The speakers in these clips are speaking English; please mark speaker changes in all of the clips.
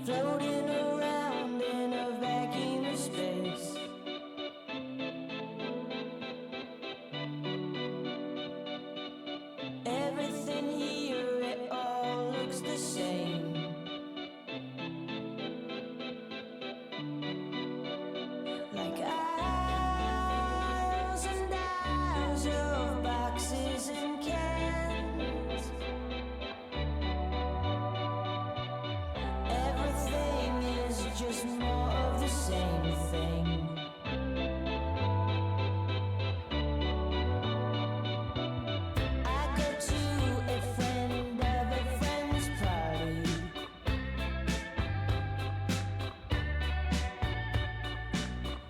Speaker 1: floating around in a vacuum of space. Everything here, it all looks the same. Like aisles and aisles of boxes and cans. Everything is just more of the same thing. I go to a friend of a friend's party.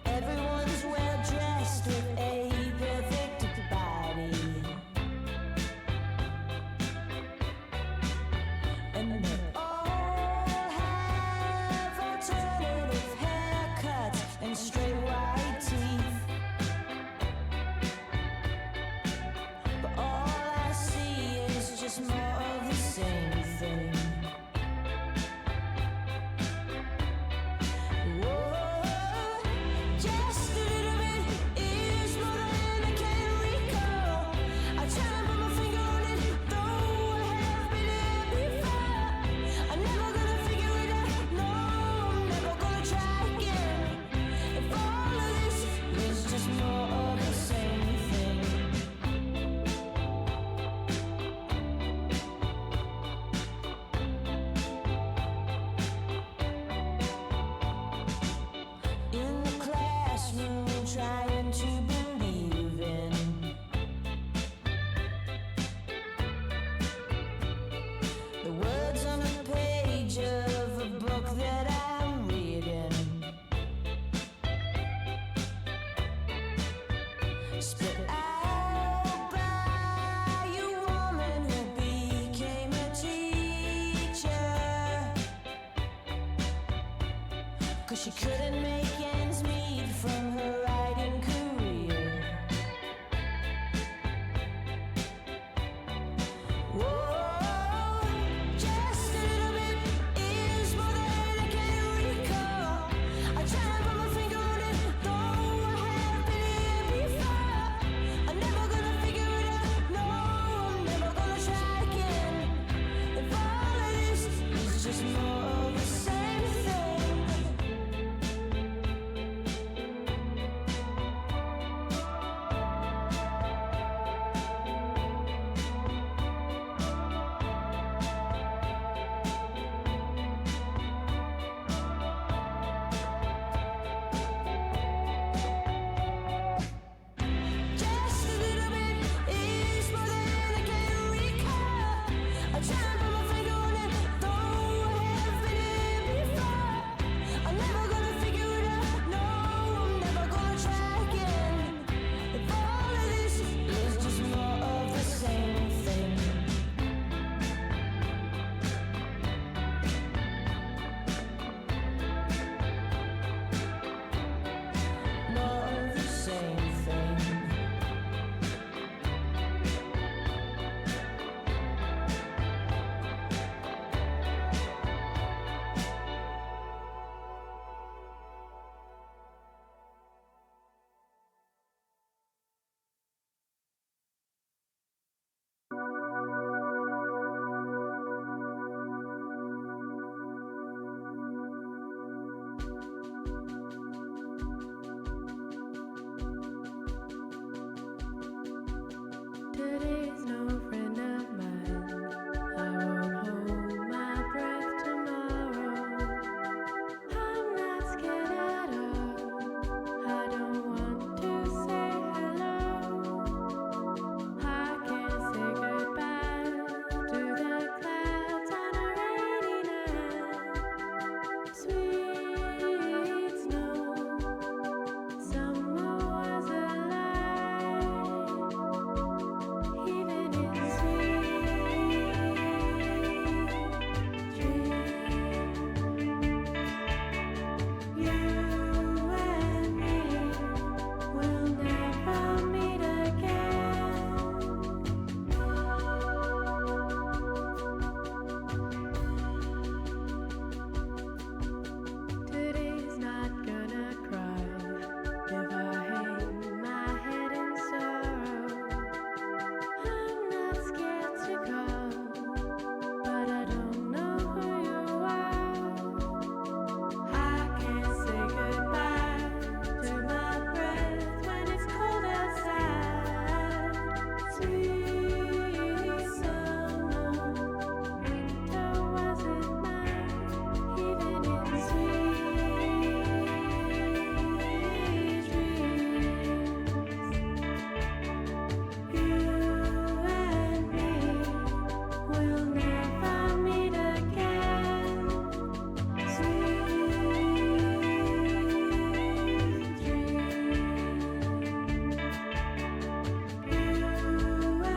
Speaker 1: Everyone's well dressed with a perfect body, and they all have alternative haircuts and straight white teeth. But all I see is just more of the same thing. Whoa, just a little bit is more than I can recall. I try to put my finger on it, though I have been here before. I'm never gonna figure it out, no, I'm never gonna try again. If all of this is just more of the same thing. In the classroom, trying to believe in the words on a page of a book that I'm reading. Spit out by a woman who became a teacher, 'cause she couldn't make ends meet from her writing career. Whoa, just a little bit is more than I can recall. I try to put my finger on it, though I have been here before. I'm never gonna figure it out, no, I'm never gonna try again. If all of this is just more of the same thing. Just a little bit is more than I can recall. I try to put my finger on it, though I have been here before. I'm never gonna figure it out, no, I'm never gonna try again. If all of this is just more of the same thing. More of the same thing.
Speaker 2: Today's no friend of mine. I won't hold my breath tomorrow. I'm not scared at all. I don't want to say hello. I can't say goodbye to the clouds on a rainy night. Sweet snow, summer was a lie. Sweet summer, winter wasn't mine, even in sweet dreams. You and me will never meet again. Sweet dreams. You and me will never meet again.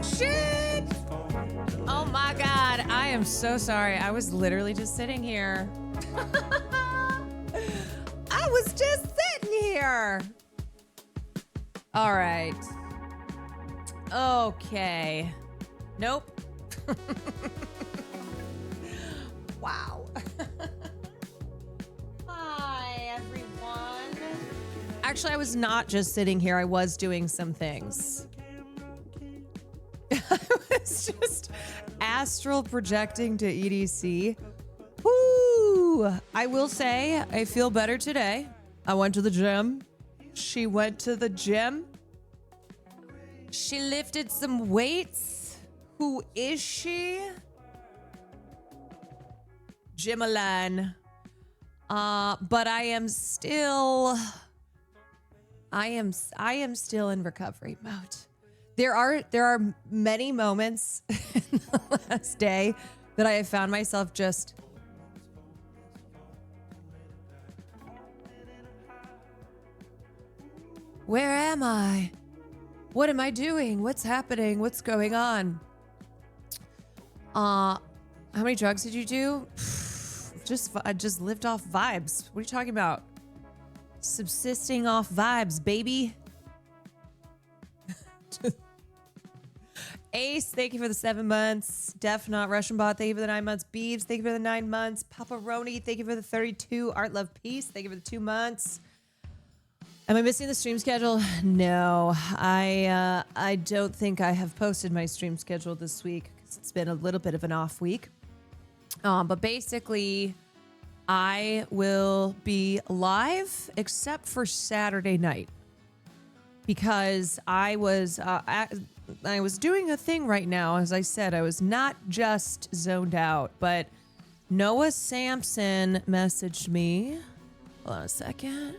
Speaker 3: Shit! Oh my God, I am so sorry. I was literally just sitting here. I was just sitting here. All right. Okay. Nope. Wow. Hi, everyone. Actually, I was not just sitting here. I was doing some things. I was just astral projecting to EDC. Woo! I will say I feel better today. I went to the gym. She went to the gym. She lifted some weights. Who is she? Jimalan. But I am still in recovery mode. There are many moments in the last day that I have found myself just where am I? What am I doing? What's happening? What's going on? How many drugs did you do? I just lived off vibes. What are you talking about? Subsisting off vibes, baby. Ace, thank you for the 7 months. Def Not Russian Bot, thank you for the 9 months. Beeves, thank you for the 9 months. Paparoni, thank you for the 32. Art Love Peace, thank you for the 2 months. Am I missing the stream schedule? No, I don't think I have posted my stream schedule this week because it's been a little bit of an off week. But basically, I will be live except for Saturday night because I was doing a thing right now. As I said, I was not just zoned out, but Noah Sampson messaged me. Hold on a second.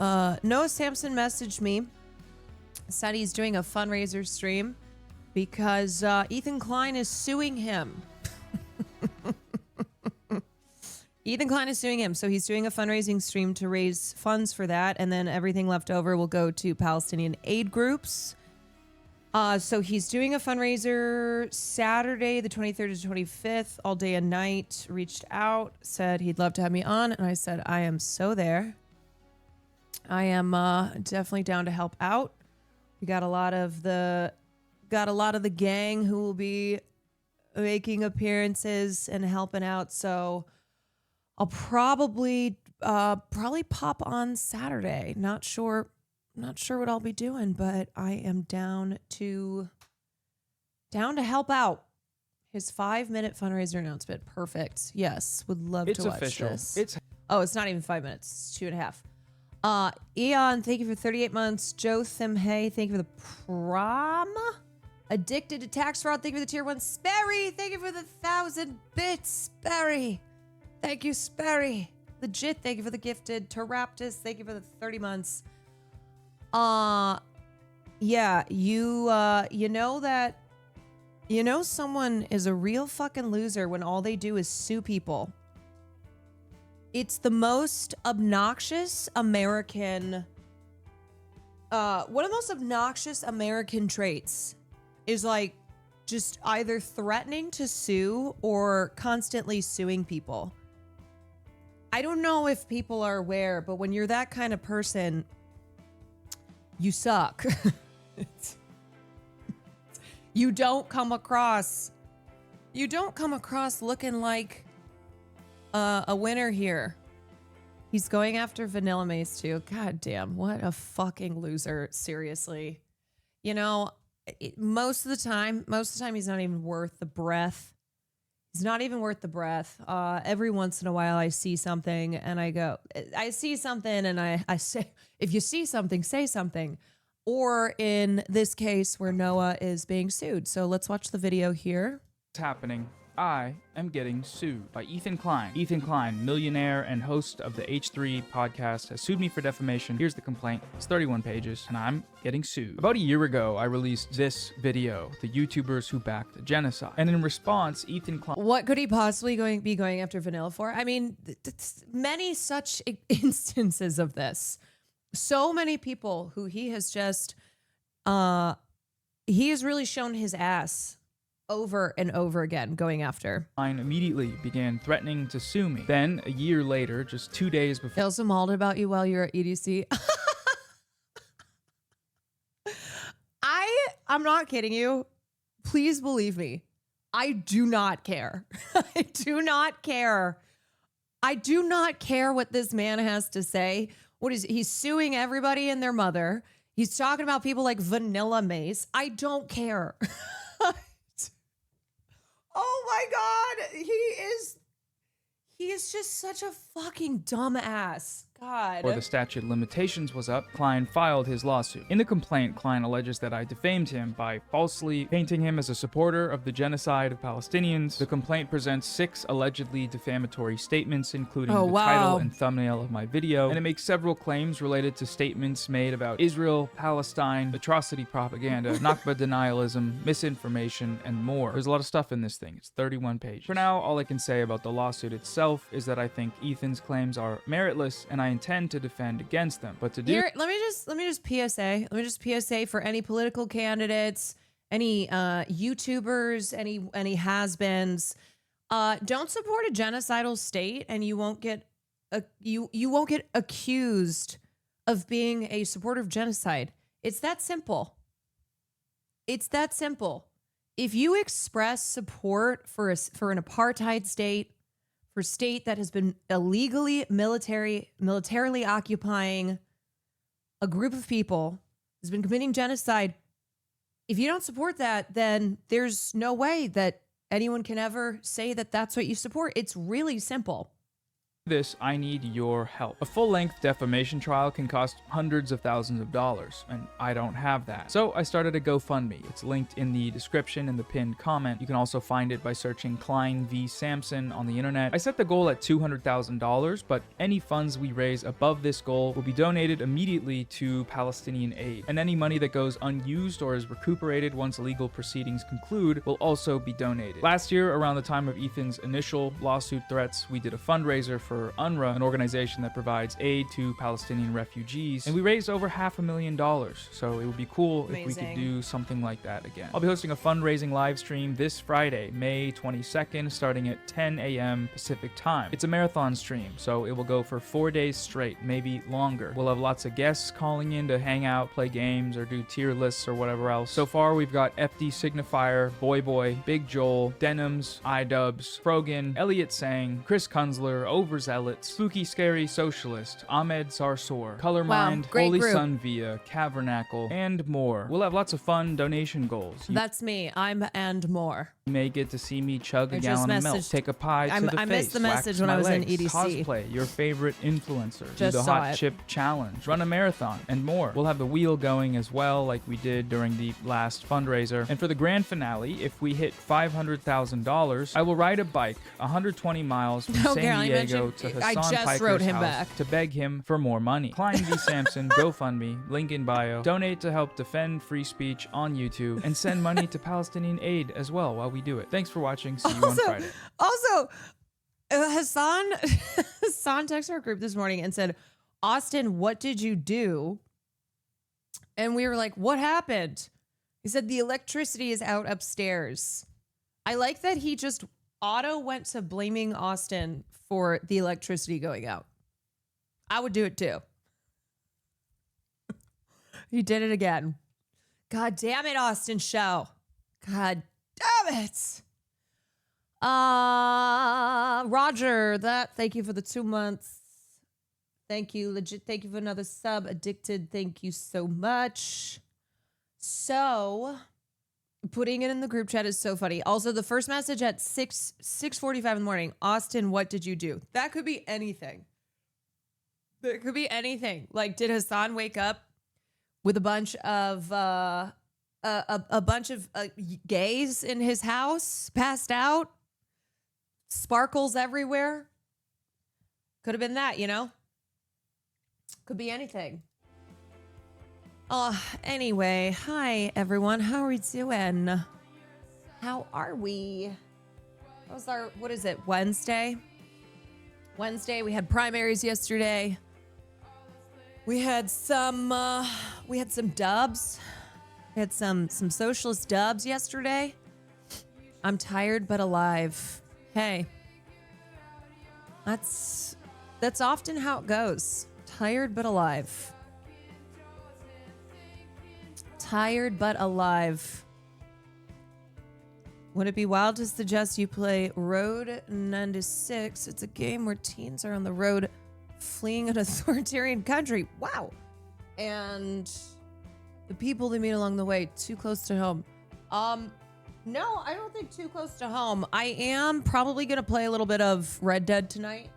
Speaker 3: Noah Sampson messaged me, said he's doing a fundraiser stream because Ethan Klein is suing him. Ethan Klein is suing him, so he's doing a fundraising stream to raise funds for that, and then everything left over will go to Palestinian aid groups. So he's doing a fundraiser Saturday, the 23rd to 25th, all day and night. Reached out, said he'd love to have me on, and I said I am so there. I am definitely down to help out. We got a lot of the gang who will be making appearances and helping out. So I'll probably pop on Saturday. Not sure what I'll be doing, but I am down to help out. His 5-minute fundraiser announcement. Perfect. Yes, would love to watch
Speaker 4: official.
Speaker 3: this.
Speaker 4: It's
Speaker 3: Not even 5 minutes. It's 2.5. Eon, thank you for 38 months. Joe Thimhey, thank you for the prom. Addicted to tax fraud, thank you for the tier 1. Sperry, thank you for the 1,000 bits. Sperry. Thank you, Sperry. Legit, thank you for the gifted. Teraptus, thank you for the 30 months. Yeah, you know someone is a real fucking loser when all they do is sue people. It's the most obnoxious American, one of the most obnoxious American traits is like just either threatening to sue or constantly suing people. I don't know if people are aware, but when you're that kind of person, you suck. You don't come across looking like a winner here. He's going after Vanilla Mace too. God damn, what a fucking loser. Seriously. You know, most of the time he's not even worth the breath. He's not even worth the breath. Every once in a while I see something and I see something and I say, if you see something, say something. Or in this case where Noah is being sued. So let's watch the video here.
Speaker 4: happening. I am getting sued by Ethan Klein. Ethan Klein, millionaire and host of the H3 podcast, has sued me for defamation. Here's the complaint. It's 31 pages, and I'm getting sued. About a year ago, I released this video, the YouTubers who backed the genocide. And in response, Ethan Klein...
Speaker 3: What could he possibly be going after Vanilla for? I mean, many such instances of this. So many people who he has just... he has really shown his ass over and over again going after.
Speaker 4: Immediately began threatening to sue me. Then, a year later, just 2 days before...
Speaker 3: They also mauled about you while you were at EDC. I'm not kidding you. Please believe me. I do not care. I do not care. I do not care what this man has to say. He's suing everybody and their mother. He's talking about people like Vanilla Mace. I don't care. Oh my God. He is just such a fucking dumbass. God.
Speaker 4: Before the statute of limitations was up, Klein filed his lawsuit. In the complaint, Klein alleges that I defamed him by falsely painting him as a supporter of the genocide of Palestinians. The complaint presents 6 allegedly defamatory statements, including the title and thumbnail of my video, and it makes several claims related to statements made about Israel, Palestine, atrocity propaganda, Nakba denialism, misinformation, and more. There's a lot of stuff in this thing. It's 31 pages. For now, all I can say about the lawsuit itself is that I think Ethan's claims are meritless, and I intend to defend against them. But to do...
Speaker 3: Here, let me just PSA. Let me just PSA for any political candidates, any YouTubers, any has-beens. Don't support a genocidal state, and you won't get you won't get accused of being a supporter of genocide. It's that simple. It's that simple. If you express support for an apartheid state, for a state that has been illegally militarily occupying a group of people, has been committing genocide. If you don't support that, then there's no way that anyone can ever say that that's what you support. It's really simple.
Speaker 4: This, I need your help. A full-length defamation trial can cost hundreds of thousands of dollars, and I don't have that. So I started a GoFundMe. It's linked in the description in the pinned comment. You can also find it by searching Klein v. Samson on the internet. I set the goal at $200,000, but any funds we raise above this goal will be donated immediately to Palestinian aid, and any money that goes unused or is recuperated once legal proceedings conclude will also be donated. Last year, around the time of Ethan's initial lawsuit threats, we did a fundraiser for UNRWA, an organization that provides aid to Palestinian refugees, and we raised over $500,000, so it would be cool if we could do something like that again. I'll be hosting a fundraising live stream this Friday, May 22nd, starting at 10 a.m. Pacific time. It's a marathon stream, so it will go for 4 days straight, maybe longer. We'll have lots of guests calling in to hang out, play games, or do tier lists or whatever else. So far, we've got FD Signifier, Boy, Big Joel, Denims, iDubbbz, Frogan, Elliot Sang, Chris Kunzler, Overzealots, Spooky Scary Socialist, Ahmed Sarsour, Colormind, Holy Sun Via, Cavernacle, and more. We'll have lots of fun donation goals.
Speaker 3: That's me. I'm and more.
Speaker 4: You may get to see me chug a gallon of milk, take a pie to the face,
Speaker 3: I missed the message
Speaker 4: wax
Speaker 3: when
Speaker 4: my
Speaker 3: I was in
Speaker 4: legs,
Speaker 3: EDC.
Speaker 4: cosplay your favorite influencer, do
Speaker 3: Just
Speaker 4: the
Speaker 3: saw
Speaker 4: hot
Speaker 3: it.
Speaker 4: chip challenge, run a marathon, and more. We'll have the wheel going as well, like we did during the last fundraiser. And for the grand finale, if we hit $500,000, I will ride a bike 120 miles from San Diego to Hassan Piker's house to beg him for more money. Klein v. Samson, GoFundMe, link in bio. Donate to help defend free speech on YouTube, and send money to Palestinian aid as well while we do it. Thanks for watching. See you on Friday.
Speaker 3: Also, Hassan texted our group this morning and said, "Austin, what did you do?" And we were like, "What happened?" He said, "The electricity is out upstairs." I like that he just went to blaming Austin for the electricity going out. I would do it too. He did it again. God damn it, Austin Show. God damn it. Roger, thank you for the 2 months. Thank you, legit. Thank you for another sub. Addicted, thank you so much. So, putting it in the group chat is so funny. Also, the first message at 6:45 in the morning. Austin, what did you do? That could be anything. It could be anything. Like, did Hassan wake up with a bunch of gays in his house, passed out? sparkles everywhere. Could have been that, you know? Could be anything. Anyway, hi everyone. How are we doing? How are we? That was our, what is it, Wednesday? Wednesday, we had primaries yesterday. We had some dubs. We had some socialist dubs yesterday. I'm tired but alive. Hey. That's often how it goes. Tired but alive. Tired but alive. Would it be wild to suggest you play Road 96? It's a game where teens are on the road fleeing an authoritarian country. Wow. And the people they meet along the way, too close to home. No, I don't think too close to home. I am probably going to play a little bit of Red Dead tonight.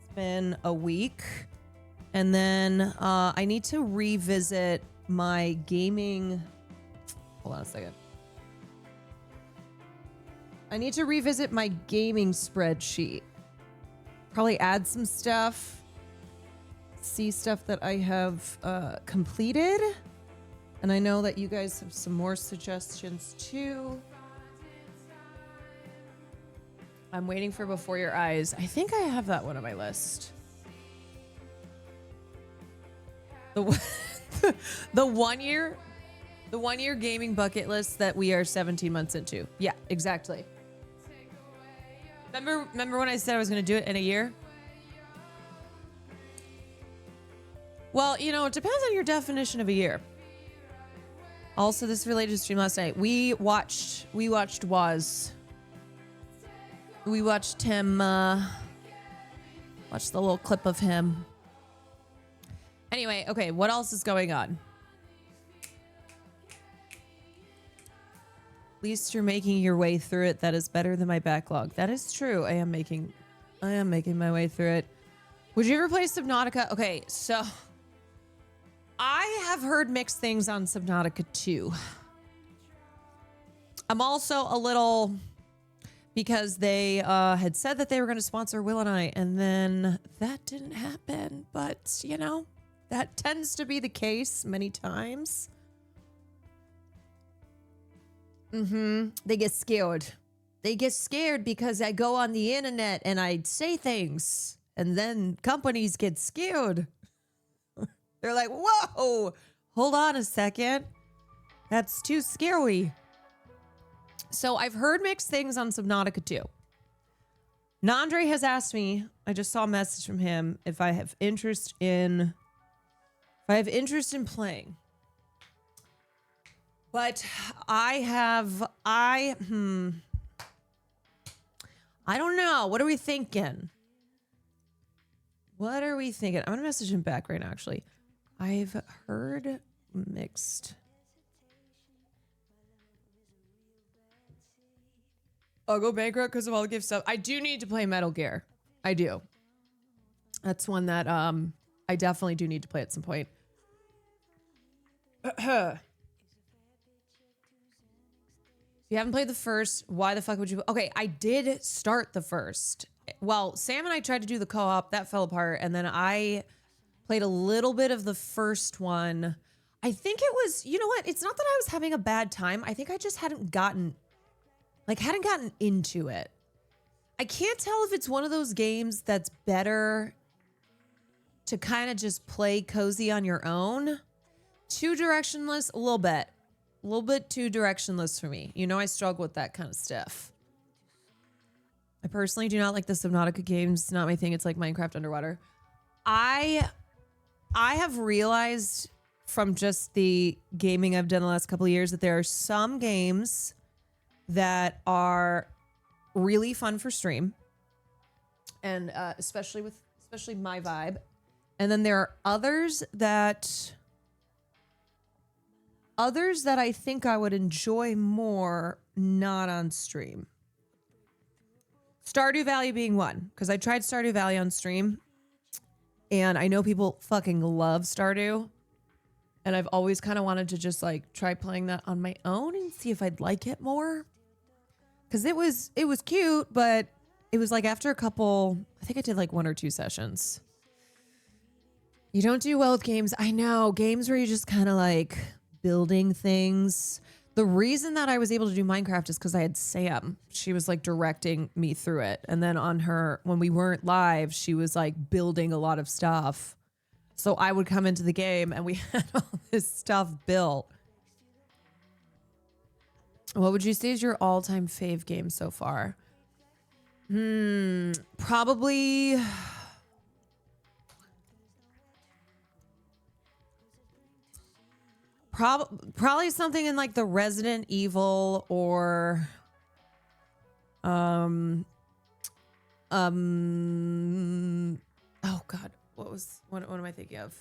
Speaker 3: It's been a week. And then I need to revisit my gaming. Hold on a second. I need to revisit my gaming spreadsheet. Probably add some stuff. See stuff that I have completed. And I know that you guys have some more suggestions too. I'm waiting for Before Your Eyes. I think I have that one on my list. The 1 year gaming bucket list that we are 17 months into. Yeah, exactly. Remember when I said I was going to do it in a year? Well, you know, it depends on your definition of a year. Also, this related to stream last night. We watched Waz. We watched him, watched the little clip of him. Anyway, okay, what else is going on? At least you're making your way through it. That is better than my backlog. That is true. I am making my way through it. Would you ever play Subnautica? Okay, so I have heard mixed things on Subnautica 2. I'm also a little, because they had said that they were going to sponsor Will and I, and then that didn't happen. But, you know, that tends to be the case many times. They get scared. They get scared because I go on the internet and I say things, and then companies get scared. They're like, whoa, hold on a second. That's too scary. So I've heard mixed things on Subnautica 2. Nandre has asked me, I just saw a message from him, if I have interest in playing. But I don't know. What are we thinking? I'm going to message him back right now, actually. I've heard mixed. I'll go bankrupt because of all the gift stuff. I do need to play Metal Gear. I do. That's one that I definitely do need to play at some point. If you haven't played the first, why the fuck would you? Okay, I did start the first. Well, Sam and I tried to do the co-op. That fell apart. And then I played a little bit of the first one. I think it was, you know what? It's not that I was having a bad time. I think I just hadn't gotten into it. I can't tell if it's one of those games that's better to kind of just play cozy on your own. Too directionless, a little bit too directionless for me. You know, I struggle with that kind of stuff. I personally do not like the Subnautica games. It's not my thing. It's like Minecraft underwater. I have realized from just the gaming I've done the last couple of years that there are some games that are really fun for stream, and especially my vibe. And then there are others that I think I would enjoy more not on stream. Stardew Valley being one, because I tried Stardew Valley on stream, and I know people fucking love Stardew, and I've always kind of wanted to just like try playing that on my own and see if I'd like it more. because it was cute, but it was like after a couple, I think I did like 1 or 2 sessions. You don't do well with games. I know, games where you just kind of like building things. The reason that I was able to do Minecraft is because I had Sam. She was like directing me through it. And then on her, when we weren't live, she was like building a lot of stuff. So I would come into the game and we had all this stuff built. What would you say is your all-time fave game so far? Probably... Probably something in like the Resident Evil or oh god, what am I thinking of?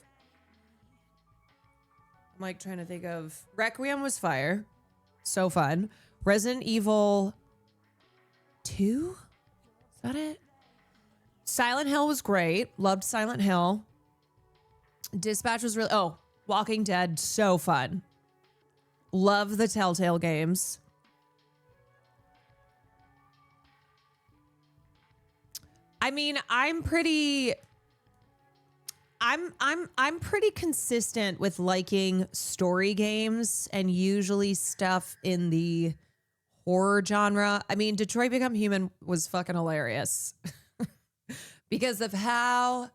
Speaker 3: I'm like trying to think of Requiem was fire. So fun. Resident Evil 2? Is that it? Silent Hill was great. Loved Silent Hill. Dispatch was really Walking Dead, so fun. Love the Telltale games. I mean, I'm pretty consistent with liking story games and usually stuff in the horror genre. I mean, Detroit Become Human was fucking hilarious because of how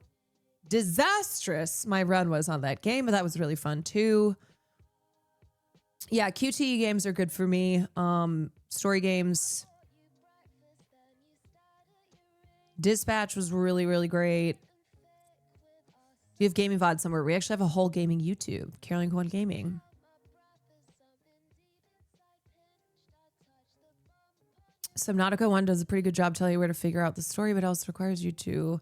Speaker 3: disastrous my run was on that game, but that was really fun too. Yeah, QTE games are good for me. Story games. Dispatch was really, really great. We have gaming VOD somewhere. We actually have a whole gaming YouTube. Caroline Cohen Gaming. Subnautica 1 does a pretty good job telling you where to figure out the story, but also requires you to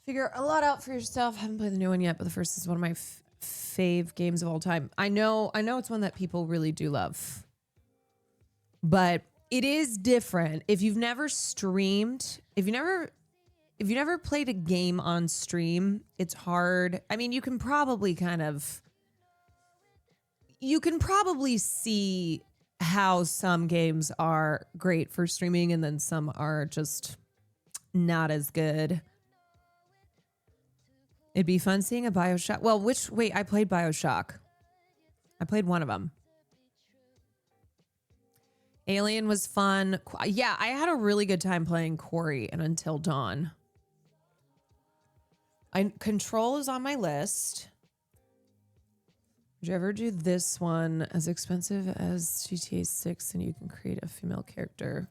Speaker 3: figure a lot out for yourself. Haven't played the new one yet, but the first is one of my fave games of all time. I know it's one that people really do love, but it is different. If you've never streamed, if you never played a game on stream, it's hard. I mean, you can probably see how some games are great for streaming and then some are just not as good. It'd be fun seeing a BioShock. Well, I played BioShock. I played one of them. Alien was fun. Yeah, I had a really good time playing Quarry and Until Dawn. Control is on my list. Would you ever do this one? As expensive as GTA 6 and you can create a female character.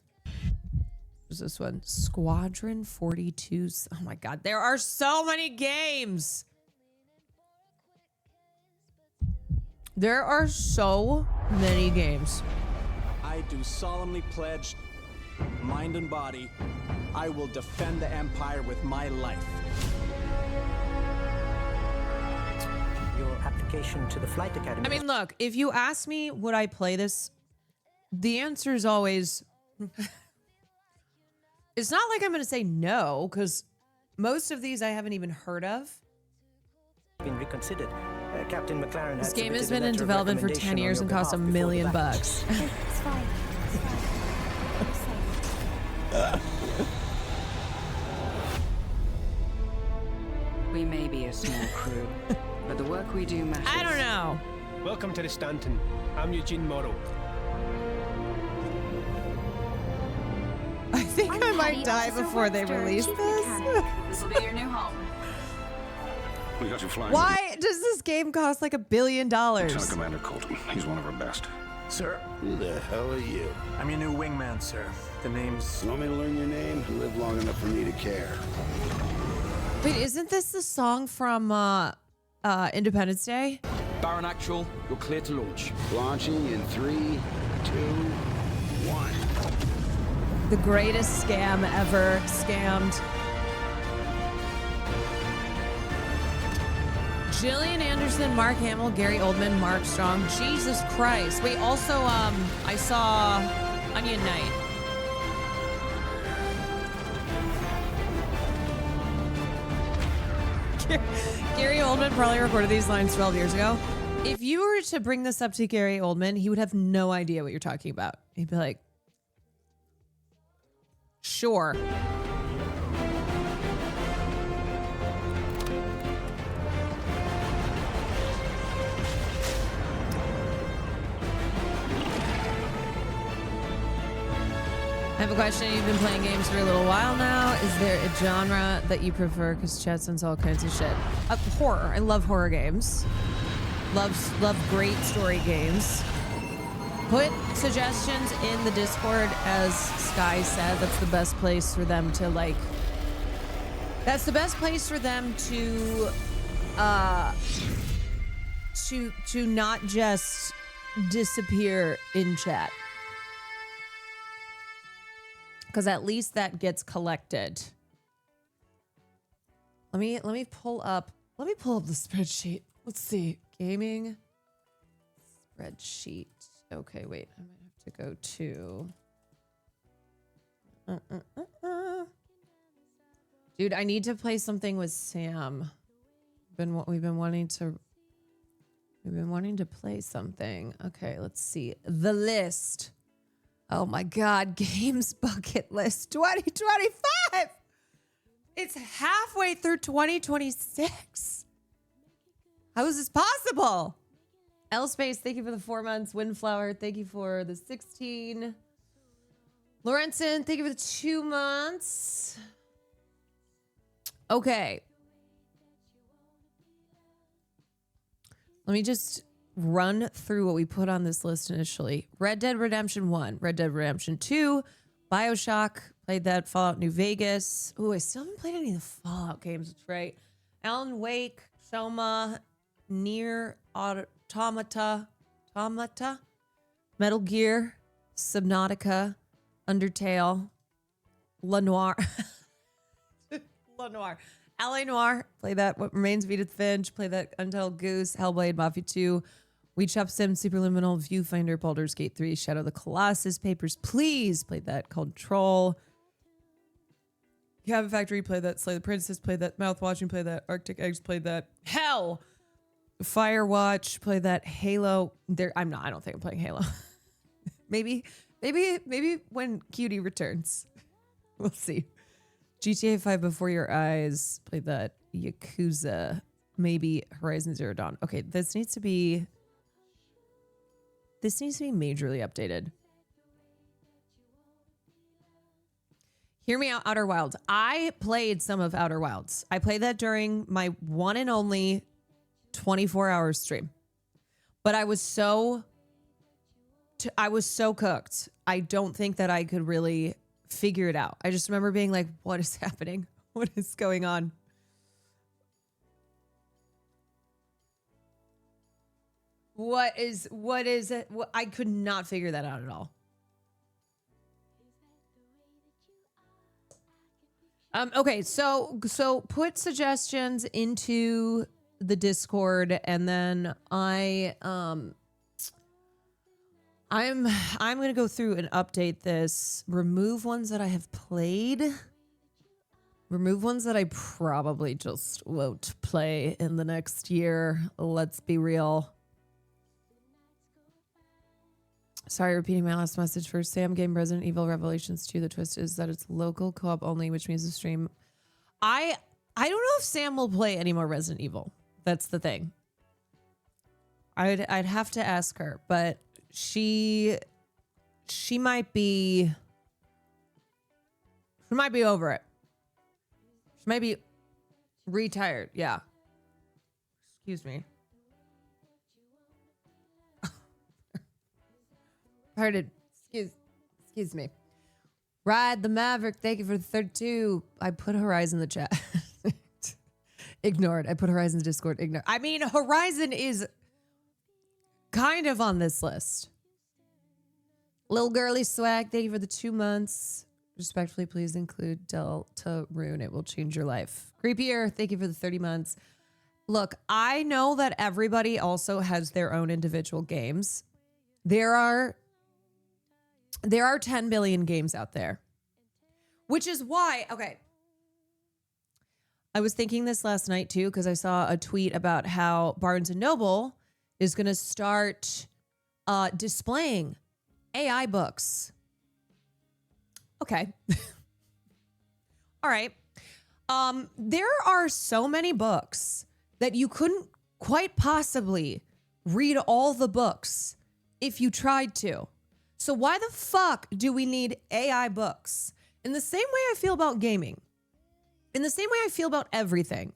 Speaker 3: What's this one? Squadron 42. Oh my god, there are so many games. There are so many games.
Speaker 5: I do solemnly pledge, mind and body, I will defend the Empire with my life.
Speaker 6: Your application to the Flight Academy.
Speaker 3: I mean, look, if you ask me, would I play this? The answer is always... It's not like I'm going to say no, because most of these I haven't even heard of.
Speaker 6: Been reconsidered. Captain McLaren
Speaker 3: This game has been in development for 10 years and cost $1 million bucks.
Speaker 1: It's fine. It's fine.
Speaker 7: We may be a small crew, but the work we do matters.
Speaker 3: I don't know.
Speaker 8: Welcome to the Stanton. I'm Eugene Morrow.
Speaker 3: I think I might die before they release this.
Speaker 7: This will be your new home.
Speaker 9: We got you flying.
Speaker 3: Why does this game cost like $1 billion?
Speaker 9: Lieutenant Commander Colton. He's one of our best.
Speaker 8: Sir,
Speaker 9: Who the hell are you?
Speaker 8: I'm your new wingman, sir. The name's...
Speaker 9: You want me to learn your name? Live long enough for me to care.
Speaker 3: Wait, isn't this the song from Independence Day?
Speaker 10: Baron Actual, you're clear to launch.
Speaker 9: Launching in 3, 2, 1.
Speaker 3: The greatest scam ever scammed. Gillian Anderson, Mark Hamill, Gary Oldman, Mark Strong. Jesus Christ. Wait, also, I saw Onion Knight. Gary Oldman probably recorded these lines 12 years ago. If you were to bring this up to Gary Oldman, he would have no idea what you're talking about. He'd be like, Sure. I have a question. You've been playing games for a little while now. Is there a genre that you prefer? Because chat sends all kinds of shit. Horror. I love horror games. Love great story games. Put suggestions in the Discord, as Sky said. That's the best place for them to like. That's the best place for them to not just disappear in chat. Because at least that gets collected. Let me pull up the spreadsheet. Let's see. Gaming spreadsheet. Okay, wait. I might have to go to Dude, I need to play something with Sam. We've been wanting to play something. Okay, let's see. The list. Oh my God, games bucket list 2025. It's halfway through 2026. How is this possible? L Space, thank you for the 4 months. Windflower, thank you for the 16. Lorenzen, thank you for the 2 months. Okay. Let me just run through what we put on this list initially. Red Dead Redemption 1, Red Dead Redemption 2, BioShock, played that, Fallout New Vegas. Ooh, I still haven't played any of the Fallout games, that's right. Alan Wake, Soma, Nier Automata, Metal Gear, Subnautica, Undertale, Lenoir. Lenoir. L.A. Noire, play that. What Remains of Edith Finch, play that. Untitled Goose, Hellblade, Mafia 2, We Chop Sim, Superliminal, Viewfinder, Baldur's Gate 3, Shadow of the Colossus, Papers, Please, played that. Control, Cabin Factory, played that. Slay the Princess, played that. Mouth Watching, played that. Arctic Eggs, played that. Hell! Firewatch, played that. Halo. I don't think I'm playing Halo. maybe when Cutie returns. We'll see. GTA 5 Before Your Eyes, played that. Yakuza, maybe Horizon Zero Dawn. Okay, this needs to be majorly updated. Hear Me Out, Outer Wilds. I played some of Outer Wilds. I played that during my one and only 24-hour stream. But I was so cooked. I don't think that I could really figure it out. I just remember being like, what is happening? What is going on? What is it? I could not figure that out at all. Okay, so put suggestions into the Discord, and then I'm going to go through and update this. Remove ones that I have played. Remove ones that I probably just won't play in the next year. Let's be real. Sorry, repeating my last message for Sam Game Resident Evil Revelations 2. The twist is that it's local co-op only, which means the stream. I don't know if Sam will play any more Resident Evil. That's the thing. I'd have to ask her, but she might be over it. She might be retired. Yeah. Excuse me. Pardon. Excuse me. Ride the Maverick. Thank you for the 32. I put Horizon in the chat. Ignored. I put Horizon in the Discord. Ignored. I mean, Horizon is kind of on this list. Little Girly Swag, thank you for the 2 months. Respectfully, please include Delta Rune. It will change your life. Creepier, thank you for the 30 months. Look, I know that everybody also has their own individual games. There are 10 billion games out there, which is why, okay. I was thinking this last night too, because I saw a tweet about how Barnes & Noble is going to start displaying AI books. Okay. All right. There are so many books that you couldn't quite possibly read all the books if you tried to. So why the fuck do we need AI books? In the same way I feel about gaming, in the same way I feel about everything.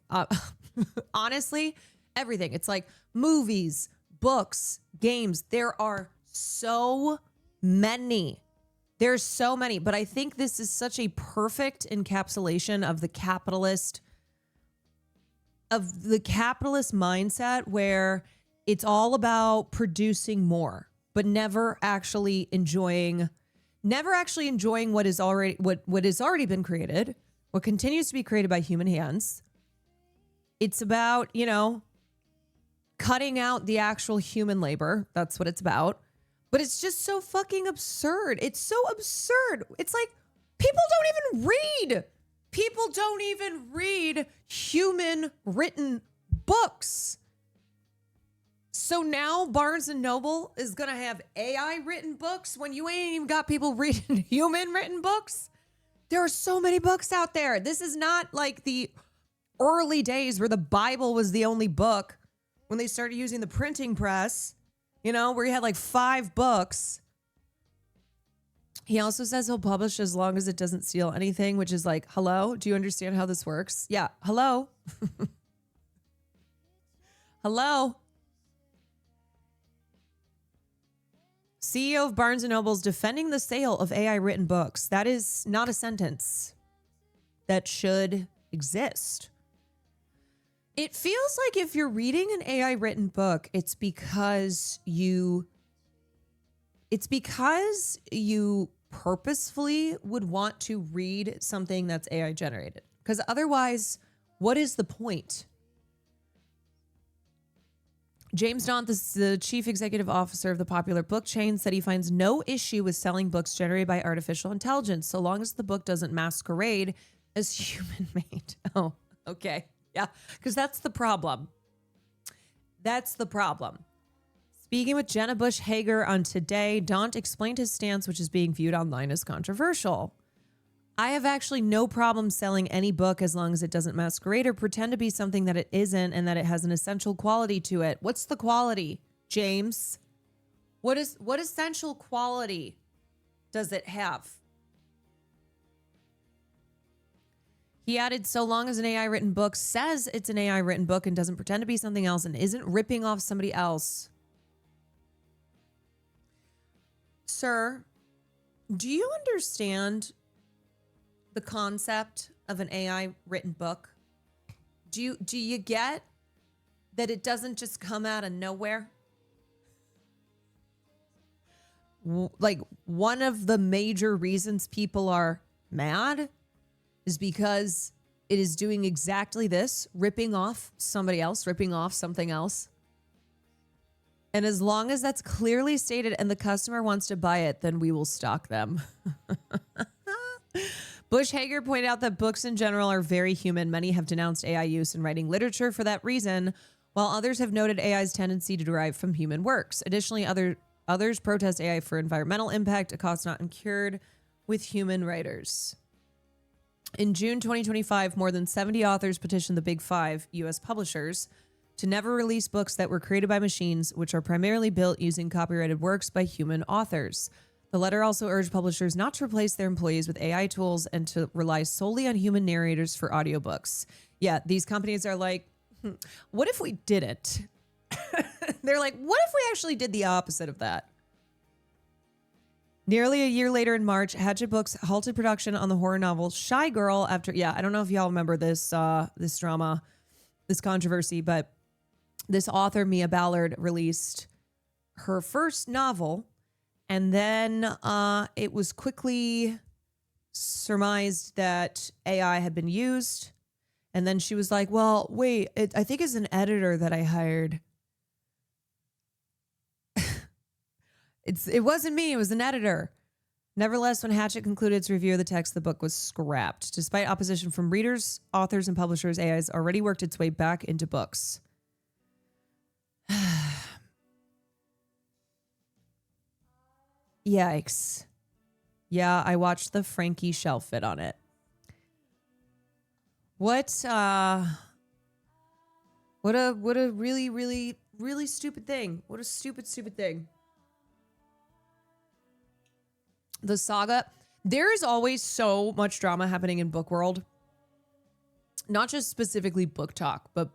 Speaker 3: Honestly, everything. It's like movies, books, games. There are so many. There's so many, but I think this is such a perfect encapsulation of the capitalist mindset where it's all about producing more, but never actually enjoying what is already what has already been created, what continues to be created by human hands. It's about, cutting out the actual human labor. That's what it's about. But it's just so fucking absurd. It's so absurd. It's like people don't even read. People don't even read human written books. So now Barnes and Noble is going to have AI written books when you ain't even got people reading human written books. There are so many books out there. This is not like the early days where the Bible was the only book when they started using the printing press, where you had like 5 books. He also says he'll publish as long as it doesn't steal anything, which is like, hello? Do you understand how this works? Yeah. Hello? Hello? CEO of Barnes & Noble's defending the sale of AI written books. That is not a sentence that should exist. It feels like if you're reading an AI written book, it's because you purposefully would want to read something that's AI generated. Because otherwise, what is the point? James Daunt, the chief executive officer of the popular book chain, said he finds no issue with selling books generated by artificial intelligence, so long as the book doesn't masquerade as human-made. Oh, okay. Yeah, because that's the problem. That's the problem. Speaking with Jenna Bush Hager on Today, Daunt explained his stance, which is being viewed online as controversial. I have actually no problem selling any book as long as it doesn't masquerade or pretend to be something that it isn't and that it has an essential quality to it. What's the quality, James? What essential quality does it have? He added, so long as an AI written book says it's an AI written book and doesn't pretend to be something else and isn't ripping off somebody else. Sir, do you understand the concept of an AI written book? Do you get that it doesn't just come out of nowhere? Like, one of the major reasons people are mad is because it is doing exactly this, ripping off somebody else, ripping off something else. And as long as that's clearly stated and the customer wants to buy it, then we will stock them. Bush Hager pointed out that books in general are very human. Many have denounced AI use in writing literature for that reason, while others have noted AI's tendency to derive from human works. Additionally, others protest AI for environmental impact, a cost not incurred with human writers. In June 2025, more than 70 authors petitioned the Big Five U.S. publishers to never release books that were created by machines, which are primarily built using copyrighted works by human authors. The letter also urged publishers not to replace their employees with AI tools and to rely solely on human narrators for audiobooks. Yeah, these companies are like, what if we didn't? They're like, what if we actually did the opposite of that? Nearly a year later in March, Hachette Books halted production on the horror novel Shy Girl after, I don't know if y'all remember this drama, this controversy, but this author, Mia Ballard, released her first novel, and then it was quickly surmised that AI had been used. And then she was like, well, wait, I think it's an editor that I hired. It wasn't me. It was an editor. Nevertheless, when Hachette concluded its review of the text, the book was scrapped. Despite opposition from readers, authors, and publishers, AI has already worked its way back into books. Yikes. Yeah, I watched the Frankie Shell fit on it. What a really, really, really stupid thing. What a stupid thing. The saga. There is always so much drama happening in book world. Not just specifically book talk, but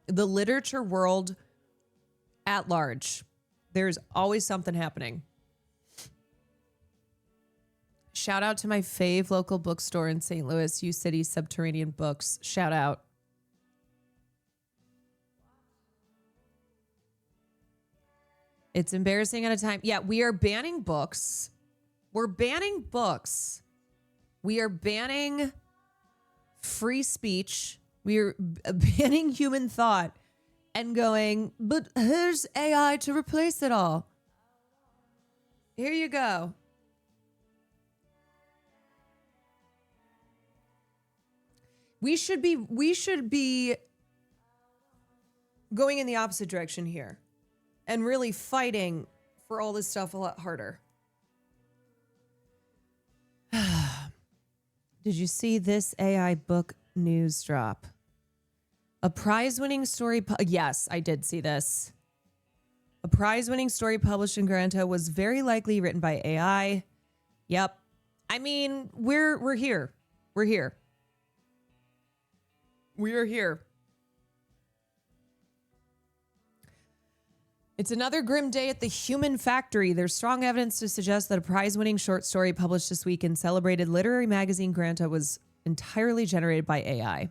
Speaker 3: the literature world at large. There's always something happening. Shout out to my fave local bookstore in St. Louis, U City Subterranean Books. Shout out. It's embarrassing at a time. Yeah, we are banning books. We're banning books. We are banning free speech. We are banning human thought and going, but here's AI to replace it all. Here you go. We should be going in the opposite direction here and really fighting for all this stuff a lot harder. Did you see this AI book news drop? A prize-winning story. Yes, I did see this. A prize-winning story published in Granta was very likely written by AI. Yep. I mean, we're here. We're here. We are here. It's another grim day at the Human Factory. There's strong evidence to suggest that a prize-winning short story published this week in celebrated literary magazine Granta was entirely generated by AI.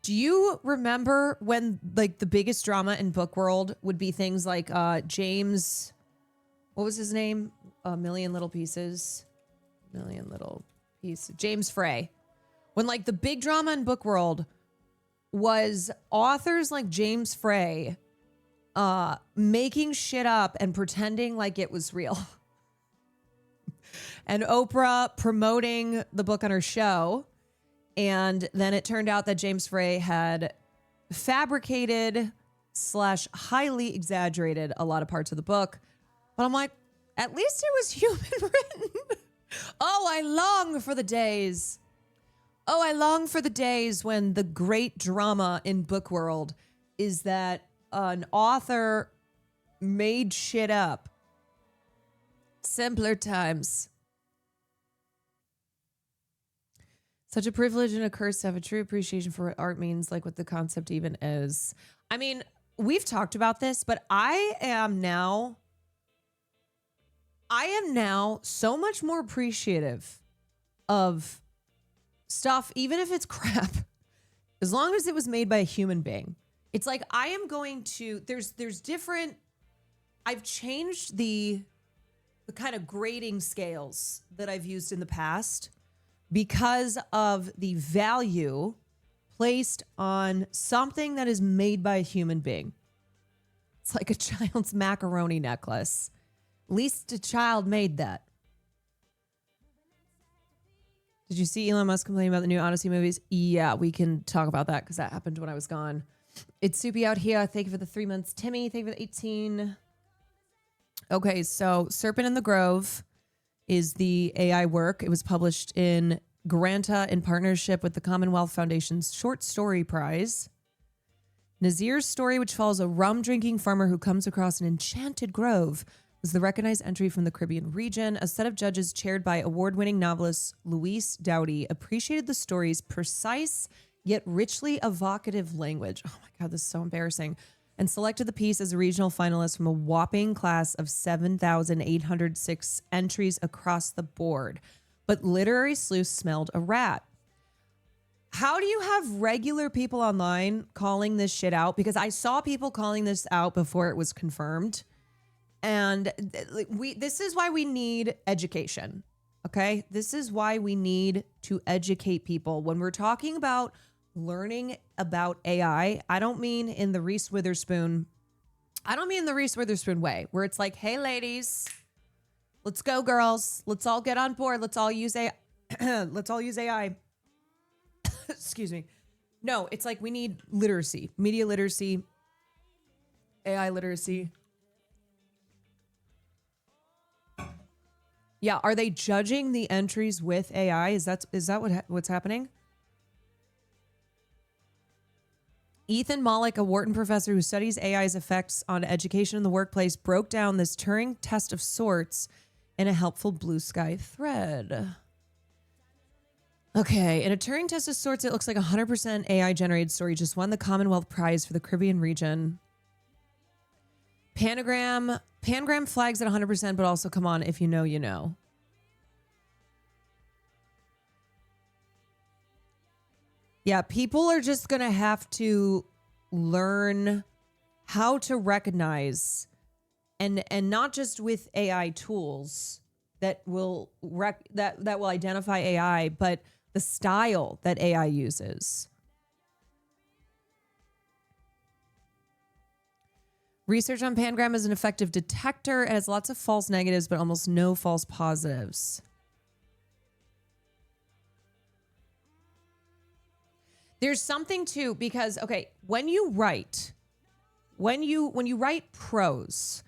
Speaker 3: Do you remember when like the biggest drama in book world would be things like James, what was his name? A Million Little Pieces. James Frey. When like the big drama in book world was authors like James Frey making shit up and pretending like it was real. And Oprah promoting the book on her show. And then it turned out that James Frey had fabricated / highly exaggerated a lot of parts of the book. But I'm like, at least it was human written. Oh, I long for the days. Oh, I long for the days when the great drama in book world is that an author made shit up. Simpler times. Such a privilege and a curse to have a true appreciation for what art means, like what the concept even is. I mean, we've talked about this, but I am now so much more appreciative of stuff, even if it's crap, as long as it was made by a human being. It's like I am going to, there's different, I've changed the kind of grading scales that I've used in the past because of the value placed on something that is made by a human being. It's like a child's macaroni necklace. At least a child made that. Did you see Elon Musk complain about the new Odyssey movies? Yeah, we can talk about that because that happened when I was gone. It's Soupy out here. Thank you for the 3 months. Timmy, thank you for the 18. Okay, so Serpent in the Grove is the AI work. It was published in Granta in partnership with the Commonwealth Foundation's Short Story Prize. Nazir's story, which follows a rum-drinking farmer who comes across an enchanted grove, was the recognized entry from the Caribbean region. A set of judges chaired by award-winning novelist Louise Doughty appreciated the story's precise yet richly evocative language. Oh my God, this is so embarrassing. And selected the piece as a regional finalist from a whopping class of 7,806 entries across the board. But Literary Sleuth smelled a rat. How do you have regular people online calling this shit out? Because I saw people calling this out before it was confirmed. And this is why we need education. Okay? This is why we need to educate people. When we're talking about learning about AI, I don't mean in the Reese Witherspoon way, where it's like, hey ladies, let's go girls, let's all get on board, let's all use AI. Let's all use AI. Excuse me. No, it's like we need literacy, media literacy, AI literacy. Yeah, are they judging the entries with AI? Is that what's happening? Ethan Mollick, a Wharton professor who studies AI's effects on education in the workplace, broke down this Turing test of sorts in a helpful Blue Sky thread. Okay, in a Turing test of sorts, it looks like 100% AI-generated story just won the Commonwealth Prize for the Caribbean region. Pangram flags at 100%, but also, come on, if you know, you know. Yeah, people are just going to have to learn how to recognize, and not just with AI tools that will that will identify AI, but the style that AI uses. Research on Pangram is an effective detector. It has lots of false negatives, but almost no false positives. There's something too, because, okay, when you write prose,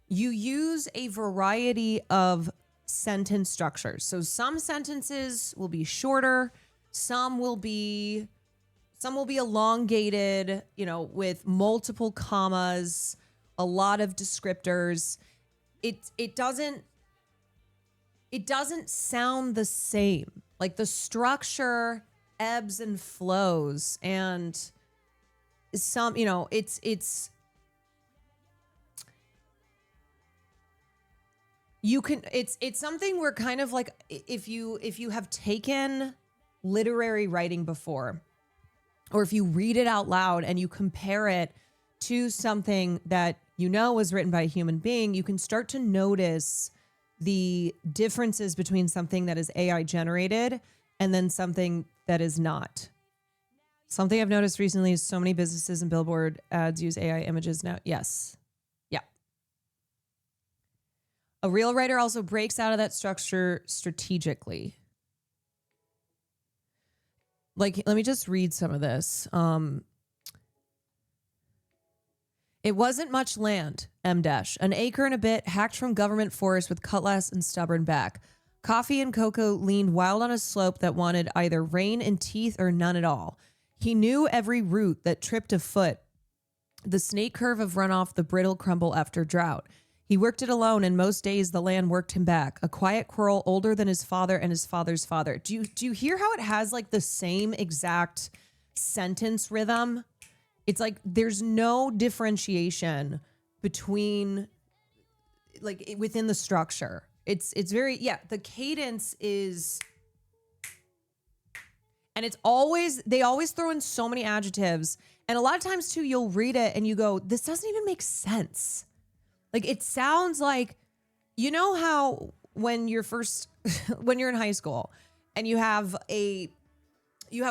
Speaker 3: you use a variety of sentence structures. So some sentences will be shorter, some will be elongated, with multiple commas, a lot of descriptors. It doesn't sound the same. Like the structure ebbs and flows, and some, it's you can, it's something where kind of like, if you have taken literary writing before, or if you read it out loud and you compare it to something that was written by a human being, you can start to notice the differences between something that is AI generated and then something that is not. Something I've noticed recently is so many businesses and billboard ads use AI images now. Yes. Yeah. A real writer also breaks out of that structure strategically. Like, let me just read some of this. It wasn't much land, M-dash. An acre and a bit, hacked from government forest with cutlass and stubborn back. Coffee and cocoa leaned wild on a slope that wanted either rain and teeth or none at all. He knew every root that tripped a foot, the snake curve of runoff, the brittle crumble after drought. He worked it alone, and most days the land worked him back. A quiet quarrel older than his father and his father's father. Do you hear how it has like the same exact sentence rhythm? It's like there's no differentiation between, like, within the structure. It's very, the cadence is, and it's always, they always throw in so many adjectives. And a lot of times too, you'll read it and you go, this doesn't even make sense. Like, it sounds like, how when you're when you're in high school and you have a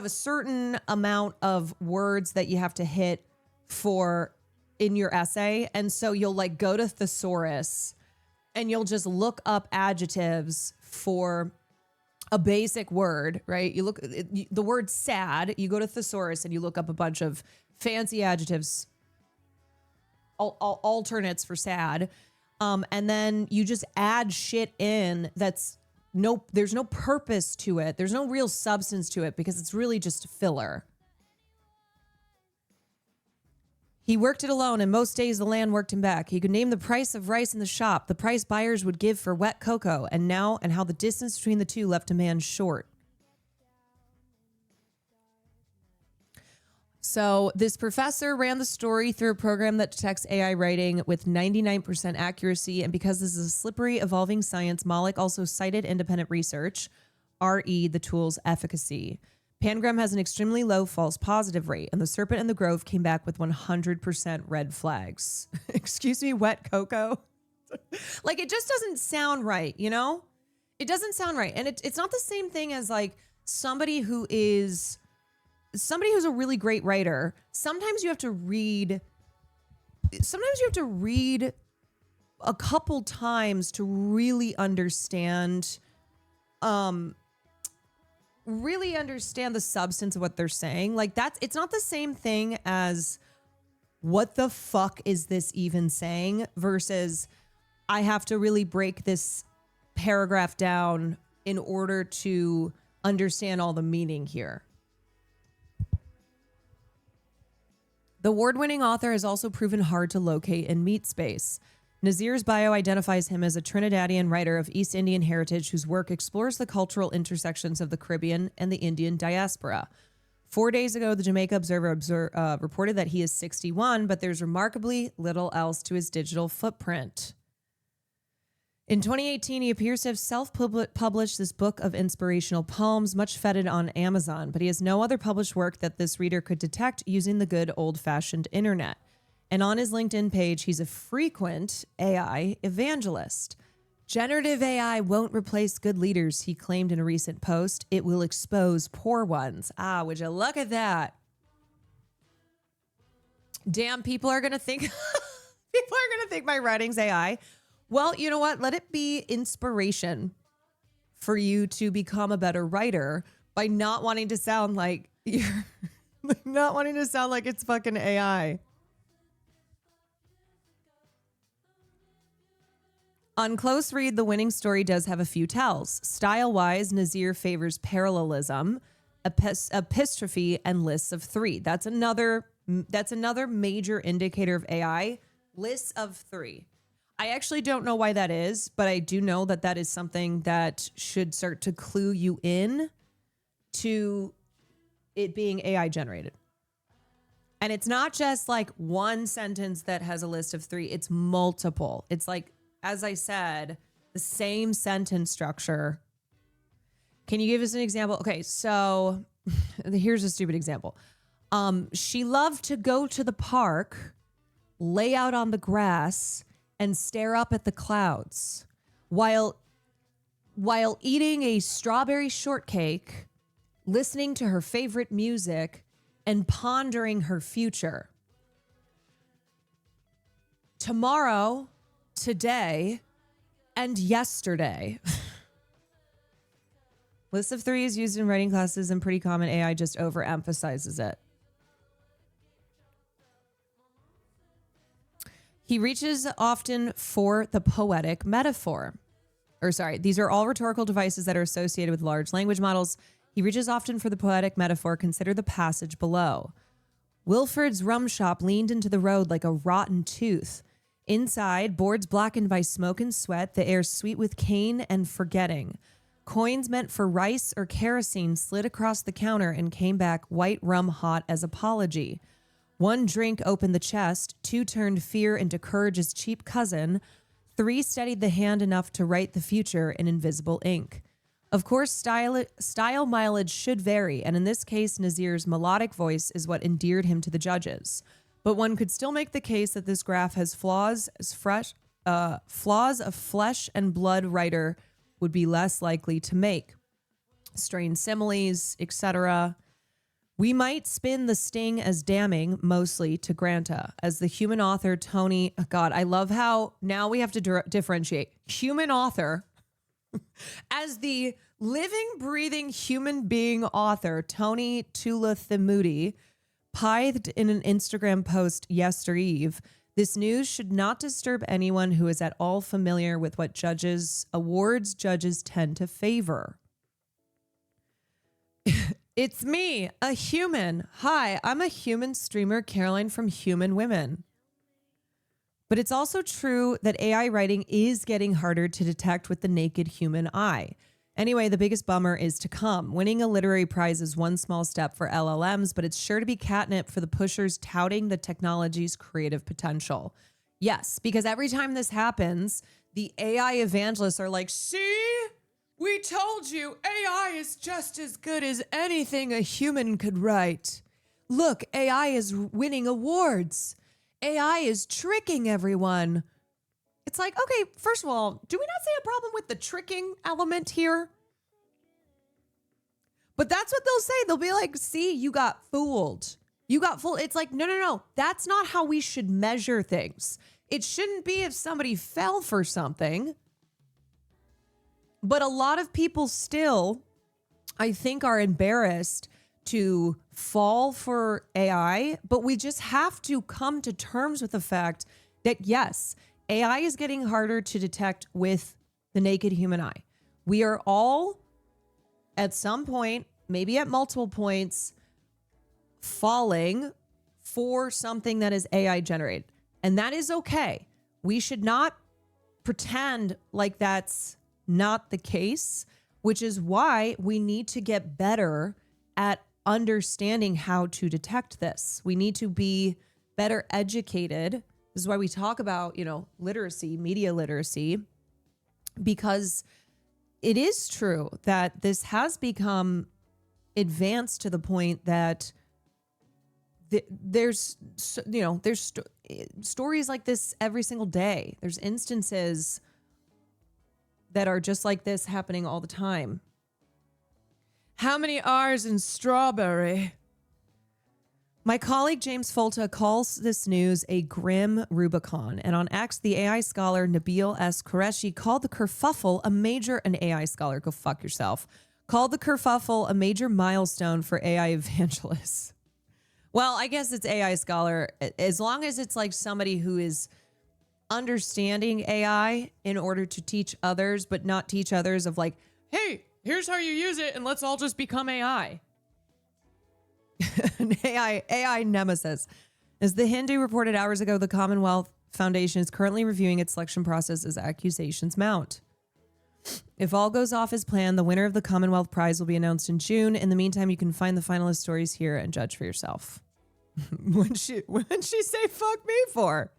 Speaker 3: certain amount of words that you have to hit for in your essay. And so you'll like go to thesaurus and you'll just look up adjectives for a basic word, right? You look the word sad, you go to thesaurus and you look up a bunch of fancy adjectives, alternates for sad. And then you just add shit in there's no purpose to it. There's no real substance to it because it's really just filler. He worked it alone, and most days the land worked him back. He could name the price of rice in the shop, the price buyers would give for wet cocoa, and how the distance between the two left a man short. So this professor ran the story through a program that detects AI writing with 99% accuracy. And because this is a slippery, evolving science, Mollick also cited independent research, RE, the tool's efficacy. Pangram has an extremely low false positive rate, and the Serpent and the Grove came back with 100% red flags. Excuse me, wet cocoa? Like, it just doesn't sound right, It doesn't sound right. And it's not the same thing as like somebody who's a really great writer. Sometimes you have to read a couple times to really understand the substance of what they're saying. Like, it's not the same thing as what the fuck is this even saying versus I have to really break this paragraph down in order to understand all the meaning here. The award-winning author has also proven hard to locate and meet space. Nazir's bio identifies him as a Trinidadian writer of East Indian heritage whose work explores the cultural intersections of the Caribbean and the Indian diaspora. 4 days ago, the Jamaica Observer reported that he is 61, but there's remarkably little else to his digital footprint. In 2018, he appears to have self-published this book of inspirational poems, much feted on Amazon, but he has no other published work that this reader could detect using the good old-fashioned internet. And on his LinkedIn page, he's a frequent AI evangelist. Generative AI won't replace good leaders, he claimed in a recent post. It will expose poor ones. Ah, would you look at that? Damn, people are going to think my writing's AI. Well, you know what? Let it be inspiration for you to become a better writer by not wanting to sound like you're not wanting to sound like it's fucking AI. On close read, the winning story does have a few tells. Style-wise, Nazir favors parallelism, epistrophe, and lists of three. That's another major indicator of AI. Lists of three. I actually don't know why that is, but I do know that that is something that should start to clue you in to it being AI generated. And it's not just like one sentence that has a list of three. It's multiple. It's like, as I said, the same sentence structure. Can you give us an example? Okay, so here's a stupid example. She loved to go to the park, lay out on the grass, and stare up at the clouds while eating a strawberry shortcake, listening to her favorite music, and pondering her future. Tomorrow, today, and yesterday. List of three is used in writing classes and pretty common. AI just overemphasizes it. He reaches often for the poetic metaphor. These are all rhetorical devices that are associated with large language models. He reaches often for the poetic metaphor. Consider the passage below. Wilford's rum shop leaned into the road like a rotten tooth. Inside, boards blackened by smoke and sweat, the air sweet with cane and forgetting. Coins meant for rice or kerosene slid across the counter and came back white rum hot as apology. One drink opened the chest, two turned fear into courage's cheap cousin, three steadied the hand enough to write the future in invisible ink. Of course, style mileage should vary, and in this case, Nazir's melodic voice is what endeared him to the judges. But one could still make the case that this graph has flaws a flesh and blood writer would be less likely to make. Strained similes, etc. We might spin the sting as damning, mostly to Granta. As the human author, Tony... Oh God, I love how now we have to differentiate. Human author. As the living, breathing human being author, Tony Tulathamudi pithed in an Instagram post yestereve, this news should not disturb anyone who is at all familiar with what awards judges tend to favor. It's me, a human. Hi, I'm a human streamer, Caroline from Human Women. But it's also true that AI writing is getting harder to detect with the naked human eye. Anyway, the biggest bummer is to come. Winning a literary prize is one small step for LLMs, but it's sure to be catnip for the pushers touting the technology's creative potential. Yes, because every time this happens, the AI evangelists are like, see? We told you AI is just as good as anything a human could write. Look, AI is winning awards. AI is tricking everyone. It's like, okay, first of all, do we not see a problem with the tricking element here? But that's what they'll say. They'll be like, see, you got fooled. You got fooled. It's like, no. That's not how we should measure things. It shouldn't be if somebody fell for something. But a lot of people still, I think, are embarrassed to fall for AI. But we just have to come to terms with the fact that, yes, AI is getting harder to detect with the naked human eye. We are all, at some point, maybe at multiple points, falling for something that is AI generated. And that is okay. We should not pretend like that's not the case, which is why we need to get better at understanding how to detect this. We need to be better educated. This is why we talk about, literacy, media literacy, because it is true that this has become advanced to the point that there's stories like this every single day. There's instances that are just like this happening all the time. How many R's in strawberry? My colleague James Folta calls this news a grim Rubicon. And on X, the AI scholar Nabil S. Qureshi called the kerfuffle an AI scholar, go fuck yourself, called the kerfuffle a major milestone for AI evangelists. Well, I guess it's AI scholar, as long as it's like somebody who is understanding AI in order to teach others, but not teach others of like, hey, here's how you use it, and let's all just become AI. An AI nemesis. As The Hindu reported hours ago, the Commonwealth Foundation is currently reviewing its selection process as accusations mount. If all goes off as planned, the winner of the Commonwealth Prize will be announced in June. In the meantime, you can find the finalist stories here and judge for yourself. What'd she say fuck me for?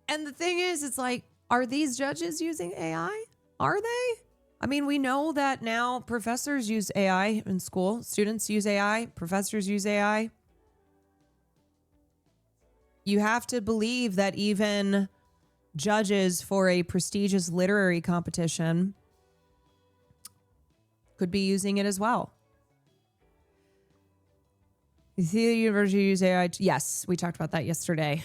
Speaker 3: And the thing is, it's like, are these judges using AI? Are they? I mean, we know that now professors use AI in school. Students use AI. Professors use AI. You have to believe that even judges for a prestigious literary competition could be using it as well. You see the university use AI? Yes, we talked about that yesterday.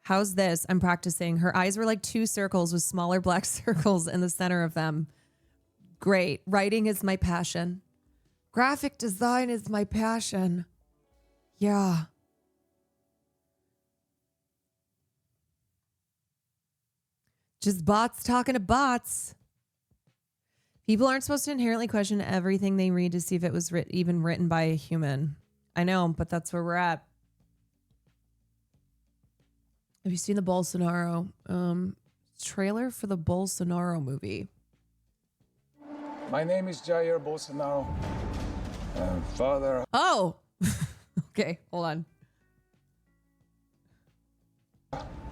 Speaker 3: How's this? I'm practicing. Her eyes were like two circles with smaller black circles in the center of them. Great. Writing is my passion. Graphic design is my passion. Yeah. Just bots talking to bots. People aren't supposed to inherently question everything they read to see if it was even written by a human. I know, but that's where we're at. Have you seen the Bolsonaro trailer for the Bolsonaro movie?
Speaker 11: My name is Jair Bolsonaro. Father.
Speaker 3: Oh, okay. Hold on.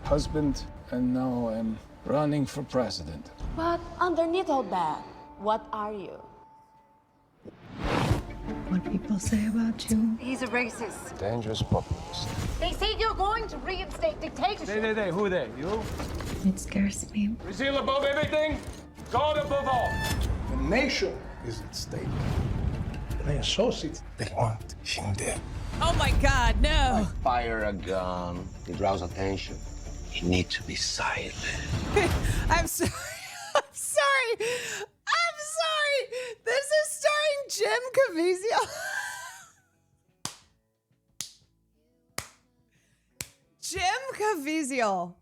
Speaker 11: Husband, and now I'm running for president.
Speaker 12: But underneath all that, what are you?
Speaker 2: What people say about you.
Speaker 12: He's a racist.
Speaker 11: Dangerous populist.
Speaker 12: They say you're going to reinstate dictatorship.
Speaker 11: They. Who they? You?
Speaker 2: It scares me.
Speaker 11: Brazil above everything, God above all. The nation is at stake. My associates, they want him dead.
Speaker 3: Oh my God, no.
Speaker 13: Fire a gun. It draws attention. You need to be silent.
Speaker 3: I'm sorry. I'm sorry. This is starring Jim Caviezel. Jim Caviezel,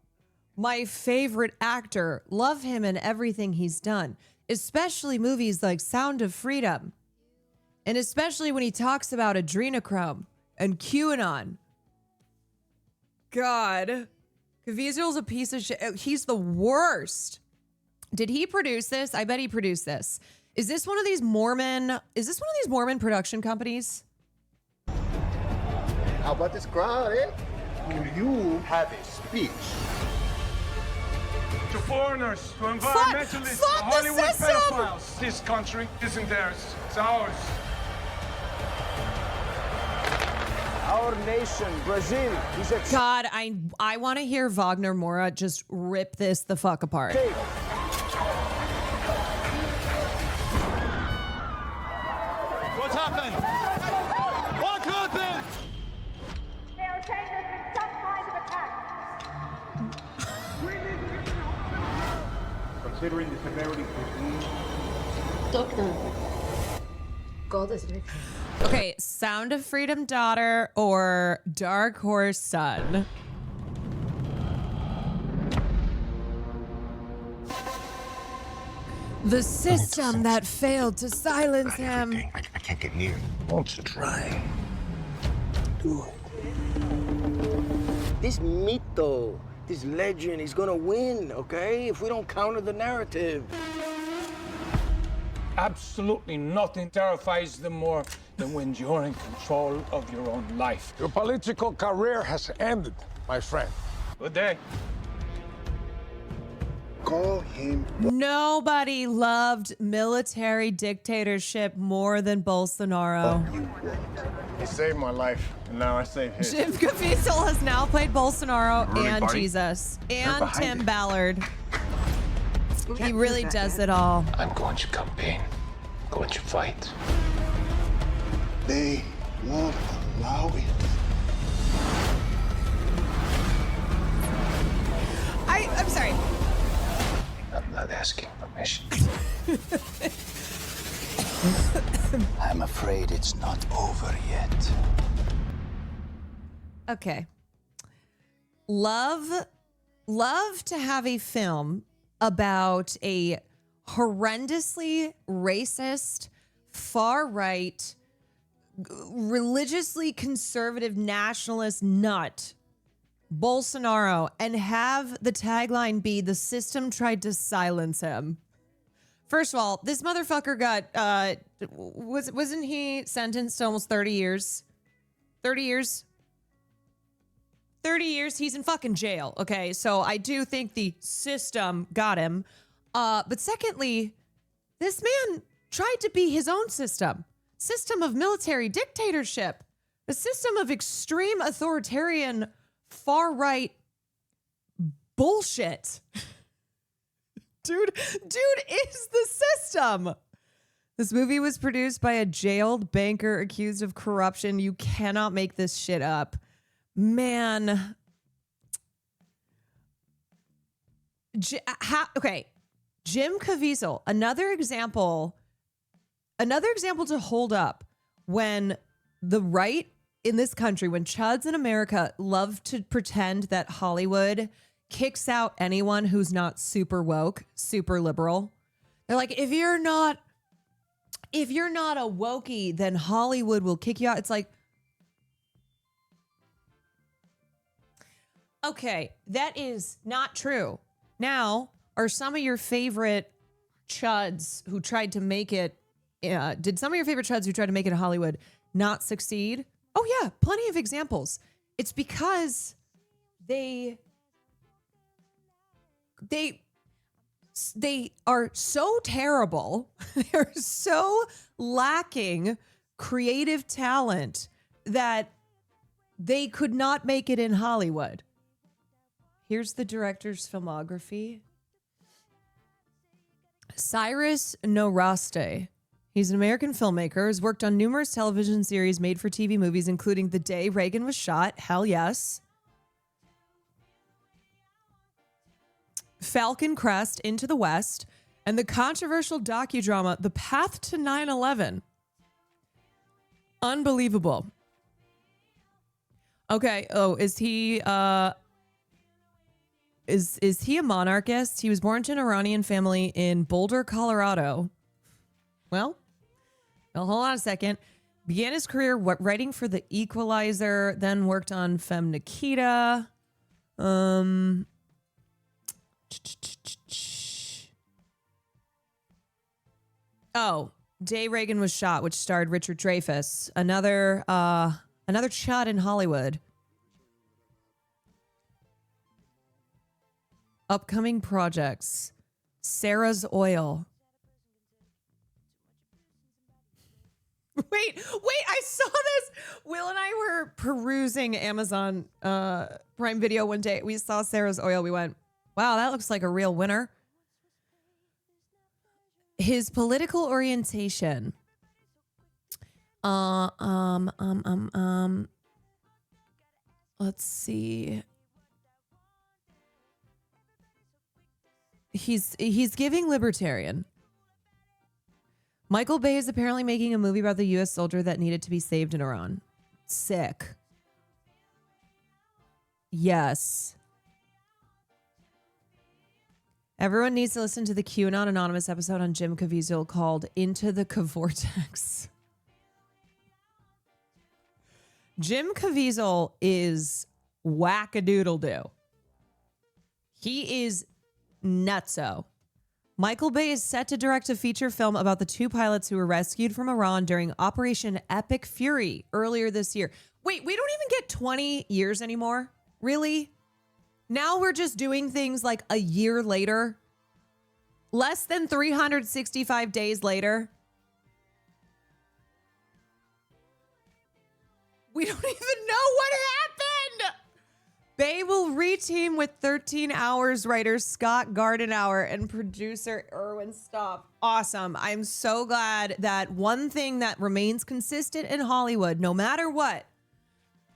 Speaker 3: my favorite actor. Love him and everything he's done, especially movies like Sound of Freedom. And especially when he talks about adrenochrome and QAnon. God. Caviezel's a piece of shit. He's the worst. Did he produce this? I bet he produced this. Is this one of these Mormon production companies?
Speaker 14: How about this crowd, eh? Will you have a speech?
Speaker 11: To foreigners, to environmentalists, to Hollywood pedophiles. This country isn't theirs, it's ours.
Speaker 14: Our nation, Brazil, is a...
Speaker 3: God, I want to hear Wagner Mora just rip this the fuck apart.
Speaker 14: Okay.
Speaker 11: What happened? What happened?
Speaker 12: They're saying there's been some kind of attack.
Speaker 14: Considering the severity of the
Speaker 12: Doctor. God is with you.
Speaker 3: Okay, Sound of Freedom daughter or Dark Horse son? The system that failed to silence him.
Speaker 14: I can't get near. Won't you try? Do it.
Speaker 13: This mito, this legend is gonna win, okay? If we don't counter the narrative.
Speaker 11: Absolutely nothing terrifies them more than when you're in control of your own life. Your political career has ended, my friend. Good day.
Speaker 9: Call him.
Speaker 3: Nobody loved military dictatorship more than Bolsonaro.
Speaker 11: He saved my life, and now I save his.
Speaker 3: Jim Caviezel has now played Bolsonaro
Speaker 9: Ruling
Speaker 3: and
Speaker 9: party?
Speaker 3: Jesus
Speaker 9: They're
Speaker 3: and
Speaker 9: behind
Speaker 3: Tim
Speaker 9: it.
Speaker 3: Ballard. He really does it all.
Speaker 9: I'm going to campaign. Going to fight. They won't allow it.
Speaker 3: I'm sorry.
Speaker 9: I'm not asking permission. I'm afraid it's not over yet.
Speaker 3: Okay. Love to have a film about a horrendously racist, far-right, religiously conservative nationalist nut, Bolsonaro, and have the tagline be, "The system tried to silence him." First of all, this motherfucker got, wasn't he sentenced to almost 30 years? 30 years? 30 years, he's in fucking jail, okay? So I do think the system got him. But secondly, this man tried to be his own system of military dictatorship, a system of extreme authoritarian far-right bullshit. Dude is the system. This movie was produced by a jailed banker accused of corruption. You cannot make this shit up. Man. Okay. Jim Caviezel, another example to hold up when the right in this country, when chuds in America love to pretend that Hollywood kicks out anyone who's not super woke, super liberal. They're like, if you're not a wokey, then Hollywood will kick you out. It's like, okay, that is not true. Now, are some of your favorite chuds who tried to make it, did some of your favorite chuds who tried to make it in Hollywood not succeed? Oh yeah, plenty of examples. It's because they are so terrible. They're so lacking creative talent that they could not make it in Hollywood. Here's the director's filmography. Cyrus Nowrasteh. He's an American filmmaker, has worked on numerous television series, made for TV movies, including The Day Reagan Was Shot, hell yes, Falcon Crest, Into the West, and the controversial docudrama The Path to 9/11. Unbelievable. Okay, is he is he a monarchist? He was born to an Iranian family in Boulder, Colorado. Well, hold on a second. Began his career writing for The Equalizer, then worked on Femme Nikita. Day Reagan Was Shot, which starred Richard Dreyfuss. Another chud in Hollywood. Upcoming projects. Sarah's Oil. Wait, I saw this. Will and I were perusing Amazon Prime Video one day. We saw Sarah's Oil. We went, wow, that looks like a real winner. His political orientation. Let's see. He's giving libertarian. Michael Bay is apparently making a movie about the U.S. soldier that needed to be saved in Iran. Sick. Yes. Everyone needs to listen to the QAnon Anonymous episode on Jim Caviezel called Into the Cavortex. Jim Caviezel is whack-a-doodle-doo. He is nutso. Michael Bay is set to direct a feature film about the 2 pilots who were rescued from Iran during Operation Epic Fury earlier this year. Wait, we don't even get 20 years anymore? Really? Now we're just doing things like a year later? Less than 365 days later? We don't even know what happened. Bay will reteam with 13 Hours writer Scott Gardenauer and producer Erwin Stoff. Awesome. I'm so glad that one thing that remains consistent in Hollywood, no matter what,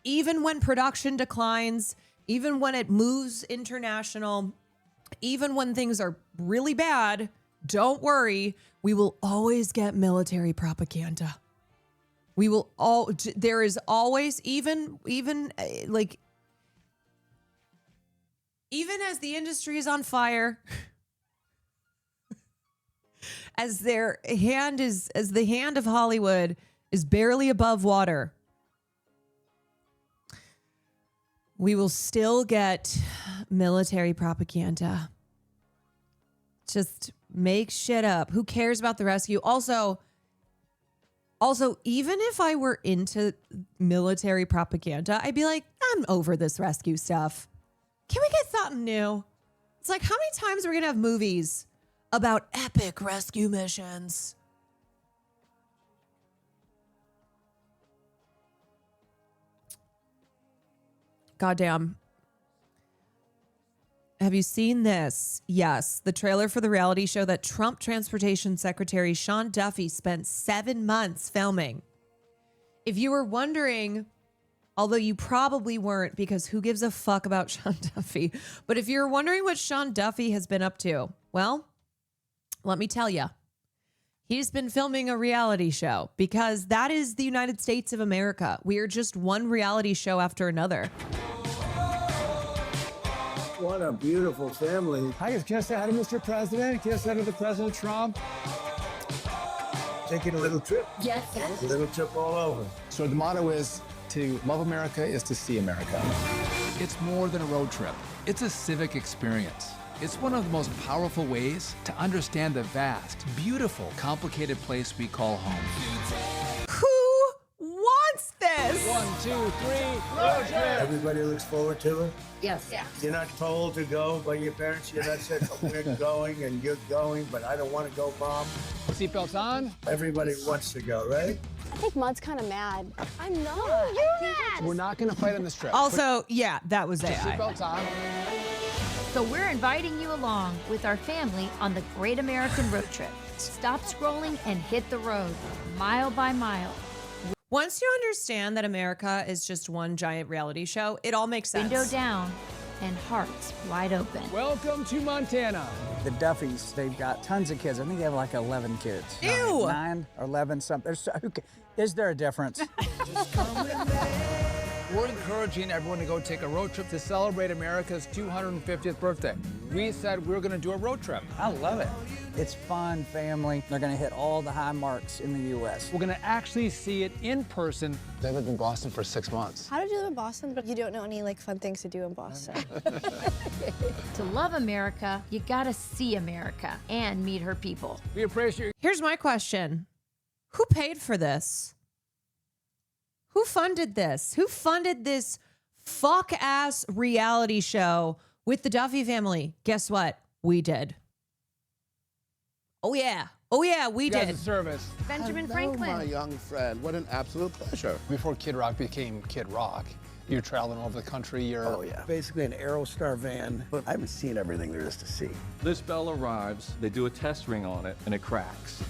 Speaker 3: even when production declines, even when it moves international, even when things are really bad, don't worry, we will always get military propaganda. We will there is always, even as the industry is on fire, as the hand of Hollywood is barely above water, we will still get military propaganda. Just make shit up. Who cares about the rescue? Also, even if I were into military propaganda, I'd be like, I'm over this rescue stuff. Can we get something new? It's like, how many times are we going to have movies about epic rescue missions? Goddamn. Have you seen this? Yes. The trailer for the reality show that Trump Transportation Secretary Sean Duffy spent 7 months filming. If you were wondering, although you probably weren't, because who gives a fuck about Sean Duffy? But if you're wondering what Sean Duffy has been up to, well, let me tell you. He's been filming a reality show because that is the United States of America. We are just one reality show after another.
Speaker 13: What a beautiful family.
Speaker 15: Hi, can I say hi to Mr. President? Can I say hi to President Trump?
Speaker 13: Taking a little trip.
Speaker 12: Yes.
Speaker 13: A little trip all over.
Speaker 15: So the motto is to love America is to see America.
Speaker 10: It's more than a road trip. It's a civic experience. It's one of the most powerful ways to understand the vast, beautiful, complicated place we call home.
Speaker 3: Who wants this?
Speaker 15: 1, 2, 3, road trip.
Speaker 13: Everybody looks forward to it.
Speaker 12: Yes. Yes.
Speaker 13: You're not told to go by your parents. You're not said, we're going and you're going, but I don't want to go, Mom.
Speaker 15: Seatbelts on.
Speaker 13: Everybody wants to go, right?
Speaker 16: I think Mud's kind of mad. I'm not.
Speaker 12: You're mad.
Speaker 15: We're not going to fight on this trip.
Speaker 3: Also, yeah, that was AI.
Speaker 15: Seatbelts on.
Speaker 17: So we're inviting you along with our family on the Great American Road Trip. Stop scrolling and hit the road, mile by mile.
Speaker 3: Once you understand that America is just one giant reality show, it all makes sense.
Speaker 17: Window down and hearts wide open.
Speaker 15: Welcome to Montana.
Speaker 18: The Duffys, they've got tons of kids. I think they have like 11 kids.
Speaker 3: Ew!
Speaker 18: 9 or 11 something. Is there a difference?
Speaker 15: We're encouraging everyone to go take a road trip to celebrate America's 250th birthday. We said we were going to do a road trip.
Speaker 18: I love it. It's fun, family. They're going to hit all the high marks in the U.S.
Speaker 15: We're going to actually see it in person. They lived in Boston for 6 months.
Speaker 16: How did you live in Boston, but you don't know any fun things to do in Boston?
Speaker 17: To love America, you gotta see America and meet her people.
Speaker 15: We appreciate.
Speaker 3: Here's my question. Who paid for this? Who funded this? Who funded this fuck-ass reality show with the Duffy family? Guess what? We did. Oh, yeah. Oh, yeah, we did.
Speaker 15: Service.
Speaker 17: Benjamin Franklin.
Speaker 14: My young friend, what an absolute pleasure.
Speaker 15: Before Kid Rock became Kid Rock, you're traveling over the country. You're
Speaker 13: Basically an Aerostar van. But I haven't seen everything there is to see.
Speaker 19: This bell arrives, they do a test ring on it, and it cracks.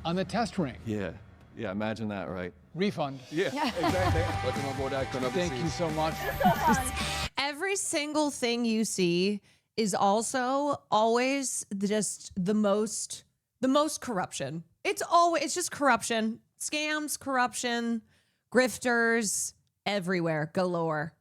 Speaker 15: on the test ring.
Speaker 19: Yeah. Yeah, imagine that, right?
Speaker 15: Refund.
Speaker 19: Yeah, exactly. Welcome aboard that.
Speaker 15: Thank you so much.
Speaker 3: Every single thing you see is also always just the most corruption. It's just corruption, scams, corruption, grifters everywhere, galore.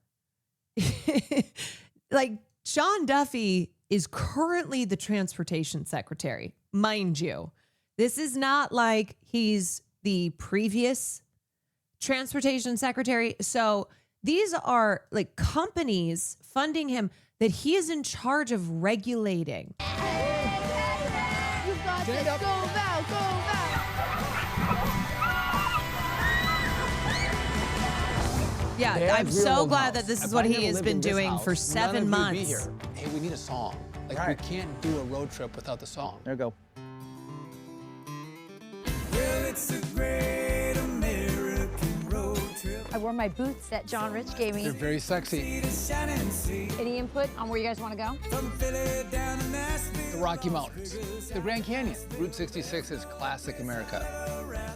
Speaker 3: Like Sean Duffy is currently the transportation secretary, mind you. This is not like he's the previous transportation secretary. So These are like companies funding him that he is in charge of regulating.
Speaker 16: You got this. Go, Val. Go, Val.
Speaker 3: Yeah, I'm so glad that this is what he has been doing for 7 months.
Speaker 10: Be here. Hey, we need a song. Like, we can't do a road trip without the song.
Speaker 18: There you go.
Speaker 1: Well, it's a great American road trip.
Speaker 17: I wore my boots that John Rich gave me.
Speaker 10: They're very sexy.
Speaker 17: Any input on where you guys want to go?
Speaker 10: The Rocky Mountains, the Grand Canyon. Route 66 is classic America.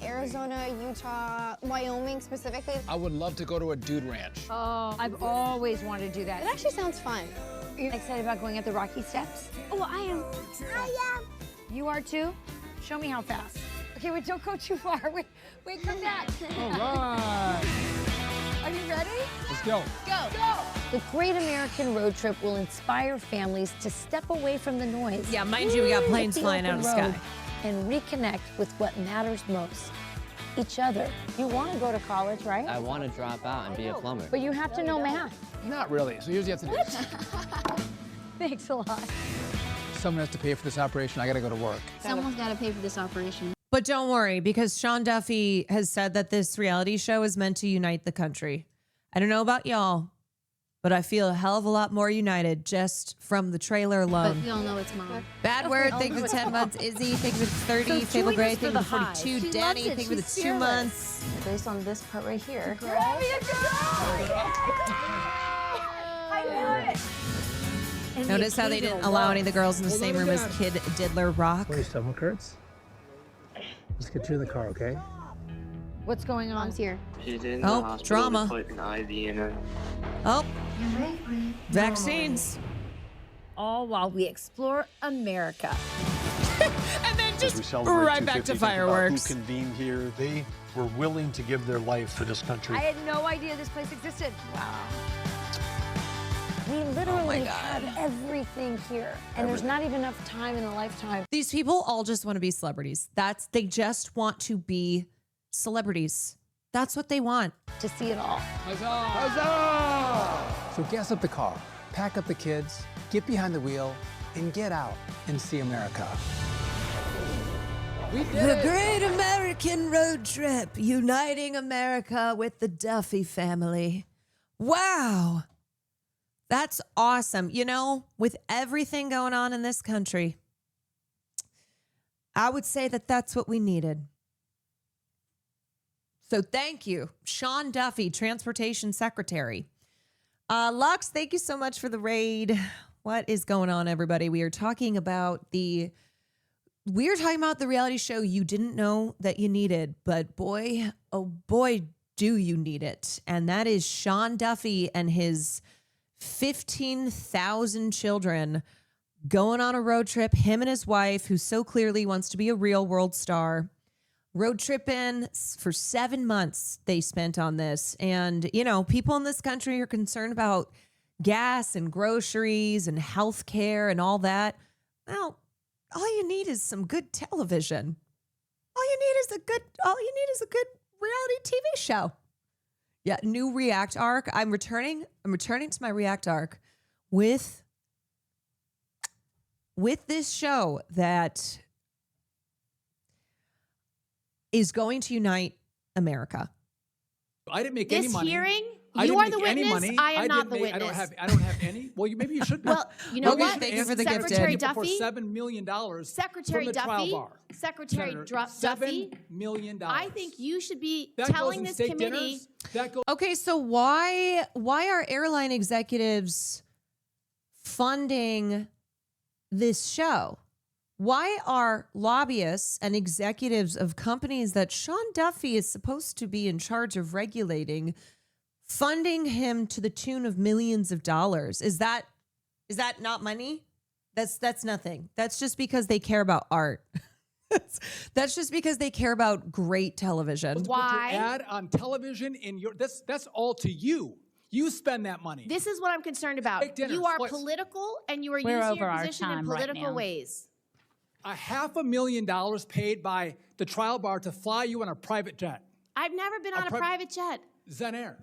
Speaker 16: Arizona, Utah, Wyoming specifically.
Speaker 10: I would love to go to a dude ranch.
Speaker 17: Oh, I've always wanted to do that.
Speaker 16: It actually sounds fun.
Speaker 17: Are you excited about going up the Rocky Steps?
Speaker 16: Oh, I am.
Speaker 17: You are too? Show me how fast. Okay, wait, don't go too far. Wait, come back.
Speaker 10: All right.
Speaker 17: Are you ready?
Speaker 10: Let's go.
Speaker 17: Go. The Great American Road Trip will inspire families to step away from the noise.
Speaker 3: Yeah, mind you, we got planes
Speaker 17: hit the
Speaker 3: flying out of the
Speaker 17: open road
Speaker 3: sky.
Speaker 17: And reconnect with what matters most, each other. You want to go to college, right?
Speaker 20: I want to drop out and be a plumber.
Speaker 17: But you have to know math.
Speaker 10: Not really. So here's what you have to do.
Speaker 17: Thanks a lot.
Speaker 10: Someone has to pay for this operation. I got to go to work.
Speaker 16: Someone's got to pay for this operation.
Speaker 3: But don't worry, because Sean Duffy has said that this reality show is meant to unite the country. I don't know about y'all, but I feel a hell of a lot more united just from the trailer alone.
Speaker 16: But we all know it's mom.
Speaker 3: Bad Word, thank you for 10 months. Izzy, thank you for 30. Fable Gray, thank you for 42. Danny, thank you for the 2 months.
Speaker 17: Based on this part right here.
Speaker 16: You're having a
Speaker 17: I knew it. And the
Speaker 3: Notice how they didn't allow any of the girls in the same room as Kid Diddler Rock.
Speaker 8: Your stomach hurts? Let's get you in the car, okay?
Speaker 17: What's going on?
Speaker 16: Mom's here.
Speaker 20: She's in
Speaker 3: Oh,
Speaker 20: the hospital.
Speaker 3: drama.
Speaker 20: They put an IV in her.
Speaker 3: Oh, vaccines.
Speaker 17: All while we explore America.
Speaker 3: And then just right back to fireworks.
Speaker 14: Who convened here? They were willing to give their life for this country.
Speaker 17: I had no idea this place existed. Wow. We literally have everything here, and there's not even enough time in a lifetime.
Speaker 3: These people all just want to be celebrities. They just want to be celebrities. That's what they want.
Speaker 17: To see it all.
Speaker 10: Huzzah! Huzzah! So gas up the car, pack up the kids, get behind the wheel, and get out and see America. We did
Speaker 3: The
Speaker 10: it!
Speaker 3: Great American Road Trip, uniting America with the Duffy family. Wow. That's awesome. You know, with everything going on in this country, I would say that that's what we needed. So thank you, Sean Duffy, Transportation Secretary. Lux, thank you so much for the raid. What is going on, everybody? We are talking about the reality show you didn't know that you needed, but boy, oh boy, do you need it. And that is Sean Duffy and his 15,000 children going on a road trip. Him and his wife, who so clearly wants to be a real world star, road tripping for 7 months they spent on this. And, you know, people in this country are concerned about gas and groceries and health care and all that. Well, all you need is some good television. All you need is a good reality TV show. Yeah, new React arc. I'm returning to my React arc with this show that is going to unite America.
Speaker 15: I didn't make any money.
Speaker 16: This hearing,
Speaker 15: I
Speaker 16: you
Speaker 15: didn't
Speaker 16: are the
Speaker 15: make any
Speaker 16: witness.
Speaker 15: money.
Speaker 16: I am not
Speaker 15: didn't
Speaker 16: the
Speaker 15: make-
Speaker 16: witness.
Speaker 15: I don't have any. Well, maybe you should be.
Speaker 16: Well, you know
Speaker 3: Okay,
Speaker 16: what?
Speaker 3: thank you for the gift,
Speaker 16: Secretary
Speaker 3: Ed.
Speaker 15: For
Speaker 16: Duffy.
Speaker 15: $7 million
Speaker 16: Secretary
Speaker 15: from the trial
Speaker 16: Duffy.
Speaker 15: bar.
Speaker 16: Secretary
Speaker 15: Senator,
Speaker 16: Duffy.
Speaker 15: $7 million.
Speaker 16: I think you should be
Speaker 15: That
Speaker 16: telling
Speaker 15: goes in
Speaker 16: this
Speaker 15: steak
Speaker 16: committee.
Speaker 15: dinners. That goes.
Speaker 3: Okay, so why are airline executives funding this show? Why are lobbyists and executives of companies that Sean Duffy is supposed to be in charge of regulating funding him to the tune of millions of dollars? Is that not money? That's nothing. That's just because they care about art. That's just because they care about great television.
Speaker 15: Put your ad on television in your. That's all to you. You spend that money.
Speaker 16: This is what I'm concerned about.
Speaker 15: Steak dinners,
Speaker 16: You are
Speaker 15: please.
Speaker 16: political, and you are
Speaker 17: We're
Speaker 16: using
Speaker 17: over
Speaker 16: your
Speaker 17: our
Speaker 16: position in
Speaker 17: time right
Speaker 16: political
Speaker 17: now.
Speaker 16: ways.
Speaker 15: $500,000 paid by the trial bar to fly you on a private jet.
Speaker 16: I've never been on a private jet.
Speaker 15: Zen Air.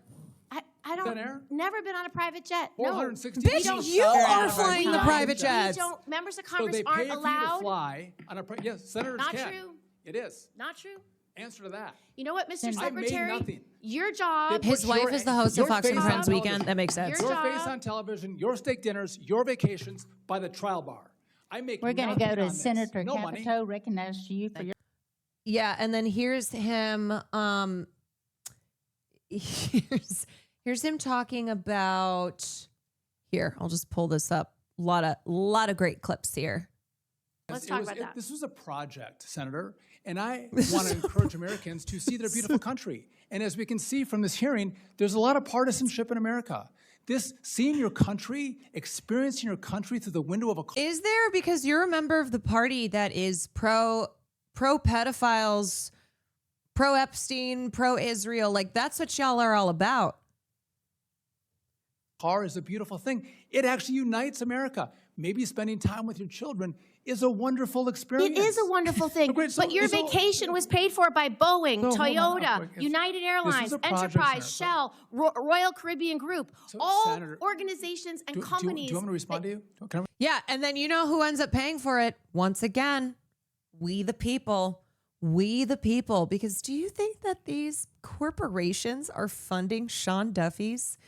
Speaker 16: I I
Speaker 10: Thin
Speaker 16: don't.
Speaker 10: air?
Speaker 16: Never been on a private jet. No.
Speaker 10: 460
Speaker 3: Bitch,
Speaker 10: people
Speaker 3: you
Speaker 10: fly
Speaker 3: are
Speaker 10: on a
Speaker 3: flying the
Speaker 10: jet.
Speaker 3: private
Speaker 16: We
Speaker 3: jets.
Speaker 16: don't. Members of
Speaker 10: So
Speaker 16: Congress
Speaker 10: they pay
Speaker 16: aren't
Speaker 10: for you to
Speaker 16: allowed.
Speaker 10: fly on a yes, senators
Speaker 16: Not
Speaker 10: can.
Speaker 16: true.
Speaker 10: It is.
Speaker 16: Not true.
Speaker 10: Answer to that.
Speaker 16: You know what, Mr.
Speaker 10: I made
Speaker 16: Secretary?
Speaker 10: nothing.
Speaker 16: Your job.
Speaker 3: His wife is the host of
Speaker 10: Your
Speaker 3: Fox and
Speaker 10: face on
Speaker 3: Friends Weekend.
Speaker 10: television.
Speaker 3: That makes sense.
Speaker 10: Your
Speaker 16: Your
Speaker 10: face
Speaker 16: job-
Speaker 10: on television, your steak dinners, your vacations by the trial bar. I make
Speaker 21: We're going to
Speaker 10: nothing
Speaker 21: go to
Speaker 10: on this.
Speaker 21: Senator
Speaker 10: No money.
Speaker 21: Capito, recognize you for your.
Speaker 3: Yeah, and then here's him. Here's him talking about. Here, I'll just pull this up. A lot of great clips here.
Speaker 16: Let's talk about that.
Speaker 10: This was a project, Senator, and I want to encourage Americans to see their beautiful country. And as we can see from this hearing, there's a lot of partisanship in America. This seeing your country, experiencing your country through the window of a
Speaker 3: Is there, because you're a member of the party that is pro pedophiles, pro Epstein, pro Israel, like that's what y'all are all about.
Speaker 10: car is a beautiful thing. It actually unites America. Maybe spending time with your children is a wonderful experience.
Speaker 16: It is a wonderful thing,
Speaker 10: Great, so-
Speaker 16: but your
Speaker 10: so-
Speaker 16: vacation was paid for by Boeing,
Speaker 10: So, hold on.
Speaker 16: Toyota,
Speaker 10: Wait,
Speaker 16: United
Speaker 10: this
Speaker 16: Airlines,
Speaker 10: is a project,
Speaker 16: Enterprise,
Speaker 10: Senator.
Speaker 16: Shell, Royal Caribbean Group, all
Speaker 10: Senator,
Speaker 16: organizations and
Speaker 10: Do
Speaker 16: companies.
Speaker 10: you want me to respond to you? Can I-
Speaker 3: Yeah, and then you know who ends up paying for it? Once again, we the people. We the people. Because do you think that these corporations are funding Sean Duffy's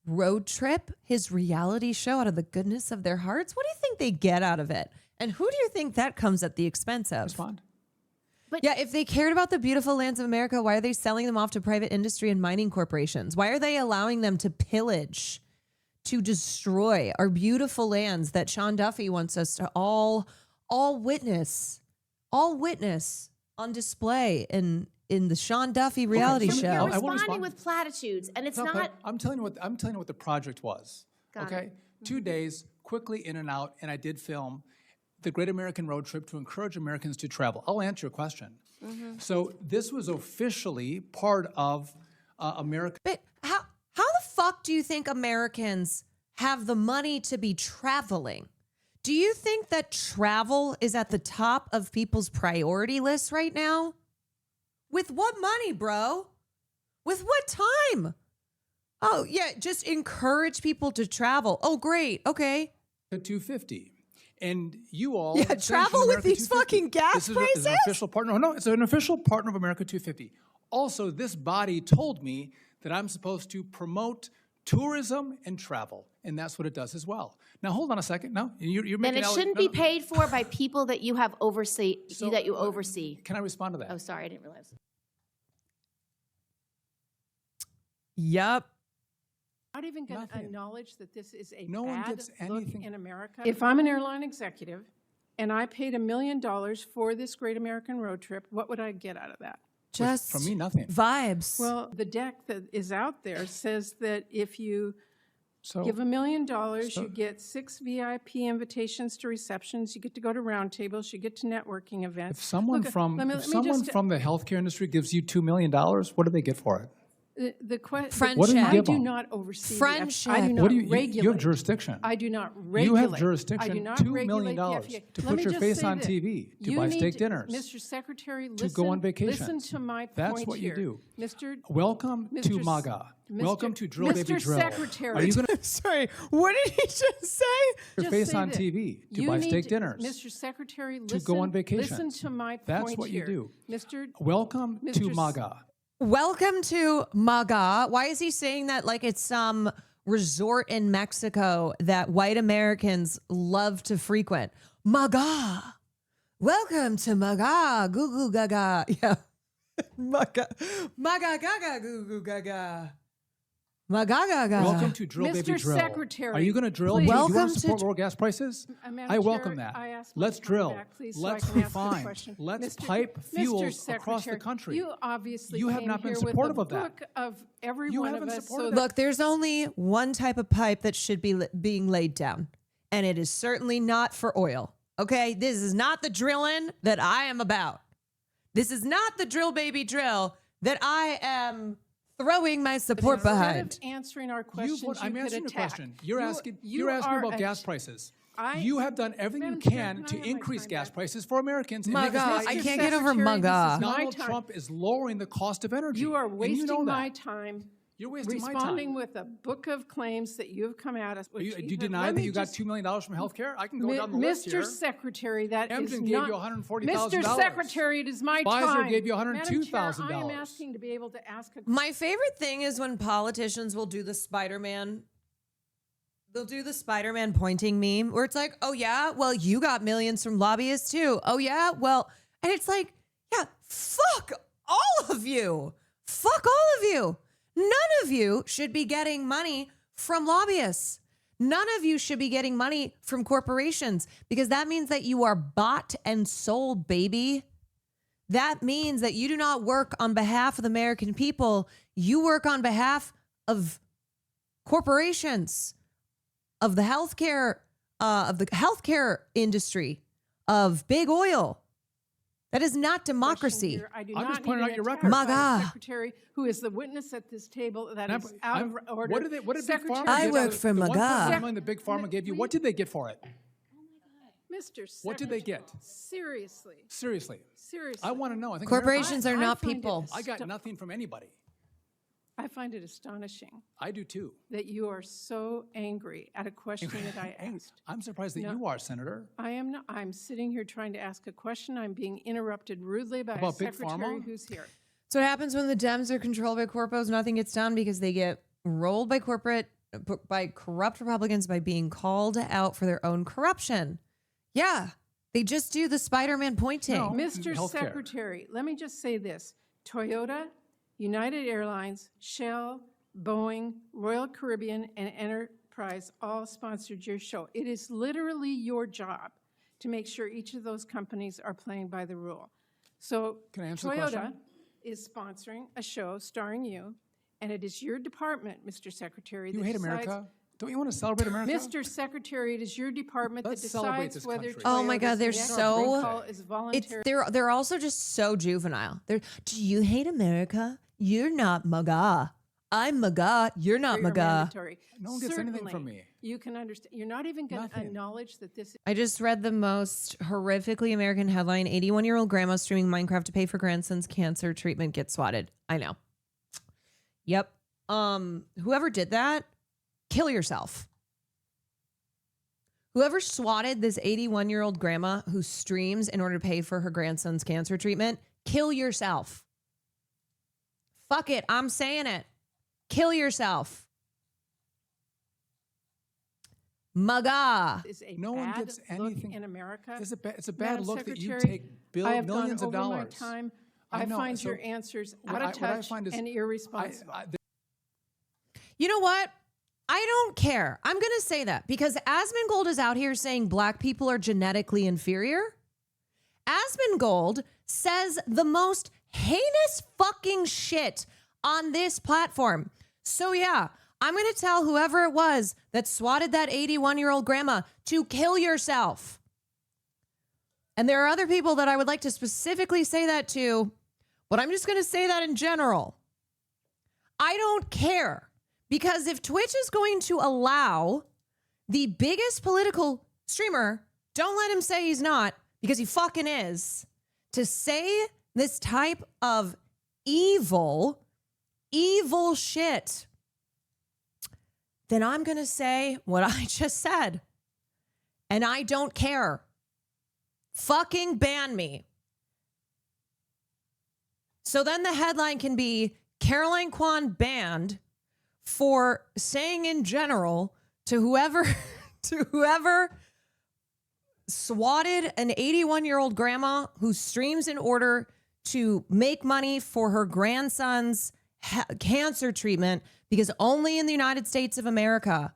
Speaker 3: road trip, his reality show, out of the goodness of their hearts? What do you think they get out of it? And who do you think that comes at the expense of?
Speaker 10: Respond.
Speaker 16: But
Speaker 3: yeah, if they cared about the beautiful lands of America, why are they selling them off to private industry and mining corporations? Why are they allowing them to pillage, to destroy our beautiful lands that Sean Duffy wants us to all witness on display in the Sean Duffy reality
Speaker 10: Okay,
Speaker 3: show?
Speaker 16: You're
Speaker 10: I will
Speaker 16: responding
Speaker 10: respond.
Speaker 16: with platitudes, and it's
Speaker 10: No,
Speaker 16: not.
Speaker 10: but I'm telling you what the project was.
Speaker 16: Got
Speaker 10: okay,
Speaker 16: it.
Speaker 10: 2 days, quickly in and out, and I did film the Great American Road Trip to encourage Americans to travel. I'll answer your question. So this was officially part of America.
Speaker 3: But how the fuck do you think Americans have the money to be traveling? Do you think that travel is at the top of people's priority lists right now? With what money, bro? With what time? Oh, yeah, just encourage people to travel. Oh, great. Okay.
Speaker 10: At $250. And you all
Speaker 3: Yeah,
Speaker 10: sanctioned
Speaker 3: travel with
Speaker 10: America
Speaker 3: these
Speaker 10: 250.
Speaker 3: fucking gas
Speaker 10: This is
Speaker 3: prices?
Speaker 10: an official partner. No, it's an official partner of America 250. Also, this body told me that I'm supposed to promote tourism and travel, and that's what it does as well. Now, hold on a second. No, you're
Speaker 16: Then
Speaker 10: making
Speaker 16: it shouldn't be paid for by people that you have oversee. That you oversee.
Speaker 10: Can I respond to that?
Speaker 16: Oh, sorry, I didn't realize.
Speaker 3: Yup.
Speaker 22: Not even going to acknowledge that this is a
Speaker 10: No one
Speaker 22: bad
Speaker 10: gets
Speaker 22: look
Speaker 10: anything.
Speaker 22: in America. If I'm an airline executive and I paid $1 million for this Great American Road Trip, what would I get out of that?
Speaker 3: Just
Speaker 10: from me, nothing.
Speaker 3: Vibes.
Speaker 22: Well, the deck that is out there says that if you
Speaker 10: So-
Speaker 22: give $1 million,
Speaker 10: so-
Speaker 22: you get 6 VIP invitations to receptions, you get to go to roundtables, you get to networking events.
Speaker 10: If someone
Speaker 22: Look,
Speaker 10: from
Speaker 22: let me
Speaker 10: someone
Speaker 22: just-
Speaker 10: from the healthcare industry gives you $2 million, what do they get for it?
Speaker 22: The question.
Speaker 3: Friendship.
Speaker 10: What do you
Speaker 22: I
Speaker 10: give
Speaker 22: do
Speaker 10: them?
Speaker 22: not oversee.
Speaker 3: Friendship.
Speaker 22: I do not
Speaker 10: What do you
Speaker 22: regulate.
Speaker 10: you have jurisdiction?
Speaker 22: I do not regulate.
Speaker 10: You have
Speaker 22: I
Speaker 10: jurisdiction,
Speaker 22: do not
Speaker 10: $2
Speaker 22: regulate
Speaker 10: million
Speaker 22: the FDA.
Speaker 10: to
Speaker 22: Let
Speaker 10: put
Speaker 22: me
Speaker 10: your
Speaker 22: just
Speaker 10: face
Speaker 22: say
Speaker 10: on
Speaker 22: this.
Speaker 10: TV, to
Speaker 22: You
Speaker 10: buy
Speaker 22: need
Speaker 10: steak dinners,
Speaker 22: Mr. Secretary,
Speaker 10: to go on vacations.
Speaker 22: Listen to my
Speaker 10: That's
Speaker 22: point
Speaker 10: what you
Speaker 22: here.
Speaker 10: do.
Speaker 22: Mr.
Speaker 10: Welcome to
Speaker 22: Mr.
Speaker 10: MAGA.
Speaker 22: Mr.
Speaker 10: Welcome to Drill Baby
Speaker 22: Mr.
Speaker 10: Drill.
Speaker 22: Secretary.
Speaker 10: Are you going to
Speaker 3: Sorry, what did he just say?
Speaker 10: your
Speaker 22: Just
Speaker 10: face
Speaker 22: say
Speaker 10: on
Speaker 22: this.
Speaker 10: TV, to
Speaker 22: You
Speaker 10: buy
Speaker 22: need
Speaker 10: steak dinners,
Speaker 22: Mr. Secretary,
Speaker 10: to
Speaker 22: listen,
Speaker 10: go on vacations?
Speaker 22: Listen to my
Speaker 10: That's
Speaker 22: point
Speaker 10: what you
Speaker 22: here.
Speaker 10: do.
Speaker 22: Mr.
Speaker 10: Welcome
Speaker 22: Mr.
Speaker 10: to
Speaker 22: S-
Speaker 10: MAGA.
Speaker 3: Welcome to MAGA. Why is he saying that like it's some resort in Mexico that white Americans love to frequent? MAGA. Welcome to MAGA. Goo goo gaga. Yeah. MAGA. MAGA gaga goo goo gaga. MAGA gaga.
Speaker 10: Welcome to Drill Baby
Speaker 22: Mr.
Speaker 10: Drill.
Speaker 22: Secretary,
Speaker 10: Are you going to drill?
Speaker 22: please.
Speaker 10: Do you
Speaker 3: Welcome
Speaker 10: want
Speaker 3: to
Speaker 10: to support lower gas prices?
Speaker 22: Madam
Speaker 10: I welcome
Speaker 22: Chair,
Speaker 10: that.
Speaker 22: I ask my
Speaker 10: Let's
Speaker 22: time
Speaker 10: drill.
Speaker 22: back, please, so
Speaker 10: Let's
Speaker 22: I can ask the
Speaker 10: refine.
Speaker 22: question.
Speaker 10: Let's
Speaker 22: Mr.
Speaker 10: pipe fuels
Speaker 22: Mr.
Speaker 10: across the
Speaker 22: Secretary,
Speaker 10: country.
Speaker 22: You obviously
Speaker 10: You have
Speaker 22: came
Speaker 10: not been
Speaker 22: here
Speaker 10: supportive
Speaker 22: with
Speaker 10: of
Speaker 22: a
Speaker 10: that.
Speaker 22: book of every
Speaker 10: You
Speaker 22: one
Speaker 10: haven't
Speaker 22: of us.
Speaker 10: supported
Speaker 22: So
Speaker 10: that.
Speaker 3: Look, there's only one type of pipe that should be being laid down, and it is certainly not for oil. Okay? This is not the drilling that I am about. This is not the Drill Baby Drill that I am throwing my support
Speaker 22: Instead
Speaker 3: behind.
Speaker 22: of answering our questions,
Speaker 10: I'm
Speaker 22: you could
Speaker 10: answering your
Speaker 22: attack.
Speaker 10: question. You're asking
Speaker 22: you
Speaker 10: me
Speaker 22: are
Speaker 10: about
Speaker 22: a-
Speaker 10: gas prices.
Speaker 22: I-
Speaker 10: You have done everything you
Speaker 22: Madam Chair,
Speaker 10: can
Speaker 22: can I
Speaker 10: to
Speaker 22: have my
Speaker 10: increase
Speaker 22: time
Speaker 10: gas
Speaker 22: back?
Speaker 10: prices for Americans. and
Speaker 3: MAGA,
Speaker 10: make us
Speaker 3: I
Speaker 10: less
Speaker 3: can't
Speaker 10: expensive.
Speaker 3: get over
Speaker 22: Secretary, this
Speaker 3: MAGA.
Speaker 22: is my
Speaker 10: Donald
Speaker 22: time.
Speaker 10: Trump is lowering the cost of energy.
Speaker 22: You are
Speaker 10: and
Speaker 22: wasting
Speaker 10: you know
Speaker 22: my
Speaker 10: that.
Speaker 22: time.
Speaker 10: You're wasting my time.
Speaker 22: responding with a book of claims that you have come at us.
Speaker 10: Do you deny that you got $2 million from healthcare? I can go down the list here.
Speaker 22: Mr. Secretary, that is
Speaker 10: Amgen
Speaker 22: not...
Speaker 10: gave you $140,000.
Speaker 22: Mr. Secretary, it is my time.
Speaker 10: Pfizer gave you
Speaker 22: Madam Chair,
Speaker 10: $102,000.
Speaker 22: I am asking to be able to ask a...
Speaker 3: My favorite thing is when politicians will do the Spider-Man. They'll do the Spider-Man pointing meme where it's like, oh yeah, well, you got millions from lobbyists too. Oh yeah, well, and it's like, yeah, fuck all of you. Fuck all of you. None of you should be getting money from lobbyists. None of you should be getting money from corporations because that means that you are bought and sold, baby. That means that you do not work on behalf of the American people. You work on behalf of corporations, of the healthcare industry, of big oil. That is not democracy.
Speaker 22: Here. I do
Speaker 10: I'm
Speaker 22: not
Speaker 10: just pointing
Speaker 22: need
Speaker 10: out your
Speaker 22: an
Speaker 10: record.
Speaker 22: attack by
Speaker 3: My
Speaker 22: a
Speaker 3: God.
Speaker 22: Secretary who is the witness at this table. That is out of order.
Speaker 10: What did Big
Speaker 22: Secretary,
Speaker 10: Pharma
Speaker 3: I
Speaker 10: give
Speaker 3: work
Speaker 10: you?
Speaker 3: for
Speaker 10: The
Speaker 3: MAGA.
Speaker 10: $1.5 million that Big Pharma gave you, what did they get for it?
Speaker 22: Mr. Secretary,
Speaker 10: What did they get?
Speaker 22: Seriously.
Speaker 10: Seriously.
Speaker 22: Seriously.
Speaker 10: I want to know. I think
Speaker 3: Corporations are
Speaker 22: I
Speaker 3: not
Speaker 22: find it
Speaker 3: people.
Speaker 10: I got nothing from anybody.
Speaker 22: I find it astonishing
Speaker 10: I do too.
Speaker 22: that you are so angry at a question that I asked.
Speaker 10: I'm surprised that
Speaker 22: No.
Speaker 10: you are, Senator.
Speaker 22: I am not. I'm sitting here trying to ask a question. I'm being interrupted rudely by a
Speaker 10: About Big
Speaker 22: secretary
Speaker 10: Pharma?
Speaker 22: who's here.
Speaker 3: So what happens when the Dems are controlled by corpos? Nothing gets done because they get rolled by corrupt Republicans by being called out for their own corruption. Yeah, they just do the Spider-Man pointing.
Speaker 10: No.
Speaker 22: Mr.
Speaker 10: Healthcare.
Speaker 22: Secretary, let me just say this. Toyota, United Airlines, Shell, Boeing, Royal Caribbean, and Enterprise all sponsored your show. It is literally your job to make sure each of those companies are playing by the rule. So
Speaker 10: Can I answer the
Speaker 22: Toyota
Speaker 10: question?
Speaker 22: is sponsoring a show starring you, and it is your department, Mr. Secretary,
Speaker 10: You
Speaker 22: that
Speaker 10: hate
Speaker 22: decides...
Speaker 10: America? Don't you want to celebrate America?
Speaker 22: Mr. Secretary, it is your department
Speaker 10: Let's
Speaker 22: that
Speaker 10: celebrate
Speaker 22: decides
Speaker 10: this
Speaker 22: whether
Speaker 10: country.
Speaker 3: Oh my God,
Speaker 22: Toyota's
Speaker 3: they're
Speaker 22: next
Speaker 3: so-
Speaker 22: recall is voluntary.
Speaker 3: They're also just so juvenile. Do you hate America? You're not MAGA. I'm MAGA. You're not
Speaker 22: Or
Speaker 3: MAGA.
Speaker 22: mandatory.
Speaker 10: No one gets anything from
Speaker 22: Certainly,
Speaker 10: me.
Speaker 22: You can understand. You're not even going to
Speaker 10: Nothing.
Speaker 22: acknowledge that this is
Speaker 3: I just read the most horrifically American headline. 81-year-old grandma streaming Minecraft to pay for grandson's cancer treatment gets swatted. I know. Yep. Whoever did that, kill yourself. Whoever swatted this 81-year-old grandma who streams in order to pay for her grandson's cancer treatment, kill yourself. Fuck it. I'm saying it. Kill yourself. MAGA.
Speaker 22: is a
Speaker 10: No one
Speaker 22: bad
Speaker 10: gets
Speaker 22: look
Speaker 10: anything.
Speaker 22: in America.
Speaker 10: It's a bad
Speaker 22: Madam
Speaker 10: look that you
Speaker 22: Secretary,
Speaker 10: take
Speaker 22: I have
Speaker 10: millions
Speaker 22: gone
Speaker 10: of
Speaker 22: over
Speaker 10: dollars.
Speaker 22: my time.
Speaker 10: I
Speaker 22: I
Speaker 10: know,
Speaker 22: find
Speaker 10: so
Speaker 22: your answers
Speaker 10: what
Speaker 22: out
Speaker 10: I-
Speaker 22: of
Speaker 10: what I
Speaker 22: touch
Speaker 10: find is-
Speaker 22: and irresponsible.
Speaker 3: You know what? I don't care. I'm going to say that because Asmongold is out here saying black people are genetically inferior. Asmongold says the most heinous fucking shit on this platform. So yeah, I'm going to tell whoever it was that swatted that 81-year-old grandma to kill yourself. And there are other people that I would like to specifically say that to, but I'm just going to say that in general. I don't care. Because if Twitch is going to allow the biggest political streamer, don't let him say he's not, because he fucking is, to say this type of evil shit, then I'm going to say what I just said. And I don't care. Fucking ban me. So then the headline can be Caroline Kwan banned for saying in general to whoever swatted an 81-year-old grandma who streams in order to make money for her grandson's cancer treatment because only in the United States of America.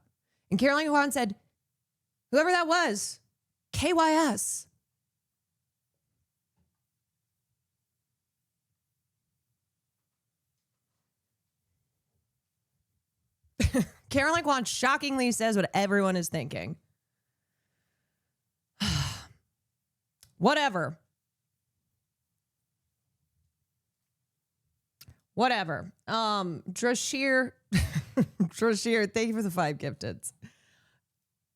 Speaker 3: And Caroline Kwan said, whoever that was, KYS. Caroline Kwan shockingly says what everyone is thinking. Whatever. Drashir, thank you for the 5 gifteds.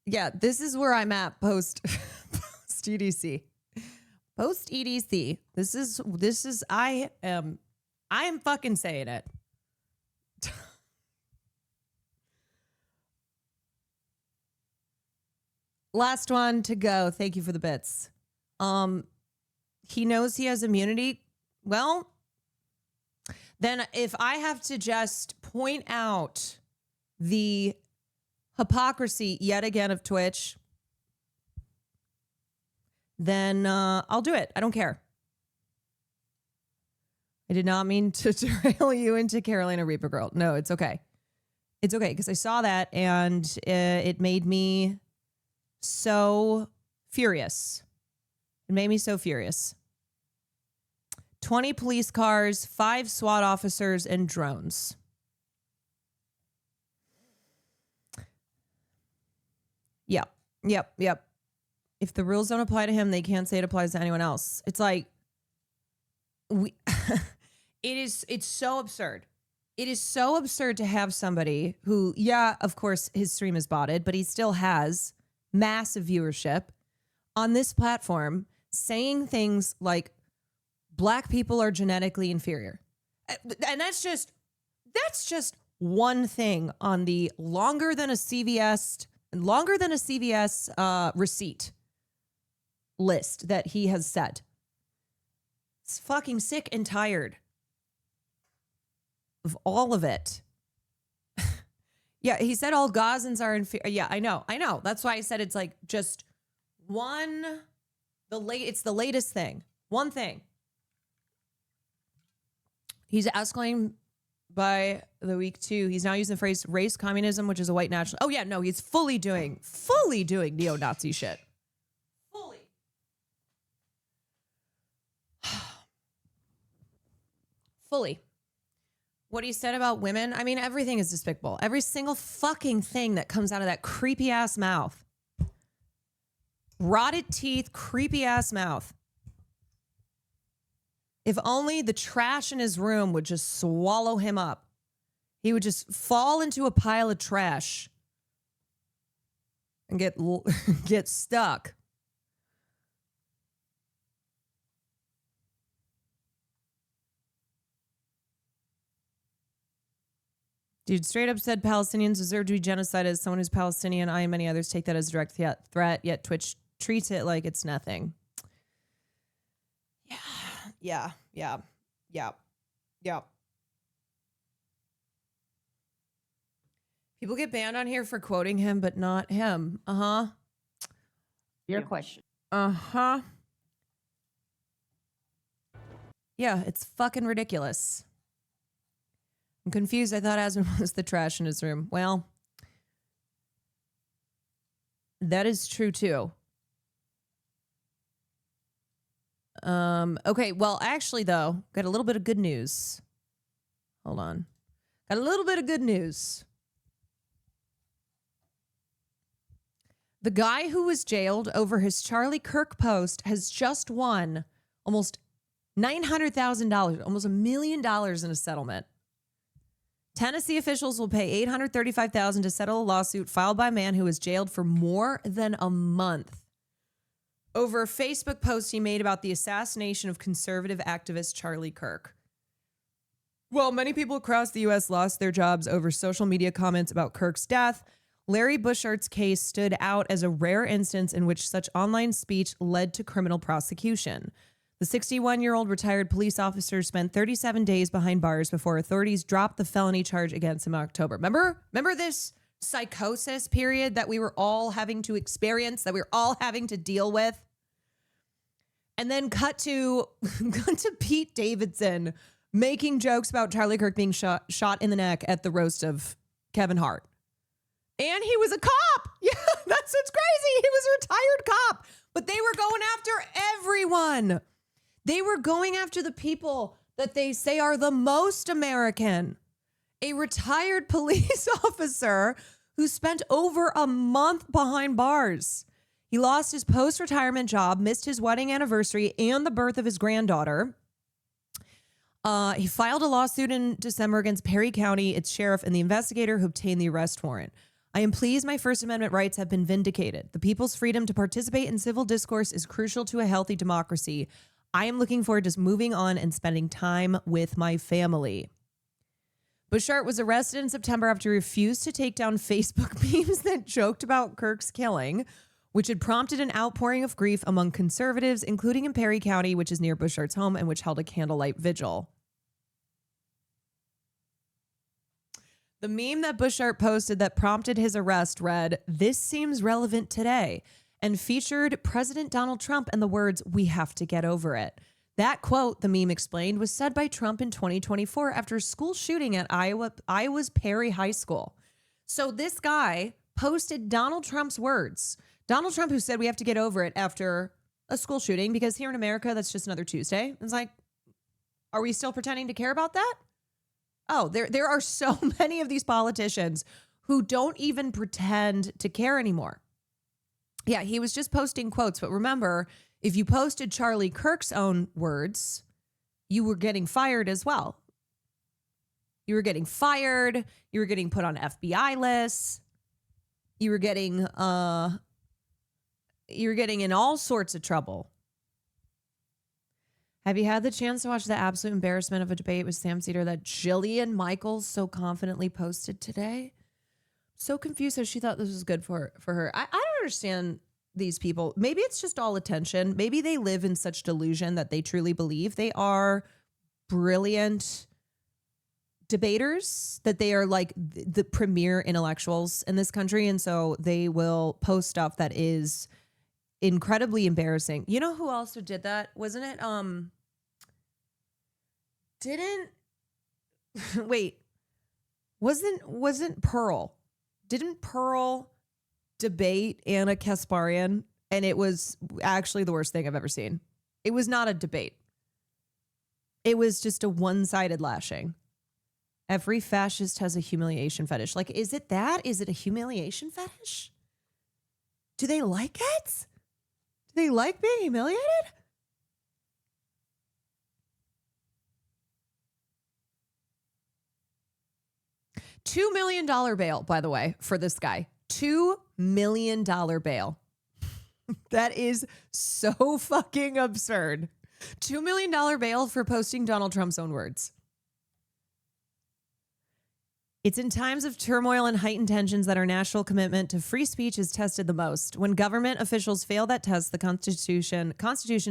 Speaker 3: Yeah, this is where I'm at post EDC. Post EDC. This is I am fucking saying it. Last one to go. Thank you for the bits. He knows he has immunity. Well, then if I have to just point out the hypocrisy yet again of Twitch, then I'll do it. I don't care. I did not mean to derail you into Carolina Reaper Girl. No, it's okay. It's okay because I saw that and it made me so furious. It made me so furious. 20 police cars, 5 SWAT officers, and drones. Yep. If the rules don't apply to him, they can't say it applies to anyone else. It's like, it's so absurd. It is so absurd to have somebody who, yeah, of course, his stream is botted, but he still has massive viewership on this platform saying things like black people are genetically inferior. And that's just one thing on the longer than a CVS receipt list that he has said. It's fucking sick and tired of all of it. Yeah, he said all Gazans are inferior. Yeah, I know. That's why I said it's like just it's the latest thing. One thing. He's escalating by the week 2. He's now using the phrase race communism, which is a white national. Oh yeah, no, he's fully doing neo-Nazi shit. Fully. What he said about women, I mean, everything is despicable. Every single fucking thing that comes out of that creepy ass mouth. Rotted teeth, creepy ass mouth. If only the trash in his room would just swallow him up. He would just fall into a pile of trash and get stuck. Dude, straight up said Palestinians deserve to be genocided. As someone who's Palestinian, I and many others take that as a direct threat, yet Twitch treats it like it's nothing. Yeah. People get banned on here for quoting him, but not him.
Speaker 4: Your question.
Speaker 3: Yeah, it's fucking ridiculous. I'm confused. I thought Asmund was the trash in his room. Well, that is true too. Okay, well, actually, though, got a little bit of good news. Hold on. Got a little bit of good news. The guy who was jailed over his Charlie Kirk post has just won almost $900,000, almost $1 million in a settlement. Tennessee officials will pay $835,000 to settle a lawsuit filed by a man who was jailed for more than a month over a Facebook post he made about the assassination of conservative activist Charlie Kirk. While many people across the U.S. lost their jobs over social media comments about Kirk's death, Larry Bushart's case stood out as a rare instance in which such online speech led to criminal prosecution. The 61-year-old retired police officer spent 37 days behind bars before authorities dropped the felony charge against him in October. Remember this psychosis period that we were all having to experience, that we were all having to deal with? And then cut to Pete Davidson making jokes about Charlie Kirk being shot in the neck at the roast of Kevin Hart. And he was a cop. Yeah, that's what's crazy. He was a retired cop. But they were going after everyone. They were going after the people that they say are the most American. A retired police officer who spent over a month behind bars. He lost his post-retirement job, missed his wedding anniversary and the birth of his granddaughter. He filed a lawsuit in December against Perry County, its sheriff, and the investigator who obtained the arrest warrant. I am pleased my First Amendment rights have been vindicated. The people's freedom to participate in civil discourse is crucial to a healthy democracy. I am looking forward to moving on and spending time with my family. Bushart was arrested in September after he refused to take down Facebook memes that joked about Kirk's killing, which had prompted an outpouring of grief among conservatives, including in Perry County, which is near Bushart's home and which held a candlelight vigil. The meme that Bushart posted that prompted his arrest read, "This seems relevant today," and featured President Donald Trump and the words, "We have to get over it." That quote, the meme explained, was said by Trump in 2024 after a school shooting at Iowa's Perry High School. So this guy posted Donald Trump's words. Donald Trump, who said we have to get over it after a school shooting, because here in America, that's just another Tuesday. It's like, are we still pretending to care about that? Oh, there are so many of these politicians who don't even pretend to care anymore. Yeah, he was just posting quotes. But remember, if you posted Charlie Kirk's own words, you were getting fired as well. You were getting fired. You were getting put on FBI lists. You were getting in all sorts of trouble. Have you had the chance to watch the absolute embarrassment of a debate with Sam Cedar that Jillian Michaels so confidently posted today? So confused how she thought this was good for her. I don't understand these people. Maybe it's just all attention. Maybe they live in such delusion that they truly believe they are brilliant debaters, that they are like the premier intellectuals in this country. And so they will post stuff that is incredibly embarrassing. You know who also did that? Wasn't it wasn't Pearl? Didn't Pearl debate Anna Kasparian? And it was actually the worst thing I've ever seen. It was not a debate. It was just a one-sided lashing. Every fascist has a humiliation fetish. Like, is it that? Is it a humiliation fetish? Do they like it? Do they like being humiliated? $2 million bail, by the way, for this guy. $2 million bail. That is so fucking absurd. $2 million bail for posting Donald Trump's own words. It's in times of turmoil and heightened tensions that our national commitment to free speech is tested the most. When government officials fail that test, the Constitution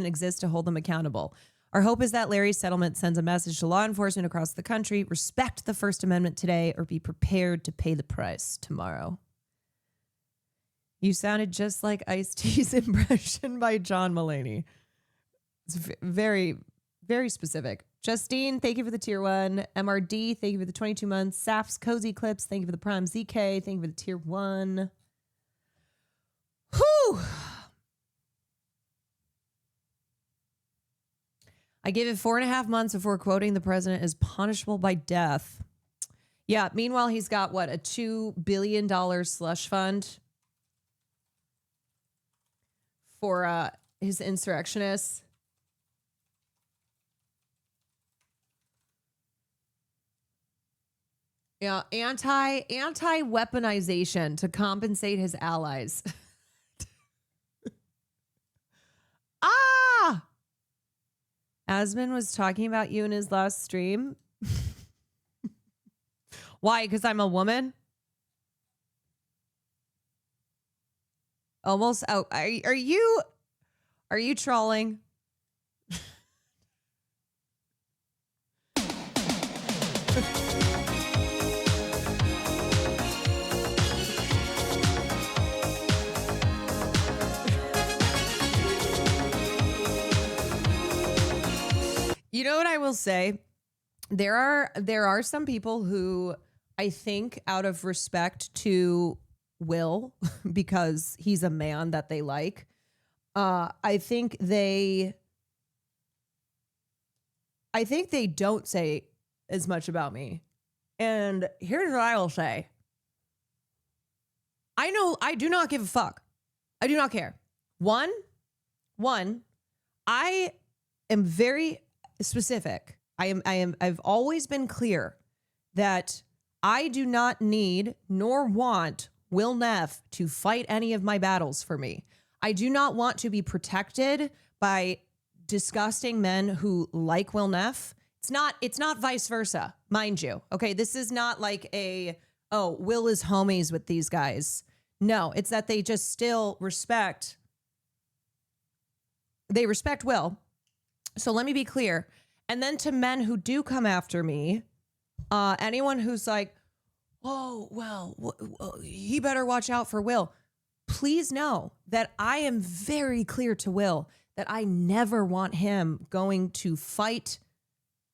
Speaker 3: exists to hold them accountable. Our hope is that Larry's settlement sends a message to law enforcement across the country: respect the First Amendment today, or be prepared to pay the price tomorrow. You sounded just like Ice-T's impression by John Mulaney. It's very, very specific. Justine, thank you for the tier 1. MRD, thank you for the 22 months. Saf's Cozy Clips, thank you for the Prime. ZK, thank you for the tier 1. Whew. I gave it 4.5 months before quoting the president is punishable by death. Yeah, meanwhile, he's got, what, a $2 billion slush fund for his insurrectionists. Yeah, anti-weaponization to compensate his allies. Asman was talking about you in his last stream. Why? Because I'm a woman? Almost out. Are you trolling? You know what I will say? There are some people who I think, out of respect to Will, because he's a man that they like, I think they don't say as much about me. And here's what I will say. I do not give a fuck. I do not care. One, I am very specific. I've always been clear that I do not need nor want Will Neff to fight any of my battles for me. I do not want to be protected by disgusting men who like Will Neff. It's not vice versa, mind you. Okay, this is not like Will is homies with these guys. No, it's that they just still respect. They respect Will. So let me be clear. And then to men who do come after me, anyone who's like, oh, well, he better watch out for Will. Please know that I am very clear to Will that I never want him going to fight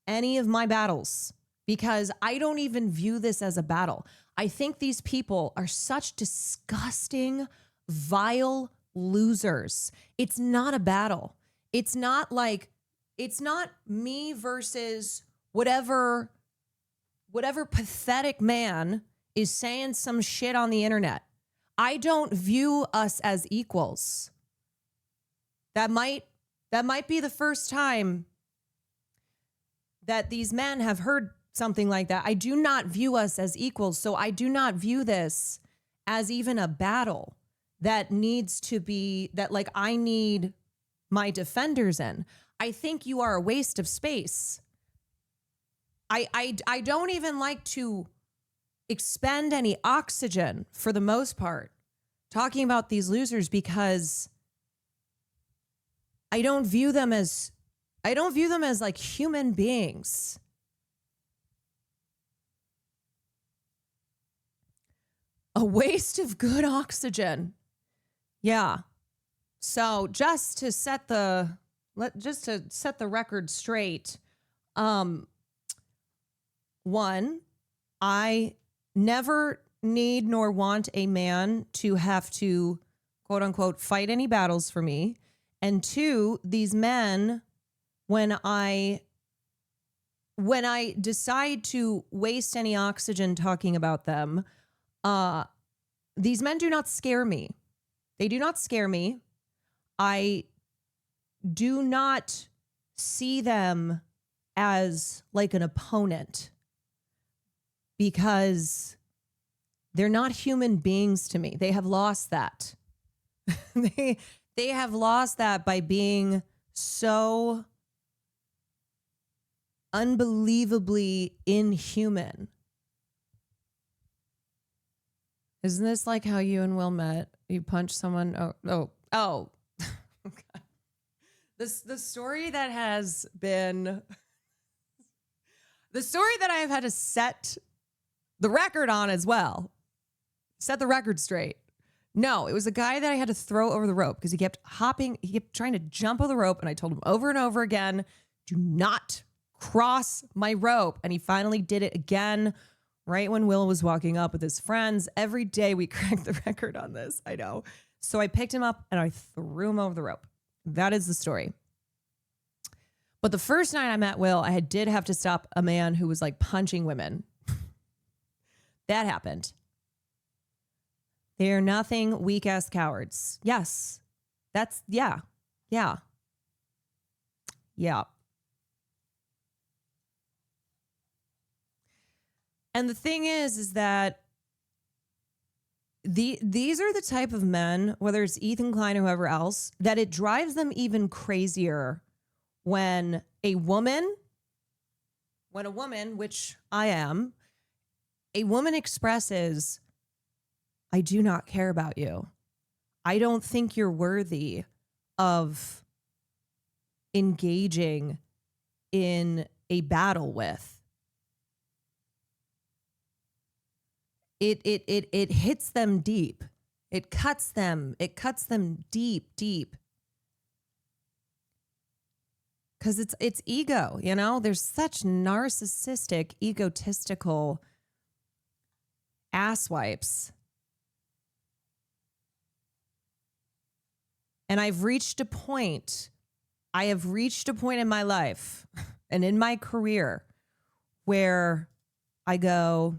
Speaker 3: any of my battles because I don't even view this as a battle. I think these people are such disgusting, vile losers. It's not a battle. It's not me versus whatever pathetic man is saying some shit on the internet. I don't view us as equals. That might be the first time that these men have heard something like that. I do not view us as equals. So I do not view this as even a battle that needs to be, that like I need my defenders in. I think you are a waste of space. I don't even like to expend any oxygen for the most part talking about these losers because I don't view them as like human beings. A waste of good oxygen. Yeah. So just to set the record straight, one, I never need nor want a man to have to, quote unquote, fight any battles for me. And two, these men, when I decide to waste any oxygen talking about them, these men do not scare me. They do not scare me. I do not see them as like an opponent because they're not human beings to me. They have lost that. They have lost that by being so unbelievably inhuman. Isn't this like how you and Will met? You punched someone. Oh. Okay. The story that has been the story that I have had to set the record on as well. Set the record straight. No, it was a guy that I had to throw over the rope because he kept hopping. He kept trying to jump over the rope. And I told him over and over again, do not cross my rope. And he finally did it again right when Will was walking up with his friends. Every day we crack the record on this. I know. So I picked him up and I threw him over the rope. That is the story. But the first night I met Will, I did have to stop a man who was like punching women. That happened. They're nothing weak ass cowards. Yes. Yeah. And the thing is that these are the type of men, whether it's Ethan Klein or whoever else, that it drives them even crazier when a woman, which I am, a woman expresses, I do not care about you. I don't think you're worthy of engaging in a battle with. It hits them deep. It cuts them deep. Because it's ego, you know? There's such narcissistic, egotistical asswipes. And I have reached a point in my life and in my career where I go,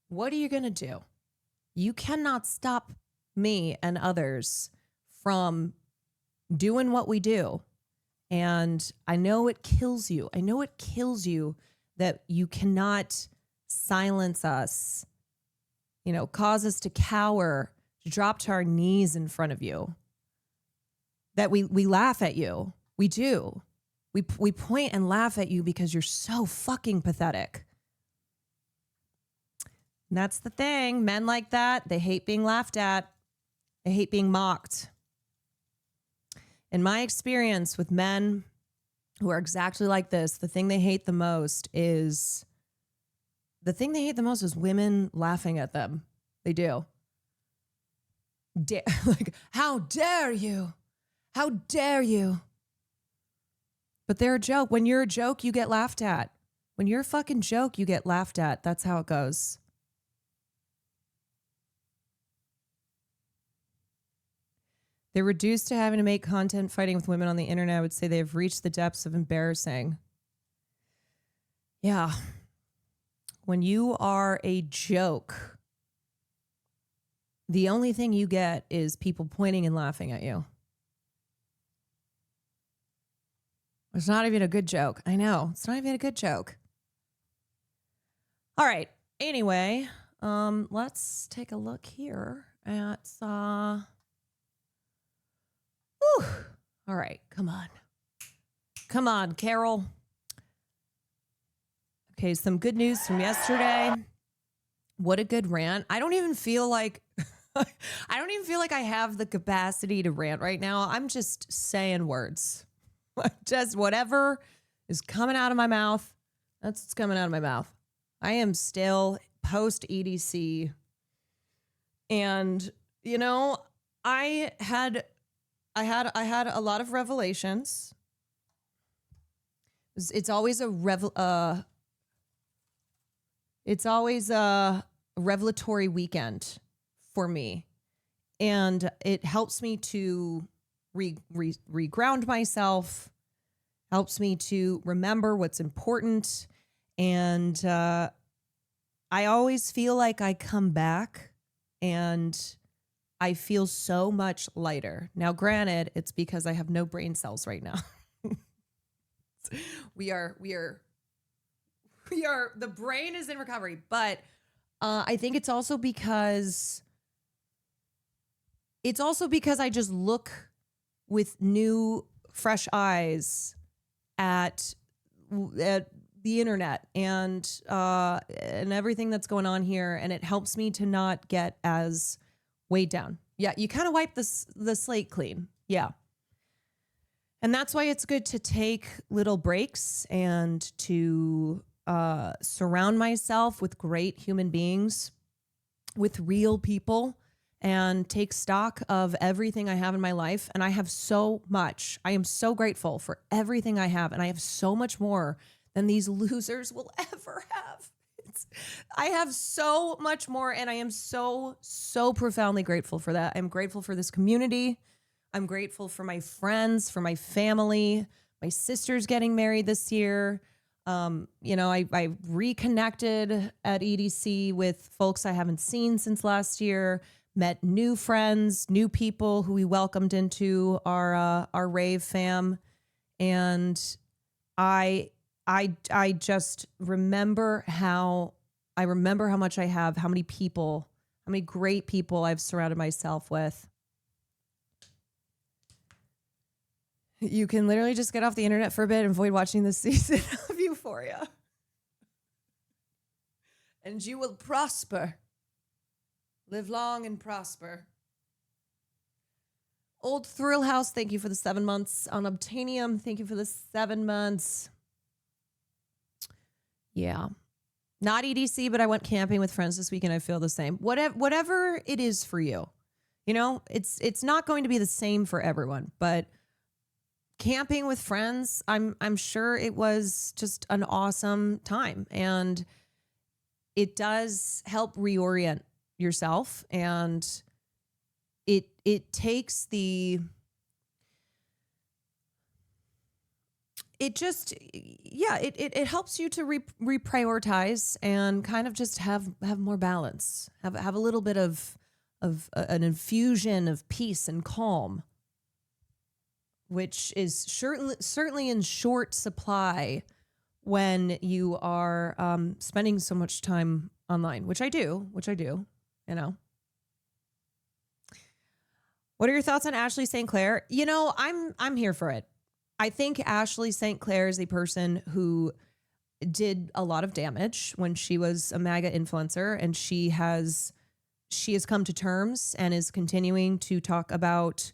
Speaker 3: what are you going to do? You cannot stop me and others from doing what we do. And I know it kills you. I know it kills you that you cannot silence us, you know, cause us to cower, to drop to our knees in front of you. That we laugh at you. We do. We point and laugh at you because you're so fucking pathetic. And that's the thing. Men like that, they hate being laughed at. They hate being mocked. In my experience with men who are exactly like this, the thing they hate the most is women laughing at them. They do. Like, how dare you? How dare you? But they're a joke. When you're a joke, you get laughed at. When you're a fucking joke, you get laughed at. That's how it goes. They're reduced to having to make content fighting with women on the internet. I would say they've reached the depths of embarrassing. Yeah. When you are a joke, the only thing you get is people pointing and laughing at you. It's not even a good joke. I know. It's not even a good joke. All right. Anyway, let's take a look here at Whew. All right, come on. Come on, Carol. Okay, some good news from yesterday. What a good rant. I don't even feel like I have the capacity to rant right now. I'm just saying words. Just whatever is coming out of my mouth, that's what's coming out of my mouth. I am still post EDC. And you know, I had a lot of revelations. It's always a revelatory weekend for me, and it helps me to reground myself, helps me to remember what's important, and I always feel like I come back and I feel so much lighter. Now, granted, it's because I have no brain cells right now. The brain is in recovery, but I think it's also because I just look with new, fresh eyes at the internet and everything that's going on here, and it helps me to not get as weighed down. Yeah, you kind of wipe the slate clean. Yeah. And that's why it's good to take little breaks and to surround myself with great human beings, with real people, and take stock of everything I have in my life. And I have so much. I am so grateful for everything I have. And I have so much more than these losers will ever have. I have so much more, and I am so profoundly grateful for that. I'm grateful for this community. I'm grateful for my friends, for my family. My sister's getting married this year. You know, I reconnected at EDC with folks I haven't seen since last year, met new friends, new people who we welcomed into our rave fam. And I just remember how much I have, how many great people I've surrounded myself with. You can literally just get off the internet for a bit and avoid watching this season of Euphoria. And you will prosper. Live long and prosper. Old Thrill House, thank you for the 7 months. On Obtainium, thank you for the 7 months. Yeah. Not EDC, but I went camping with friends this weekend. I feel the same. Whatever it is for you. You know, it's not going to be the same for everyone, but camping with friends, I'm sure it was just an awesome time, and it does help reorient yourself, and it takes it helps you to reprioritize and kind of just have more balance, have a little bit of an infusion of peace and calm, which is certainly in short supply when you are spending so much time online, which I do, you know. What are your thoughts on Ashley St. Clair? You know, I'm here for it. I think Ashley St. Clair is a person who did a lot of damage when she was a MAGA influencer, and she has come to terms and is continuing to talk about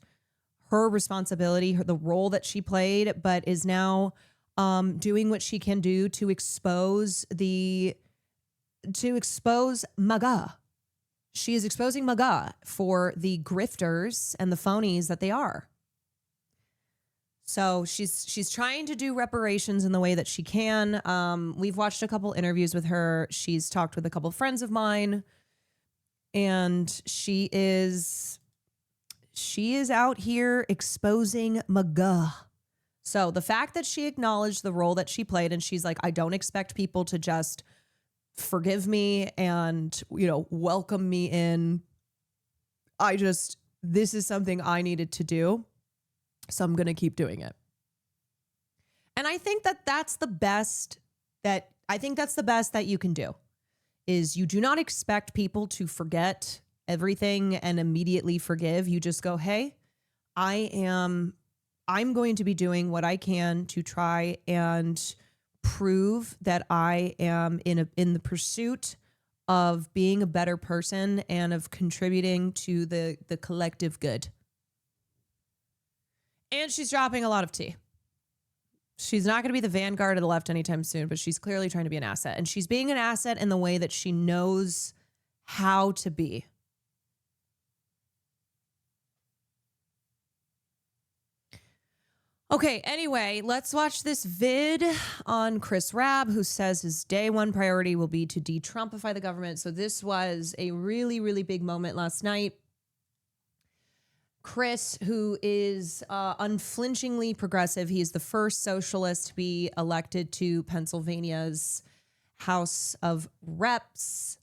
Speaker 3: her responsibility, the role that she played, but is now doing what she can do to expose MAGA. She is exposing MAGA for the grifters and the phonies that they are. So she's trying to do reparations in the way that she can. We've watched a couple interviews with her. She's talked with a couple friends of mine, and she is out here exposing MAGA. So the fact that she acknowledged the role that she played, and she's like, I don't expect people to just forgive me and, welcome me in. This is something I needed to do. So I'm going to keep doing it. And I think that's the best that you can do, is you do not expect people to forget everything and immediately forgive. You just go, hey, I'm going to be doing what I can to try and prove that I am in the pursuit of being a better person and of contributing to the collective good. And she's dropping a lot of tea. She's not going to be the vanguard of the left anytime soon, but she's clearly trying to be an asset. And she's being an asset in the way that she knows how to be. Okay, anyway, let's watch this vid on Chris Rabb, who says his day one priority will be to de-Trumpify the government. So this was a really, really big moment last night. Chris, who is unflinchingly progressive, he is the first socialist to be elected to Pennsylvania's House of Reps.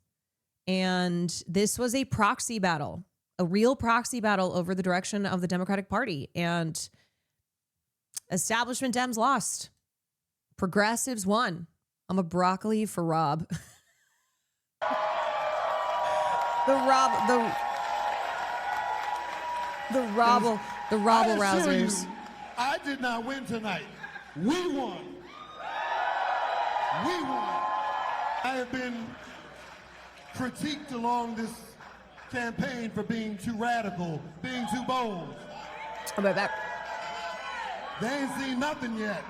Speaker 3: And this was a proxy battle, a real proxy battle over the direction of the Democratic Party. And establishment Dems lost. Progressives won. I'm a broccoli for Rob. The rabble rousers.
Speaker 14: I did not win tonight. We won. We won. I have been critiqued along this campaign for being too radical, being too bold.
Speaker 3: How about that?
Speaker 14: They ain't seen nothing yet.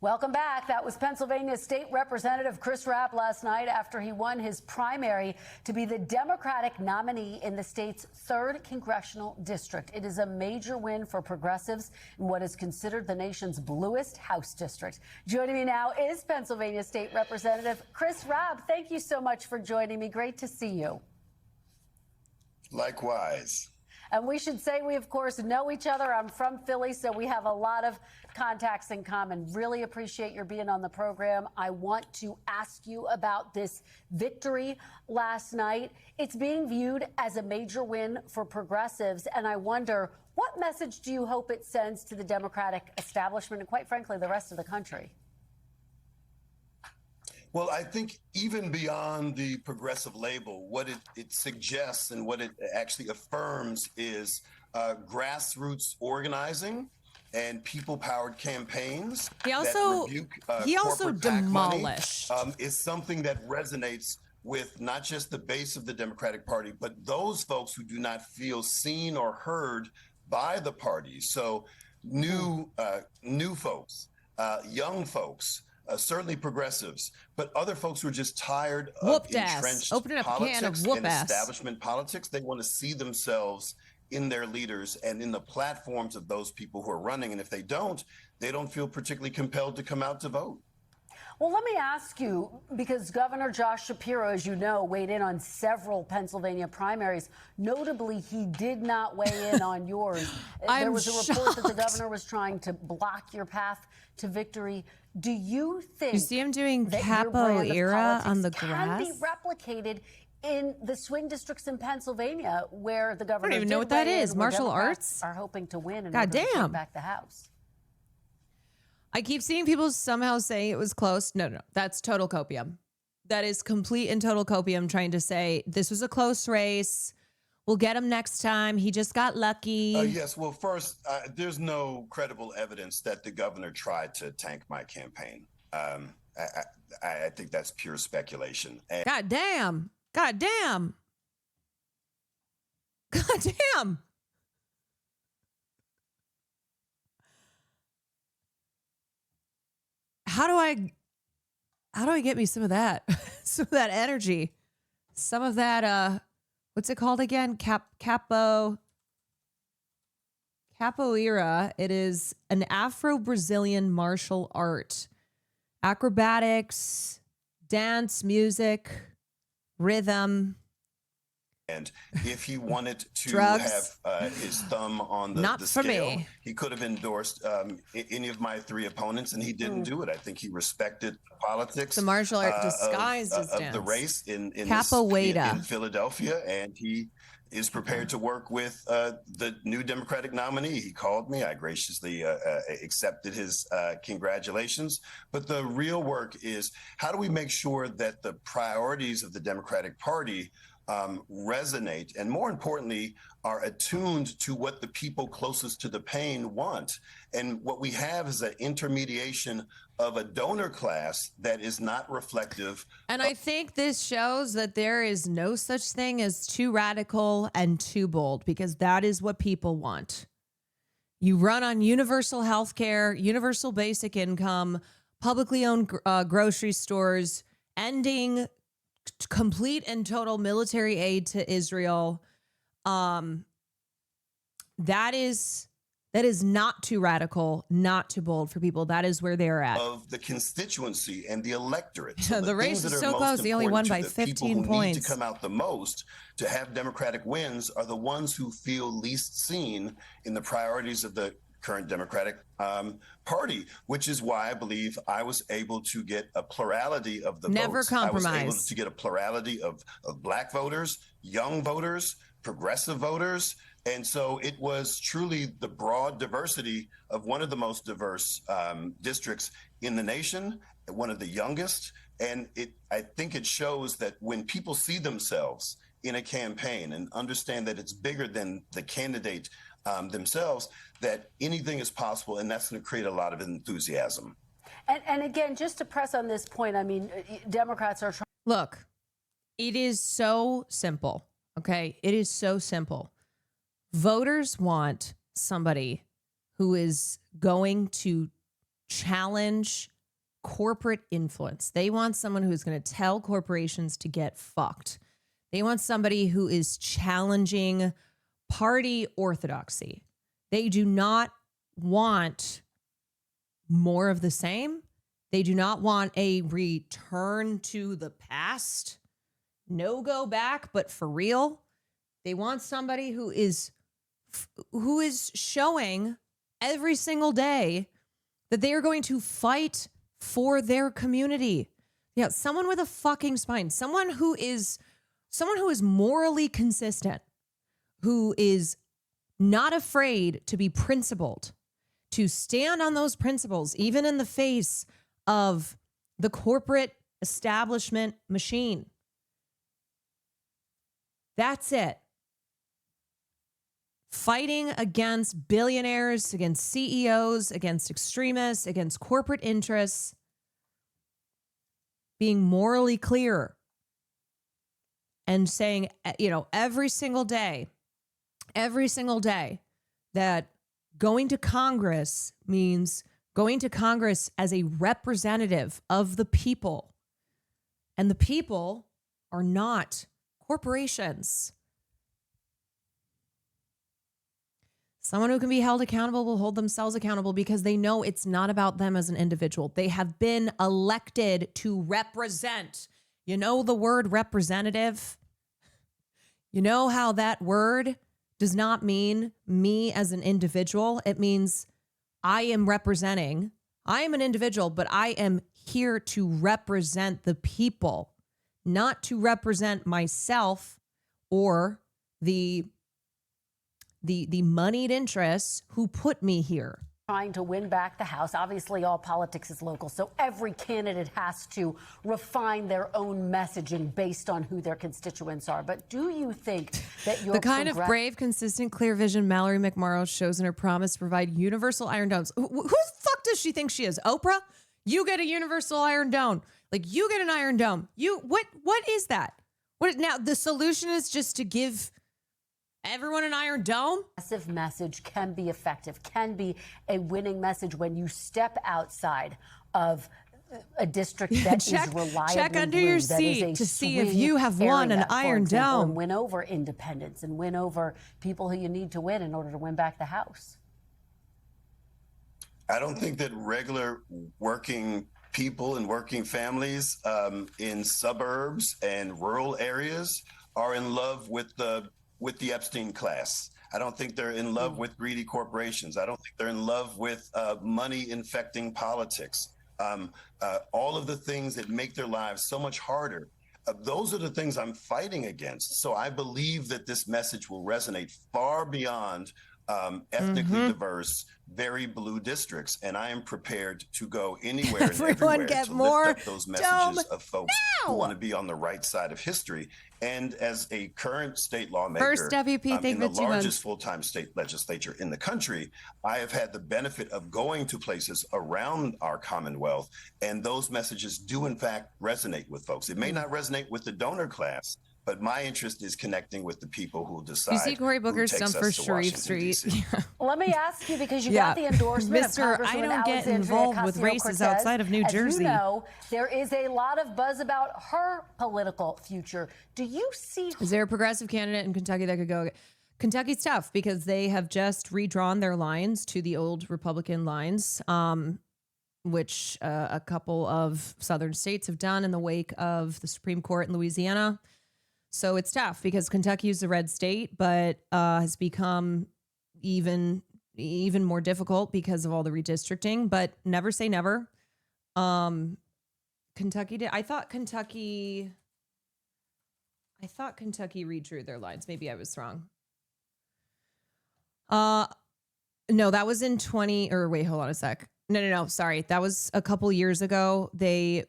Speaker 5: Welcome back. That was Pennsylvania State Representative Chris Rabb last night after he won his primary to be the Democratic nominee in the state's 3rd congressional district. It is a major win for progressives in what is considered the nation's bluest House district. Joining me now is Pennsylvania State Representative Chris Rabb. Thank you so much for joining me. Great to see you.
Speaker 14: Likewise.
Speaker 5: And we should say we, of course, know each other. I'm from Philly, so we have a lot of contacts in common. Really appreciate your being on the program. I want to ask you about this victory last night. It's being viewed as a major win for progressives, and I wonder, what message do you hope it sends to the Democratic establishment and, quite frankly, the rest of the country?
Speaker 14: Well, I think even beyond the progressive label, what it suggests and what it actually affirms is grassroots organizing and people-powered campaigns.
Speaker 3: He also demolished.
Speaker 14: Is something that resonates with not just the base of the Democratic Party, but those folks who do not feel seen or heard by the party. So new folks, young folks. Certainly progressives, but other folks who are just tired of entrenched politics and establishment politics. They want to see themselves in their leaders and in the platforms of those people who are running. And if they don't feel particularly compelled to come out to vote.
Speaker 5: Well, let me ask you, because Governor Josh Shapiro, as you know, weighed in on several Pennsylvania primaries. Notably, he did not weigh in on yours. There was a report that the governor was trying to block your path to victory. Do you think
Speaker 3: you see him doing capoeira on the grass?
Speaker 5: Can be replicated in the swing districts in Pennsylvania, where the governor
Speaker 3: I don't even know what that is. Martial arts
Speaker 5: are hoping to win and
Speaker 3: to
Speaker 5: take back the House.
Speaker 3: I keep seeing people somehow saying it was close. No, that's total copium. That is complete and total copium, trying to say this was a close race. We'll get him next time. He just got lucky.
Speaker 14: Yes. Well, first, there's no credible evidence that the governor tried to tank my campaign. I think that's pure speculation. And
Speaker 3: God damn. God damn. God damn. How do I get me some of that? Some of that energy. Some of that what's it called again? Capoeira. It is an Afro-Brazilian martial art. Acrobatics, dance, music, rhythm.
Speaker 14: And if he wanted to
Speaker 3: Drugs.
Speaker 14: have his thumb on the
Speaker 3: Not for
Speaker 14: scale,
Speaker 3: me.
Speaker 14: he could have endorsed any of my three opponents, and he didn't do it. I think he respected politics.
Speaker 3: The martial art disguised as
Speaker 14: of
Speaker 3: dance.
Speaker 14: the race in
Speaker 3: Capoeira.
Speaker 14: Philadelphia, and he is prepared to work with the new Democratic nominee. He called me. I graciously accepted his congratulations. But the real work is, how do we make sure that the priorities of the Democratic Party resonate, and more importantly, are attuned to what the people closest to the pain want? And what we have is an intermediation of a donor class that is not reflective.
Speaker 3: And I think this shows that there is no such thing as too radical and too bold, because that is what people want. You run on universal health care, universal basic income, publicly owned grocery stores, ending complete and total military aid to Israel. That is not too radical, not too bold for people. That is where they're at.
Speaker 14: Of the constituency and the electorate.
Speaker 3: The race is so close. They only won by 15
Speaker 14: points. Need to come out the most to have Democratic wins are the ones who feel least seen in the priorities of the current Democratic Party, which is why I believe I was able to get a plurality of the
Speaker 3: Never
Speaker 14: votes.
Speaker 3: compromise.
Speaker 14: I was able to get a plurality of Black voters, young voters, progressive voters. And so it was truly the broad diversity of one of the most diverse districts in the nation, one of the youngest. And I think it shows that when people see themselves in a campaign and understand that it's bigger than the candidate themselves, that anything is possible, and that's going to create a lot of enthusiasm.
Speaker 5: And again, just to press on this point, I mean, Democrats are trying.
Speaker 3: Look, it is so simple, okay? It is so simple. Voters want somebody who is going to challenge corporate influence. They want someone who's going to tell corporations to get fucked. They want somebody who is challenging party orthodoxy. They do not want more of the same. They do not want a return to the past. No go back, but for real. They want somebody who is showing every single day that they are going to fight for their community. Yeah, someone with a fucking spine, someone who is morally consistent, who is not afraid to be principled, to stand on those principles, even in the face of the corporate establishment machine. That's it. Fighting against billionaires, against CEOs, against extremists, against corporate interests. Being morally clear. And saying, every single day, that going to Congress means going to Congress as a representative of the people. And the people are not corporations. Someone who can be held accountable will hold themselves accountable because they know it's not about them as an individual. They have been elected to represent. You know the word representative? You know how that word does not mean me as an individual. It means I am representing. I am an individual, but I am here to represent the people, not to represent myself or the moneyed interests who put me here.
Speaker 5: trying to win back the House. Obviously, all politics is local, so every candidate has to refine their own messaging based on who their constituents are. But do you think that your
Speaker 3: The kind of brave, consistent, clear vision Mallory McMorrow shows in her promise to provide universal iron domes. Who the fuck does she think she is? Oprah? You get a universal iron dome. Like, you get an iron dome. What is that? Now, the solution is just to give everyone an iron dome?
Speaker 5: Aggressive message can be effective, can be a winning message when you step outside of a district that is reliably
Speaker 3: check under
Speaker 5: blue,
Speaker 3: your
Speaker 5: that is
Speaker 3: seat
Speaker 5: a
Speaker 3: to see if
Speaker 5: swing
Speaker 3: you have won an
Speaker 5: area, for
Speaker 3: iron
Speaker 5: example,
Speaker 3: dome.
Speaker 5: and win over independents and win over people who you need to win in order to win back the House.
Speaker 14: I don't think that regular working people and working families in suburbs and rural areas are in love with the Epstein class. I don't think they're in love with greedy corporations. I don't think they're in love with money infecting politics. All of the things that make their lives so much harder. Those are the things I'm fighting against. So I believe that this message will resonate far beyond ethnically diverse, very blue districts, and I am prepared to go anywhere and everywhere to lift up those messages of folks who want to be on the right side of history. And as a current state lawmaker
Speaker 3: First WP,
Speaker 14: in the largest full-time state legislature in the country, I have had the benefit of going to places around our Commonwealth, and those messages do in fact resonate with folks. It may not resonate with the donor class, but my interest is connecting with the people who decide.
Speaker 3: You see Cory Booker's
Speaker 14: who takes
Speaker 3: stump for
Speaker 14: us to
Speaker 3: Sharif
Speaker 14: Washington,
Speaker 3: Street.
Speaker 14: DC.
Speaker 5: Let me ask you, because you got the endorsement of
Speaker 3: Mr.
Speaker 5: Congresswoman
Speaker 3: I don't get
Speaker 5: Alexandria
Speaker 3: involved with races
Speaker 5: Ocasio-Cortez.
Speaker 3: outside of New
Speaker 5: As
Speaker 3: Jersey.
Speaker 5: you know, there is a lot of buzz about her political future. Do you see?
Speaker 3: Is there a progressive candidate in Kentucky that could go? Kentucky's tough because they have just redrawn their lines to the old Republican lines, which a couple of southern states have done in the wake of the Supreme Court in Louisiana. So it's tough because Kentucky is a red state, but has become even more difficult because of all the redistricting. But never say never. Kentucky did. I thought Kentucky redrew their lines. Maybe I was wrong. No, that was in 20. Or wait, hold on a sec. No. Sorry, that was a couple years ago. They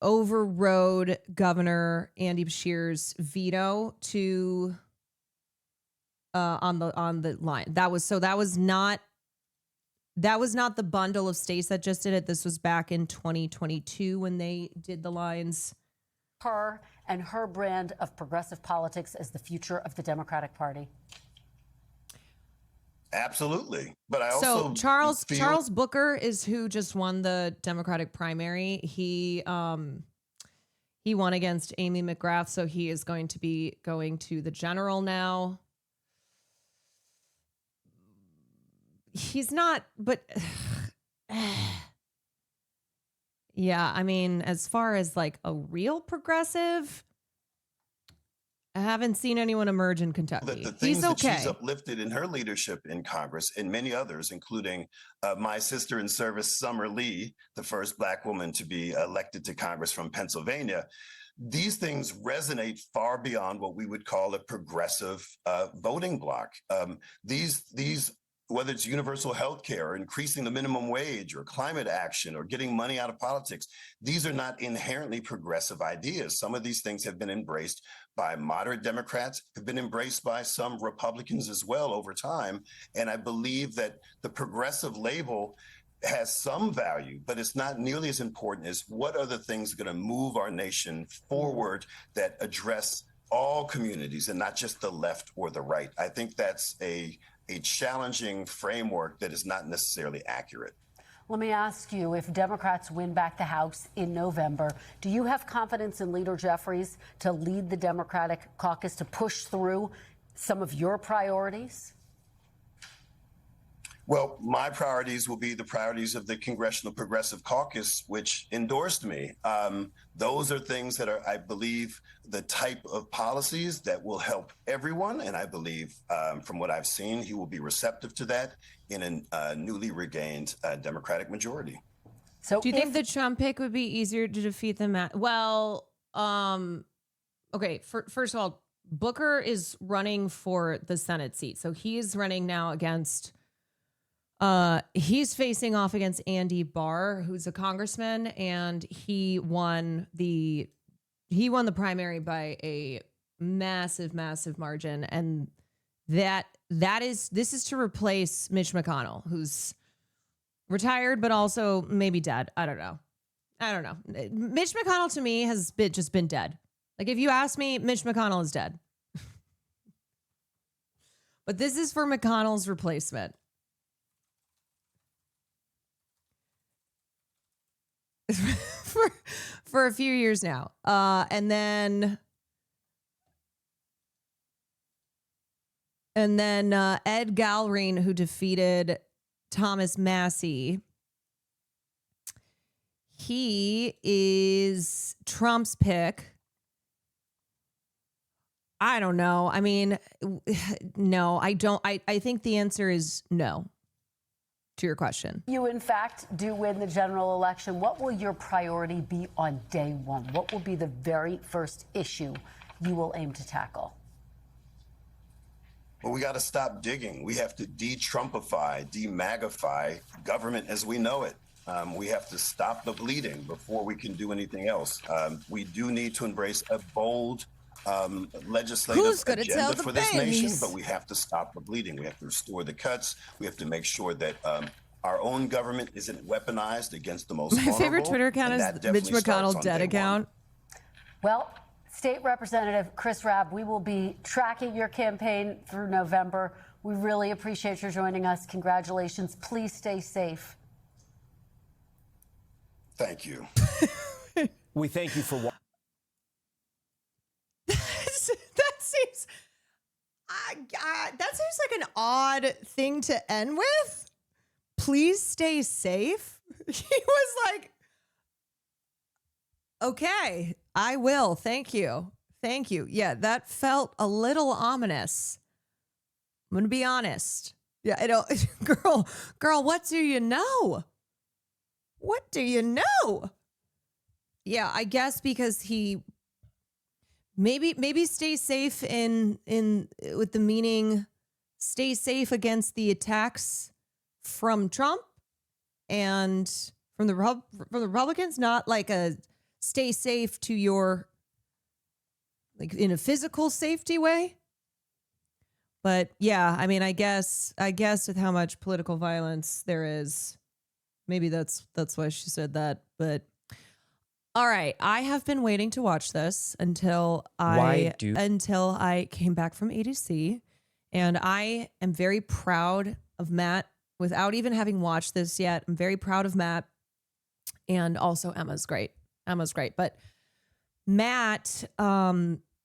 Speaker 3: overrode Governor Andy Beshear's veto to on the line. That was not the bundle of states that just did it. This was back in 2022 when they did the lines.
Speaker 5: Her and her brand of progressive politics as the future of the Democratic Party.
Speaker 14: Absolutely. But I also
Speaker 3: Charles Booker is who just won the Democratic primary. He won against Amy McGrath, so he is going to be going to the general now. He's not, but yeah, I mean, as far as like a real progressive, I haven't seen anyone emerge in Kentucky.
Speaker 14: The things
Speaker 3: He's okay.
Speaker 14: that she's uplifted in her leadership in Congress and many others, including my sister in service, Summer Lee, the first Black woman to be elected to Congress from Pennsylvania. These things resonate far beyond what we would call a progressive voting bloc. These whether it's universal health care or increasing the minimum wage or climate action or getting money out of politics, these are not inherently progressive ideas. Some of these things have been embraced by moderate Democrats, have been embraced by some Republicans as well over time. And I believe that the progressive label has some value, but it's not nearly as important as what are the things going to move our nation forward that address all communities and not just the left or the right. I think that's a challenging framework that is not necessarily accurate.
Speaker 5: Let me ask you, if Democrats win back the House in November, do you have confidence in Leader Jeffries to lead the Democratic caucus to push through some of your priorities?
Speaker 14: Well, my priorities will be the priorities of the Congressional Progressive Caucus, which endorsed me. Those are things that are, I believe, the type of policies that will help everyone. And I believe, from what I've seen, he will be receptive to that in a newly regained Democratic majority.
Speaker 3: So do you think the Trump pick would be easier to defeat than Matt? Well, okay, first of all, Booker is running for the Senate seat. So he is running now against He's facing off against Andy Barr, who's a congressman, and he won the primary by a massive margin, and this is to replace Mitch McConnell, who's retired but also maybe dead. I don't know. Mitch McConnell to me has just been dead. Like, if you ask me, Mitch McConnell is dead. But this is for McConnell's replacement. for a few years now. And then Ed Galrine, who defeated Thomas Massey. He is Trump's pick. I don't know. I mean, no, I don't. I think the answer is no to your question.
Speaker 5: You, in fact, do win the general election. What will your priority be on day one? What will be the very first issue you will aim to tackle?
Speaker 14: Well, we got to stop digging. We have to de-Trumpify, de-magify government as we know it. We have to stop the bleeding before we can do anything else. We do need to embrace a bold legislative agenda for this nation, but we have to stop the bleeding. We have to restore the cuts. We have to make sure that our own government isn't weaponized against the most vulnerable.
Speaker 3: My favorite Twitter account is Mitch McConnell dead account.
Speaker 5: Well, State Representative Chris Rabb, we will be tracking your campaign through November. We really appreciate your joining us. Congratulations. Please stay safe.
Speaker 14: Thank you.
Speaker 6: We thank you for watching.
Speaker 3: That seems like an odd thing to end with. Please stay safe. He was like, okay, I will. Thank you. Thank you. Yeah, that felt a little ominous. I'm going to be honest. Yeah, I don't. Girl, what do you know? What do you know? Yeah, I guess because he maybe stay safe in with the meaning stay safe against the attacks from Trump and from the Republicans, not like a stay safe to your, like, in a physical safety way. But yeah, I mean, I guess with how much political violence there is, maybe that's why she said that. But all right, I have been waiting to watch this until I came back from ADC, and I am very proud of Matt. Without even having watched this yet, I'm very proud of Matt, and also Emma's great. But Matt,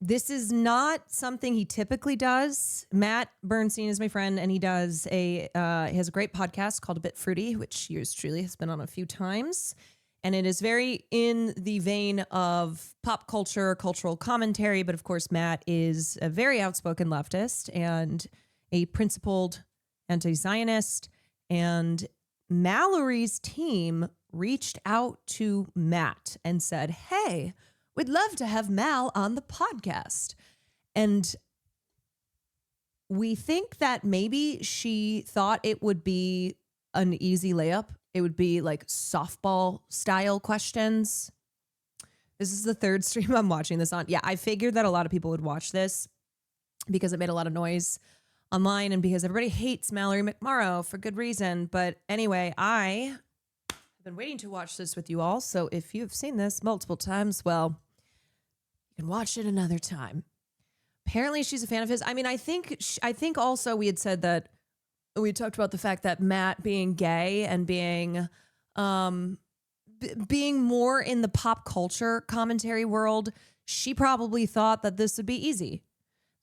Speaker 3: this is not something he typically does. Matt Bernstein is my friend, and he has a great podcast called A Bit Fruity, which yours truly has been on a few times. And it is very in the vein of pop culture, cultural commentary. But of course, Matt is a very outspoken leftist and a principled anti-Zionist. And Mallory's team reached out to Matt and said, hey, we'd love to have Mal on the podcast. And we think that maybe she thought it would be an easy layup. It would be like softball style questions. This is the third stream I'm watching this on. Yeah, I figured that a lot of people would watch this because it made a lot of noise online and because everybody hates Mallory McMorrow for good reason. But anyway, I have been waiting to watch this with you all. So if you've seen this multiple times, well, you can watch it another time. Apparently she's a fan of his. I mean, I think also we had said that we talked about the fact that Matt being gay and being more in the pop culture commentary world, she probably thought that this would be easy.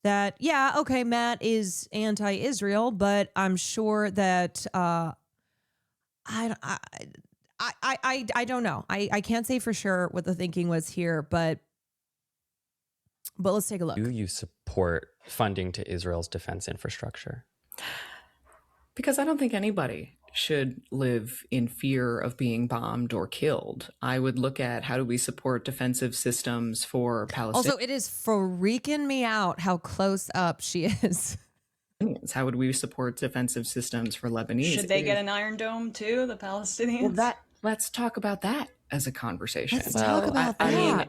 Speaker 3: That, yeah, okay, Matt is anti-Israel, but I'm sure that I don't know. I can't say for sure what the thinking was here, but let's take a look.
Speaker 21: Do you support funding to Israel's defense infrastructure?
Speaker 23: Because I don't think anybody should live in fear of being bombed or killed. I would look at how do we support defensive systems for Palestine.
Speaker 3: Also, it is freaking me out how close up she is
Speaker 23: How would we support defensive systems for Lebanese?
Speaker 2: Should they get an Iron Dome too, the Palestinians?
Speaker 23: Well, let's talk about that as a conversation.
Speaker 3: Let's talk about that.
Speaker 21: I mean,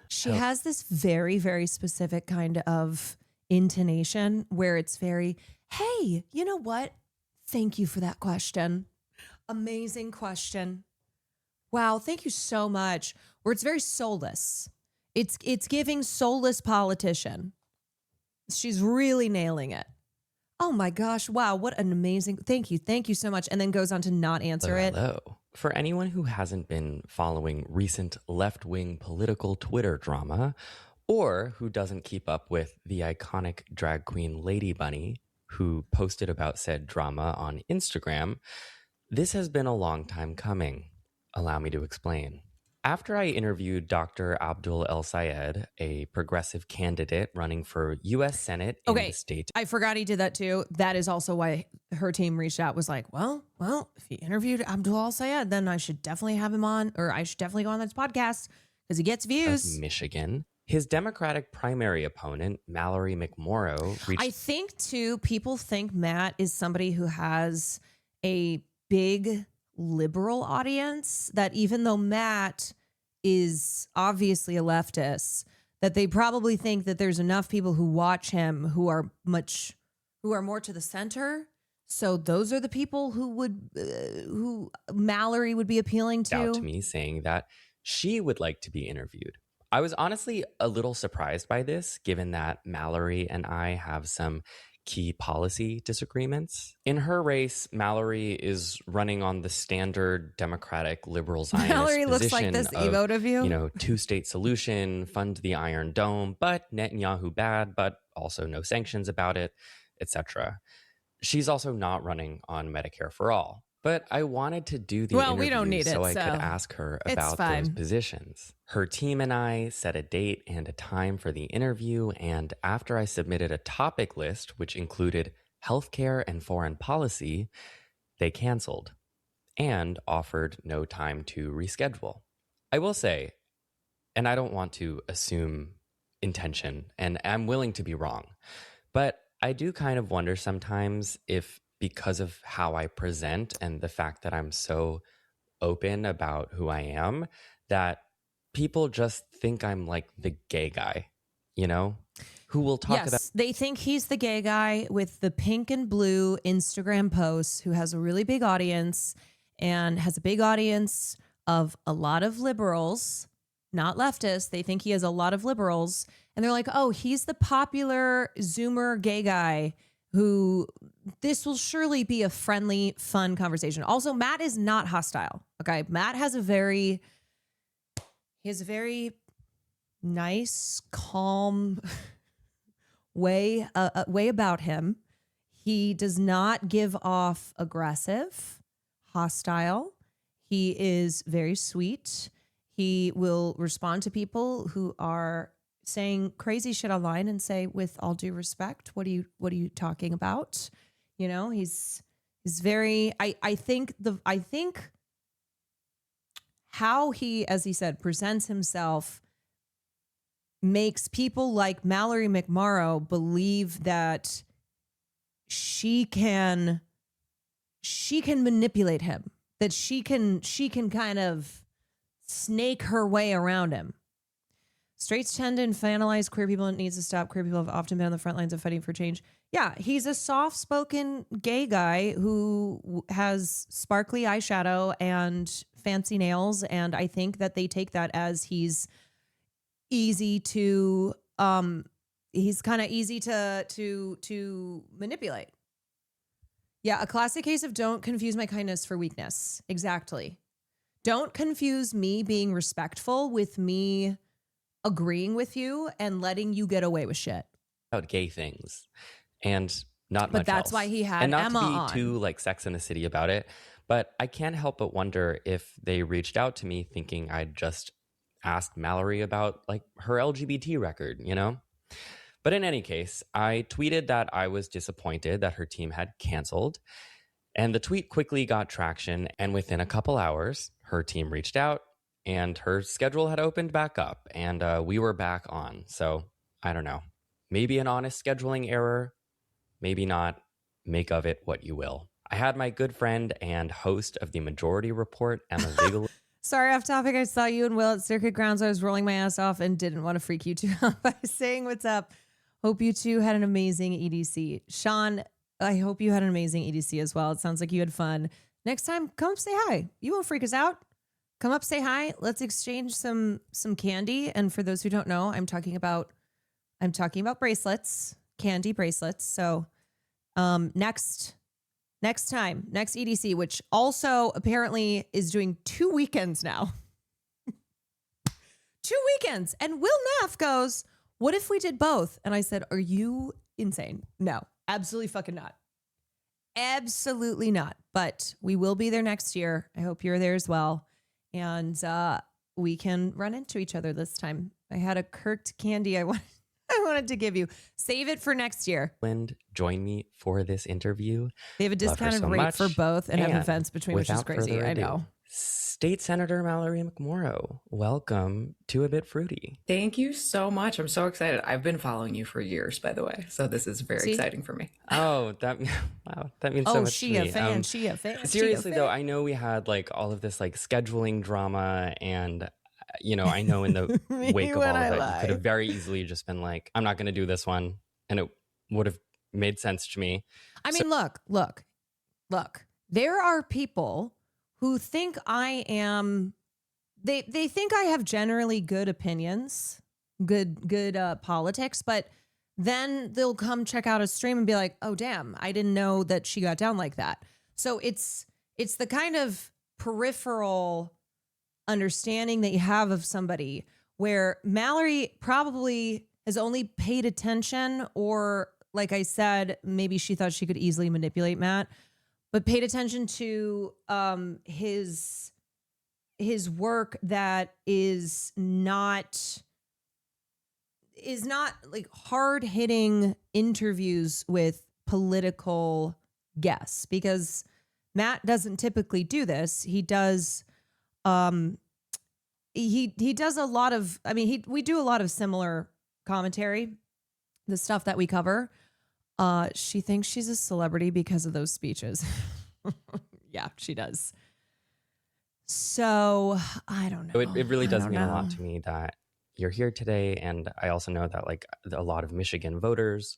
Speaker 3: She has this very, very specific kind of intonation where it's very, hey, you know what? Thank you for that question. Amazing question. Wow, thank you so much. Where it's very soulless. It's giving soulless politician. She's really nailing it. Oh my gosh, wow, what an amazing, thank you so much. And then goes on to not answer it.
Speaker 21: Hello. For anyone who hasn't been following recent left-wing political Twitter drama, or who doesn't keep up with the iconic drag queen Lady Bunny, who posted about said drama on Instagram, this has been a long time coming. Allow me to explain. After I interviewed Dr. Abdul El Sayed, a progressive candidate running for U.S. Senate in the state.
Speaker 3: I forgot he did that too. That is also why her team reached out, was like, well, if he interviewed Abdul El Sayed, then I should definitely have him on, or I should definitely go on this podcast because he gets views.
Speaker 21: Of Michigan. His Democratic primary opponent, Mallory McMorrow, reached.
Speaker 3: I think too, people think Matt is somebody who has a big liberal audience, that even though Matt is obviously a leftist, that they probably think that there's enough people who watch him who are more to the center. So those are the people who Mallory would be appealing to.
Speaker 21: Out to me saying that she would like to be interviewed. I was honestly a little surprised by this, given that Mallory and I have some key policy disagreements. In her race, Mallory is running on the standard Democratic liberal Zionist
Speaker 3: Mallory
Speaker 21: position
Speaker 3: looks like this emote of you.
Speaker 21: Two-state solution, fund the Iron Dome, but Netanyahu bad, but also no sanctions about it, etc. She's also not running on Medicare for all. But I wanted to do the interview
Speaker 3: we don't need
Speaker 21: so
Speaker 3: it,
Speaker 21: I could ask her about those positions. Her team and I set a date and a time for the interview, and after I submitted a topic list, which included healthcare and foreign policy, they canceled and offered no time to reschedule. I will say, and I don't want to assume intention, and I'm willing to be wrong, but I do kind of wonder sometimes if, because of how I present and the fact that I'm so open about who I am, that people just think I'm like the gay guy, who will talk about.
Speaker 3: Yes, they think he's the gay guy with the pink and blue Instagram posts, who has a really big audience and has a big audience of a lot of liberals, not leftists. They think he has a lot of liberals. And they're like, oh, he's the popular Zoomer gay guy who this will surely be a friendly, fun conversation. Also, Matt is not hostile. Okay. Matt has a very nice, calm way about him. He does not give off aggressive, hostile. He is very sweet. He will respond to people who are saying crazy shit online and say, with all due respect, what are you talking about? He's very, I think how he, as he said, presents himself makes people like Mallory McMorrow believe that she can manipulate him, that she can kind of snake her way around him. Straights tend to infantilize queer people, and it needs to stop. Queer people have often been on the front lines of fighting for change. Yeah, he's a soft-spoken gay guy who has sparkly eyeshadow and fancy nails, and I think that they take that as he's easy to he's kind of easy to manipulate. Yeah, a classic case of don't confuse my kindness for weakness. Exactly. Don't confuse me being respectful with me agreeing with you and letting you get away with shit.
Speaker 21: About gay things and not
Speaker 3: but
Speaker 21: much
Speaker 3: that's
Speaker 21: else.
Speaker 3: why he had
Speaker 21: and not
Speaker 3: Emma
Speaker 21: to be
Speaker 3: on.
Speaker 21: too like Sex in the City about it, but I can't help but wonder if they reached out to me thinking I'd just asked Mallory about like her LGBT record, But in any case, I tweeted that I was disappointed that her team had canceled, and the tweet quickly got traction, and within a couple hours her team reached out and her schedule had opened back up, and we were back on. So I don't know, maybe an honest scheduling error, maybe not. Make of it what you will. I had my good friend and host of the Majority Report, Emma Vigil.
Speaker 3: Sorry, off topic. I saw you and Will at Circuit Grounds. I was rolling my ass off and didn't want to freak you two out by saying what's up. Hope you two had an amazing EDC. Sean, I hope you had an amazing EDC as well. It sounds like you had fun. Next time, come up, say hi. You won't freak us out. Come up, say hi. Let's exchange some candy. And for those who don't know, I'm talking about bracelets, candy bracelets. So next time, next EDC, which also apparently is doing 2 weekends now. 2 weekends. And Will Neff goes, what if we did both? And I said, are you insane? No, absolutely fucking not. Absolutely not. But we will be there next year. I hope you're there as well. And we can run into each other this time. I had a Kirked candy I wanted to give you. Save it for next year.
Speaker 21: Join me for this interview.
Speaker 3: They have a discounted rate for both and have events between, which is crazy. I know.
Speaker 21: State Senator Mallory McMorrow, welcome to A Bit Fruity.
Speaker 23: Thank you so much. I'm so excited. I've been following you for years, by the way. So this is very exciting for me.
Speaker 21: Oh, that means so much to me.
Speaker 3: She a fan.
Speaker 21: Seriously though, I know we had like all of this like scheduling drama and I know in the wake of all of that, you could have very easily just been like, I'm not going to do this one. And it would have made sense to me.
Speaker 3: I mean, look, there are people who think I am, they think I have generally good opinions, good politics, but then they'll come check out a stream and be like, oh, damn, I didn't know that she got down like that. So it's the kind of peripheral understanding that you have of somebody where Mallory probably has only paid attention, or like I said, maybe she thought she could easily manipulate Matt, but paid attention to his work that is not like hard-hitting interviews with political guests, because Matt doesn't typically do this. He does he does a lot of, we do a lot of similar commentary, the stuff that we cover. She thinks she's a celebrity because of those speeches. Yeah, she does. So I don't know.
Speaker 21: It really does mean a lot to me that you're here today. And I also know that like a lot of Michigan voters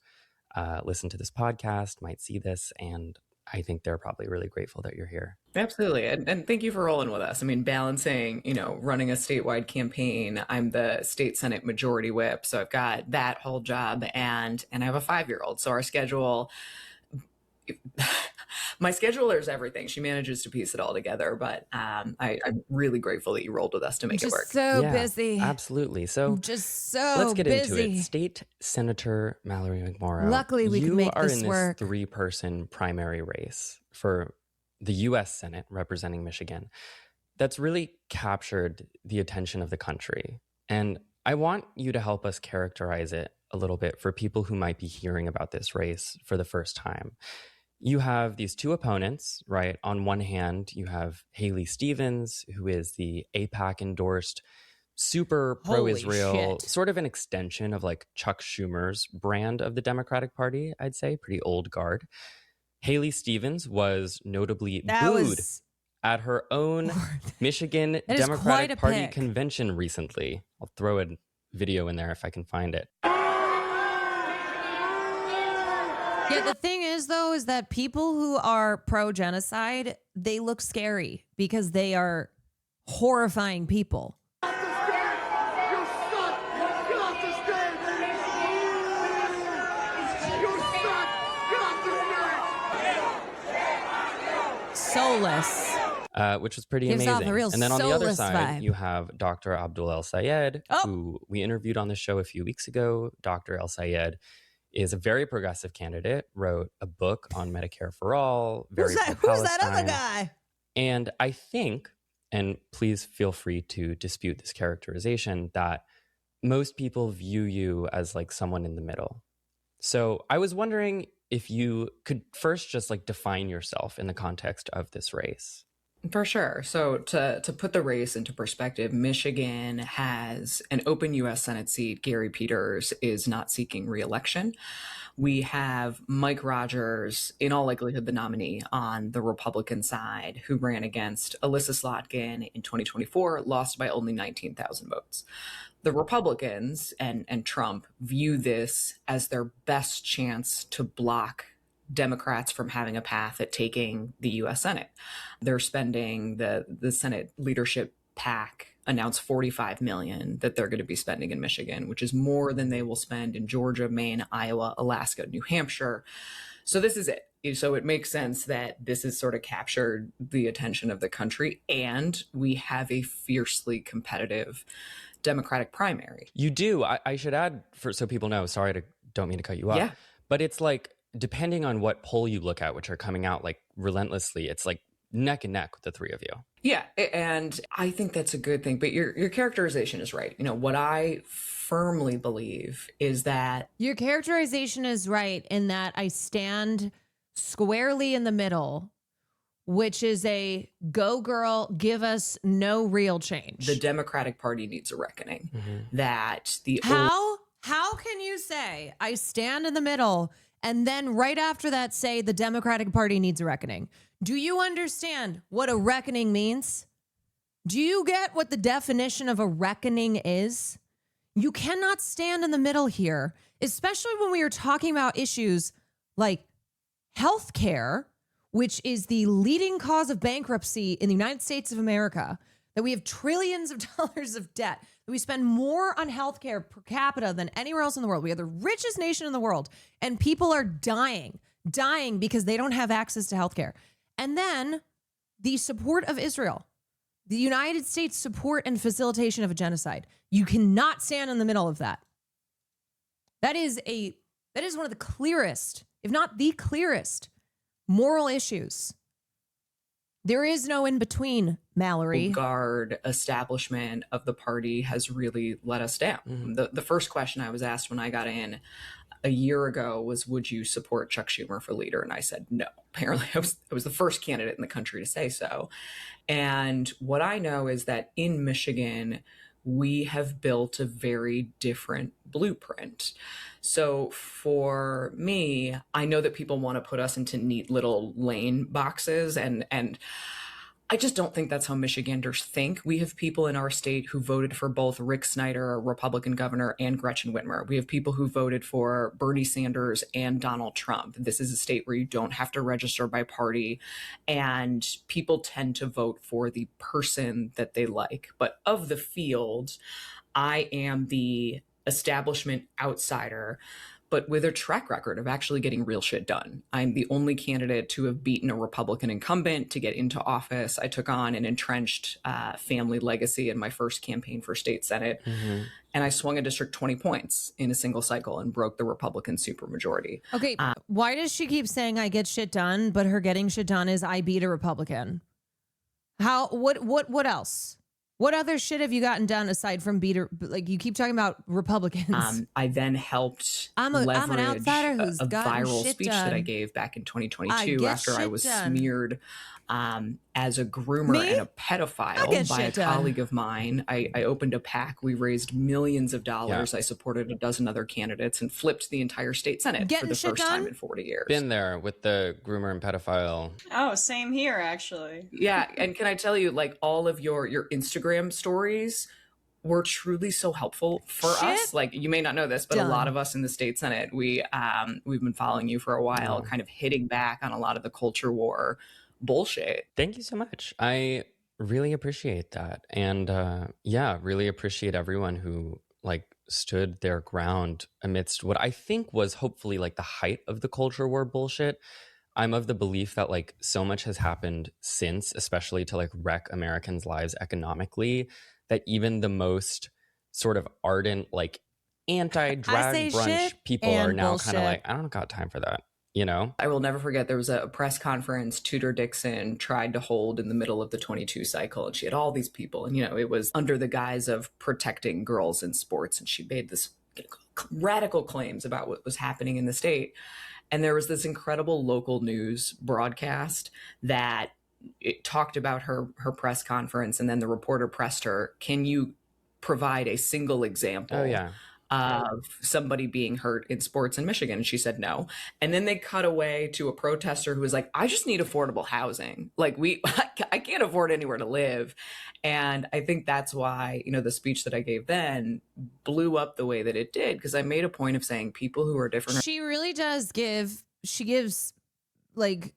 Speaker 21: listen to this podcast, might see this, and I think they're probably really grateful that you're here.
Speaker 23: Absolutely. And thank you for rolling with us. I mean, balancing, running a statewide campaign. I'm the state Senate majority whip. So I've got that whole job and I have a 5-year-old. So our schedule, my scheduler is everything. She manages to piece it all together. But I'm really grateful that you rolled with us to make it work.
Speaker 3: So busy.
Speaker 21: Absolutely. So
Speaker 3: just so
Speaker 21: let's get
Speaker 3: busy.
Speaker 21: into it. State Senator Mallory McMorrow.
Speaker 3: Luckily, we can make this work.
Speaker 21: You are in this 3-person primary race for the U.S. Senate representing Michigan that's really captured the attention of the country. And I want you to help us characterize it a little bit for people who might be hearing about this race for the first time. You have these 2 opponents, right? On one hand, you have Haley Stevens, who is the AIPAC endorsed, super pro-Israel, sort of an extension of like Chuck Schumer's brand of the Democratic Party, I'd say, pretty old guard. Haley Stevens was notably booed at her own Michigan Democratic Party convention recently. I'll throw a video in there if I can find it.
Speaker 3: Yeah, the thing is, though, is that people who are pro-genocide, they look scary because they are horrifying people. Soulless.
Speaker 21: Which was pretty
Speaker 3: Gives
Speaker 21: amazing.
Speaker 3: off a real
Speaker 21: And then on the other
Speaker 3: soulless
Speaker 21: side,
Speaker 3: vibe.
Speaker 21: you have Dr. Abdul El Sayed, who we interviewed on the show a few weeks ago. Dr. El Sayed is a very progressive candidate, wrote a book on Medicare for All. Who's that
Speaker 3: other guy?
Speaker 21: And I think, and please feel free to dispute this characterization, that most people view you as like someone in the middle. So I was wondering if you could first just like define yourself in the context of this race.
Speaker 23: For sure. So to put the race into perspective, Michigan has an open U.S. Senate seat. Gary Peters is not seeking re-election. We have Mike Rogers, in all likelihood, the nominee on the Republican side, who ran against Alyssa Slotkin in 2024, lost by only 19,000 votes. The Republicans and Trump view this as their best chance to block Democrats from having a path at taking the U.S. Senate. They're spending the Senate leadership PAC announced $45 million that they're going to be spending in Michigan, which is more than they will spend in Georgia, Maine, Iowa, Alaska, New Hampshire. So this is it. So it makes sense that this has sort of captured the attention of the country, and we have a fiercely competitive Democratic primary.
Speaker 21: You do. I should add, so people know, don't mean to cut you off.
Speaker 23: Yeah.
Speaker 21: But it's like, depending on what poll you look at, which are coming out like relentlessly, it's like neck and neck with the three of you.
Speaker 23: Yeah, and I think that's a good thing. But your characterization is right. You know, what I firmly believe is that
Speaker 3: your characterization is right in that I stand squarely in the middle, which is a go girl, give us no real change.
Speaker 23: The Democratic Party needs a reckoning. That the
Speaker 3: how can you say I stand in the middle and then right after that say the Democratic Party needs a reckoning? Do you understand what a reckoning means? Do you get what the definition of a reckoning is? You cannot stand in the middle here, especially when we are talking about issues like healthcare, which is the leading cause of bankruptcy in the United States of America, that we have trillions of dollars of debt, that we spend more on healthcare per capita than anywhere else in the world. We are the richest nation in the world, and people are dying because they don't have access to healthcare. And then the support of Israel, the United States support and facilitation of a genocide. You cannot stand in the middle of that. That is one of the clearest, if not the clearest, moral issues. There is no in between, Mallory.
Speaker 23: Guard establishment of the party has really let us down. The first question I was asked when I got in a year ago was, would you support Chuck Schumer for leader? And I said, no. Apparently I was the first candidate in the country to say so. And what I know is that in Michigan, we have built a very different blueprint. So for me, I know that people want to put us into neat little lane boxes, and I just don't think that's how Michiganders think. We have people in our state who voted for both Rick Snyder, a Republican governor, and Gretchen Whitmer. We have people who voted for Bernie Sanders and Donald Trump. This is a state where you don't have to register by party, and people tend to vote for the person that they like. But of the field, I am the establishment outsider, but with a track record of actually getting real shit done. I'm the only candidate to have beaten a Republican incumbent to get into office. I took on an entrenched family legacy in my first campaign for state Senate. And I swung a district 20 points in a single cycle and broke the Republican supermajority.
Speaker 3: Okay, why does she keep saying I get shit done, but her getting shit done is I beat a Republican? What else? What other shit have you gotten done aside from like you keep talking about Republicans?
Speaker 23: I then helped leverage an outsider who's a viral speech that I gave back in 2022 after I was smeared as a groomer and a pedophile by a colleague of mine. I opened a PAC. We raised millions of dollars. I supported a dozen other candidates and flipped the entire state Senate for the first time in 40 years.
Speaker 21: Been there with the groomer and pedophile.
Speaker 2: Oh, same here, actually.
Speaker 23: Yeah. And can I tell you, like, all of your Instagram stories were truly so helpful for us. Like, you may not know this, but a lot of us in the state Senate, we've been following you for a while, kind of hitting back on a lot of the culture war bullshit.
Speaker 21: Thank you so much. I really appreciate that. And really appreciate everyone who like stood their ground amidst what I think was hopefully like the height of the culture war bullshit. I'm of the belief that like so much has happened since, especially to like wreck Americans' lives economically, that even the most sort of ardent like anti-drag brunch people are now kind of like, I don't got time for that. You know,
Speaker 23: I will never forget there was a press conference Tudor Dixon tried to hold in the middle of the 22 cycle, and she had all these people, and it was under the guise of protecting girls in sports, and she made this radical claims about what was happening in the state. And there was this incredible local news broadcast that talked about her press conference, and then the reporter pressed her, can you provide a single example
Speaker 21: Oh, yeah.
Speaker 23: of somebody being hurt in sports in Michigan? And she said no. And then they cut away to a protester who was like, I just need affordable housing. Like I can't afford anywhere to live. And I think that's why, the speech that I gave then blew up the way that it did, because I made a point of saying people who are different.
Speaker 3: She really does she gives like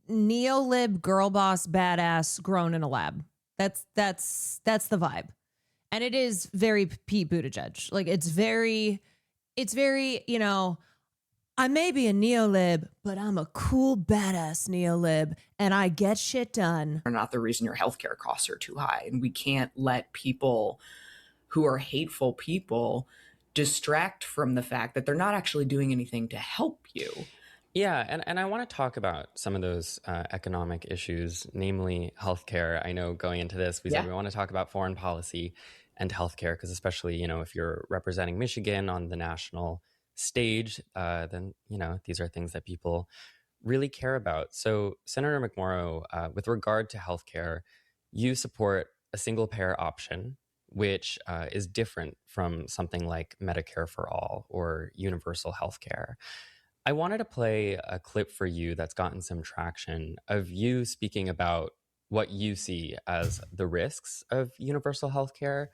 Speaker 3: neo-lib girl boss badass grown in a lab. That's the vibe. And it is very Pete Buttigieg. Like it's very, I may be a neo-lib, but I'm a cool badass neo-lib and I get shit done.
Speaker 23: Are not the reason your healthcare costs are too high. And we can't let people who are hateful people distract from the fact that they're not actually doing anything to help you.
Speaker 21: Yeah, and I want to talk about some of those economic issues, namely healthcare. I know going into this, we said we want to talk about foreign policy and healthcare, because especially, if you're representing Michigan on the national stage, then, these are things that people really care about. So Senator McMorrow, with regard to healthcare, you support a single payer option, which is different from something like Medicare for all or universal healthcare. I wanted to play a clip for you that's gotten some traction of you speaking about what you see as the risks of universal healthcare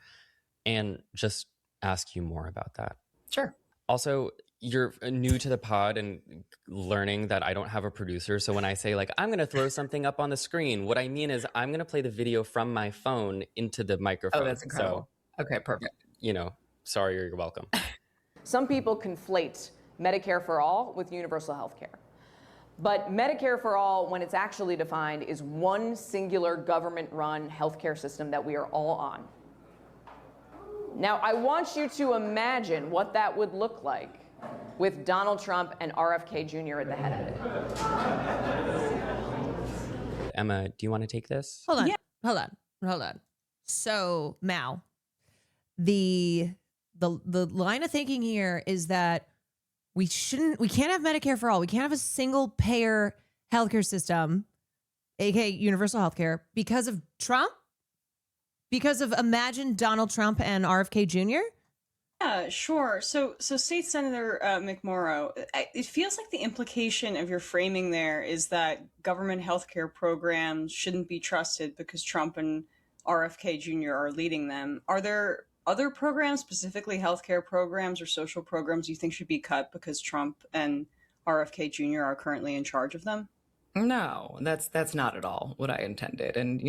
Speaker 21: and just ask you more about that.
Speaker 23: Sure.
Speaker 21: Also, you're new to the pod and learning that I don't have a producer. So when I say I'm going to throw something up on the screen, what I mean is I'm going to play the video from my phone into the microphone.
Speaker 23: Oh, that's incredible.
Speaker 21: So,
Speaker 23: okay, perfect.
Speaker 21: Sorry, you're welcome.
Speaker 7: Some people conflate Medicare for all with universal health care. But Medicare for all, when it's actually defined, is one singular government-run healthcare system that we are all on. Now, I want you to imagine what that would look like with Donald Trump and RFK Jr. at the head of it.
Speaker 21: Emma, do you want to take this?
Speaker 3: Hold on. So, Mao, the line of thinking here is that we can't have Medicare for all. We can't have a single payer healthcare system, aka universal healthcare, because of Trump? Because of imagine Donald Trump and RFK Jr.?
Speaker 2: Yeah, sure. So State Senator McMorrow, it feels like the implication of your framing there is that government healthcare programs shouldn't be trusted because Trump and RFK Jr. are leading them. Are there other programs, specifically healthcare programs or social programs, you think should be cut because Trump and RFK Jr. are currently in charge of them?
Speaker 23: No, that's not at all what I intended. And,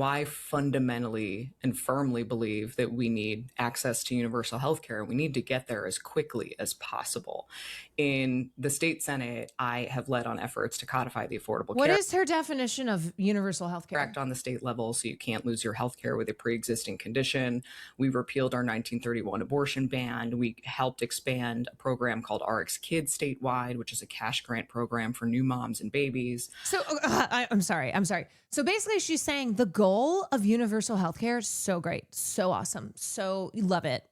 Speaker 23: I fundamentally and firmly believe that we need access to universal health care, and we need to get there as quickly as possible. In the state Senate, I have led on efforts to codify the Affordable Care
Speaker 3: What is her definition of universal health care?
Speaker 23: Act on the state level, so you can't lose your health care with a pre-existing condition. We repealed our 1931 abortion ban. We helped expand a program called RX Kids statewide, which is a cash grant program for new moms and babies.
Speaker 3: So I'm sorry. So basically she's saying the goal of universal healthcare is so great, so awesome. So love it.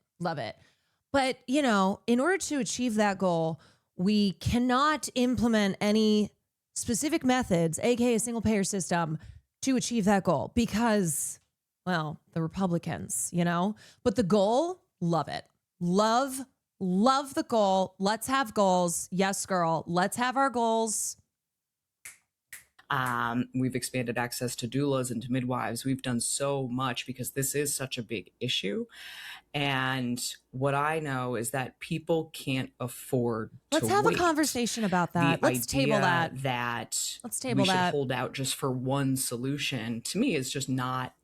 Speaker 3: But, in order to achieve that goal, we cannot implement any specific methods, aka a single payer system, to achieve that goal because, well, the Republicans, but the goal, love it. Love the goal. Let's have goals. Yes, girl. Let's have our goals.
Speaker 23: We've expanded access to doulas and to midwives. We've done so much because this is such a big issue. And what I know is that people can't afford
Speaker 3: Let's
Speaker 23: to
Speaker 3: have
Speaker 23: wait.
Speaker 3: a conversation about that. Let's table that.
Speaker 23: Let's table that. We should hold out just for one solution, to me, is just not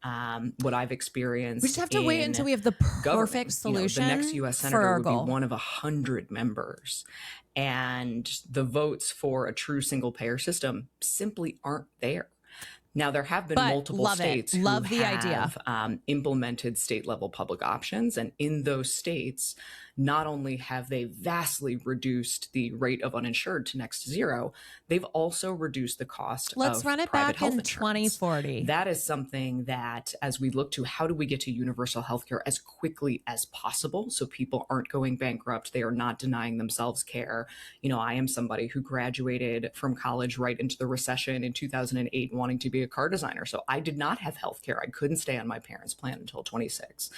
Speaker 23: what I've experienced.
Speaker 3: We just have to wait until we have the perfect solution.
Speaker 23: The next U.S. senator would be one of 100 members. And the votes for a true single payer system simply aren't there. Now, there have been multiple states who have implemented state level public options. And in those states, not only have they vastly reduced the rate of uninsured to next to zero, they've also reduced the cost
Speaker 3: Let's
Speaker 23: of
Speaker 3: run it
Speaker 23: private
Speaker 3: back
Speaker 23: health
Speaker 3: in
Speaker 23: insurance.
Speaker 3: 2040.
Speaker 23: That is something that, as we look to how do we get to universal health care as quickly as possible so people aren't going bankrupt, they are not denying themselves care. You know, I am somebody who graduated from college right into the recession in 2008 wanting to be a car designer. So I did not have health care. I couldn't stay on my parents' plan until 26.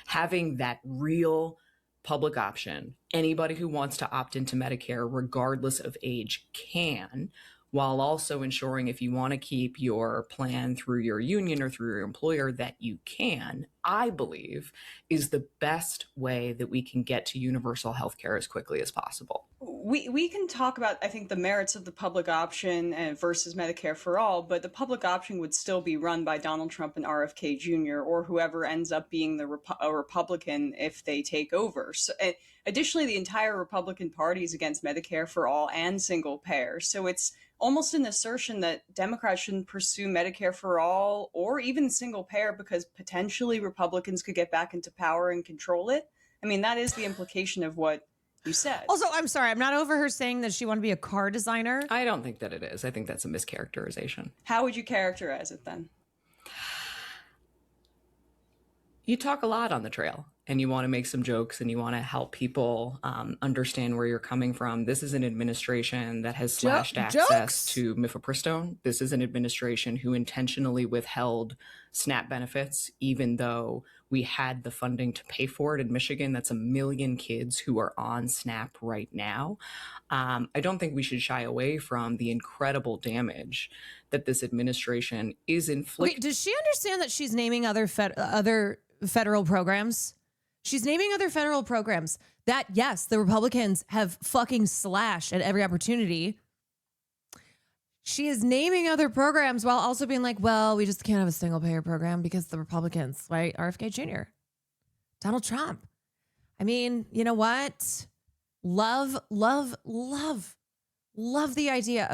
Speaker 23: Having that real public option, anybody who wants to opt into Medicare, regardless of age, can, while also ensuring if you want to keep your plan through your union or through your employer that you can, I believe is the best way that we can get to universal health care as quickly as possible.
Speaker 2: We can talk about, I think, the merits of the public option versus Medicare for all, but the public option would still be run by Donald Trump and RFK Jr. or whoever ends up being a Republican if they take over. So, additionally, the entire Republican Party is against Medicare for all and single payer. So it's almost an assertion that Democrats shouldn't pursue Medicare for all or even single payer because potentially Republicans could get back into power and control it. I mean, that is the implication of what you said.
Speaker 3: Also, I'm sorry, I'm not over her saying that she wanted to be a car designer.
Speaker 23: I don't think that it is. I think that's a mischaracterization.
Speaker 2: How would you characterize it then?
Speaker 23: You talk a lot on the trail and you want to make some jokes and you want to help people understand where you're coming from. This is an administration that has slashed access to mifepristone. This is an administration who intentionally withheld SNAP benefits, even though we had the funding to pay for it in Michigan. That's 1 million kids who are on SNAP right now. I don't think we should shy away from the incredible damage that this administration is inflicting.
Speaker 3: Wait, does she understand that she's naming other federal programs? She's naming other federal programs that, yes, the Republicans have fucking slashed at every opportunity. She is naming other programs while also being like, well, we just can't have a single payer program because the Republicans, right? RFK Jr., Donald Trump. I mean, you know what? Love the idea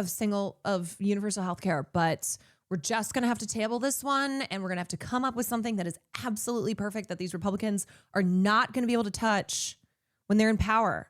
Speaker 3: of universal health care, but we're just going to have to table this one and we're going to have to come up with something that is absolutely perfect that these Republicans are not going to be able to touch when they're in power.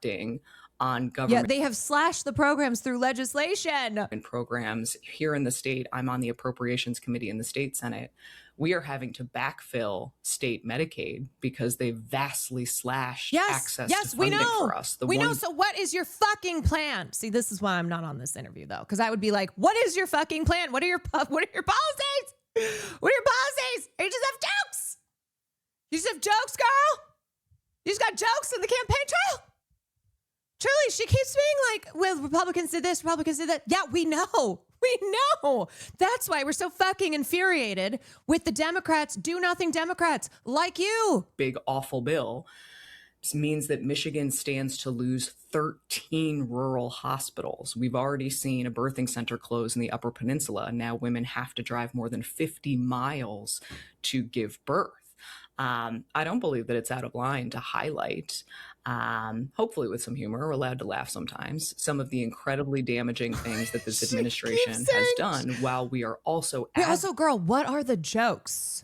Speaker 23: On government.
Speaker 3: Yeah, they have slashed the programs through legislation.
Speaker 23: And programs here in the state. I'm on the Appropriations Committee in the state Senate. We are having to backfill state Medicaid because they vastly slashed access to funding for us.
Speaker 3: We know. So what is your fucking plan? See, this is why I'm not on this interview, though, because I would be like, what is your fucking plan? What are your policies? What are your policies? You just have jokes. You just have jokes, girl. You just got jokes in the campaign trail. Truly, she keeps being like, well, Republicans did this, Republicans did that. Yeah, we know. We know. That's why we're so fucking infuriated with the Democrats, do-nothing Democrats like you.
Speaker 23: Big, awful bill. This means that Michigan stands to lose 13 rural hospitals. We've already seen a birthing center close in the Upper Peninsula. Now women have to drive more than 50 miles to give birth. I don't believe that it's out of line to highlight, hopefully with some humor, we're allowed to laugh sometimes, some of the incredibly damaging things that this administration has done while we are also...
Speaker 3: Also, girl, what are the jokes?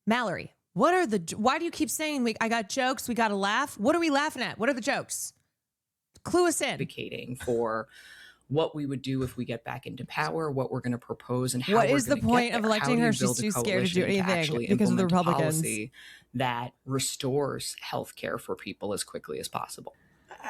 Speaker 3: Mallory, why do you keep saying, I got jokes, we got to laugh? What are we laughing at? What are the jokes? Clue us in.
Speaker 23: Advocating for what we would do if we get back into power, what we're going to propose, and how
Speaker 3: what
Speaker 23: we're
Speaker 3: is the point of electing her? She's too scared to do anything because of the Republicans.
Speaker 23: That restores health care for people as quickly as possible.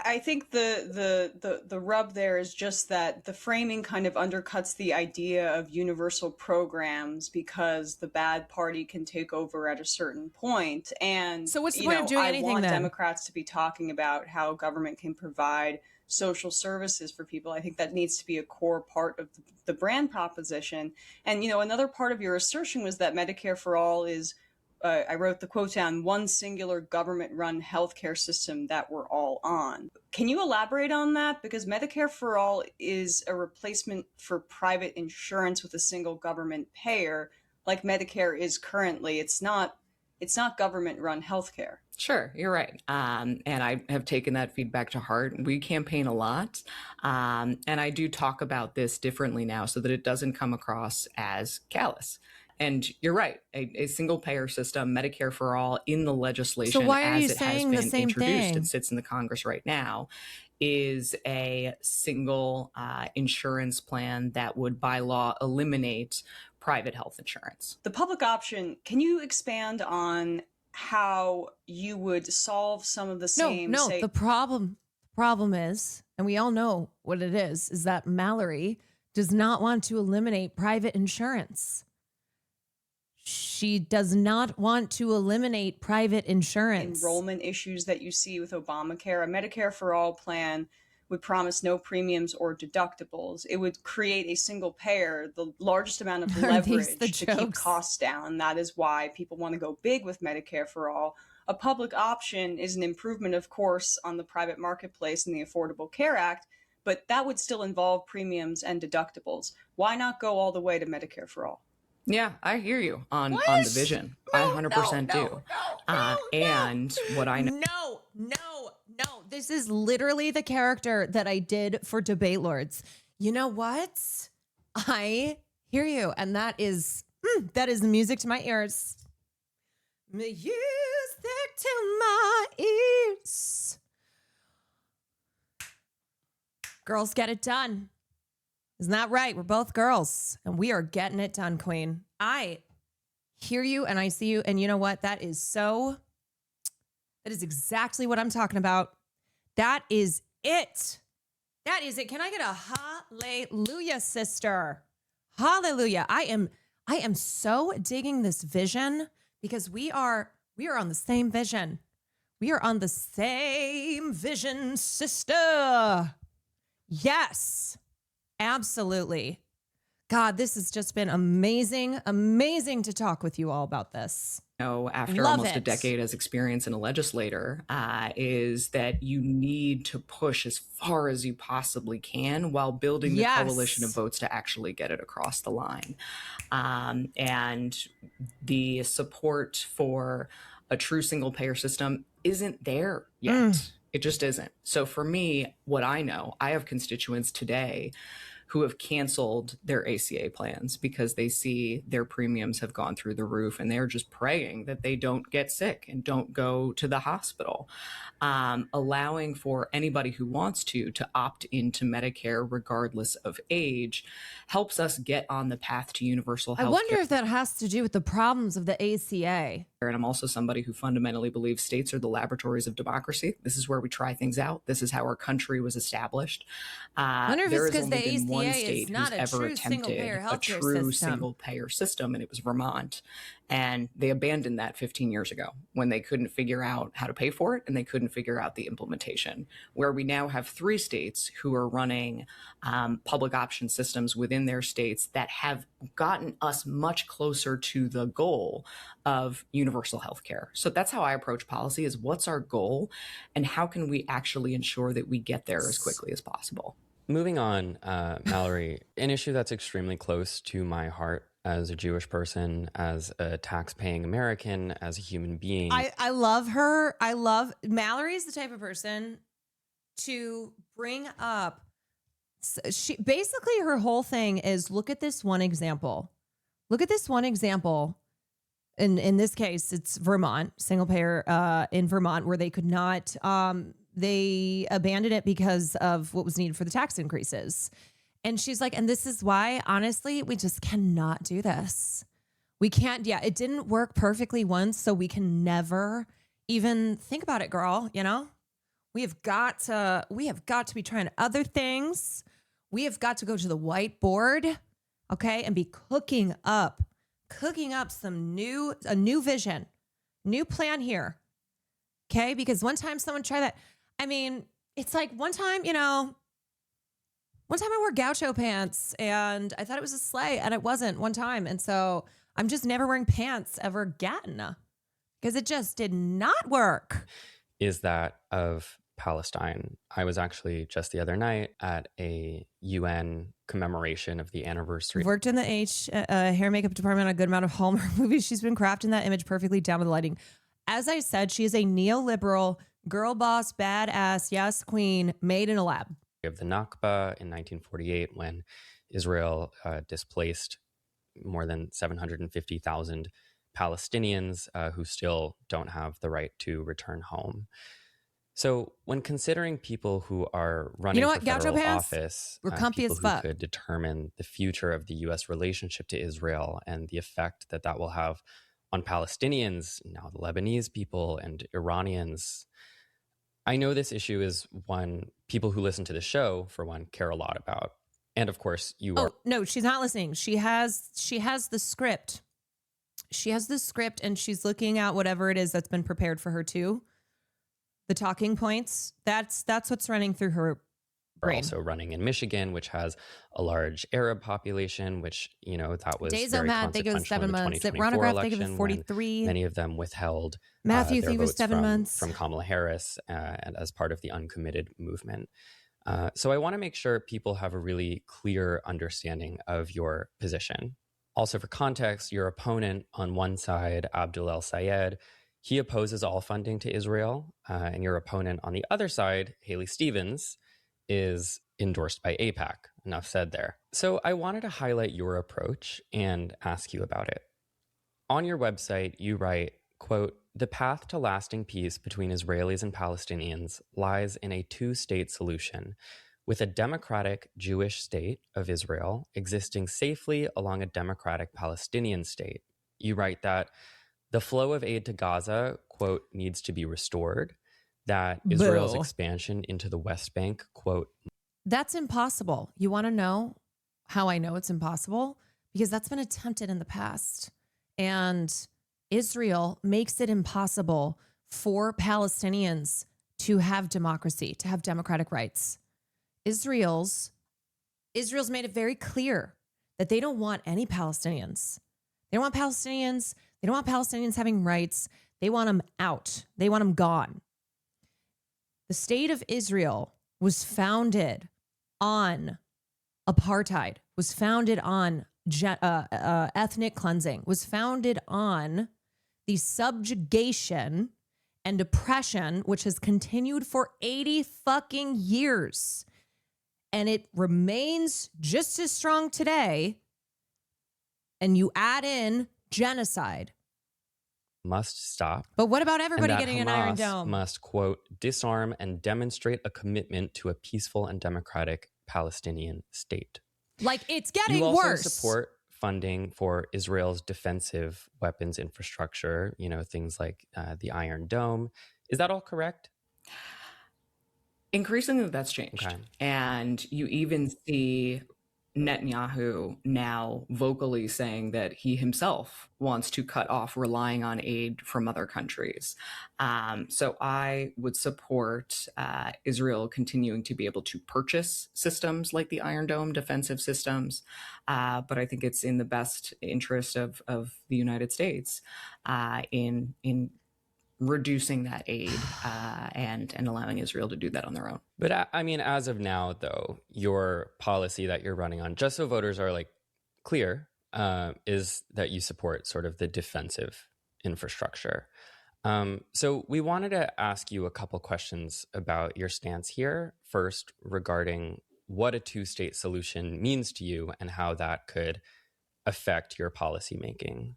Speaker 2: I think the rub there is just that the framing kind of undercuts the idea of universal programs because the bad party can take over at a certain point. And
Speaker 3: so what's the point of doing anything then?
Speaker 2: I want Democrats to be talking about how government can provide social services for people. I think that needs to be a core part of the brand proposition. And, another part of your assertion was that Medicare for all is, I wrote the quote down, one singular government-run healthcare system that we're all on. Can you elaborate on that? Because Medicare for all is a replacement for private insurance with a single government payer, like Medicare is currently. It's not government-run healthcare.
Speaker 23: Sure, you're right. And I have taken that feedback to heart. We campaign a lot. And I do talk about this differently now so that it doesn't come across as callous. And you're right, a single payer system, Medicare for all, in the legislation
Speaker 3: So why are
Speaker 23: as
Speaker 3: you
Speaker 23: it has
Speaker 3: saying the
Speaker 23: been
Speaker 3: same
Speaker 23: introduced
Speaker 3: thing?
Speaker 23: and sits in the Congress right now, is a single insurance plan that would by law eliminate private health insurance.
Speaker 2: The public option, can you expand on how you would solve some of the same,
Speaker 3: No,
Speaker 2: say,
Speaker 3: the problem is, and we all know what it is that Mallory does not want to eliminate private insurance. She does not want to eliminate private insurance.
Speaker 2: enrollment issues that you see with Obamacare? A Medicare for all plan would promise no premiums or deductibles. It would create a single payer, the largest amount of
Speaker 3: Are these
Speaker 2: leverage
Speaker 3: the
Speaker 2: to keep
Speaker 3: jokes?
Speaker 2: costs down. That is why people want to go big with Medicare for all. A public option is an improvement, of course, on the private marketplace and the Affordable Care Act, but that would still involve premiums and deductibles. Why not go all the way to Medicare for all?
Speaker 23: Yeah, I hear you on the vision. I 100% do. And what I know.
Speaker 3: No. This is literally the character that I did for Debate Lords. You know what? I hear you. And that is music to my ears. Music to my ears. Girls get it done. Isn't that right? We're both girls and we are getting it done, Queen. I hear you and I see you. And you know what? That is exactly what I'm talking about. That is it. That is it. Can I get a hallelujah, sister? Hallelujah. I am so digging this vision because we are on the same vision. We are on the same vision, sister. Yes. Absolutely. God, this has just been amazing to talk with you all about this.
Speaker 23: After
Speaker 3: Love
Speaker 23: almost a
Speaker 3: it.
Speaker 23: decade as experience in a legislator, is that you need to push as far as you possibly can while building the
Speaker 3: Yes.
Speaker 23: coalition of votes to actually get it across the line. And the support for a true single payer system isn't there yet. It just isn't. So for me, what I know, I have constituents today who have canceled their ACA plans because they see their premiums have gone through the roof and they're just praying that they don't get sick and don't go to the hospital. Allowing for anybody who wants to opt into Medicare regardless of age helps us get on the path to universal health
Speaker 3: I
Speaker 23: care.
Speaker 3: wonder if that has to do with the problems of the ACA.
Speaker 23: And I'm also somebody who fundamentally believes states are the laboratories of democracy. This is where we try things out. This is how our country was established.
Speaker 3: I wonder if
Speaker 23: There
Speaker 3: it's
Speaker 23: has
Speaker 3: because
Speaker 23: only
Speaker 3: the
Speaker 23: been one
Speaker 3: ACA
Speaker 23: state
Speaker 3: is not
Speaker 23: who's
Speaker 3: a
Speaker 23: ever
Speaker 3: true single-payer
Speaker 23: attempted a
Speaker 3: healthcare
Speaker 23: true
Speaker 3: system.
Speaker 23: single-payer system, and it was Vermont. And they abandoned that 15 years ago when they couldn't figure out how to pay for it and they couldn't figure out the implementation. Where we now have 3 states who are running public option systems within their states that have gotten us much closer to the goal of universal health care. So that's how I approach policy: is what's our goal and how can we actually ensure that we get there as quickly as possible.
Speaker 21: Moving on, Mallory, an issue that's extremely close to my heart as a Jewish person, as a tax-paying American, as a human being.
Speaker 3: I love her. I love Mallory's the type of person to bring up. She basically, her whole thing is look at this one example. Look at this one example. In this case, it's Vermont, single payer in Vermont, where they could not. They abandoned it because of what was needed for the tax increases. And she's like, and this is why, honestly, we just cannot do this. We can't. Yeah, it didn't work perfectly once, so we can never even think about it, girl. You know, we have got to be trying other things. We have got to go to the whiteboard, okay, and be cooking up a new vision, new plan here. Okay, because one time someone tried that. I mean, it's like one time I wore gaucho pants and I thought it was a sleigh and it wasn't one time. And so I'm just never wearing pants ever again because it just did not work.
Speaker 21: Is that of Palestine. I was actually just the other night at a UN commemoration of the anniversary.
Speaker 3: Worked in the hair and makeup department on a good amount of Hallmark movies. She's been crafting that image perfectly down to the lighting. As I said, she is a neoliberal, girl boss, badass, yes, queen, made in a lab.
Speaker 21: Of the Nakba in 1948, when Israel displaced more than 750,000 Palestinians who still don't have the right to return home. So when considering people who are running
Speaker 3: You know
Speaker 21: for
Speaker 3: what, Gaucho
Speaker 21: federal
Speaker 3: Pants?
Speaker 21: office,
Speaker 3: We're comfy
Speaker 21: people
Speaker 3: as
Speaker 21: who
Speaker 3: fuck.
Speaker 21: could determine the future of the U.S. relationship to Israel and the effect that that will have on Palestinians, now the Lebanese people and Iranians. I know this issue is one people who listen to the show, for one, care a lot about. And of course, you are.
Speaker 3: Oh, no, she's not listening. She has the script. She has the script and she's looking at whatever it is that's been prepared for her too. The talking points, that's what's running through her brain.
Speaker 21: Also running in Michigan, which has a large Arab population, which, you know, that was
Speaker 3: Days
Speaker 21: very
Speaker 3: Omad, they give
Speaker 21: consequential
Speaker 3: 7
Speaker 21: in the
Speaker 3: months.
Speaker 21: 2024
Speaker 3: Veronica, they give
Speaker 21: election,
Speaker 3: it 43.
Speaker 21: when many of them withheld
Speaker 3: Matthew,
Speaker 21: their
Speaker 3: they give
Speaker 21: votes
Speaker 3: 7 months.
Speaker 21: from Kamala Harris and as part of the uncommitted movement. So I want to make sure people have a really clear understanding of your position. Also, for context, your opponent on one side, Abdul El Sayed, he opposes all funding to Israel. And your opponent on the other side, Haley Stevens, is endorsed by AIPAC. Enough said there. So I wanted to highlight your approach and ask you about it. On your website, you write, quote, "The path to lasting peace between Israelis and Palestinians lies in a two-state solution, with a democratic Jewish state of Israel existing safely along a democratic Palestinian state." You write that the flow of aid to Gaza, quote, "needs to be restored," that Israel's
Speaker 3: Boo.
Speaker 21: expansion into the West Bank, quote,
Speaker 3: That's impossible. You want to know how I know it's impossible? Because that's been attempted in the past. And Israel makes it impossible for Palestinians to have democracy, to have democratic rights. Israel's made it very clear that they don't want any Palestinians. They don't want Palestinians. They don't want Palestinians having rights. They want them out. They want them gone. The state of Israel was founded on apartheid, was founded on ethnic cleansing, was founded on the subjugation and oppression, which has continued for 80 fucking years. And it remains just as strong today. And you add in genocide.
Speaker 21: must stop.
Speaker 3: But what about everybody
Speaker 21: and that
Speaker 3: getting an
Speaker 21: Hamas
Speaker 3: Iron Dome?
Speaker 21: must, quote, "disarm and demonstrate a commitment to a peaceful and democratic Palestinian state."
Speaker 3: Like, it's getting
Speaker 21: you also
Speaker 3: worse.
Speaker 21: support funding for Israel's defensive weapons infrastructure, you know, things like the Iron Dome. Is that all correct?
Speaker 23: Increasingly, that's changed.
Speaker 21: Okay.
Speaker 23: And you even see Netanyahu now vocally saying that he himself wants to cut off relying on aid from other countries. So I would support Israel continuing to be able to purchase systems like the Iron Dome, defensive systems. But I think it's in the best interest of the United States in reducing that aid and allowing Israel to do that on their own.
Speaker 21: But I mean, as of now, though, your policy that you're running on, just so voters are like clear, is that you support sort of the defensive infrastructure. So we wanted to ask you a couple questions about your stance here. First, regarding what a two-state solution means to you and how that could affect your policymaking.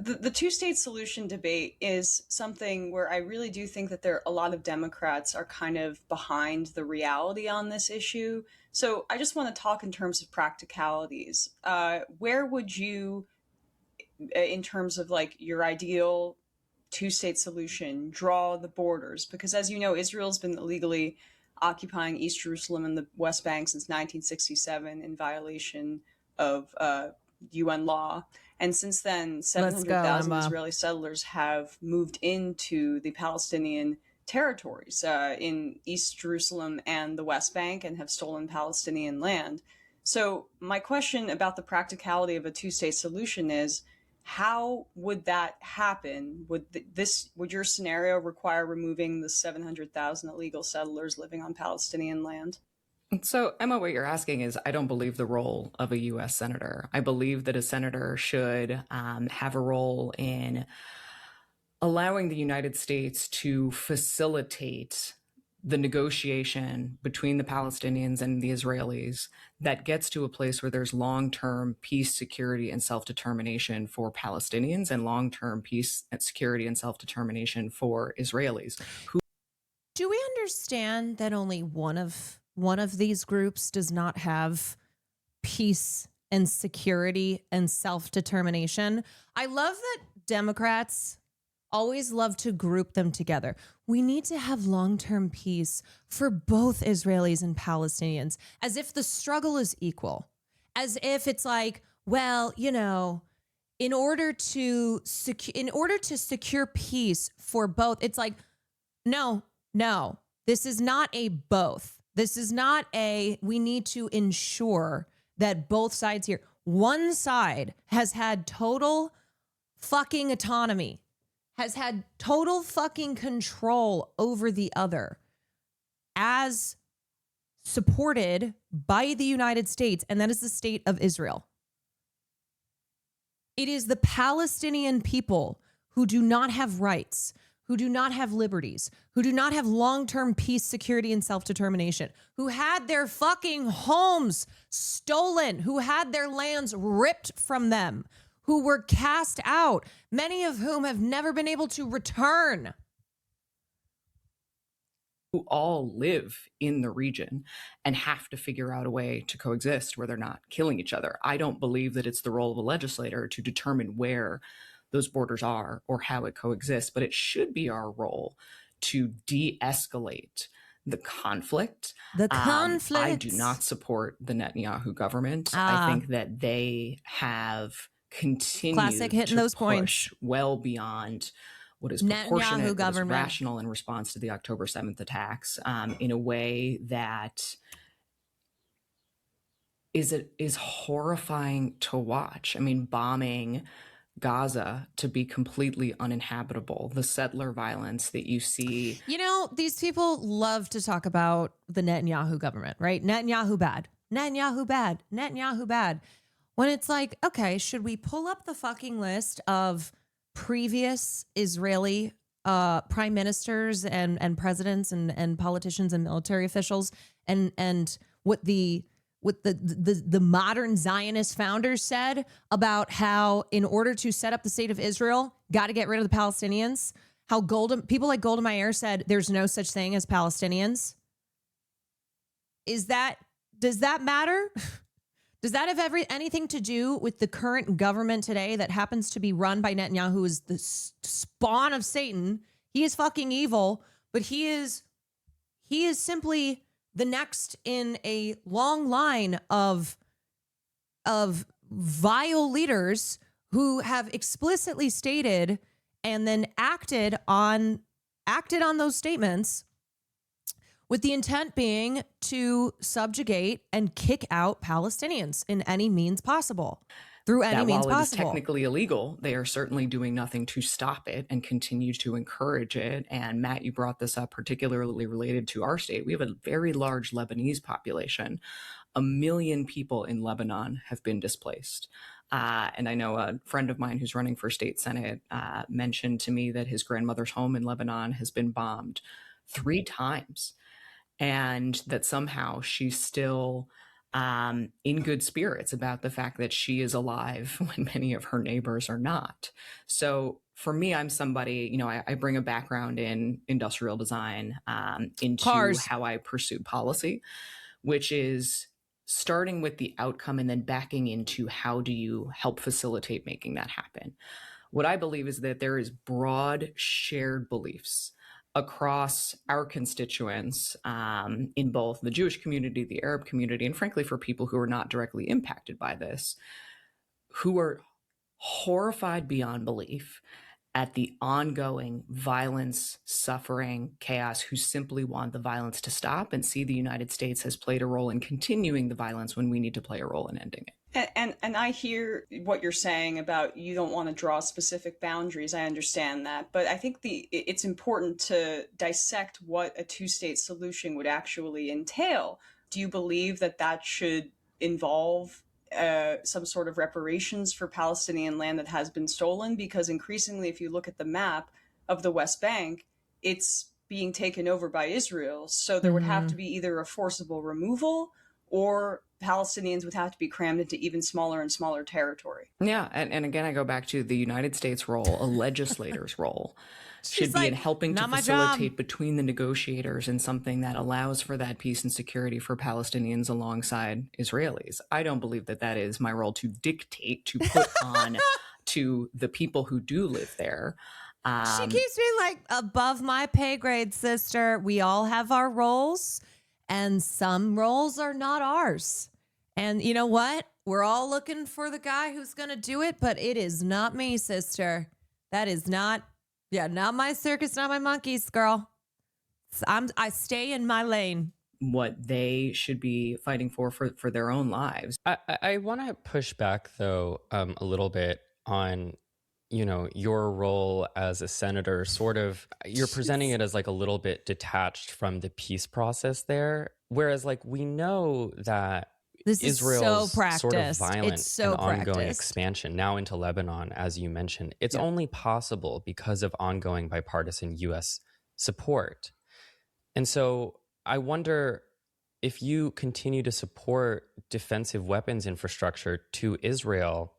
Speaker 2: The two-state solution debate is something where I really do think that a lot of Democrats are kind of behind the reality on this issue. So I just want to talk in terms of practicalities. Where would you, in terms of like your ideal two-state solution, draw the borders? Because as you know, Israel's been illegally occupying East Jerusalem and the West Bank since 1967 in violation of UN law. And since then, 700,000 Israeli settlers have moved into the Palestinian territories in East Jerusalem and the West Bank and have stolen Palestinian land. So my question about the practicality of a two-state solution is, how would that happen? Would your scenario require removing the 700,000 illegal settlers living on Palestinian land?
Speaker 23: So, Emma, what you're asking is, I don't believe the role of a U.S. senator. I believe that a senator should have a role in allowing the United States to facilitate the negotiation between the Palestinians and the Israelis that gets to a place where there's long-term peace, security, and self-determination for Palestinians and long-term peace and security and self-determination for Israelis.
Speaker 3: Do we understand that only one of these groups does not have peace and security and self-determination? I love that Democrats always love to group them together. We need to have long-term peace for both Israelis and Palestinians, as if the struggle is equal, as if it's like, well, you know, in order to secure peace for both, it's like, no, this is not a both. This is not a, we need to ensure that both sides here, one side has had total fucking autonomy, has had total fucking control over the other, as supported by the United States, and that is the state of Israel. It is the Palestinian people who do not have rights, who do not have liberties, who do not have long-term peace, security, and self-determination, who had their fucking homes stolen, who had their lands ripped from them, who were cast out, many of whom have never been able to return.
Speaker 23: Who all live in the region and have to figure out a way to coexist where they're not killing each other. I don't believe that it's the role of a legislator to determine where those borders are or how it coexists, but it should be our role to de-escalate the conflict. I do not support the Netanyahu government. I think that they have continued
Speaker 3: hitting
Speaker 23: to
Speaker 3: those
Speaker 23: push
Speaker 3: points.
Speaker 23: well beyond what is
Speaker 3: Netanyahu
Speaker 23: proportionate, what is
Speaker 3: government.
Speaker 23: rational in response to the October 7th attacks, in a way that is horrifying to watch. I mean, bombing Gaza to be completely uninhabitable, the settler violence that you see.
Speaker 3: You know, these people love to talk about the Netanyahu government, right? Netanyahu bad, Netanyahu bad, Netanyahu bad. When it's like, okay, should we pull up the fucking list of previous Israeli prime ministers and presidents and politicians and military officials and what the modern Zionist founders said about how in order to set up the state of Israel, got to get rid of the Palestinians? How people like Golda Meir said there's no such thing as Palestinians. Does that matter? Does that have anything to do with the current government today that happens to be run by Netanyahu, who is the spawn of Satan? He is fucking evil, but he is simply the next in a long line of vile leaders who have explicitly stated and then acted on those statements with the intent being to subjugate and kick out Palestinians in any means possible. Through any means
Speaker 23: While it is
Speaker 3: possible.
Speaker 23: technically illegal, they are certainly doing nothing to stop it and continue to encourage it. And Matt, you brought this up particularly related to our state. We have a very large Lebanese population. 1 million people in Lebanon have been displaced. And I know a friend of mine who's running for state senate mentioned to me that his grandmother's home in Lebanon has been bombed 3 times, and that somehow she's still in good spirits about the fact that she is alive when many of her neighbors are not. So for me, I'm somebody, you know, I bring a background in industrial design into
Speaker 3: Cars.
Speaker 23: how I pursue policy, which is starting with the outcome and then backing into how do you help facilitate making that happen. What I believe is that there is broad shared beliefs across our constituents in both the Jewish community, the Arab community, and frankly, for people who are not directly impacted by this, who are horrified beyond belief at the ongoing violence, suffering, chaos, who simply want the violence to stop and see the United States has played a role in continuing the violence when we need to play a role in ending it.
Speaker 2: And I hear what you're saying about you don't want to draw specific boundaries. I understand that. But I think it's important to dissect what a two-state solution would actually entail. Do you believe that should involve some sort of reparations for Palestinian land that has been stolen? Because increasingly, if you look at the map of the West Bank, it's being taken over by Israel. So there would have to be either a forcible removal or Palestinians would have to be crammed into even smaller and smaller territory.
Speaker 23: Yeah, and again, I go back to the United States role, a legislator's role, should be in helping to facilitate between the negotiators and something that allows for that peace and security for Palestinians alongside Israelis. I don't believe that that is my role to dictate, to put on to the people who do live there.
Speaker 3: She keeps me like above my pay grade, sister. We all have our roles, and some roles are not ours. And you know what? We're all looking for the guy who's going to do it, but it is not me, sister. That is not, not my circus, not my monkeys, girl. I stay in my lane.
Speaker 23: What they should be fighting for their own lives.
Speaker 21: I want to push back, though, a little bit on, your role as a senator. Sort of, you're presenting it as like a little bit detached from the peace process there. Whereas, like, we know that
Speaker 3: this
Speaker 21: Israel's
Speaker 3: is so
Speaker 21: sort of violent and ongoing
Speaker 3: practiced.
Speaker 21: expansion now into Lebanon, as you mentioned, it's only possible because of ongoing bipartisan U.S. support. And so I wonder if you continue to support defensive weapons infrastructure to Israel,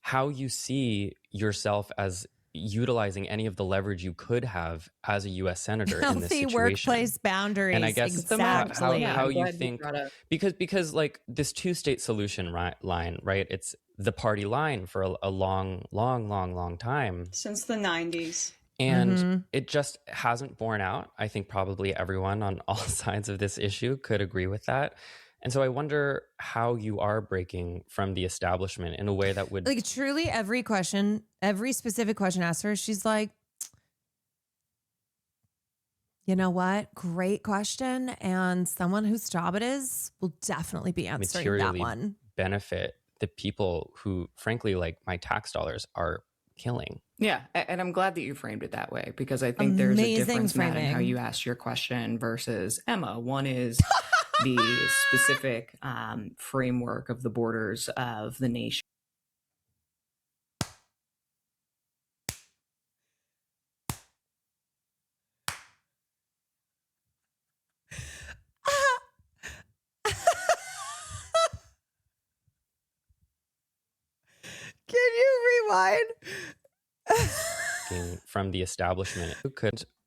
Speaker 21: how you see yourself as utilizing any of the leverage you could have as a U.S. senator in this situation.
Speaker 3: Workplace boundaries.
Speaker 21: And I guess
Speaker 3: exactly.
Speaker 21: how you think, because like this two-state solution line, right? It's the party line for a long time.
Speaker 2: Since the 90s.
Speaker 21: And it just hasn't borne out. I think probably everyone on all sides of this issue could agree with that. And so I wonder how you are breaking from the establishment in a way that would...
Speaker 3: Like, truly, every specific question asked her, she's like, you know what? Great question. And someone whose job it is will definitely be answering that one.
Speaker 21: Benefit the people who, frankly, like my tax dollars are killing.
Speaker 23: Yeah, and I'm glad that you framed it that way, because I think there's a difference, Matt, in how you asked your question versus Emma. One is the specific framework of the borders of the nation.
Speaker 3: Can you rewind?
Speaker 21: From the establishment,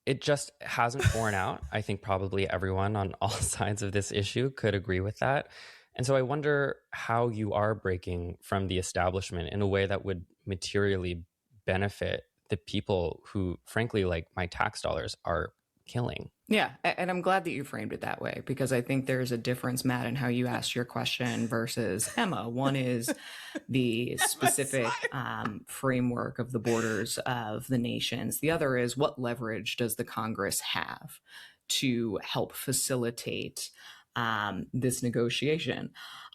Speaker 21: it just hasn't borne out. I think probably everyone on all sides of this issue could agree with that. And so I wonder how you are breaking from the establishment in a way that would materially benefit the people who, frankly, like my tax dollars are killing.
Speaker 23: Yeah, and I'm glad that you framed it that way, because I think there's a difference, Matt, in how you asked your question versus Emma. One is the specific framework of the borders of the nations. The other is, what leverage does the Congress have to help facilitate this negotiation?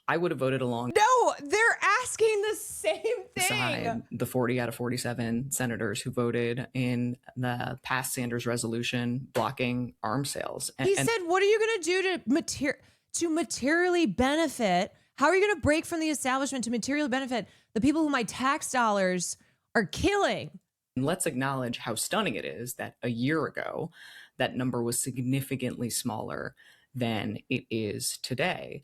Speaker 23: I would have voted along.
Speaker 3: No, they're asking the same thing.
Speaker 23: The 40 out of 47 senators who voted in the past Sanders resolution blocking arms sales.
Speaker 3: He said, what are you going to do to materially benefit? How are you going to break from the establishment to materially benefit the people who my tax dollars are killing?
Speaker 23: And let's acknowledge how stunning it is that a year ago, that number was significantly smaller than it is today.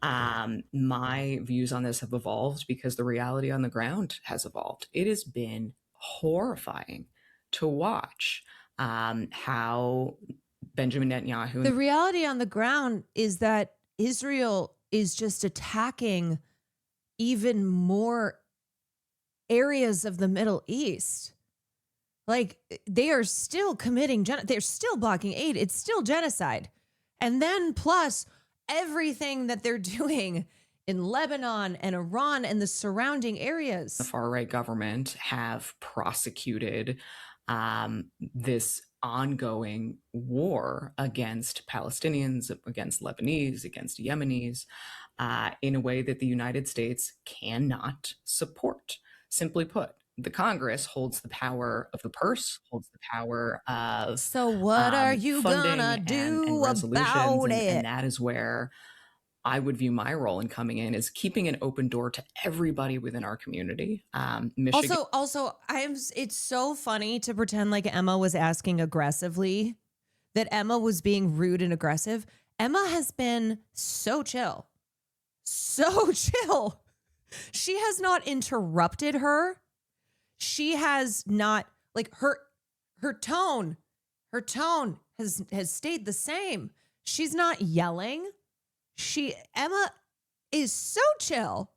Speaker 23: My views on this have evolved because the reality on the ground has evolved. It has been horrifying to watch how Benjamin Netanyahu...
Speaker 3: The reality on the ground is that Israel is just attacking even more areas of the Middle East. Like, they are still committing, they're still blocking aid. It's still genocide. And then plus everything that they're doing in Lebanon and Iran and the surrounding areas.
Speaker 23: The far-right government have prosecuted this ongoing war against Palestinians, against Lebanese, against Yemenis, in a way that the United States cannot support. Simply put, the Congress holds the power of the purse, holds the power of
Speaker 3: so what are you gonna do about it?
Speaker 23: And that is where I would view my role in coming in, is keeping an open door to everybody within our community. Michigan.
Speaker 3: Also, it's so funny to pretend like Emma was asking aggressively. that Emma was being rude and aggressive. Emma has been so chill. So chill. She has not interrupted her. She has not, like, her tone has stayed the same. She's not yelling. Emma is so chill.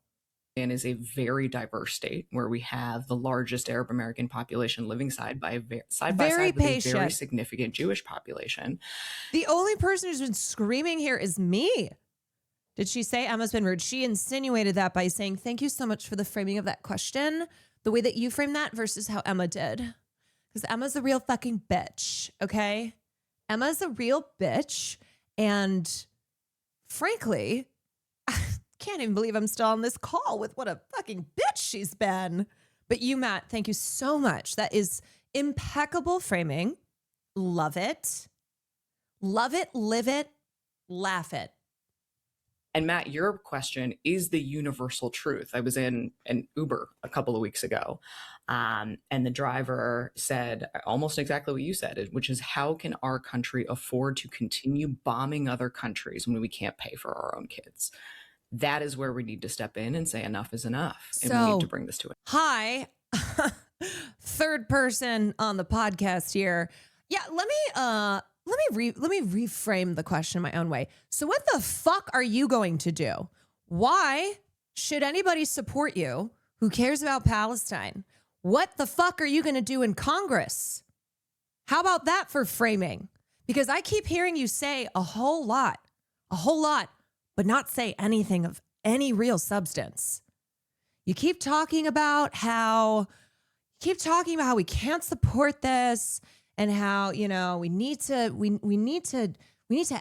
Speaker 23: And is a very diverse state where we have the largest Arab American population living side by side with a very significant Jewish population.
Speaker 3: The only person who's been screaming here is me. Did she say Emma's been rude? She insinuated that by saying, thank you so much for the framing of that question, the way that you framed that versus how Emma did. Because Emma's a real fucking bitch, okay? Emma's a real bitch. And frankly, can't even believe I'm still on this call with what a fucking bitch she's been. But you, Matt, thank you so much. That is impeccable framing. Love it. Love it, live it, laugh it.
Speaker 23: And Matt, your question is the universal truth. I was in an Uber a couple of weeks ago, and the driver said almost exactly what you said, which is, how can our country afford to continue bombing other countries when we can't pay for our own kids? That is where we need to step in and say enough is enough. And we need to bring this to it.
Speaker 3: Hi, third person on the podcast here. Yeah, let me reframe the question my own way. So what the fuck are you going to do? Why should anybody support you who cares about Palestine? What the fuck are you going to do in Congress? How about that for framing? Because I keep hearing you say a whole lot, but not say anything of any real substance. You keep talking about how we can't support this and how, you know, we need to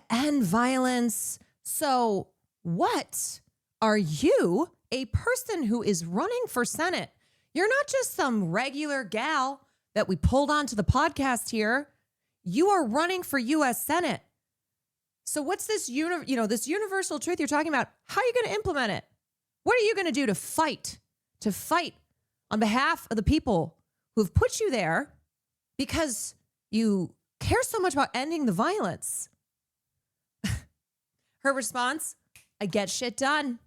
Speaker 3: end violence. So what are you, a person who is running for Senate? You're not just some regular gal that we pulled onto the podcast here. You are running for U.S. Senate. So what's this this universal truth you're talking about? How are you going to implement it? What are you going to do to fight on behalf of the people who have put you there because you care so much about ending the violence? Her response, I get shit done.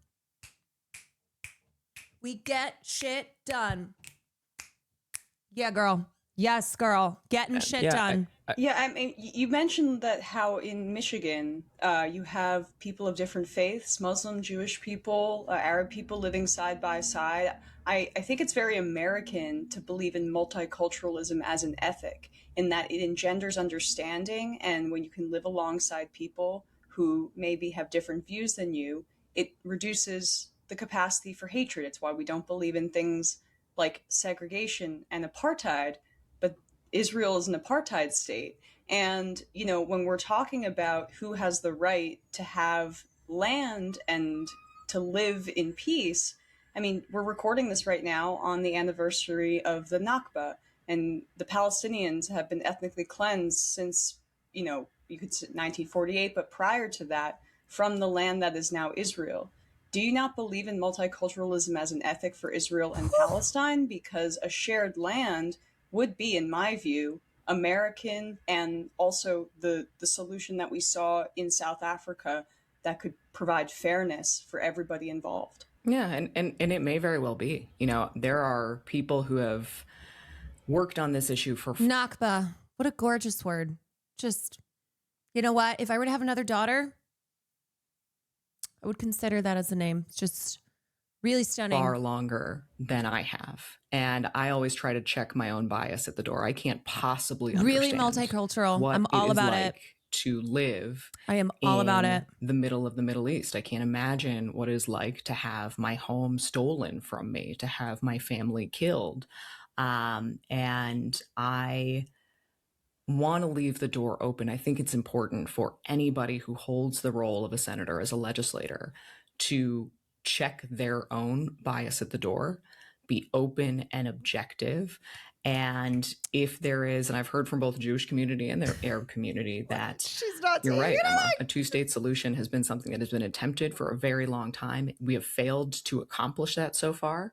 Speaker 3: We get shit done. Yeah, girl. Yes, girl. Getting shit done.
Speaker 2: Yeah, I mean, you mentioned that how in Michigan you have people of different faiths, Muslim, Jewish people, Arab people living side by side. I think it's very American to believe in multiculturalism as an ethic, in that it engenders understanding, and when you can live alongside people who maybe have different views than you, it reduces the capacity for hatred. It's why we don't believe in things like segregation and apartheid, but Israel is an apartheid state. And, you know, when we're talking about who has the right to have land and to live in peace, I mean, we're recording this right now on the anniversary of the Nakba, and the Palestinians have been ethnically cleansed since, you know, you could say 1948, but prior to that, from the land that is now Israel. Do you not believe in multiculturalism as an ethic for Israel and Palestine? Because a shared land would be, in my view, American, and also the solution that we saw in South Africa that could provide fairness for everybody involved.
Speaker 23: Yeah, and it may very well be. You know, there are people who have worked on this issue for...
Speaker 3: Nakba. What a gorgeous word. Just, you know what? If I were to have another daughter, I would consider that as a name. It's just really stunning.
Speaker 23: Far longer than I have. And I always try to check my own bias at the door. I can't possibly understand
Speaker 3: really multicultural. I'm all
Speaker 23: it is
Speaker 3: about
Speaker 23: like
Speaker 3: it.
Speaker 23: To live
Speaker 3: I am all about it.
Speaker 23: The middle of the Middle East. I can't imagine what it is like to have my home stolen from me, to have my family killed. And I want to leave the door open. I think it's important for anybody who holds the role of a senator as a legislator to check their own bias at the door, be open and objective. And if there is, and I've heard from both the Jewish community and the Arab community that you're right, Emma, a two-state solution has been something that has been attempted for a very long time. We have failed to accomplish that so far.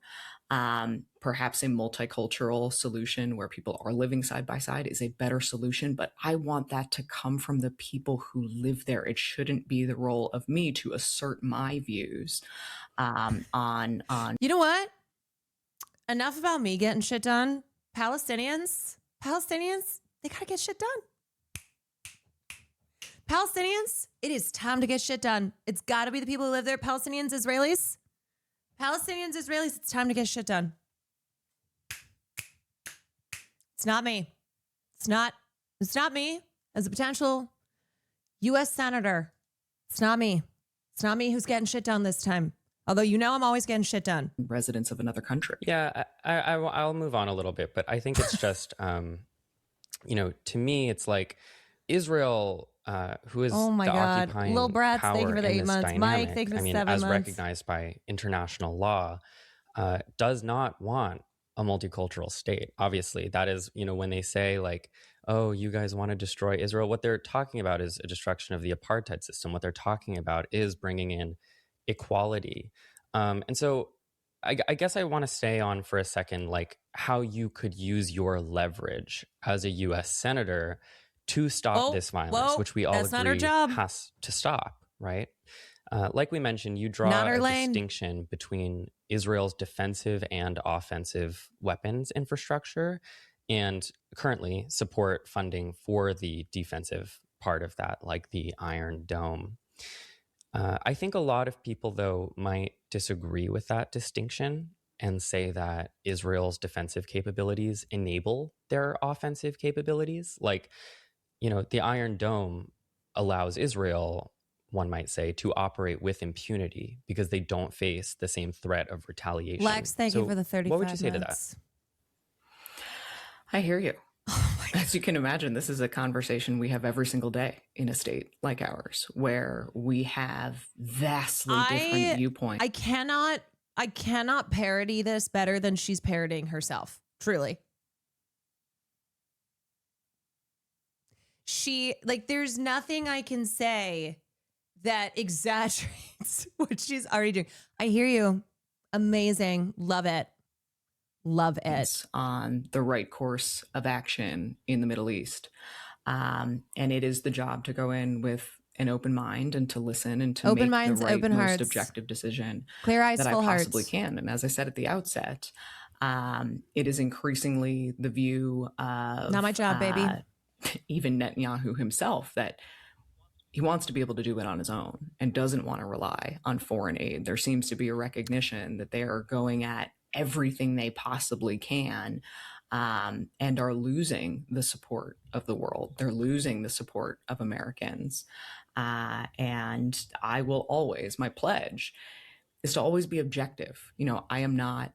Speaker 23: Perhaps a multicultural solution where people are living side by side is a better solution, but I want that to come from the people who live there. It shouldn't be the role of me to assert my views on.
Speaker 3: You know what? Enough about me getting shit done. Palestinians, they gotta get shit done. Palestinians, it is time to get shit done. It's gotta be the people who live there. Palestinians, Israelis, it's time to get shit done. It's not me. It's not me as a potential U.S. Senator. It's not me. It's not me who's getting shit done this time. Although I'm always getting shit done.
Speaker 23: Residents of another country.
Speaker 21: Yeah, I'll move on a little bit, but I think it's just, to me, it's like Israel, who is
Speaker 3: oh my
Speaker 21: the
Speaker 3: God.
Speaker 21: occupying
Speaker 3: Lil Bratz,
Speaker 21: power
Speaker 3: thank you for the
Speaker 21: in
Speaker 3: 8
Speaker 21: this
Speaker 3: months.
Speaker 21: dynamic,
Speaker 3: Mike, thank you for 7
Speaker 21: as
Speaker 3: months.
Speaker 21: recognized by international law, does not want a multicultural state. Obviously, that is, when they say like, oh, you guys want to destroy Israel, what they're talking about is a destruction of the apartheid system. What they're talking about is bringing in equality. And so I guess I want to stay on for a second, like how you could use your leverage as a U.S. senator to stop this violence, which we all agree has to stop, right? Like we mentioned, you draw a distinction between Israel's defensive and offensive weapons infrastructure and currently support funding for the defensive part of that, like the Iron Dome. I think a lot of people, though, might disagree with that distinction and say that Israel's defensive capabilities enable their offensive capabilities. Like, the Iron Dome allows Israel, one might say, to operate with impunity because they don't face the same threat of retaliation.
Speaker 3: Lex, thank you for the 35
Speaker 21: What would you say
Speaker 3: minutes.
Speaker 21: to that?
Speaker 23: I hear you. As you can imagine, this is a conversation we have every single day in a state like ours, where we have vastly different viewpoints.
Speaker 3: I cannot parody this better than she's parodying herself. Truly. There's nothing I can say that exaggerates what she's already doing. I hear you. Amazing. Love it. Love it.
Speaker 23: On the right course of action in the Middle East. And it is the job to go in with an open mind and to listen and to
Speaker 3: open
Speaker 23: make
Speaker 3: minds,
Speaker 23: the right,
Speaker 3: open
Speaker 23: most
Speaker 3: hearts.
Speaker 23: objective decision
Speaker 3: Clear eyes,
Speaker 23: that
Speaker 3: full
Speaker 23: I possibly
Speaker 3: hearts.
Speaker 23: can. And as I said at the outset, it is increasingly the view of
Speaker 3: not my job, baby.
Speaker 23: Even Netanyahu himself, that he wants to be able to do it on his own and doesn't want to rely on foreign aid. There seems to be a recognition that they are going at everything they possibly can and are losing the support of the world. They're losing the support of Americans. And I will always, my pledge is to always be objective. I am not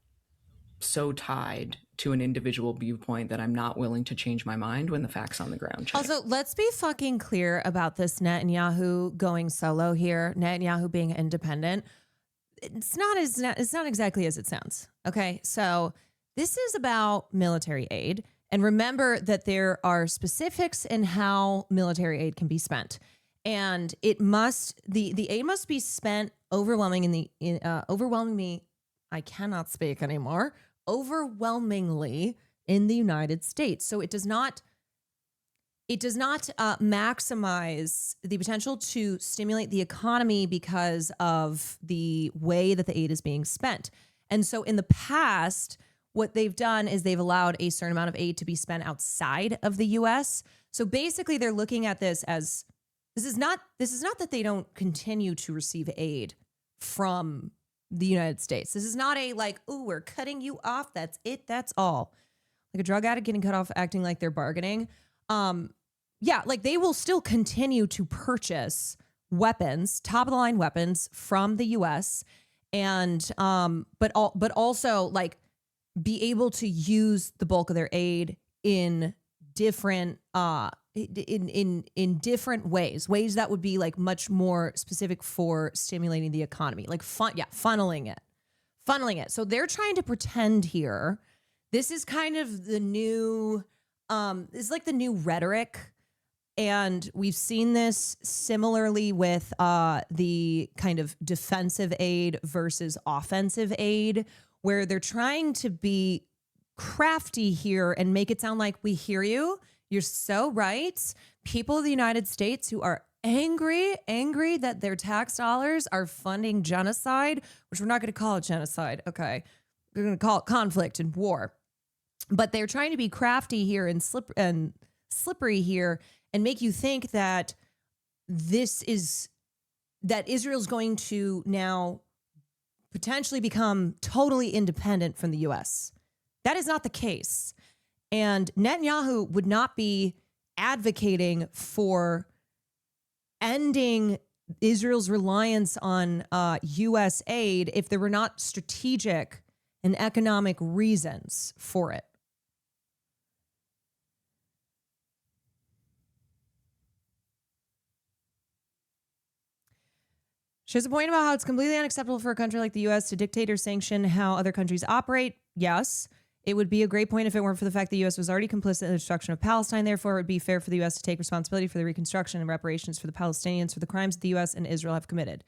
Speaker 23: so tied to an individual viewpoint that I'm not willing to change my mind when the facts on the ground change.
Speaker 3: Also, let's be fucking clear about this Netanyahu going solo here, Netanyahu being independent. It's not exactly as it sounds. Okay, so this is about military aid, and remember that there are specifics in how military aid can be spent, and the aid must be spent overwhelmingly. I cannot speak anymore. Overwhelmingly in the United States, so it does not maximize the potential to stimulate the economy because of the way that the aid is being spent. And so in the past, what they've done is they've allowed a certain amount of aid to be spent outside of the US. So basically they're looking at this as this is not that they don't continue to receive aid from the United States. This is not a like, oh, we're cutting you off. That's it. That's all. Like a drug addict getting cut off, acting like they're bargaining. They will still continue to purchase weapons, top of the line weapons from the U.S. and but also like be able to use the bulk of their aid in different in different ways that would be like much more specific for stimulating the economy, like funneling it. So they're trying to pretend here. This is kind of the new it's like the new rhetoric. And we've seen this similarly with the kind of defensive aid versus offensive aid, where they're trying to be crafty here and make it sound like we hear you. You're so right. People of the United States who are angry that their tax dollars are funding genocide, which we're not going to call it genocide. Okay. We're going to call it conflict and war. But they're trying to be crafty here and slippery here and make you think that Israel's going to now potentially become totally independent from the U.S. That is not the case. And Netanyahu would not be advocating for ending Israel's reliance on U.S. aid if there were not strategic and economic reasons for it. She has a point about how it's completely unacceptable for a country like the U.S. to dictate or sanction how other countries operate. Yes, it would be a great point if it weren't for the fact the U.S. was already complicit in the destruction of Palestine. Therefore, it would be fair for the U.S. to take responsibility for the reconstruction and reparations for the Palestinians for the crimes the U.S. and Israel have committed.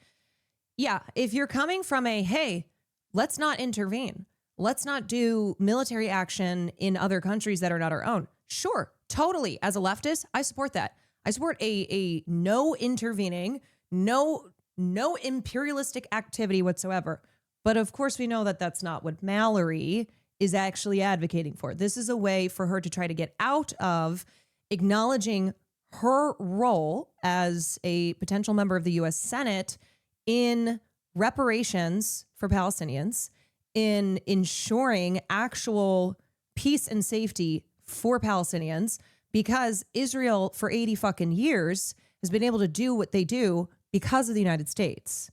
Speaker 3: Yeah, if you're coming from hey, let's not intervene. Let's not do military action in other countries that are not our own. Sure, totally. As a leftist, I support that. I support a no intervening, no imperialistic activity whatsoever. But of course, we know that that's not what Mallory is actually advocating for. This is a way for her to try to get out of acknowledging her role as a potential member of the U.S. Senate in reparations for Palestinians, in ensuring actual peace and safety for Palestinians, because Israel for 80 fucking years has been able to do what they do because of the United States.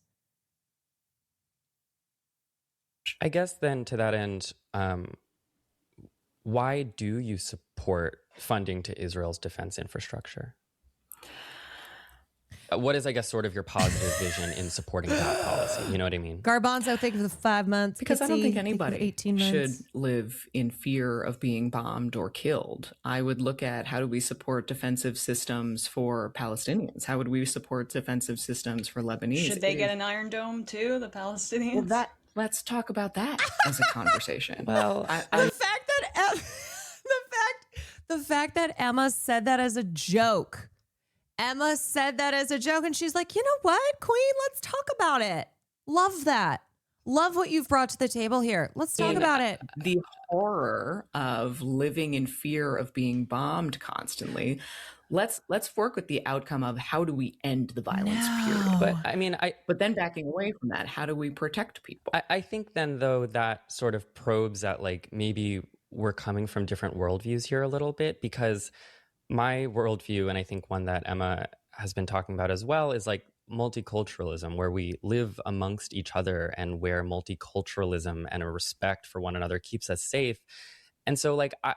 Speaker 21: I guess then to that end, why do you support funding to Israel's defense infrastructure? What is, I guess, sort of your positive vision in supporting that policy? You know what I mean?
Speaker 3: Garbanzo, thank you for the 5 months.
Speaker 23: Because I don't think
Speaker 3: Kitsy, thank you for
Speaker 23: anybody
Speaker 3: 18 months.
Speaker 23: should live in fear of being bombed or killed. I would look at how do we support defensive systems for Palestinians? How would we support defensive systems for Lebanese?
Speaker 2: Should they get an Iron Dome too, the Palestinians?
Speaker 23: Well, let's talk about that as a conversation.
Speaker 21: Well,
Speaker 3: The fact that Emma said that as a joke. Emma said that as a joke, and she's like, you know what, Queen, let's talk about it. Love that. Love what you've brought to the table here. Let's talk about it.
Speaker 23: The horror of living in fear of being bombed constantly. Let's work with the outcome of how do we end the violence period.
Speaker 21: But I mean,
Speaker 23: but then backing away from that, how do we protect people?
Speaker 21: I think then, though, that sort of probes at like maybe we're coming from different worldviews here a little bit, because my worldview, and I think one that Emma has been talking about as well, is like multiculturalism, where we live amongst each other and where multiculturalism and a respect for one another keeps us safe. And so like, I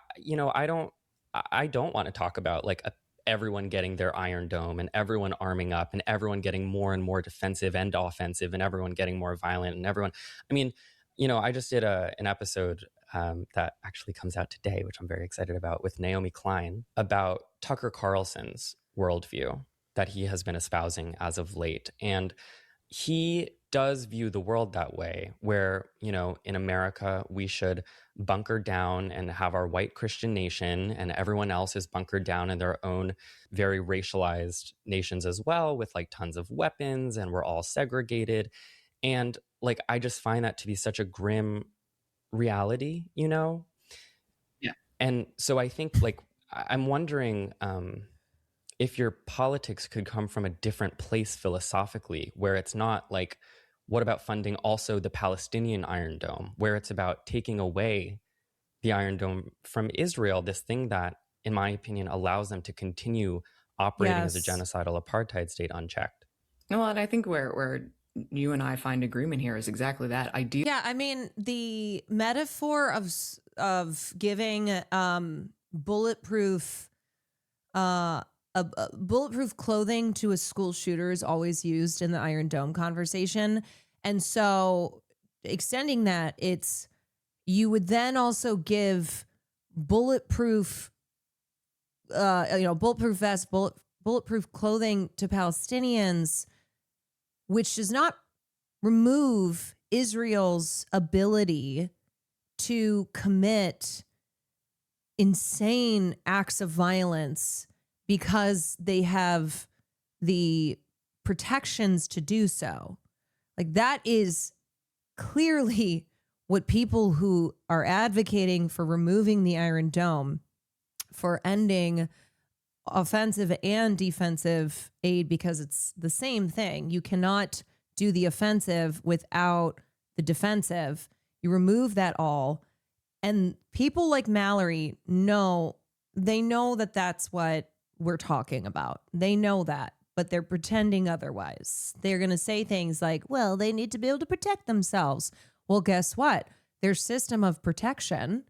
Speaker 21: don't want to talk about like everyone getting their Iron Dome and everyone arming up and everyone getting more and more defensive and offensive and everyone getting more violent and everyone, I mean, I just did an episode that actually comes out today, which I'm very excited about, with Naomi Klein, about Tucker Carlson's worldview that he has been espousing as of late. And he does view the world that way, where, in America, we should bunker down and have our white Christian nation, and everyone else is bunkered down in their own very racialized nations as well, with like tons of weapons, and we're all segregated. And like, I just find that to be such a grim reality, Yeah. And so I think like, I'm wondering if your politics could come from a different place philosophically, where it's not like, what about funding also the Palestinian Iron Dome, where it's about taking away the Iron Dome from Israel, this thing that, in my opinion, allows them to continue operating as a genocidal apartheid state unchecked.
Speaker 23: Well, and I think where you and I find agreement here is exactly that idea.
Speaker 3: Yeah, I mean, the metaphor of giving bulletproof bulletproof clothing to a school shooter is always used in the Iron Dome conversation. And so extending that, you would then also give bulletproof bulletproof vests, bulletproof clothing to Palestinians, which does not remove Israel's ability to commit insane acts of violence because they have the protections to do so. Like, that is clearly what people who are advocating for removing the Iron Dome, for ending offensive and defensive aid, because it's the same thing. You cannot do the offensive without the defensive. You remove that all. And people like Mallory know that that's what we're talking about. They know that, but they're pretending otherwise. They're going to say things like, well, they need to be able to protect themselves. Well, guess what? Their system of protection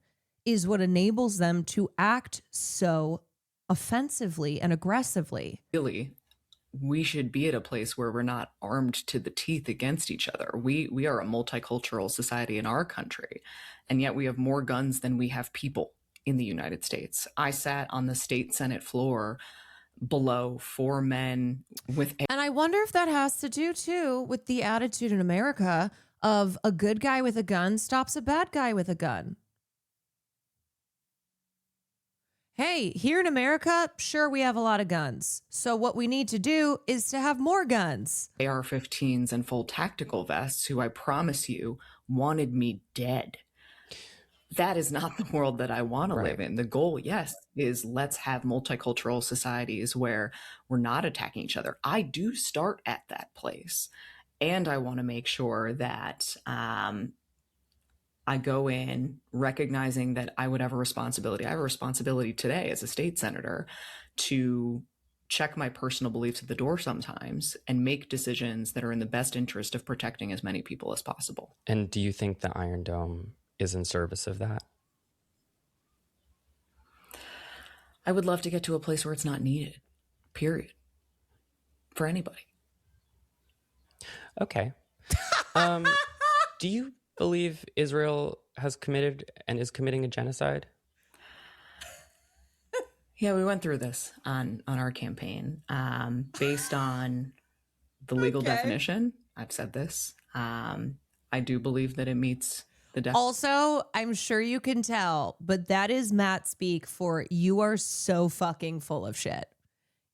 Speaker 3: is what enables them to act so offensively and aggressively.
Speaker 23: Really, we should be at a place where we're not armed to the teeth against each other. We are a multicultural society in our country, and yet we have more guns than we have people in the United States. I sat on the state Senate floor below 4 men with...
Speaker 3: And I wonder if that has to do, too, with the attitude in America of a good guy with a gun stops a bad guy with a gun. Hey, here in America, sure, we have a lot of guns. So what we need to do is to have more guns.
Speaker 23: AR-15s and full tactical vests, who I promise you wanted me dead. That is not the world that I want to live in. The goal, yes, is let's have multicultural societies where we're not attacking each other. I do start at that place. And I want to make sure that I go in recognizing that I would have a responsibility. I have a responsibility today as a state senator to check my personal beliefs at the door sometimes and make decisions that are in the best interest of protecting as many people as possible.
Speaker 21: And do you think the Iron Dome is in service of that?
Speaker 23: I would love to get to a place where it's not needed, period, for anybody.
Speaker 21: Okay. Do you believe Israel has committed and is committing a genocide?
Speaker 23: Yeah, we went through this on our campaign. Based on the legal definition, I've said this, I do believe that it meets the definition.
Speaker 3: Also, I'm sure you can tell, but that is Matt speak for you are so fucking full of shit.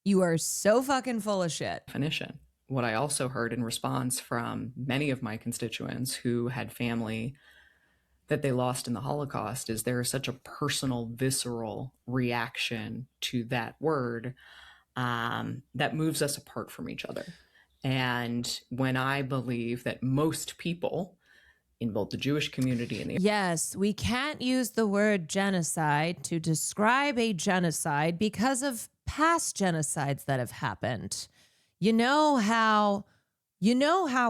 Speaker 3: You are so fucking full of shit.
Speaker 23: Definition. What I also heard in response from many of my constituents who had family that they lost in the Holocaust is there is such a personal, visceral reaction to that word that moves us apart from each other. And when I believe that most people in both the Jewish community and the...
Speaker 3: Yes, we can't use the word genocide to describe a genocide because of past genocides that have happened. You know how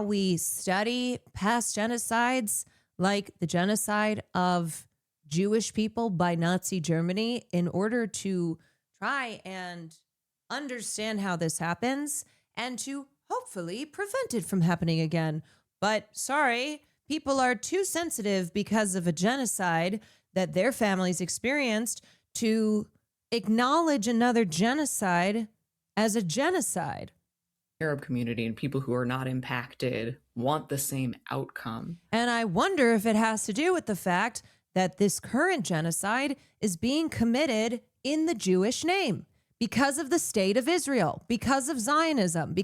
Speaker 3: we study past genocides, like the genocide of Jewish people by Nazi Germany, in order to try and understand how this happens and to hopefully prevent it from happening again. But sorry, people are too sensitive because of a genocide that their families experienced to acknowledge another genocide as a genocide.
Speaker 23: Arab community and people who are not impacted want the same outcome.
Speaker 3: And I wonder if it has to do with the fact that this current genocide is being committed in the Jewish name because of the state of Israel, because of Zionism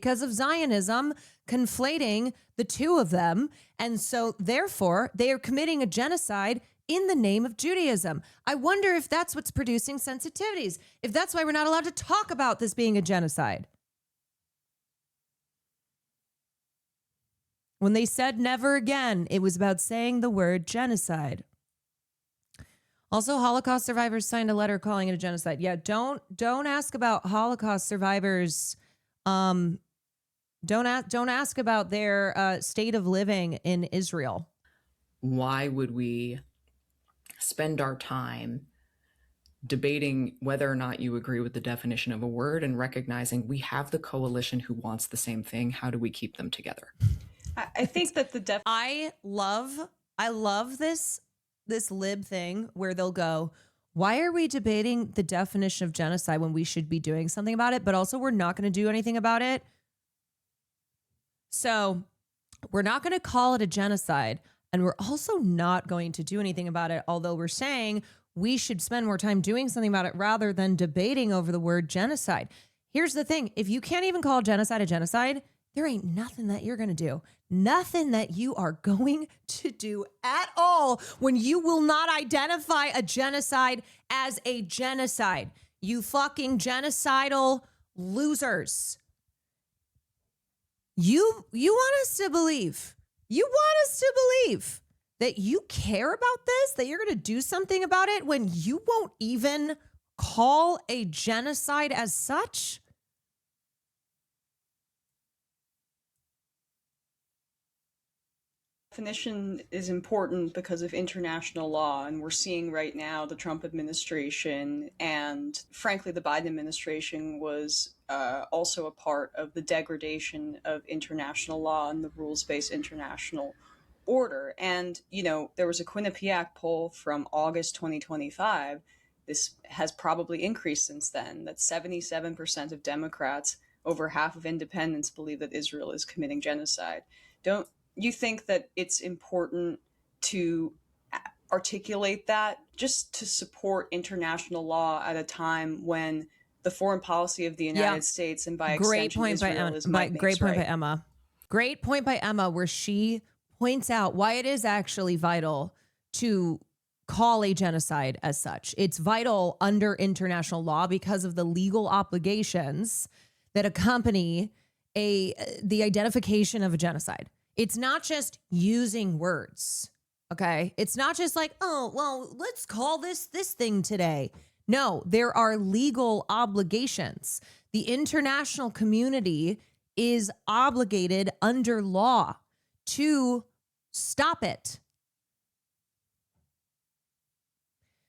Speaker 3: conflating the two of them. And so therefore they are committing a genocide in the name of Judaism. I wonder if that's what's producing sensitivities, if that's why we're not allowed to talk about this being a genocide. When they said never again, it was about saying the word genocide. Also, Holocaust survivors signed a letter calling it a genocide. Yeah, don't ask about Holocaust survivors. Don't ask about their state of living in Israel.
Speaker 23: Why would we spend our time debating whether or not you agree with the definition of a word and recognizing we have the coalition who wants the same thing? How do we keep them together?
Speaker 2: I think that
Speaker 3: I love this lib thing where they'll go, why are we debating the definition of genocide when we should be doing something about it? But also we're not going to do anything about it. So we're not going to call it a genocide. And we're also not going to do anything about it, although we're saying we should spend more time doing something about it rather than debating over the word genocide. Here's the thing. If you can't even call genocide a genocide, there ain't nothing that you're going to do. Nothing that you are going to do at all when you will not identify a genocide as a genocide. You fucking genocidal losers. You want us to believe. You want us to believe that you care about this, that you're going to do something about it when you won't even call a genocide as such?
Speaker 2: Definition is important because of international law, and we're seeing right now the Trump administration and frankly the Biden administration was also a part of the degradation of international law and the rules-based international order. And there was a Quinnipiac poll from August 2025. This has probably increased since then, that 77% of Democrats, over half of independents, believe that Israel is committing genocide. Don't you think that it's important to articulate that just to support international law at a time when the foreign policy of the United States and by extension Israel is might makes
Speaker 3: great point
Speaker 2: right?
Speaker 3: by Emma. Great point by Emma, where she points out why it is actually vital to call a genocide as such. It's vital under international law because of the legal obligations that accompany the identification of a genocide. It's not just using words, okay? It's not just like, oh, well, let's call this thing today. No, there are legal obligations. The international community is obligated under law to stop it.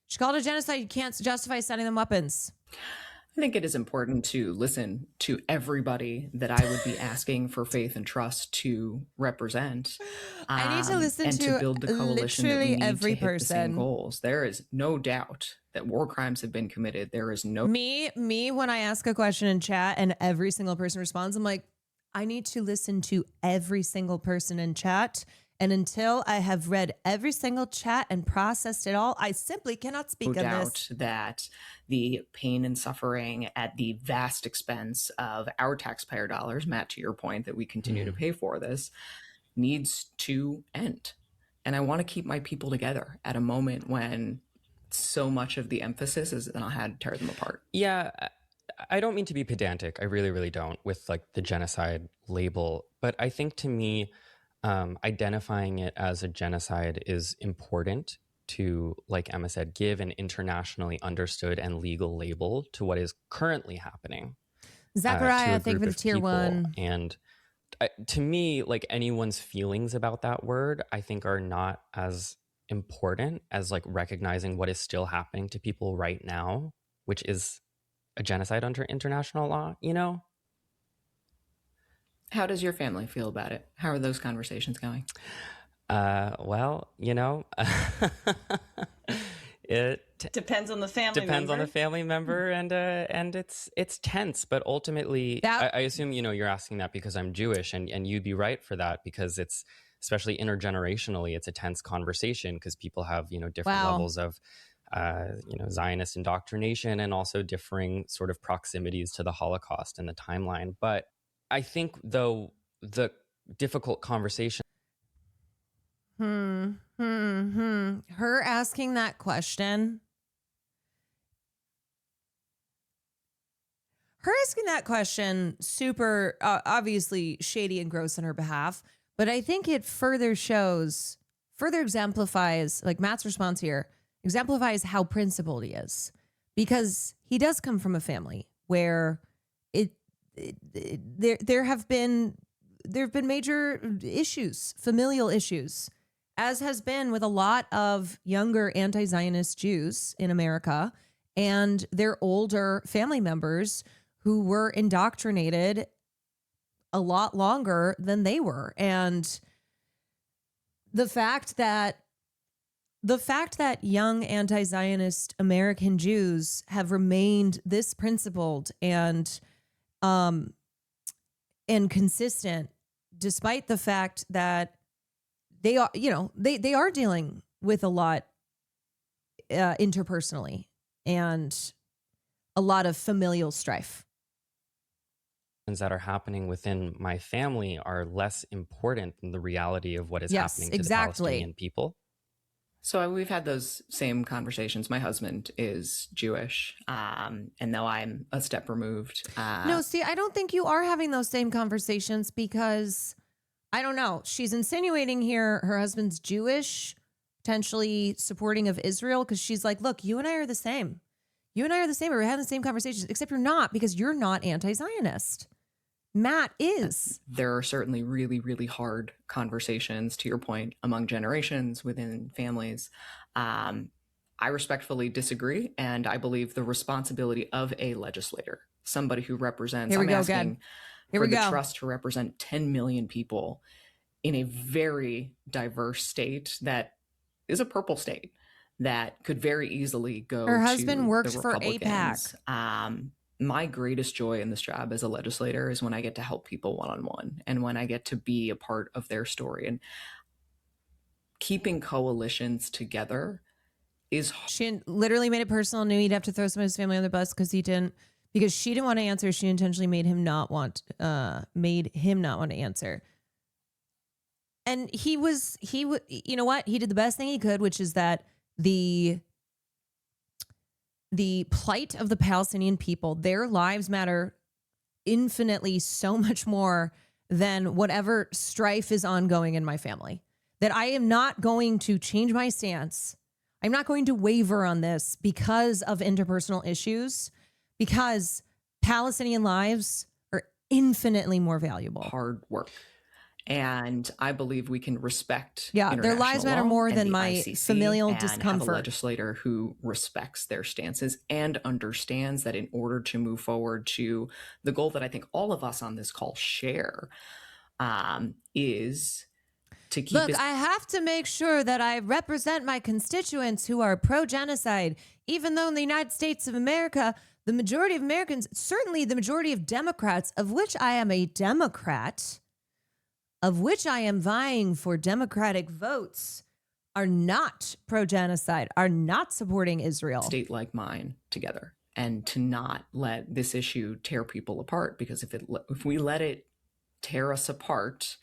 Speaker 3: She called it genocide. You can't justify sending them weapons.
Speaker 23: I think it is important to listen to everybody that I would be asking for faith and trust to represent.
Speaker 3: I need to listen
Speaker 23: and
Speaker 3: to
Speaker 23: build the coalition that we
Speaker 3: literally
Speaker 23: need
Speaker 3: every
Speaker 23: to hit the same
Speaker 3: person.
Speaker 23: goals. There is no doubt that war crimes have been committed. There is no
Speaker 3: Me, when I ask a question in chat and every single person responds, I'm like, I need to listen to every single person in chat. And until I have read every single chat and processed it all, I simply cannot speak on
Speaker 23: doubt
Speaker 3: this.
Speaker 23: that the pain and suffering at the vast expense of our taxpayer dollars, Matt, to your point, that we continue to pay for this, needs to end. And I want to keep my people together at a moment when so much of the emphasis is on how to tear them apart.
Speaker 21: Yeah, I don't mean to be pedantic. I really, really don't with like the genocide label. But I think to me, identifying it as a genocide is important to, like Emma said, give an internationally understood and legal label to what is currently happening.
Speaker 3: Zachariah, thank you for the tier
Speaker 21: people.
Speaker 3: 1.
Speaker 21: And to me, like anyone's feelings about that word, I think are not as important as like recognizing what is still happening to people right now, which is a genocide under international law, you know?
Speaker 23: How does your family feel about it? How are those conversations going?
Speaker 2: Well,
Speaker 21: it
Speaker 2: depends on the family
Speaker 21: depends
Speaker 2: member.
Speaker 21: on the family member, and it's tense. But ultimately, I assume you're asking that because I'm Jewish, and you'd be right for that because it's especially intergenerationally, it's a tense conversation because people have different levels of Zionist indoctrination and also differing sort of proximities to the Holocaust and the timeline. But I think, though, the difficult conversation.
Speaker 3: Her asking that question. Super obviously shady and gross on her behalf. But I think it further exemplifies, like Matt's response here, exemplifies how principled he is. Because he does come from a family where there have been major issues, familial issues, as has been with a lot of younger anti-Zionist Jews in America and their older family members who were indoctrinated a lot longer than they were. And the fact that young anti-Zionist American Jews have remained this principled and consistent, despite the fact that they are, they are dealing with a lot interpersonally and a lot of familial strife.
Speaker 21: That are happening within my family are less important than the reality of what is
Speaker 3: Yes,
Speaker 21: happening to
Speaker 3: exactly.
Speaker 21: the Palestinian people.
Speaker 23: So we've had those same conversations. My husband is Jewish, and though I'm a step removed.
Speaker 3: No, see, I don't think you are having those same conversations because, I don't know, she's insinuating here her husband's Jewish, potentially supporting of Israel, because she's like, look, you and I are the same. You and I are the same. We're having the same conversations, except you're not, because you're not anti-Zionist. Matt is.
Speaker 23: There are certainly really, really hard conversations, to your point, among generations, within families. I respectfully disagree, and I believe the responsibility of a legislator, somebody who represents,
Speaker 3: Here we
Speaker 23: I'm
Speaker 3: go
Speaker 23: asking
Speaker 3: again. Here
Speaker 23: for
Speaker 3: we
Speaker 23: the
Speaker 3: go.
Speaker 23: trust to represent 10 million people in a very diverse state that is a purple state that could very easily go
Speaker 3: Her
Speaker 23: to
Speaker 3: husband works
Speaker 23: the
Speaker 3: for
Speaker 23: Republicans. My greatest joy in this job as a legislator is when I get to help people one-on-one and when I get to be a part of their story. And keeping coalitions together is hard.
Speaker 3: She literally made it personal, knew he'd have to throw some of his family on the bus because she didn't want to answer. She intentionally made him not want to answer. And he you know what? He did the best thing he could, which is that the plight of the Palestinian people, their lives matter infinitely so much more than whatever strife is ongoing in my family. That I am not going to change my stance. I'm not going to waver on this because of interpersonal issues, because Palestinian lives are infinitely more valuable.
Speaker 23: Hard work. And I believe we can respect
Speaker 3: their lives matter more than my familial discomfort.
Speaker 23: Have a legislator who respects their stances and understands that in order to move forward to the goal that I think all of us on this call share, is to keep.
Speaker 3: Look, I have to make sure that I represent my constituents who are pro-genocide, even though in the United States of America, the majority of Americans, certainly the majority of Democrats, of which I am a Democrat, of which I am vying for Democratic votes, are not pro-genocide, are not supporting Israel.
Speaker 23: State like mine together, and to not let this issue tear people apart, because if we let it tear us apart,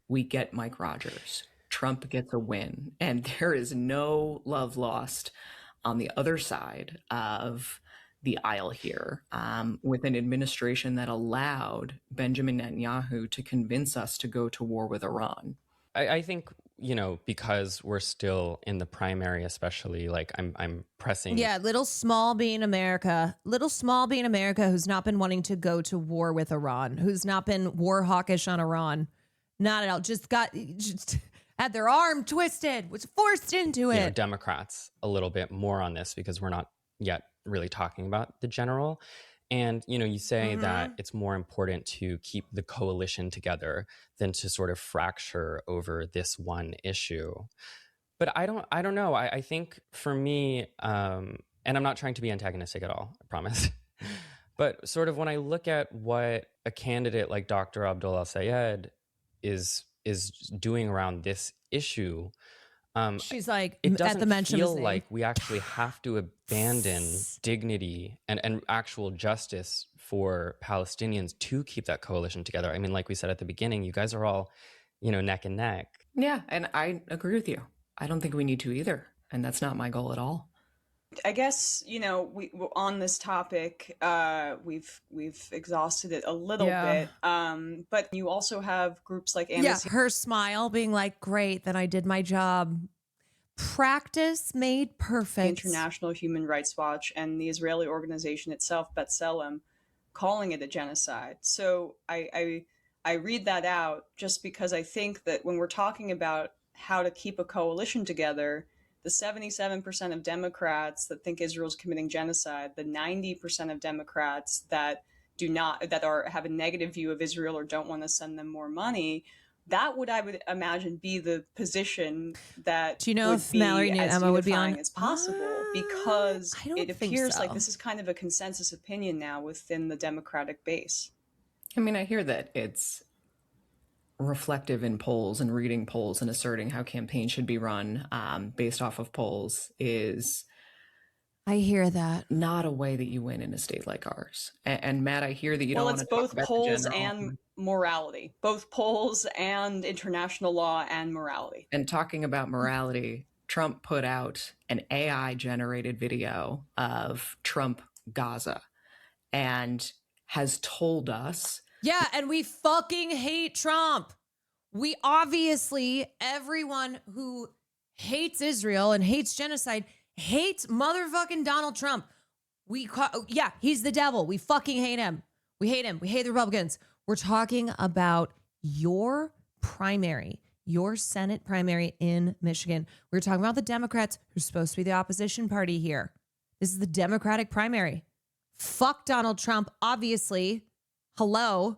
Speaker 23: we get Mike Rogers. Trump gets a win, and there is no love lost on the other side of the aisle here, with an administration that allowed Benjamin Netanyahu to convince us to go to war with Iran.
Speaker 21: I think, because we're still in the primary, especially, like I'm pressing.
Speaker 3: Yeah, little small B in America who's not been wanting to go to war with Iran, who's not been war hawkish on Iran. Not at all. Just had their arm twisted, was forced into it.
Speaker 21: Democrats a little bit more on this because we're not yet really talking about the general. And, you say that it's more important to keep the coalition together than to sort of fracture over this one issue. But I don't know. I think for me, and I'm not trying to be antagonistic at all, I promise. But sort of when I look at what a candidate like Dr. Abdullah Sayed is doing around this issue,
Speaker 3: she's like,
Speaker 21: it
Speaker 3: at
Speaker 21: doesn't
Speaker 3: the mention of his
Speaker 21: feel
Speaker 3: name,
Speaker 21: like we actually have to abandon dignity and actual justice for Palestinians to keep that coalition together. I mean, like we said at the beginning, you guys are all, neck and neck.
Speaker 23: Yeah, and I agree with you. I don't think we need to either, and that's not my goal at all.
Speaker 2: I guess, we on this topic, we've exhausted it a little bit. But you also have groups like Amnesty.
Speaker 3: Yeah, her smile being like, great, then I did my job. Practice made perfect.
Speaker 2: International Human Rights Watch and the Israeli organization itself, B'Tselem, calling it a genocide. So I read that out just because I think that when we're talking about how to keep a coalition together, the 77% of Democrats that think Israel's committing genocide, the 90% of Democrats that have a negative view of Israel or don't want to send them more money, I would imagine, be the position that
Speaker 3: do you know if Mallory and Emma would be on
Speaker 2: as possible, because it appears
Speaker 3: so.
Speaker 2: like this is kind of a consensus opinion now within the Democratic base.
Speaker 23: I mean, I hear that it's reflective in polls and reading polls and asserting how campaigns should be run based off of polls is,
Speaker 3: I hear that,
Speaker 23: not a way that you win in a state like ours. And Matt, I hear that you
Speaker 2: Well,
Speaker 23: don't
Speaker 2: it's
Speaker 23: want to talk
Speaker 2: both
Speaker 23: about the
Speaker 2: polls
Speaker 23: general.
Speaker 2: and morality, both polls and international law and morality.
Speaker 23: And talking about morality, Trump put out an AI generated video of Trump Gaza and has told us.
Speaker 3: Yeah, and we fucking hate Trump. We obviously, everyone who hates Israel and hates genocide hates motherfucking Donald Trump. Yeah, he's the devil. We fucking hate him. We hate him. We hate the Republicans. We're talking about your primary, your Senate primary in Michigan. We're talking about the Democrats who're supposed to be the opposition party here. This is the Democratic primary. Fuck Donald Trump, obviously. Hello.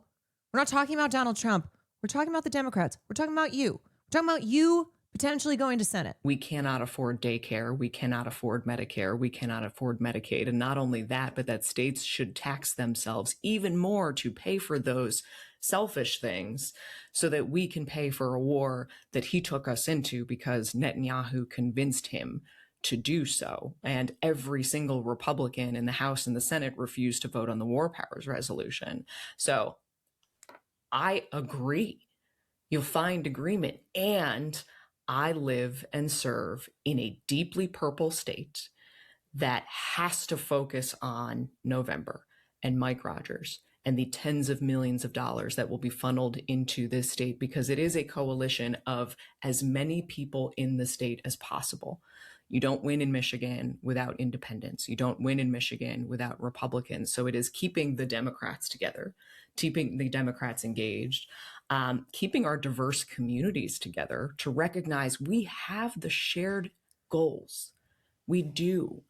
Speaker 3: We're not talking about Donald Trump. We're talking about the Democrats. We're talking about you. We're talking about you potentially going to Senate.
Speaker 23: We cannot afford daycare. We cannot afford Medicare. We cannot afford Medicaid. And not only that, but that states should tax themselves even more to pay for those selfish things so that we can pay for a war that he took us into because Netanyahu convinced him to do so. And every single Republican in the House and the Senate refused to vote on the War Powers Resolution. So I agree. You'll find agreement. And I live and serve in a deeply purple state that has to focus on November and Mike Rogers and the tens of millions of dollars that will be funneled into this state because it is a coalition of as many people in the state as possible. You don't win in Michigan without independents. You don't win in Michigan without Republicans. So it is keeping the Democrats together, keeping the Democrats engaged, keeping our diverse communities together to recognize we have the shared goals. We do.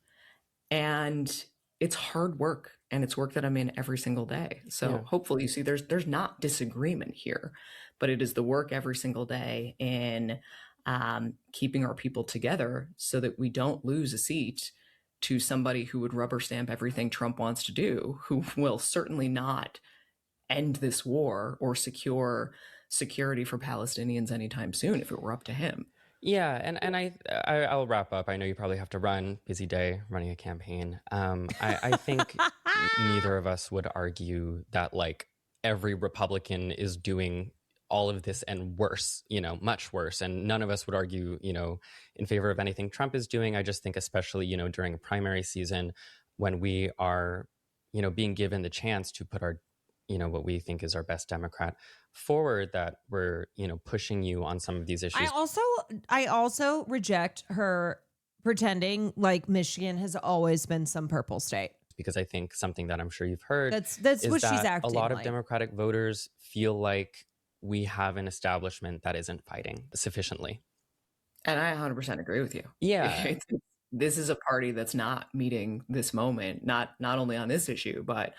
Speaker 23: And it's hard work, and it's work that I'm in every single day. So hopefully you see there's not disagreement here, but it is the work every single day in keeping our people together so that we don't lose a seat to somebody who would rubber stamp everything Trump wants to do, who will certainly not end this war or secure security for Palestinians anytime soon if it were up to him.
Speaker 21: Yeah, and I'll wrap up. I know you probably have to run. Busy day running a campaign. I think neither of us would argue that like every Republican is doing all of this and worse, much worse. And none of us would argue, in favor of anything Trump is doing. I just think especially, during a primary season when we are, being given the chance to put our, what we think is our best Democrat forward, that we're, pushing you on some of these issues.
Speaker 3: I also reject her pretending like Michigan has always been some purple state.
Speaker 21: Because I think something that I'm sure you've heard
Speaker 3: that's
Speaker 21: is
Speaker 3: what
Speaker 21: that
Speaker 3: she's acting
Speaker 21: a lot of
Speaker 3: like.
Speaker 21: Democratic voters feel like we have an establishment that isn't fighting sufficiently.
Speaker 23: And I 100% agree with you.
Speaker 21: Yeah.
Speaker 23: This is a party that's not meeting this moment, not only on this issue, but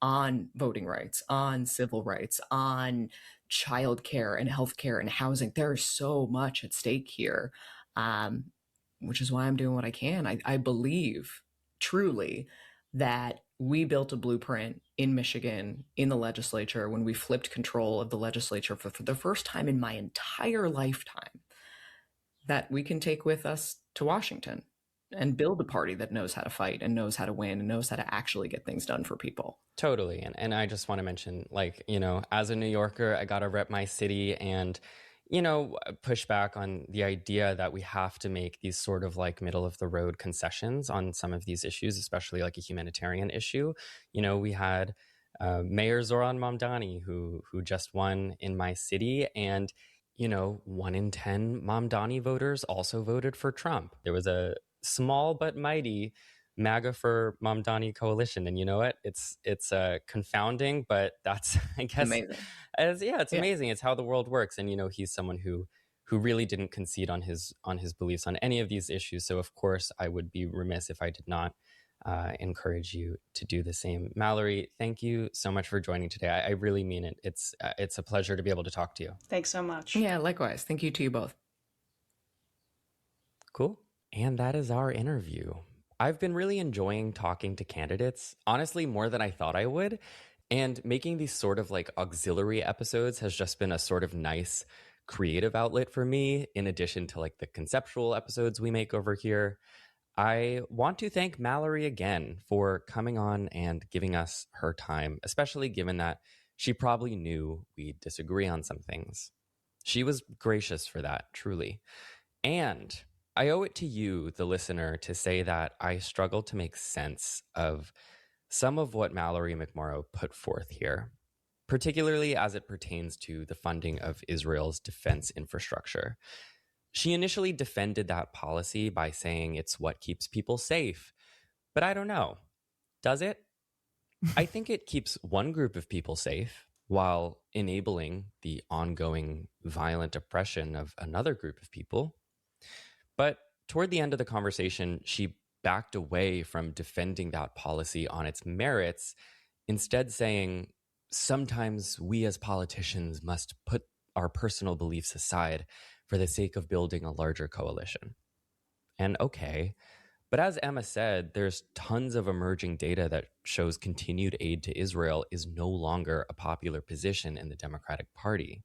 Speaker 23: on voting rights, on civil rights, on childcare and healthcare and housing. There is so much at stake here, which is why I'm doing what I can. I believe truly that we built a blueprint in Michigan, in the legislature, when we flipped control of the legislature for the first time in my entire lifetime, that we can take with us to Washington and build a party that knows how to fight and knows how to win and knows how to actually get things done for people.
Speaker 21: Totally. And I just want to mention, like, as a New Yorker, I got to rep my city and, push back on the idea that we have to make these sort of like middle of the road concessions on some of these issues, especially like a humanitarian issue. We had Mayor Zoran Mamdani, who just won in my city. And, 1 in 10 Mamdani voters also voted for Trump. There was a small but mighty MAGA for Mamdani coalition. And you know what? It's confounding, but that's, I guess,
Speaker 23: amazing.
Speaker 21: It's amazing. It's how the world works. And, he's someone who really didn't concede on his beliefs on any of these issues. So of course I would be remiss if I did not encourage you to do the same. Mallory, thank you so much for joining today. I really mean it. It's a pleasure to be able to talk to you.
Speaker 2: Thanks so much.
Speaker 23: Yeah, likewise. Thank you to you both.
Speaker 21: Cool. And that is our interview. I've been really enjoying talking to candidates, honestly, more than I thought I would. And making these sort of like auxiliary episodes has just been a sort of nice creative outlet for me, in addition to like the conceptual episodes we make over here. I want to thank Mallory again for coming on and giving us her time, especially given that she probably knew we'd disagree on some things. She was gracious for that, truly. And I owe it to you, the listener, to say that I struggle to make sense of some of what Mallory McMorrow put forth here, particularly as it pertains to the funding of Israel's defense infrastructure. She initially defended that policy by saying it's what keeps people safe. But I don't know. Does it? I think it keeps one group of people safe while enabling the ongoing violent oppression of another group of people. But toward the end of the conversation, she backed away from defending that policy on its merits, instead saying, sometimes we as politicians must put our personal beliefs aside for the sake of building a larger coalition. And okay, but as Emma said, there's tons of emerging data that shows continued aid to Israel is no longer a popular position in the Democratic Party.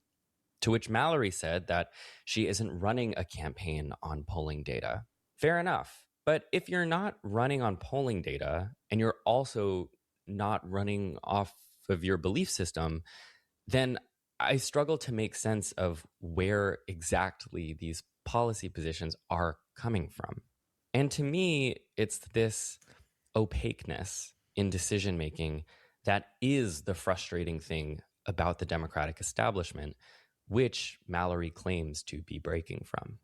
Speaker 21: To which Mallory said that she isn't running a campaign on polling data. Fair enough. But if you're not running on polling data and you're also not running off of your belief system, then I struggle to make sense of where exactly these policy positions are coming from. And to me, it's this opaqueness in decision making that is the frustrating thing about the Democratic establishment, which Mallory claims to be breaking from.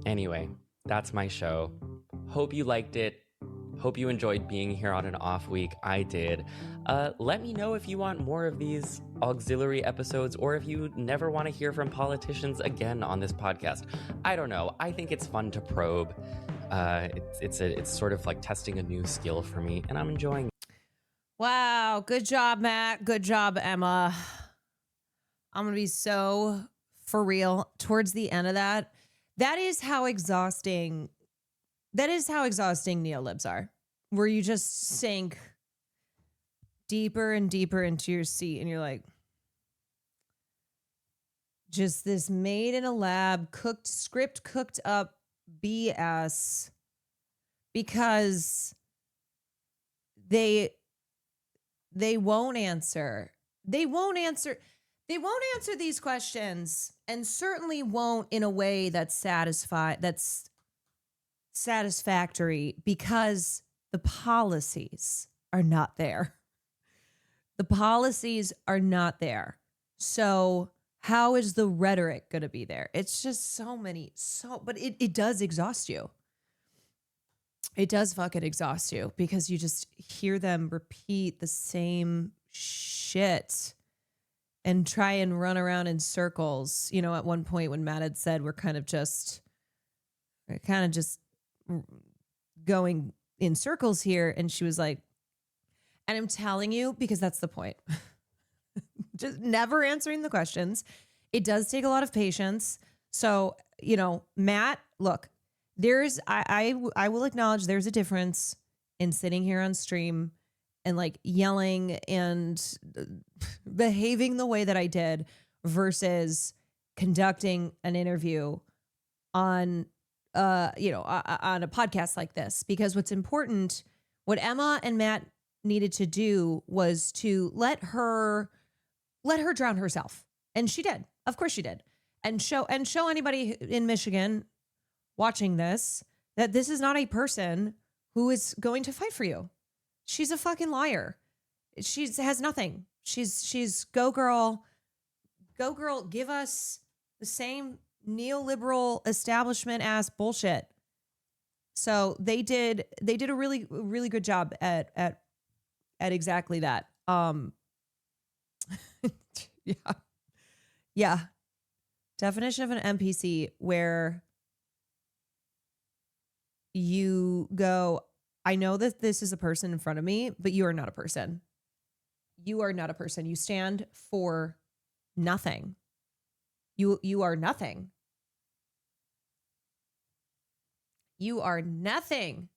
Speaker 21: Anyway, that's my show. Hope you liked it. Hope you enjoyed being here on an off week. I did. Let me know if you want more of these auxiliary episodes or if you never want to hear from politicians again on this podcast. I don't know. I think it's fun to probe. It's sort of like testing a new skill for me, and I'm enjoying it.
Speaker 3: Wow. Good job, Matt. Good job, Emma. I'm going to be so for real towards the end of that. That is how exhausting neolibs are, where you just sink deeper and deeper into your seat and you're like, just this made in a lab, cooked up BS, because they won't answer. They won't answer these questions, and certainly won't in a way that's satisfactory, because the policies are not there. The policies are not there. So how is the rhetoric going to be there? It's just but it does exhaust you. It does fucking exhaust you, because you just hear them repeat the same shit and try and run around in circles. You know, at one point when Matt had said we're kind of just going in circles here, and she was like, and I'm telling you, because that's the point. Just never answering the questions. It does take a lot of patience. So, you know, Matt, look, I will acknowledge there's a difference in sitting here on stream and like yelling and behaving the way that I did versus conducting an interview on on a podcast like this. Because what's important, what Emma and Matt needed to do was to let her drown herself. And she did. Of course she did. And show anybody in Michigan watching this that this is not a person who is going to fight for you. She's a fucking liar. She has nothing. She's go girl, give us the same neoliberal establishment ass bullshit. So they did a really, really good job at exactly that. Yeah. Definition of an NPC, where you go, I know that this is a person in front of me, but you are not a person. You are not a person. You stand for nothing. You are nothing. You are nothing.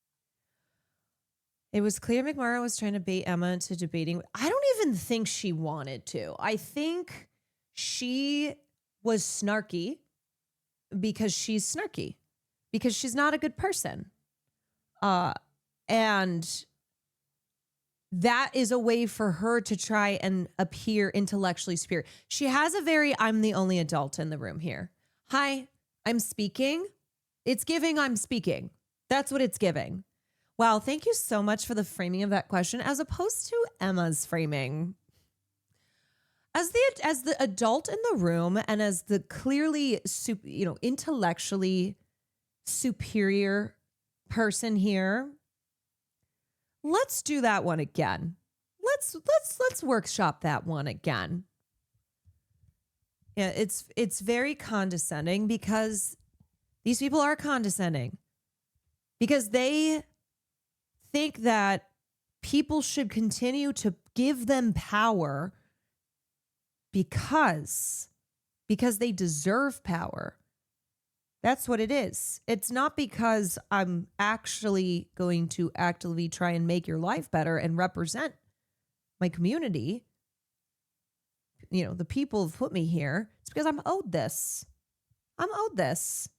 Speaker 3: It was clear McMurrow was trying to bait Emma into debating. I don't even think she wanted to. I think she was snarky because she's snarky, because she's not a good person. And that is a way for her to try and appear intellectually superior. She has a very, I'm the only adult in the room here. Hi, I'm speaking. It's giving I'm speaking. That's what it's giving. Wow, thank you so much for the framing of that question, as opposed to Emma's framing. As the adult in the room and as the clearly, intellectually superior person here, let's do that one again. Let's workshop that one again. Yeah, it's very condescending, because these people are condescending, because they think that people should continue to give them power because they deserve power. That's what it is. It's not because I'm actually going to actively try and make your life better and represent my community. The people have put me here. It's because I'm owed this. I'm owed this.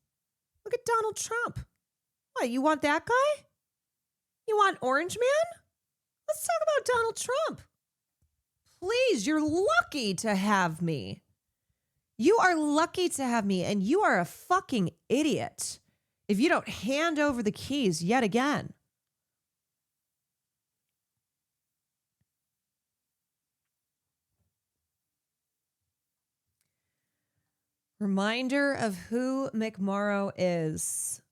Speaker 3: Look at Donald Trump. What, you want that guy? You want Orange Man? Let's talk about Donald Trump. Please, you're lucky to have me. You are lucky to have me, and you are a fucking idiot if you don't hand over the keys yet again. Reminder of who McMorrow is.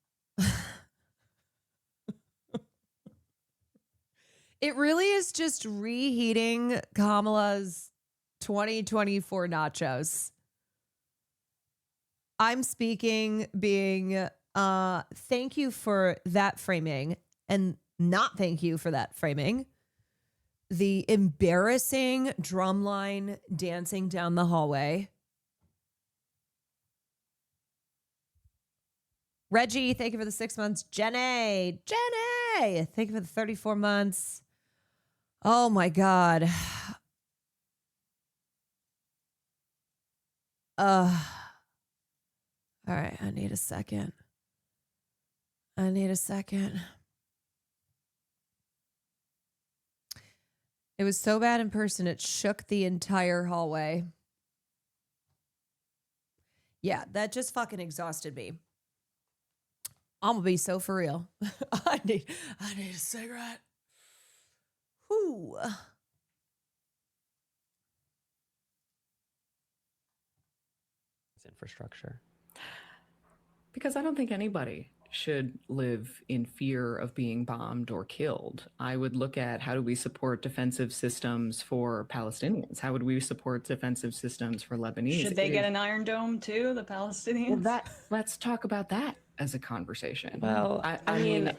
Speaker 3: It really is just reheating Kamala's 2024 nachos. I'm speaking being thank you for that framing, and not thank you for that framing. The embarrassing drumline dancing down the hallway. Reggie, thank you for the 6 months. Jenny, thank you for the 34 months. Oh my God. All right, I need a second. It was so bad in person, it shook the entire hallway. Yeah, that just fucking exhausted me. I'm gonna be so for real. I need a cigarette. Whew.
Speaker 21: Infrastructure.
Speaker 23: Because I don't think anybody should live in fear of being bombed or killed. I would look at, how do we support defensive systems for Palestinians? How would we support defensive systems for Lebanese?
Speaker 2: Should they get an Iron Dome too, the Palestinians?
Speaker 23: Well, let's talk about that as a conversation.
Speaker 21: Well, I mean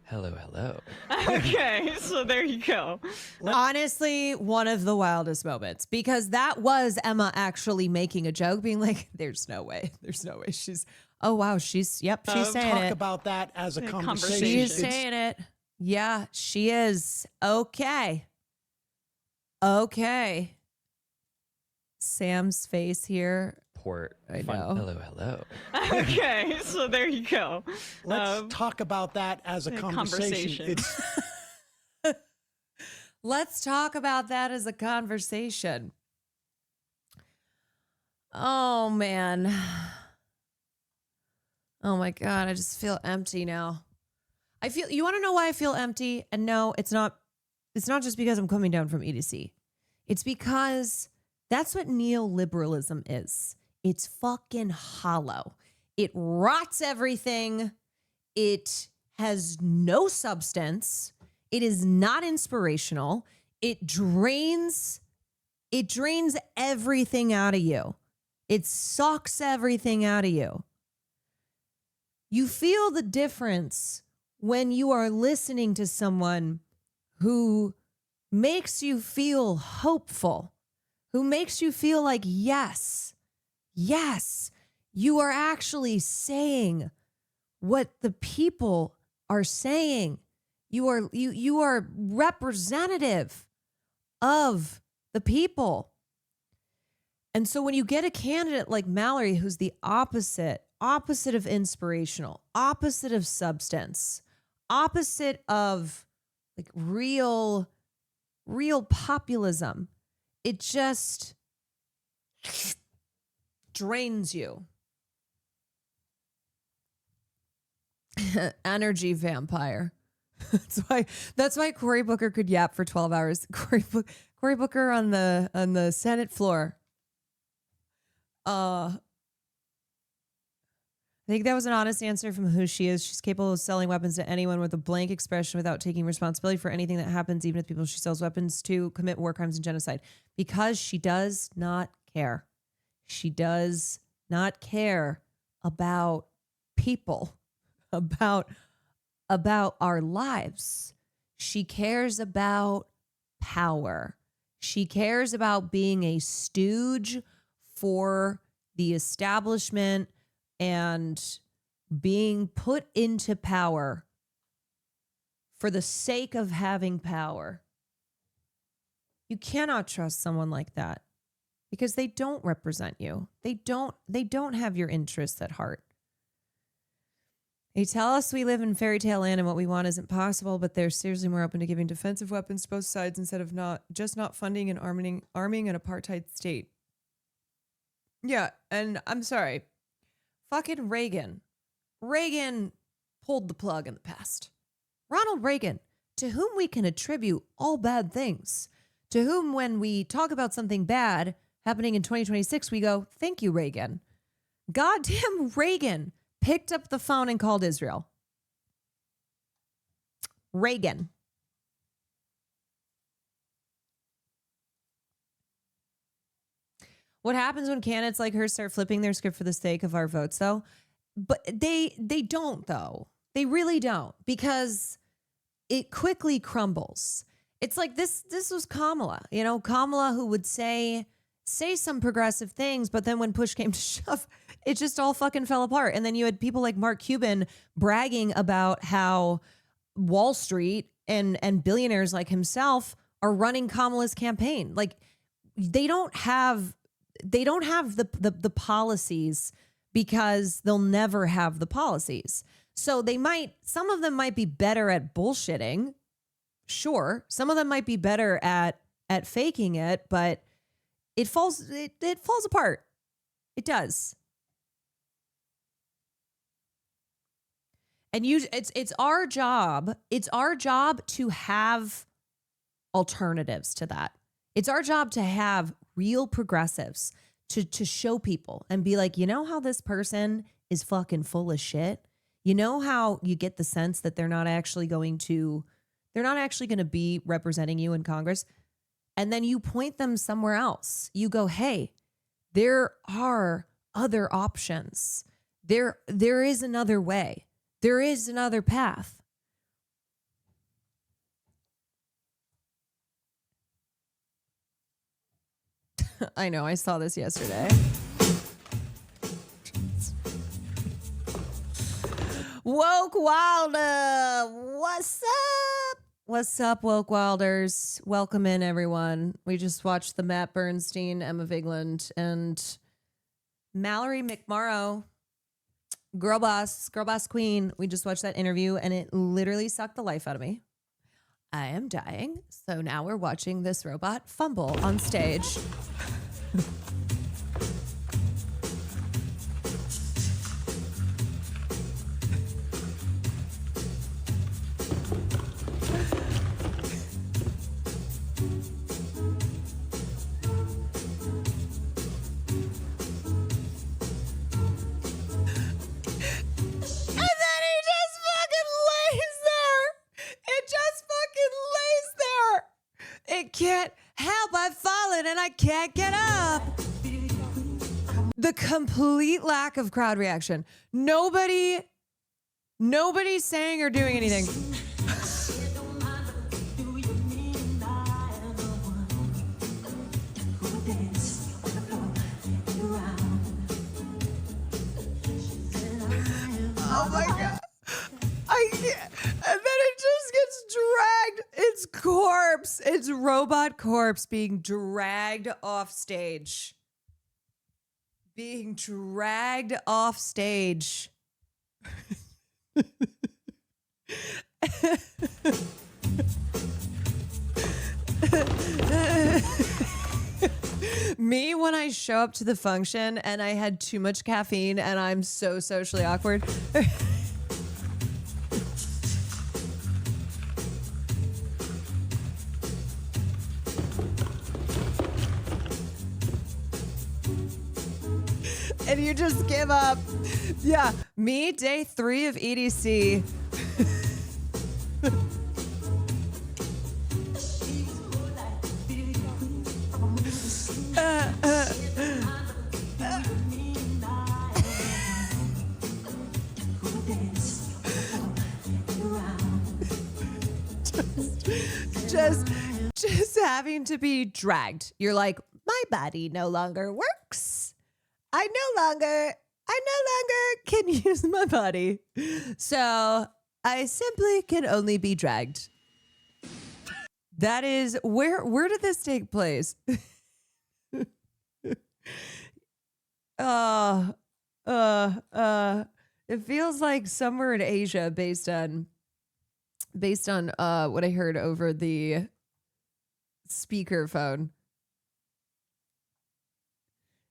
Speaker 21: hello.
Speaker 2: Okay, so there you go.
Speaker 3: Honestly, one of the wildest moments, because that was Emma actually making a joke, being like, there's no way. She's, oh wow, she's saying
Speaker 8: Talk
Speaker 3: it.
Speaker 8: about that as a conversation.
Speaker 3: She's saying it. Yeah, she is. Okay. Sam's face here. I know.
Speaker 21: Hello.
Speaker 2: Okay, so there you go.
Speaker 8: Let's talk about that as a conversation.
Speaker 3: Let's talk about that as a conversation. Oh, man. Oh, my God. I just feel empty now. You want to know why I feel empty? And no, it's not just because I'm coming down from EDC. It's because that's what neoliberalism is. It's fucking hollow. It rots everything. It has no substance. It is not inspirational. It drains everything out of you. It sucks everything out of you. You feel the difference when you are listening to someone who makes you feel hopeful, who makes you feel like, yes, you are actually saying what the people are saying. You are representative of the people. And so when you get a candidate like Mallory, who's the opposite of inspirational, opposite of substance, opposite of like real populism, it just drains you. Energy vampire. That's why Cory Booker could yap for 12 hours. Cory Booker on the Senate floor. I think that was an honest answer from who she is. She's capable of selling weapons to anyone with a blank expression without taking responsibility for anything that happens, even if people she sells weapons to commit war crimes and genocide. Because she does not care. She does not care about people, about our lives. She cares about power. She cares about being a stooge for the establishment and being put into power for the sake of having power. You cannot trust someone like that because they don't represent you. They don't have your interests at heart. They tell us we live in fairy tale land and what we want isn't possible, but they're seriously more open to giving defensive weapons to both sides instead of not funding and arming an apartheid state. Yeah, and I'm sorry. Fucking Reagan. Reagan pulled the plug in the past. Ronald Reagan, to whom we can attribute all bad things, to whom when we talk about something bad happening in 2026, we go, thank you, Reagan. Goddamn Reagan picked up the phone and called Israel. Reagan. What happens when candidates like her start flipping their script for the sake of our votes, though? But they don't, though. They really don't, because it quickly crumbles. It's like this was Kamala, Kamala who would say some progressive things, but then when push came to shove, it just all fucking fell apart. And then you had people like Mark Cuban bragging about how Wall Street and billionaires like himself are running Kamala's campaign. Like they don't have the policies because they'll never have the policies. So some of them might be better at bullshitting. Sure. Some of them might be better at faking it, but it falls apart. It does. And it's our job. It's our job to have alternatives to that. It's our job to have real progressives to show people and be like, how this person is fucking full of shit? You know how you get the sense that they're not actually going to be representing you in Congress? And then you point them somewhere else. You go, hey, there are other options. There is another way. There is another path. I know, I saw this yesterday. Woke Wilder, what's up? What's up, Woke Wilders? Welcome in, everyone. We just watched the Matt Bernstein, Emma Vigland, and Mallory McMorrow, Girl Boss Queen. We just watched that interview, and it literally sucked the life out of me. I am dying. So now we're watching this robot fumble on stage. Can't help but falling and I can't get up. The complete lack of crowd reaction. Nobody's saying or doing anything. Oh my God. I can't. And then it just gets It's robot corpse being dragged off stage. Being dragged off stage. Me when I show up to the function and I had too much caffeine and I'm so socially awkward. And you just give up. Yeah, me, day 3 of EDC. Just having to be dragged. You're like, my body no longer works. I no longer can use my body. So I simply can only be dragged. That is where did this take place? It feels like somewhere in Asia based on what I heard over the speakerphone.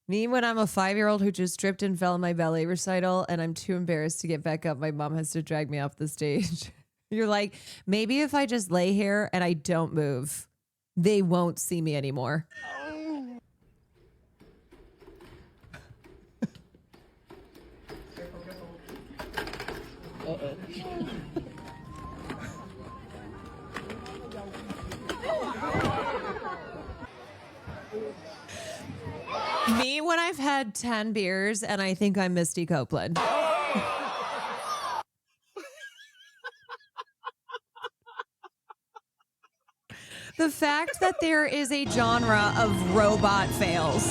Speaker 3: Me when I'm a 5-year-old who just tripped and fell in my ballet recital and I'm too embarrassed to get back up. My mom has to drag me off the stage. You're like, maybe if I just lay here and I don't move, they won't see me anymore. Me when I've had 10 beers and I think I'm Misty Copeland. The fact that there is a genre of robot fails.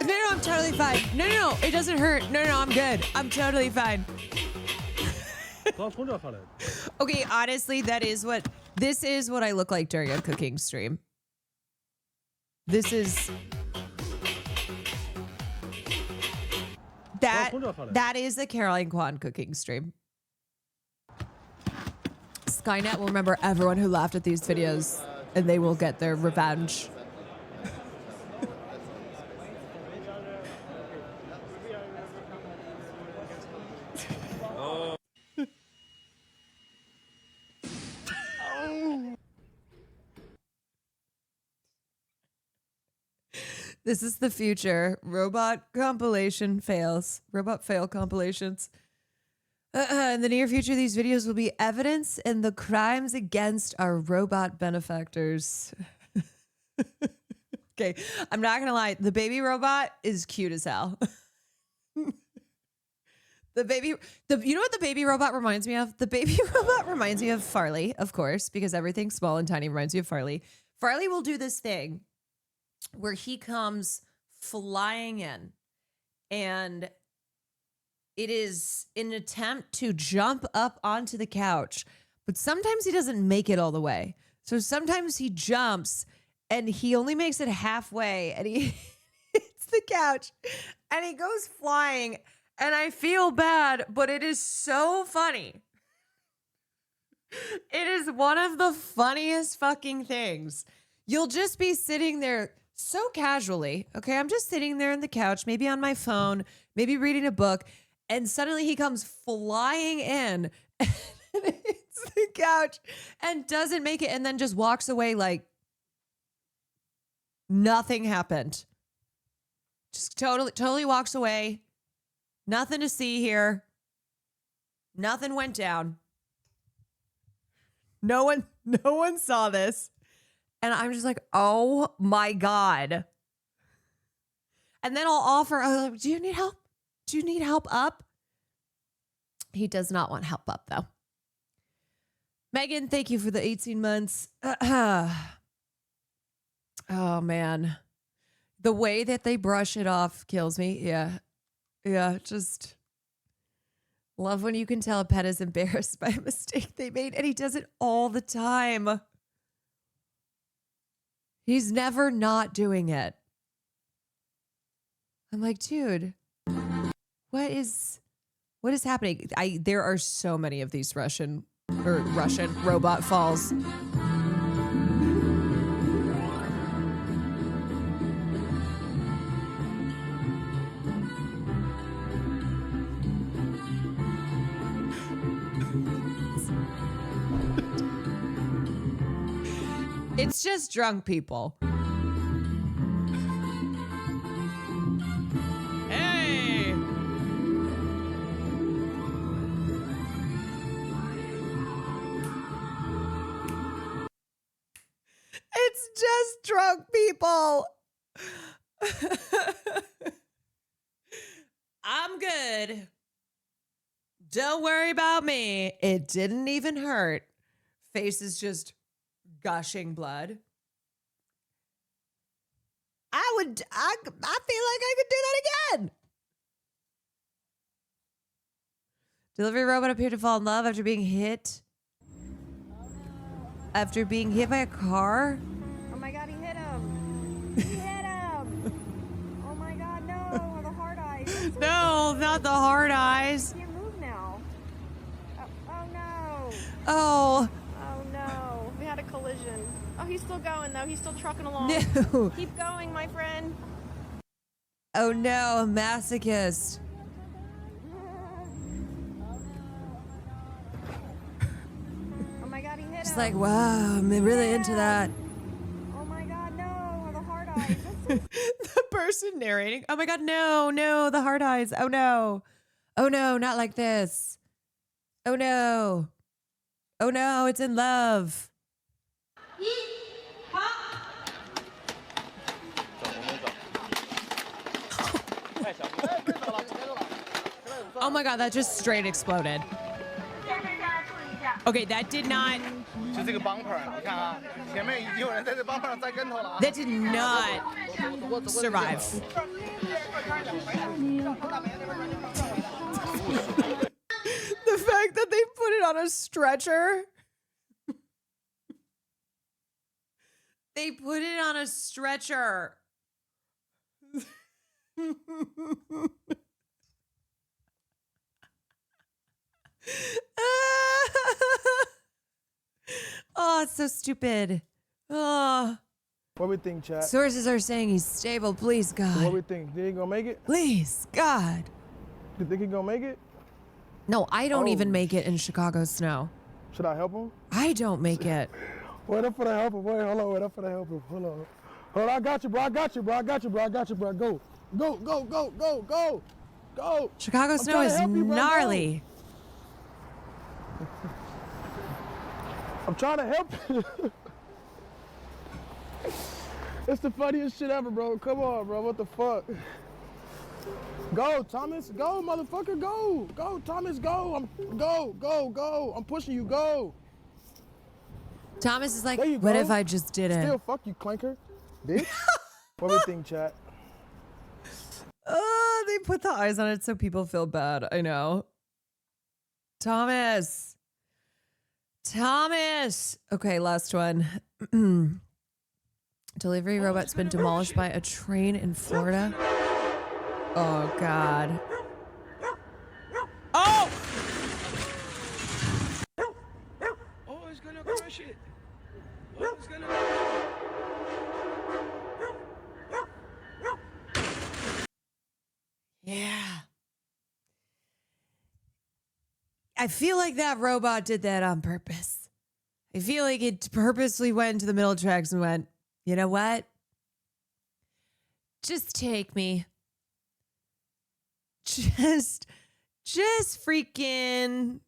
Speaker 3: No, I'm totally fine. No, it doesn't hurt. No, I'm good. I'm totally fine. Okay, honestly, this is what I look like during a cooking stream. That is a Caroline Kwan cooking stream. Skynet will remember everyone who laughed at these videos and they will get their revenge. This is the future. Robot compilation fails. Robot fail compilations. In the near future, these videos will be evidence in the crimes against our robot benefactors. Okay, I'm not gonna lie. The baby robot is cute as hell. You know what the baby robot reminds me of? The baby robot reminds me of Farley, of course, because everything small and tiny reminds me of Farley. Farley will do this thing where he comes flying in and it is an attempt to jump up onto the couch, but sometimes he doesn't make it all the way. So sometimes he jumps and he only makes it halfway and he hits the couch and he goes flying and I feel bad, but it is so funny. It is one of the funniest fucking things. You'll just be sitting there so casually, okay? I'm just sitting there on the couch, maybe on my phone, maybe reading a book, and suddenly he comes flying in and hits the couch and doesn't make it and then just walks away like nothing happened. Just totally walks away. Nothing to see here. Nothing went down. No one saw this. And I'm just like, oh my God. And then I'll offer, do you need help? Do you need help up? He does not want help up, though. Megan, thank you for the 18 months. Oh, man. The way that they brush it off kills me. Yeah. Yeah. Just love when you can tell a pet is embarrassed by a mistake they made. And he does it all the time. He's never not doing it. I'm like, dude, what is happening? There are so many of these Russian robot falls. It's just drunk people. Hey! It's just drunk people. I'm good. Don't worry about me. It didn't even hurt. Face is just gushing blood. I feel like I could do that again. Delivery robot appeared to fall in love after being hit. After being hit by a car?
Speaker 9: Oh my god, he hit him. He hit him. Oh my god, no. The hard eyes.
Speaker 3: No, not the hard eyes.
Speaker 9: He can't move now. Oh no.
Speaker 3: Oh.
Speaker 9: Oh no. We had a collision. Oh, he's still going though. He's still trucking along.
Speaker 3: No.
Speaker 9: Keep going, my friend.
Speaker 3: Oh no, a masochist.
Speaker 9: Oh my god, he hit
Speaker 3: It's
Speaker 9: him.
Speaker 3: like, wow, I'm really into that.
Speaker 9: Oh my god, no. The hard eyes.
Speaker 3: The person narrating, oh my god, no, the hard eyes. Oh no, not like this. Oh no, it's in love. Oh my god, that just straight exploded. Okay, that did not. That did not survive. The fact that they put it on a stretcher. They put it on a stretcher. Oh, it's so stupid. Oh.
Speaker 11: What we think, chat?
Speaker 3: Sources are saying he's stable. Please, God.
Speaker 11: What we think? Think he gonna make it?
Speaker 3: Please, God.
Speaker 11: You think he gonna make it?
Speaker 3: No, I don't even make it in Chicago snow.
Speaker 11: Should I help him?
Speaker 3: I don't make it.
Speaker 11: Wait up for the help him. Wait, hold on. Wait up for the help him. Hold on. Hold on. I got you, bro. I got you, bro. I got you, bro. I got you, bro. Go. Go, go, go, go, go. Go.
Speaker 3: Chicago snow is gnarly.
Speaker 11: I'm trying to help you. It's the funniest shit ever, bro. Come on, bro. What the fuck? Go, Thomas. Go, motherfucker. Go. Go, Thomas. Go. Go. I'm pushing you. Go.
Speaker 3: Thomas is like,
Speaker 11: There you
Speaker 3: what
Speaker 11: go.
Speaker 3: if I just did it?
Speaker 11: Still, fuck you, clanker. Bitch. What we think, chat?
Speaker 3: Oh, they put the eyes on it so people feel bad. I know. Thomas. Okay, last one. Delivery robot's been demolished by a train in Florida. Oh, God. Oh!
Speaker 13: Oh, it's gonna crush it. Oh, it's gonna.
Speaker 3: Yeah. I feel like that robot did that on purpose. I feel like it purposely went into the middle tracks and went, you know what? Just take me. Just freaking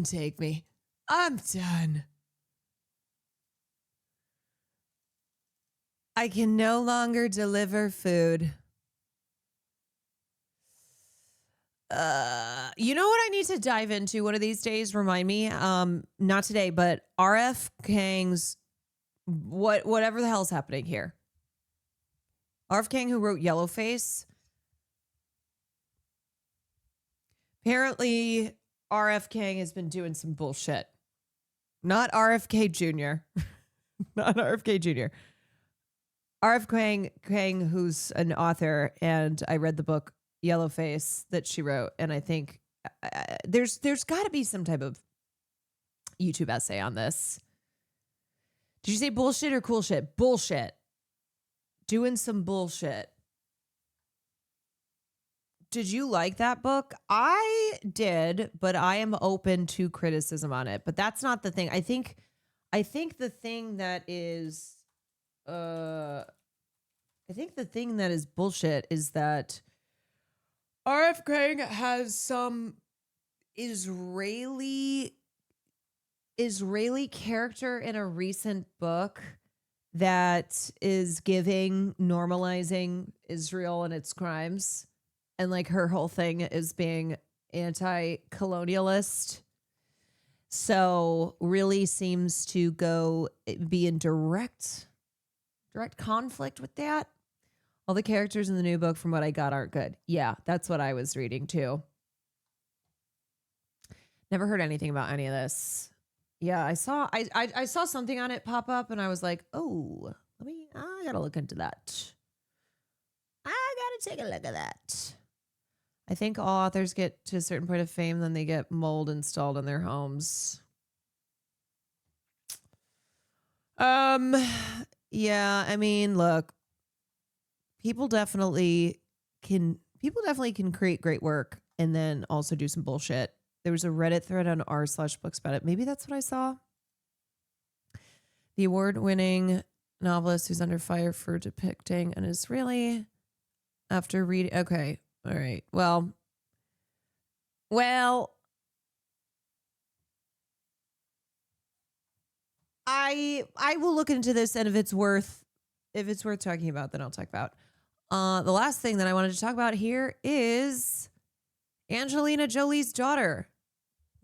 Speaker 3: take me. I'm done. I can no longer deliver food. You know what I need to dive into one of these days? Remind me. Not today, but RF Kang's whatever the hell's happening here. R.F. Kuang, who wrote Yellowface. Apparently, R.F. Kuang has been doing some bullshit. Not RFK Jr. Not RFK Jr. R.F. Kuang, who's an author, and I read the book Yellowface that she wrote, and I think there's got to be some type of YouTube essay on this. Did you say bullshit or cool shit? Bullshit. Doing some bullshit. Did you like that book? I did, but I am open to criticism on it. But that's not the thing. I think the thing that is bullshit is that R.F. Kuang has some Israeli character in a recent book that is normalizing Israel and its crimes. And like her whole thing is being anti-colonialist. So really seems to be in direct conflict with that. All the characters in the new book, from what I got, aren't good. Yeah, that's what I was reading too. Never heard anything about any of this. Yeah, I saw something on it pop up, and I was like, oh, I gotta look into that. I gotta take a look at that. I think all authors get to a certain point of fame, then they get mold installed in their homes. Yeah, I mean, look, people definitely can create great work and then also do some bullshit. There was a Reddit thread on r/books about it. Maybe that's what I saw. The award-winning novelist who's under fire for depicting an Israeli after reading. Okay. All right. Well, I will look into this, and if it's worth talking about, then I'll talk about. The last thing that I wanted to talk about here is Angelina Jolie's daughter,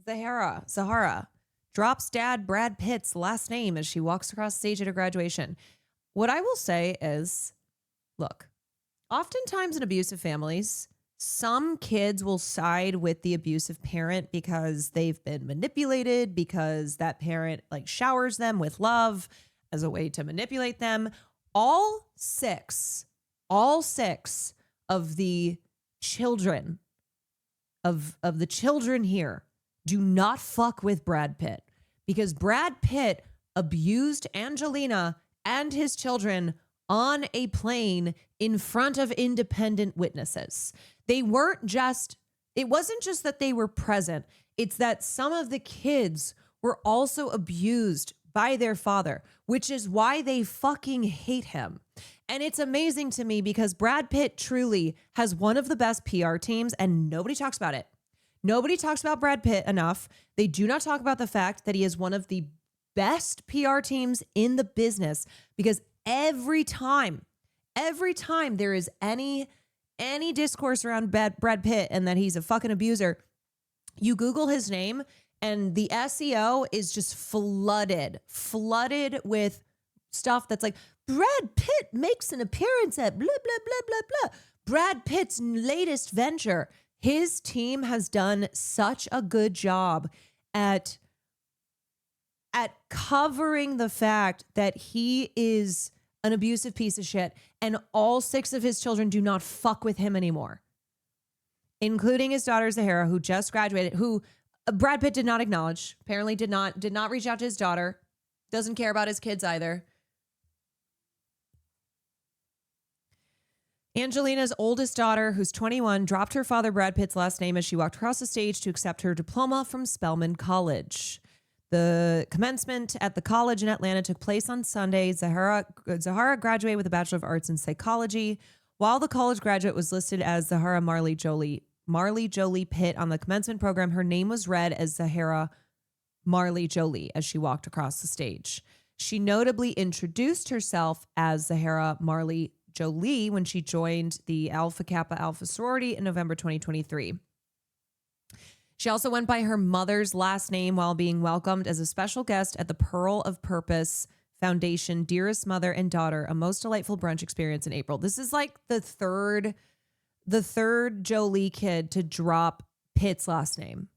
Speaker 3: Zahara, drops dad Brad Pitt's last name as she walks across stage at her graduation. What I will say is, look, oftentimes in abusive families, some kids will side with the abusive parent because they've been manipulated, because that parent like showers them with love as a way to manipulate them. All six of the children of the children here do not fuck with Brad Pitt, because Brad Pitt abused Angelina and his children on a plane in front of independent witnesses. It wasn't just that they were present. It's that some of the kids were also abused by their father, which is why they fucking hate him. And it's amazing to me because Brad Pitt truly has one of the best PR teams, and nobody talks about it. Nobody talks about Brad Pitt enough. They do not talk about the fact that he is one of the best PR teams in the business, because every time there is any discourse around Brad Pitt and that he's a fucking abuser, you Google his name and the SEO is just flooded with stuff that's like, Brad Pitt makes an appearance at blah, blah, blah, blah, blah. Brad Pitt's latest venture. His team has done such a good job at covering the fact that he is an abusive piece of shit, and all 6 of his children do not fuck with him anymore, including his daughter Zahara, who just graduated, who Brad Pitt did not acknowledge, apparently did not reach out to his daughter, doesn't care about his kids either. Angelina's oldest daughter, who's 21, dropped her father Brad Pitt's last name as she walked across the stage to accept her diploma from Spelman College. The commencement at the college in Atlanta took place on Sunday. Zahara graduated with a Bachelor of Arts in Psychology. While the college graduate was listed as Zahara Marley Jolie Pitt on the commencement program, her name was read as Zahara Marley Jolie as she walked across the stage. She notably introduced herself as Zahara Marley Jolie when she joined the Alpha Kappa Alpha sorority in November 2023. She also went by her mother's last name while being welcomed as a special guest at the Pearl of Purpose Foundation, dearest mother and daughter, a most delightful brunch experience in April. This is like the third Jolie kid to drop Pitt's last name.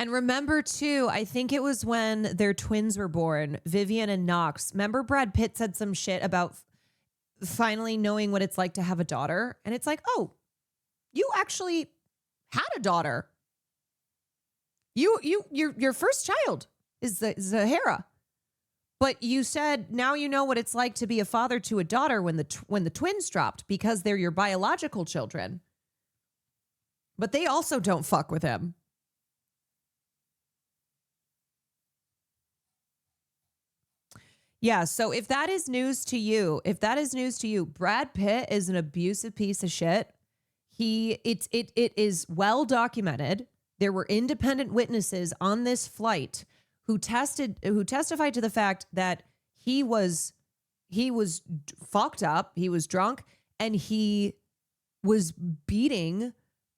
Speaker 3: And remember, too, I think it was when their twins were born, Vivian and Knox. Remember Brad Pitt said some shit about finally knowing what it's like to have a daughter? And it's like, oh, you actually had a daughter. Your first child is Zahara. But you said now you know what it's like to be a father to a daughter when the twins dropped because they're your biological children. But they also don't fuck with him. Yeah, so if that is news to you, Brad Pitt is an abusive piece of shit. It is well documented. There were independent witnesses on this flight who testified to the fact that he was fucked up, he was drunk, and he was beating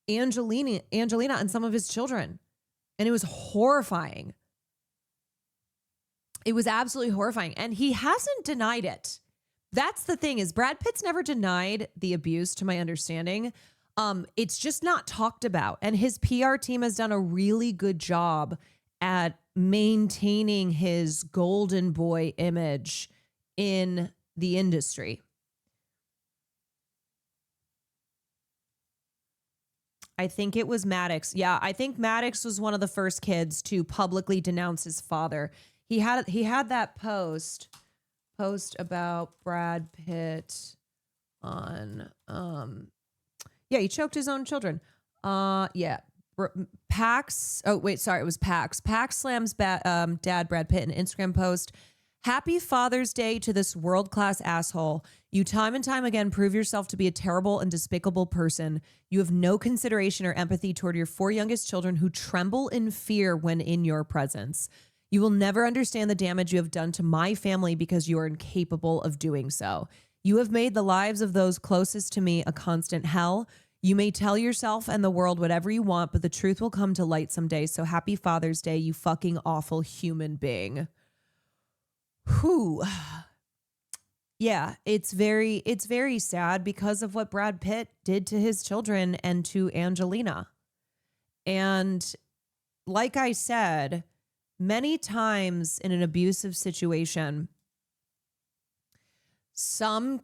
Speaker 3: Angelina and some of his children. And it was horrifying. It was absolutely horrifying. And he hasn't denied it. That's the thing, is Brad Pitt's never denied the abuse, to my understanding. It's just not talked about. And his PR team has done a really good job at maintaining his golden boy image in the industry. I think it was Maddox. Yeah, I think Maddox was one of the first kids to publicly denounce his father. He had that post about Brad Pitt on he choked his own children. Pax. Oh wait, sorry, it was Pax. Pax slams dad Brad Pitt in an Instagram post. Happy Father's Day to this world-class asshole. You time and time again prove yourself to be a terrible and despicable person. You have no consideration or empathy toward your 4 youngest children who tremble in fear when in your presence. You will never understand the damage you have done to my family because you are incapable of doing so. You have made the lives of those closest to me a constant hell. You may tell yourself and the world whatever you want, but the truth will come to light someday. So happy Father's Day, you fucking awful human being. Whew. Yeah, it's very sad because of what Brad Pitt did to his children and to Angelina. And like I said, many times in an abusive situation, some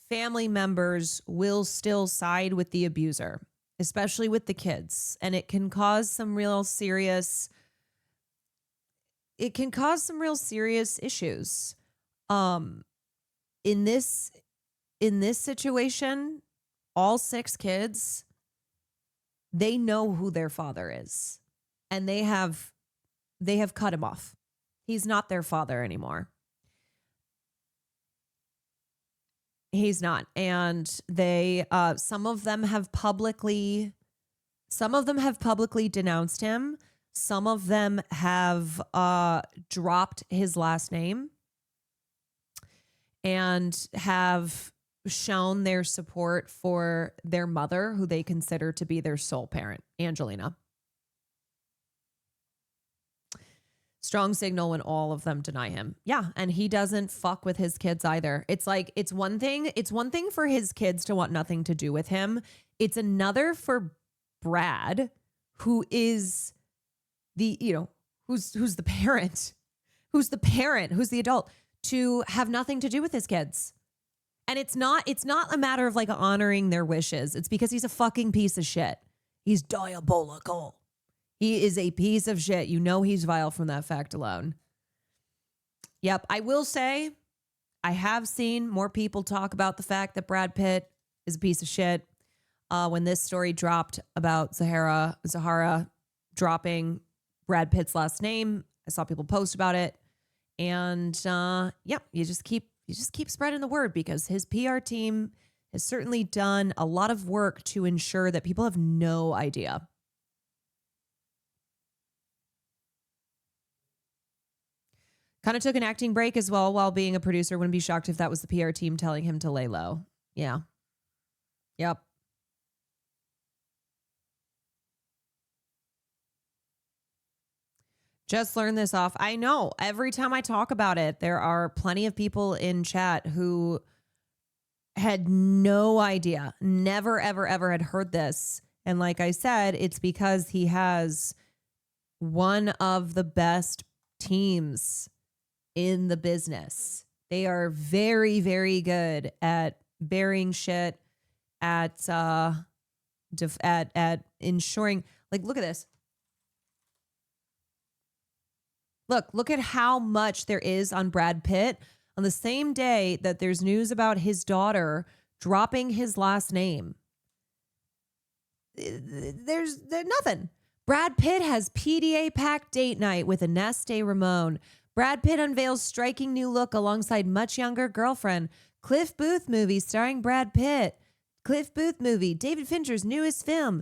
Speaker 3: family members will still side with the abuser, especially with the kids, and it can cause some real serious issues. In this situation, all 6 kids, they know who their father is, and they have cut him off. He's not their father anymore. He's not. And they, some of them have publicly denounced him. Some of them have dropped his last name and have shown their support for their mother, who they consider to be their sole parent, Angelina. Strong signal when all of them deny him. Yeah, and he doesn't fuck with his kids either. It's like, it's one thing for his kids to want nothing to do with him. It's another for Brad, who is who's the parent, who's the adult, to have nothing to do with his kids. And it's not a matter of like honoring their wishes. It's because he's a fucking piece of shit. He's diabolical. He is a piece of shit. You know he's vile from that fact alone. Yep. I will say I have seen more people talk about the fact that Brad Pitt is a piece of shit. When this story dropped about Zahara dropping Brad Pitt's last name, I saw people post about it. And you just keep spreading the word, because his PR team has certainly done a lot of work to ensure that people have no idea. Kind of took an acting break as well while being a producer. Wouldn't be shocked if that was the PR team telling him to lay low. Yeah. Yep. Just learned this off. I know every time I talk about it, there are plenty of people in chat who had no idea, never, ever, ever had heard this. And like I said, it's because he has one of the best teams in the business. They are very, very good at burying shit, at ensuring. Like, look at this. Look at how much there is on Brad Pitt on the same day that there's news about his daughter dropping his last name. There's nothing. Brad Pitt has PDA packed date night with Ines de Ramon. Brad Pitt unveils striking new look alongside much younger girlfriend. Cliff Booth movie starring Brad Pitt. Cliff Booth movie, David Fincher's newest film.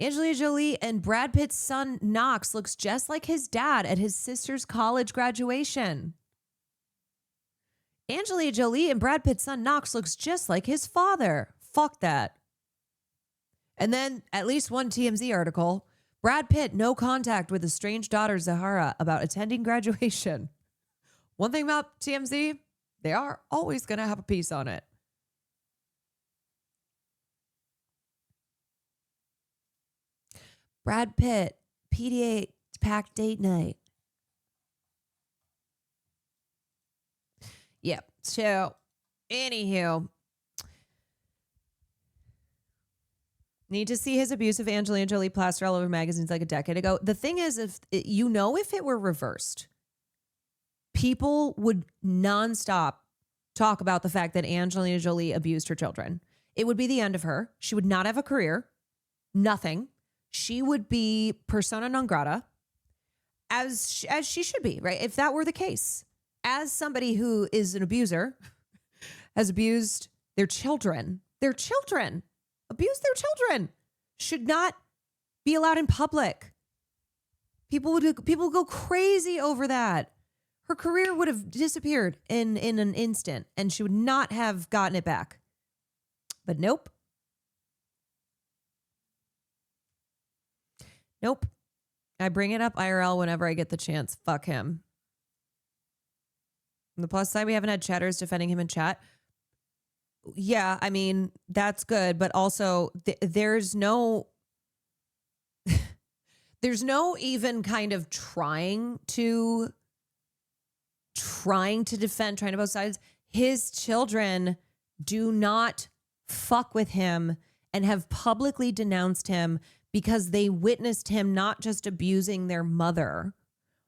Speaker 3: Angelina Jolie and Brad Pitt's son Knox looks just like his dad at his sister's college graduation. Angelina Jolie and Brad Pitt's son Knox looks just like his father. Fuck that. And then at least one TMZ article, Brad Pitt, no contact with estranged daughter Zahara about attending graduation. One thing about TMZ, they are always going to have a piece on it. Brad Pitt, PDA packed date night. Yep. So, anywho, need to see his abuse of Angelina Jolie plastered all over magazines like a decade ago. The thing is, if it were reversed, people would nonstop talk about the fact that Angelina Jolie abused her children. It would be the end of her. She would not have a career. Nothing. She would be persona non grata, as she should be, right? If that were the case, as somebody who is an abuser, has abused their children, abused their children, should not be allowed in public. People would go crazy over that. Her career would have disappeared in an instant, and she would not have gotten it back. But nope. Nope. I bring it up IRL whenever I get the chance. Fuck him. On the plus side, we haven't had chatters defending him in chat. Yeah, I mean, that's good. But also, there's no even kind of trying to defend, trying to both sides. His children do not fuck with him and have publicly denounced him because they witnessed him not just abusing their mother,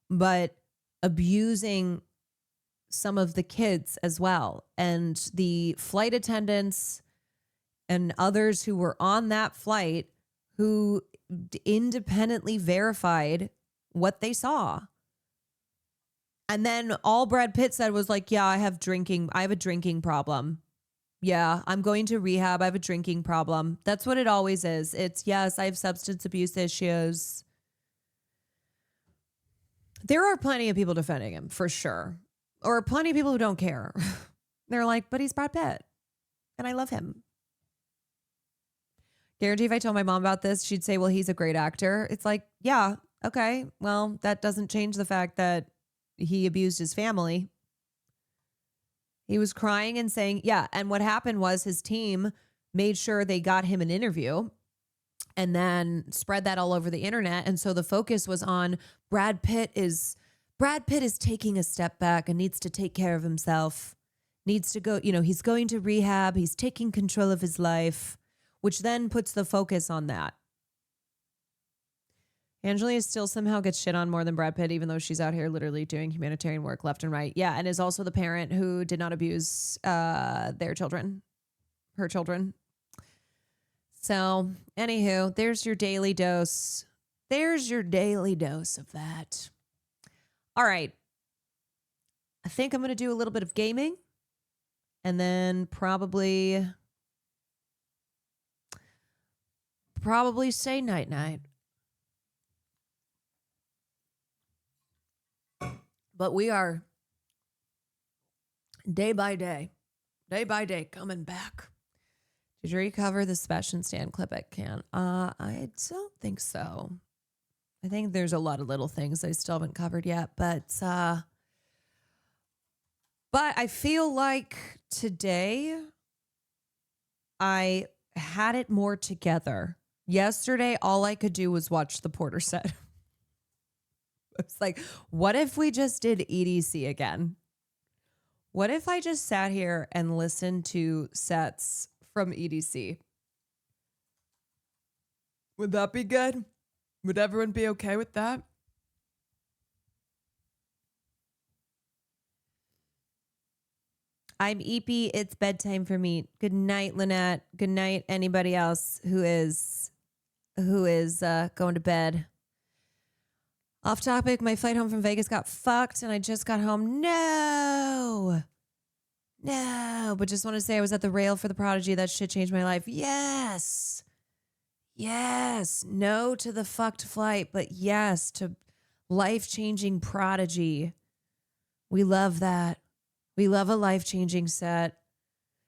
Speaker 3: but abusing some of the kids as well. And the flight attendants and others who were on that flight who independently verified what they saw. And then all Brad Pitt said was like, yeah, I have a drinking problem. Yeah, I'm going to rehab. I have a drinking problem. That's what it always is. It's, yes, I have substance abuse issues. There are plenty of people defending him, for sure. Or plenty of people who don't care. They're like, but he's Brad Pitt. And I love him. Guarantee if I told my mom about this, she'd say, well, he's a great actor. It's like, yeah, okay. Well, that doesn't change the fact that he abused his family. He was crying and saying, yeah. And what happened was his team made sure they got him an interview and then spread that all over the internet. And so the focus was on Brad Pitt is taking a step back and needs to take care of himself, needs to go, he's going to rehab. He's taking control of his life, which then puts the focus on that. Angelina still somehow gets shit on more than Brad Pitt, even though she's out here literally doing humanitarian work left and right. Yeah, and is also the parent who did not abuse her children. So, anywho, there's your daily dose. There's your daily dose of that. All right. I think I'm going to do a little bit of gaming and then probably say night-night. But we are day by day coming back. Did you recover the Sebastian Stan clip at Cannes? I don't think so. I think there's a lot of little things I still haven't covered yet, but I feel like today I had it more together. Yesterday, all I could do was watch the Porter set. It's like, what if we just did EDC again? What if I just sat here and listened to sets from EDC? Would that be good? Would everyone be okay with that? I'm Eepy. It's bedtime for me. Good night, Lynette. Good night, anybody else who is going to bed. Off topic, my flight home from Vegas got fucked and I just got home. No, but just want to say I was at the rail for the Prodigy. That shit changed my life. Yes. No to the fucked flight, but yes to life-changing Prodigy. We love that. We love a life-changing set.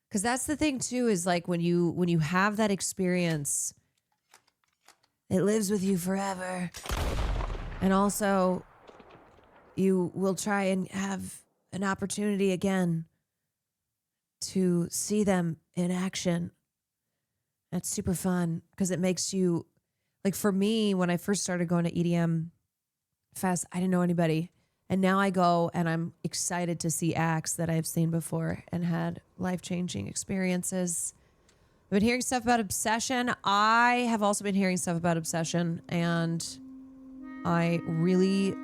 Speaker 3: Because that's the thing too, is like when you have that experience, it lives with you forever. And also, you will try and have an opportunity again to see them in action. That's super fun because it makes you, like for me, when I first started going to EDM Fest, I didn't know anybody. And now I go and I'm excited to see acts that I've seen before and had life-changing experiences. I've been hearing stuff about Obsession. I have also been hearing stuff about Obsession, and I really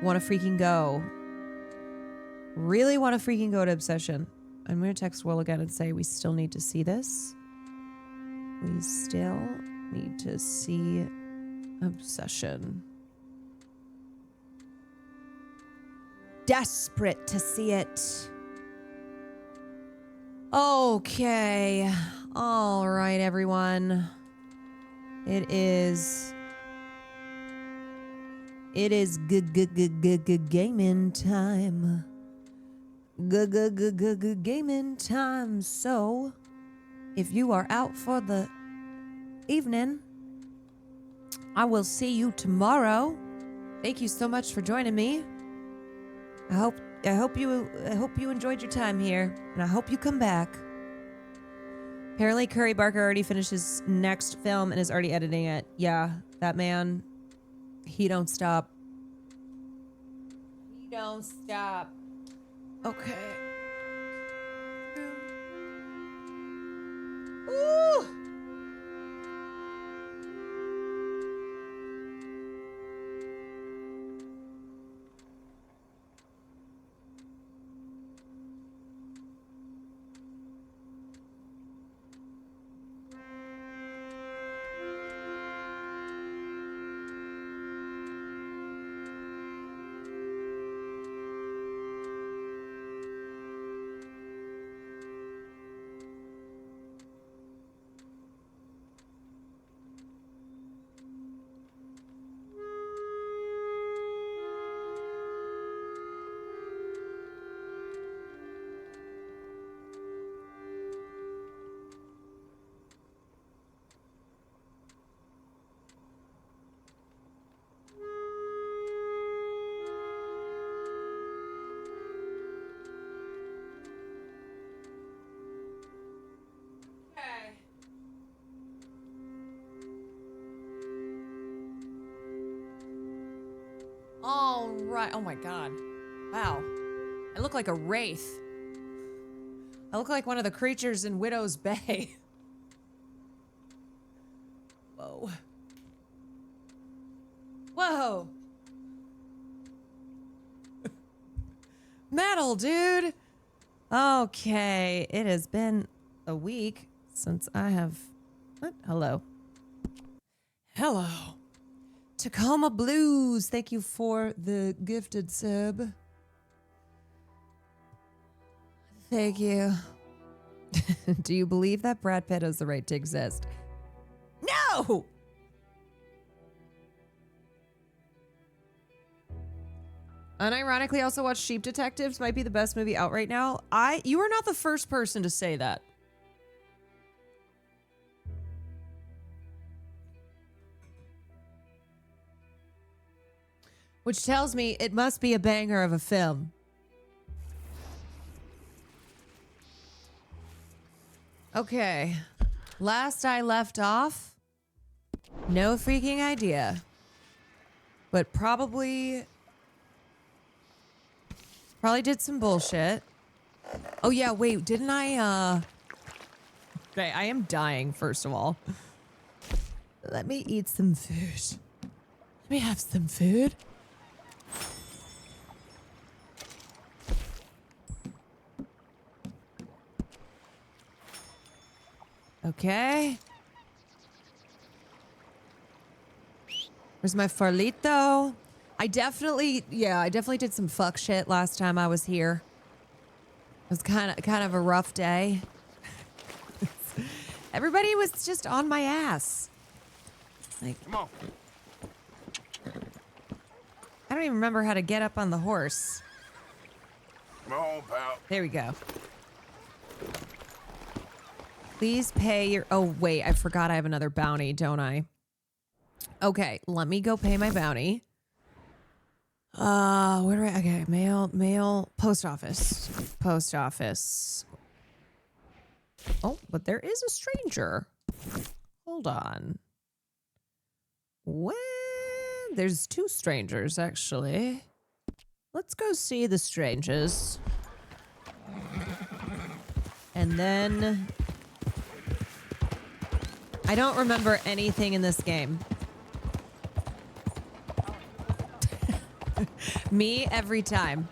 Speaker 3: want to freaking go. Really want to freaking go to Obsession. I'm going to text Will again and say we still need to see this. We still need to see Obsession. Desperate to see it. Okay. All right, everyone. It is gaming time. Gaming time. So, if you are out for the evening, I will see you tomorrow. Thank you so much for joining me. I hope you enjoyed your time here, and I hope you come back. Apparently, Curry Barker already finished his next film and is already editing it. Yeah, that man, he don't stop. He don't stop. Okay. Ooh. All right. Oh my God. Wow. I look like a wraith. I look like one of the creatures in Widow's Bay. Whoa. Whoa. Metal, dude. Okay. It has been a week since I have... What? Hello. Hello. Tacoma Blues, thank you for the gifted sub. Thank you. Do you believe that Brad Pitt has the right to exist? No! Unironically, also watched Sheep Detectives. Might be the best movie out right now. You are not the first person to say that. Which tells me it must be a banger of a film. Okay. Last I left off, no freaking idea. But probably did some bullshit. Oh yeah, wait, didn't I Okay, I am dying, first of all. Let me eat some food. Let me have some food. Okay. Where's my farlito? I definitely did some fuck shit last time I was here. It was kind of a rough day. Everybody was just on my ass. Like,
Speaker 13: Come on.
Speaker 3: I don't even remember how to get up on the horse.
Speaker 13: Come on, pal.
Speaker 3: There we go. Please pay your... Oh, wait. I forgot I have another bounty, don't I? Okay, let me go pay my bounty. Where do I... Okay, mail, post office. Post office. Oh, but there is a stranger. Hold on. Well, there's two strangers, actually. Let's go see the strangers. And then... I don't remember anything in this game. Me every time.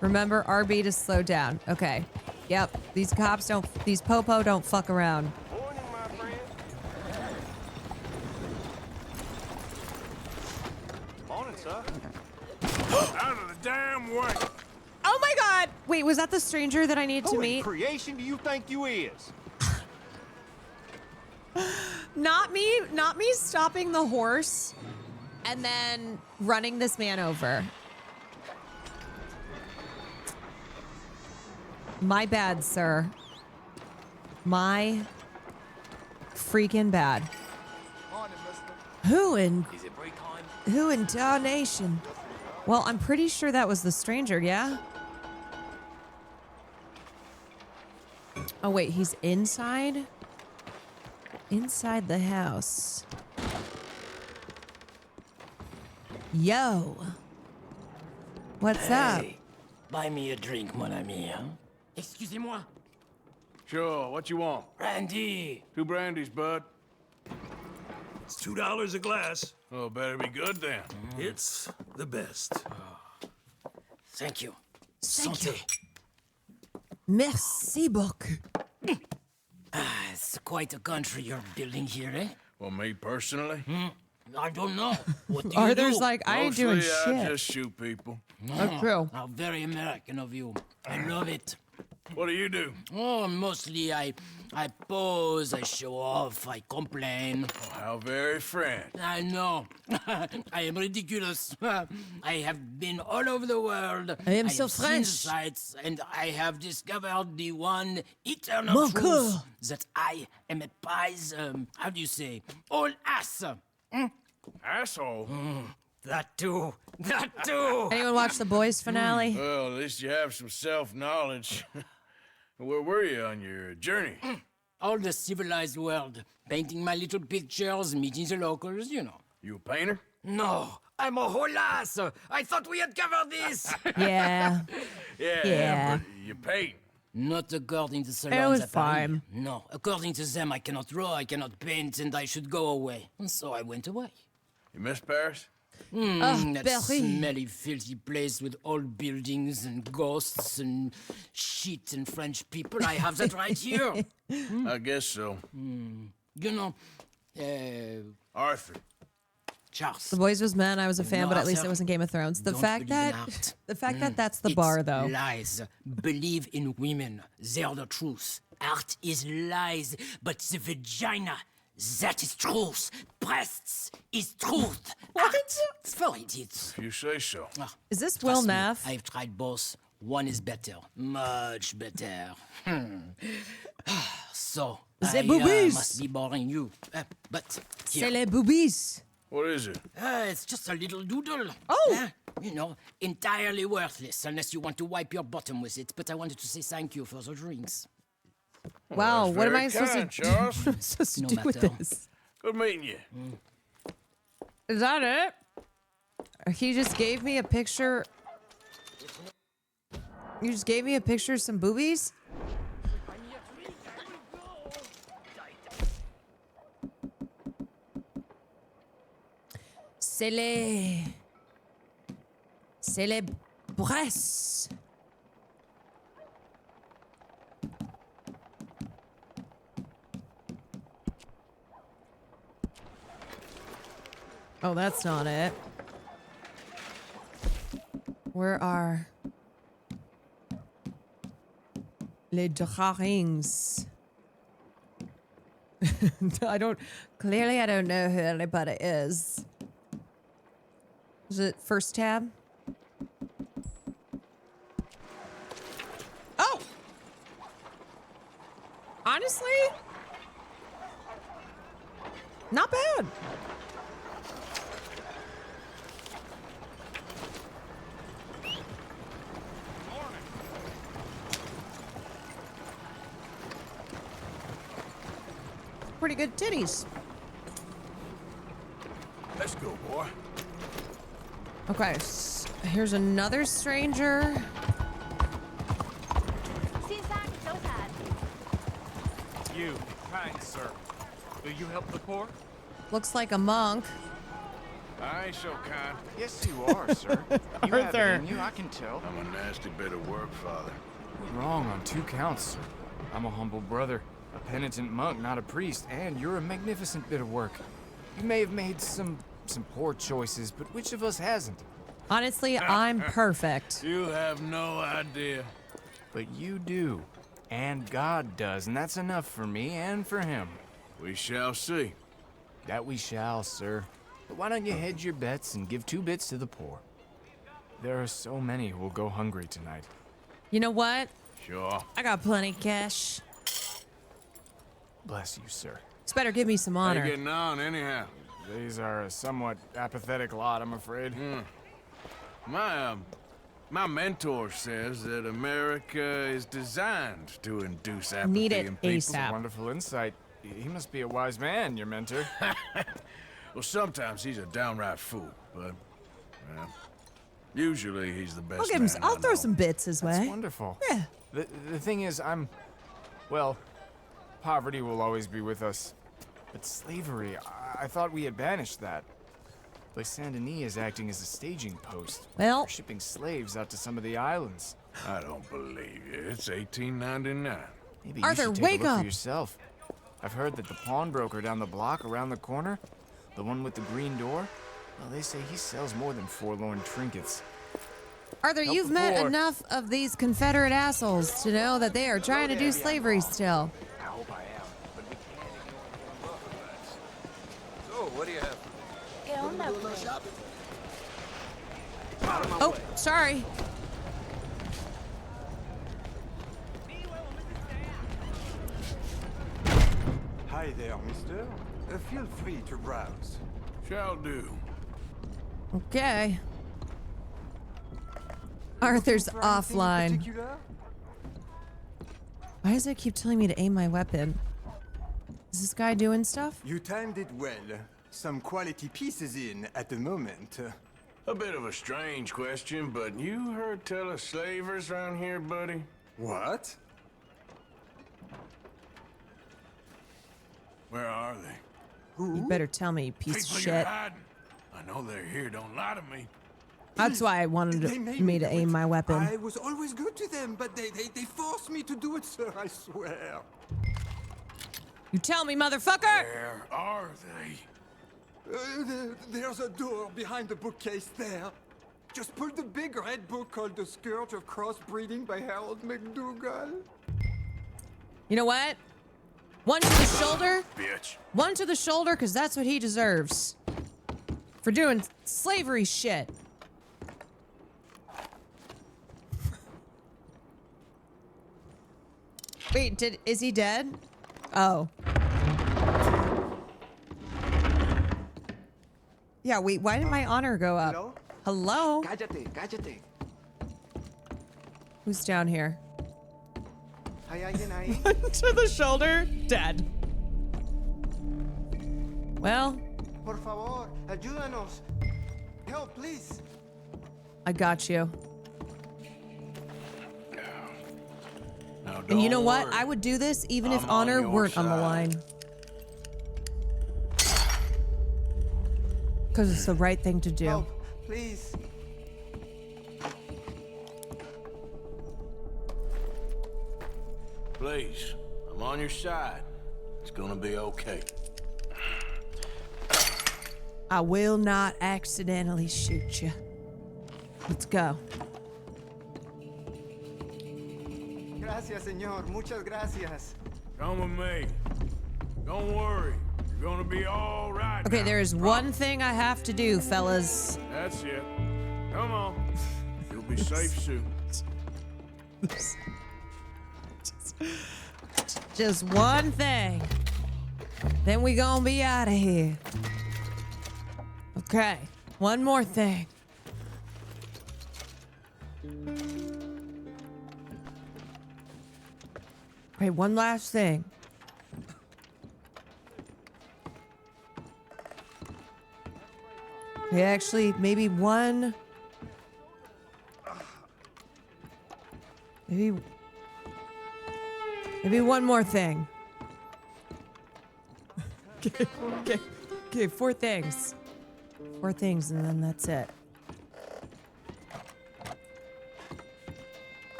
Speaker 3: Remember RB to slow down. Okay. Yep. These popo don't fuck around.
Speaker 13: Morning, my friend. Morning, sir. Out of the damn way.
Speaker 3: Oh my god! Wait, was that the stranger that I need to meet?
Speaker 13: Who in creation do you think you is?
Speaker 3: Not me stopping the horse and then running this man over. My bad, sir. My freaking bad. Who in darnation? Well, I'm pretty sure that was the stranger, yeah? Oh wait, he's inside? Inside the house. Yo. What's up?
Speaker 13: Buy me a drink, mon ami, huh?
Speaker 12: Excusez-moi.
Speaker 13: Sure, what you want?
Speaker 12: Brandy.
Speaker 13: 2 brandies, bud.
Speaker 12: It's $2 a glass.
Speaker 13: Oh, better be good then.
Speaker 12: It's the best.
Speaker 13: Thank you.
Speaker 3: Thank you. Merci beaucoup.
Speaker 12: It's quite a country you're building here, eh?
Speaker 13: Well, me personally?
Speaker 12: I don't know. What do you
Speaker 3: Arthur's
Speaker 12: do?
Speaker 3: like, I ain't doing
Speaker 13: Mostly, I
Speaker 3: shit.
Speaker 13: just shoot people.
Speaker 3: That's true.
Speaker 12: How very American of you. I love it.
Speaker 13: What do you do?
Speaker 12: Oh, mostly I pose, I show off, I complain.
Speaker 13: Oh, how very French.
Speaker 12: I know. I am ridiculous. I have been all over the world.
Speaker 3: I am so
Speaker 12: have seen
Speaker 3: French.
Speaker 12: the sights, and I have discovered the one eternal
Speaker 3: Mon
Speaker 12: truth
Speaker 3: coeur.
Speaker 12: that I am a prize, how do you say, all ass.
Speaker 13: Asshole.
Speaker 12: That too. That too.
Speaker 3: Anyone watch the Boys finale?
Speaker 13: Well, at least you have some self-knowledge. Where were you on your journey?
Speaker 12: All the civilized world. Painting my little pictures, meeting the locals, you know.
Speaker 13: You a painter?
Speaker 12: No, I'm a whole ass. I thought we had covered this.
Speaker 3: Yeah.
Speaker 13: Yeah, but you paint.
Speaker 12: Not according to
Speaker 3: It
Speaker 12: salons
Speaker 3: was
Speaker 12: at Paris.
Speaker 3: fine.
Speaker 12: No, according to them, I cannot draw, I cannot paint, and I should go away. And so I went away.
Speaker 13: You miss Paris?
Speaker 12: That
Speaker 3: Paris.
Speaker 12: smelly, filthy place with old buildings and ghosts and shit and French people. I have that right here.
Speaker 13: I guess so.
Speaker 12: You know,
Speaker 13: Arthur.
Speaker 12: Charles.
Speaker 3: The Boys was men. I was a fan,
Speaker 12: No,
Speaker 3: but at least
Speaker 12: Arthur,
Speaker 3: it wasn't Game of Thrones. The
Speaker 12: don't
Speaker 3: fact
Speaker 12: believe in
Speaker 3: that
Speaker 12: art.
Speaker 3: that's the
Speaker 12: It's
Speaker 3: bar, though.
Speaker 12: Lies. Believe in women. They're the truth. Art is lies, but the vagina, that is truth. Breasts is truth. Art for idiots.
Speaker 13: If you say so.
Speaker 3: Is this Will
Speaker 12: Trust me,
Speaker 3: Neff?
Speaker 12: I've tried both. One is better. Much better. So,
Speaker 3: The
Speaker 12: I
Speaker 3: boobies.
Speaker 12: must be boring you. But
Speaker 3: C'est
Speaker 12: here.
Speaker 3: les boobies.
Speaker 1: What is it?
Speaker 12: It's just a little doodle.
Speaker 3: Oh!
Speaker 12: You know, entirely worthless unless you want to wipe your bottom with it. But I wanted to say thank you for the drinks.
Speaker 3: Wow, what am I supposed to,
Speaker 1: Charles?
Speaker 3: what am I supposed to
Speaker 12: No
Speaker 3: do with
Speaker 12: matter.
Speaker 3: this?
Speaker 1: Good meeting you.
Speaker 3: Is that it? He just gave me a picture. You just gave me a picture of some boobies? C'est les braises. Oh, that's not it. Where are les drawings? I don't know who anybody is. Is it first tab? Oh! Honestly? Not bad. Pretty good titties.
Speaker 1: Let's go, boy.
Speaker 3: Okay, here's another stranger.
Speaker 18: You, kind sir. Do you help the poor?
Speaker 3: Looks like a monk.
Speaker 1: I ain't so kind.
Speaker 18: Yes, you are, sir. You have it
Speaker 3: Arthur.
Speaker 18: in you, I can tell.
Speaker 1: I'm a nasty bit of work, Father.
Speaker 18: You're wrong on 2 counts, sir. I'm a humble brother, a penitent monk, not a priest, and you're a magnificent bit of work. You may have made some poor choices, but which of us hasn't?
Speaker 3: Honestly, I'm perfect.
Speaker 1: You have no idea.
Speaker 18: But you do. And God does, and that's enough for me and for him.
Speaker 1: We shall see.
Speaker 18: That we shall, sir. But why don't you hedge your bets and give 2 bits to the poor? There are so many who will go hungry tonight.
Speaker 3: You know what?
Speaker 1: Sure.
Speaker 3: I got plenty cash.
Speaker 18: Bless you, sir.
Speaker 3: It's better give me some
Speaker 1: How you
Speaker 3: honor.
Speaker 1: getting on, anyhow?
Speaker 18: These are a somewhat apathetic lot, I'm afraid.
Speaker 1: My mentor says that America is designed to induce apathy
Speaker 3: Need it
Speaker 1: in people.
Speaker 3: ASAP.
Speaker 18: Wonderful insight. He must be a wise man, your mentor.
Speaker 1: Well, sometimes he's a downright fool, but well, usually he's the best.
Speaker 3: I'll give him.
Speaker 1: man
Speaker 3: I'll
Speaker 1: I
Speaker 3: throw
Speaker 1: know.
Speaker 3: some bits his
Speaker 18: That's
Speaker 3: way.
Speaker 18: wonderful.
Speaker 3: Yeah.
Speaker 18: The thing is, well, poverty will always be with us. But slavery, I thought we had banished that. Like Saint Denis is acting as a staging post.
Speaker 3: Well,
Speaker 18: for shipping slaves out to some of the islands.
Speaker 1: I don't believe you. It's 1899.
Speaker 18: Maybe
Speaker 3: Arthur,
Speaker 18: you should take
Speaker 3: wake
Speaker 18: a look
Speaker 3: up.
Speaker 18: for yourself. I've heard that the pawnbroker down the block around the corner, the one with the green door, well, they say he sells more than forlorn trinkets.
Speaker 3: Arthur,
Speaker 18: Help
Speaker 3: you've
Speaker 18: the
Speaker 3: met
Speaker 18: poor.
Speaker 3: enough of these Confederate assholes to know that they are trying to do slavery still.
Speaker 18: I hope I am, but we can't ignore the
Speaker 1: So, what do you have?
Speaker 3: Oh, sorry.
Speaker 19: Hi there, mister. Feel free to browse.
Speaker 1: Shall do.
Speaker 3: Okay. Arthur's offline. Why does it keep telling me to aim my weapon? Is this guy doing stuff?
Speaker 19: You timed it well. Some quality pieces in at the moment.
Speaker 1: A bit of a strange question, but you heard tell of slavers around here, buddy?
Speaker 19: What?
Speaker 1: Where are they?
Speaker 3: You better tell me, you piece of
Speaker 1: People
Speaker 3: shit.
Speaker 1: you're hiding. I know they're here. Don't lie to me.
Speaker 3: That's why I wanted
Speaker 19: They made
Speaker 3: me to
Speaker 19: do
Speaker 3: aim
Speaker 19: it.
Speaker 3: my weapon.
Speaker 19: I was always good to them, but they forced me to do it, sir, I swear.
Speaker 3: You tell me, motherfucker!
Speaker 1: Where are they?
Speaker 19: There's a door behind the bookcase there. Just pull the big red book called The Scourge of Crossbreeding by Harold McDougall.
Speaker 3: You know what? One to the shoulder.
Speaker 1: Bitch.
Speaker 3: One to the shoulder, because that's what he deserves. For doing slavery shit. Wait, is he dead? Oh. Yeah, wait, why did my honor go up? Hello?
Speaker 15: Cállate, cállate.
Speaker 3: Who's down here?
Speaker 15: ¿Hay alguien ahí?
Speaker 3: To the shoulder? Dead. Well,
Speaker 15: Por favor, ayúdanos. Help, please.
Speaker 3: I got you.
Speaker 1: Now,
Speaker 3: And you
Speaker 1: don't
Speaker 3: know what?
Speaker 1: worry.
Speaker 3: I would do this even if
Speaker 1: I'm on
Speaker 3: honor
Speaker 1: your
Speaker 3: weren't on the
Speaker 1: side.
Speaker 3: line. Because it's the right thing to do.
Speaker 15: Help, please.
Speaker 1: Please, I'm on your side. It's gonna be okay.
Speaker 3: I will not accidentally shoot you. Let's go.
Speaker 15: Gracias, señor. Muchas gracias.
Speaker 1: Come with me. Don't worry. You're gonna be all right.
Speaker 3: Okay,
Speaker 1: now.
Speaker 3: there is one thing I have to do, fellas.
Speaker 1: That's it. Come on. You'll be safe soon.
Speaker 3: Just one thing. Then we gonna be out of here. Okay, one more thing. Okay, one last thing. Okay, actually, maybe one. Maybe one more thing. Okay, four things. Four things, and then that's it.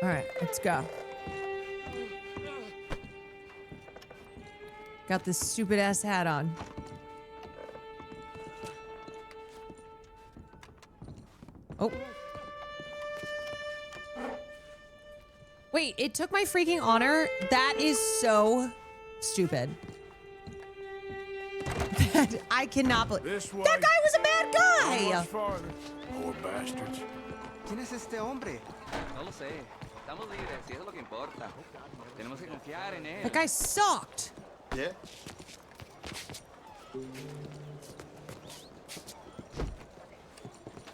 Speaker 3: All right, let's go. Got this stupid ass hat on. Oh. Wait, it took my freaking honor? That is so stupid. That I cannot believe. That guy was a bad guy!
Speaker 1: Poor bastards.
Speaker 15: ¿Quién es este hombre?
Speaker 17: No lo sé. Estamos libres, y eso es lo que importa. Tenemos que confiar en él.
Speaker 3: That guy sucked.
Speaker 15: Yeah.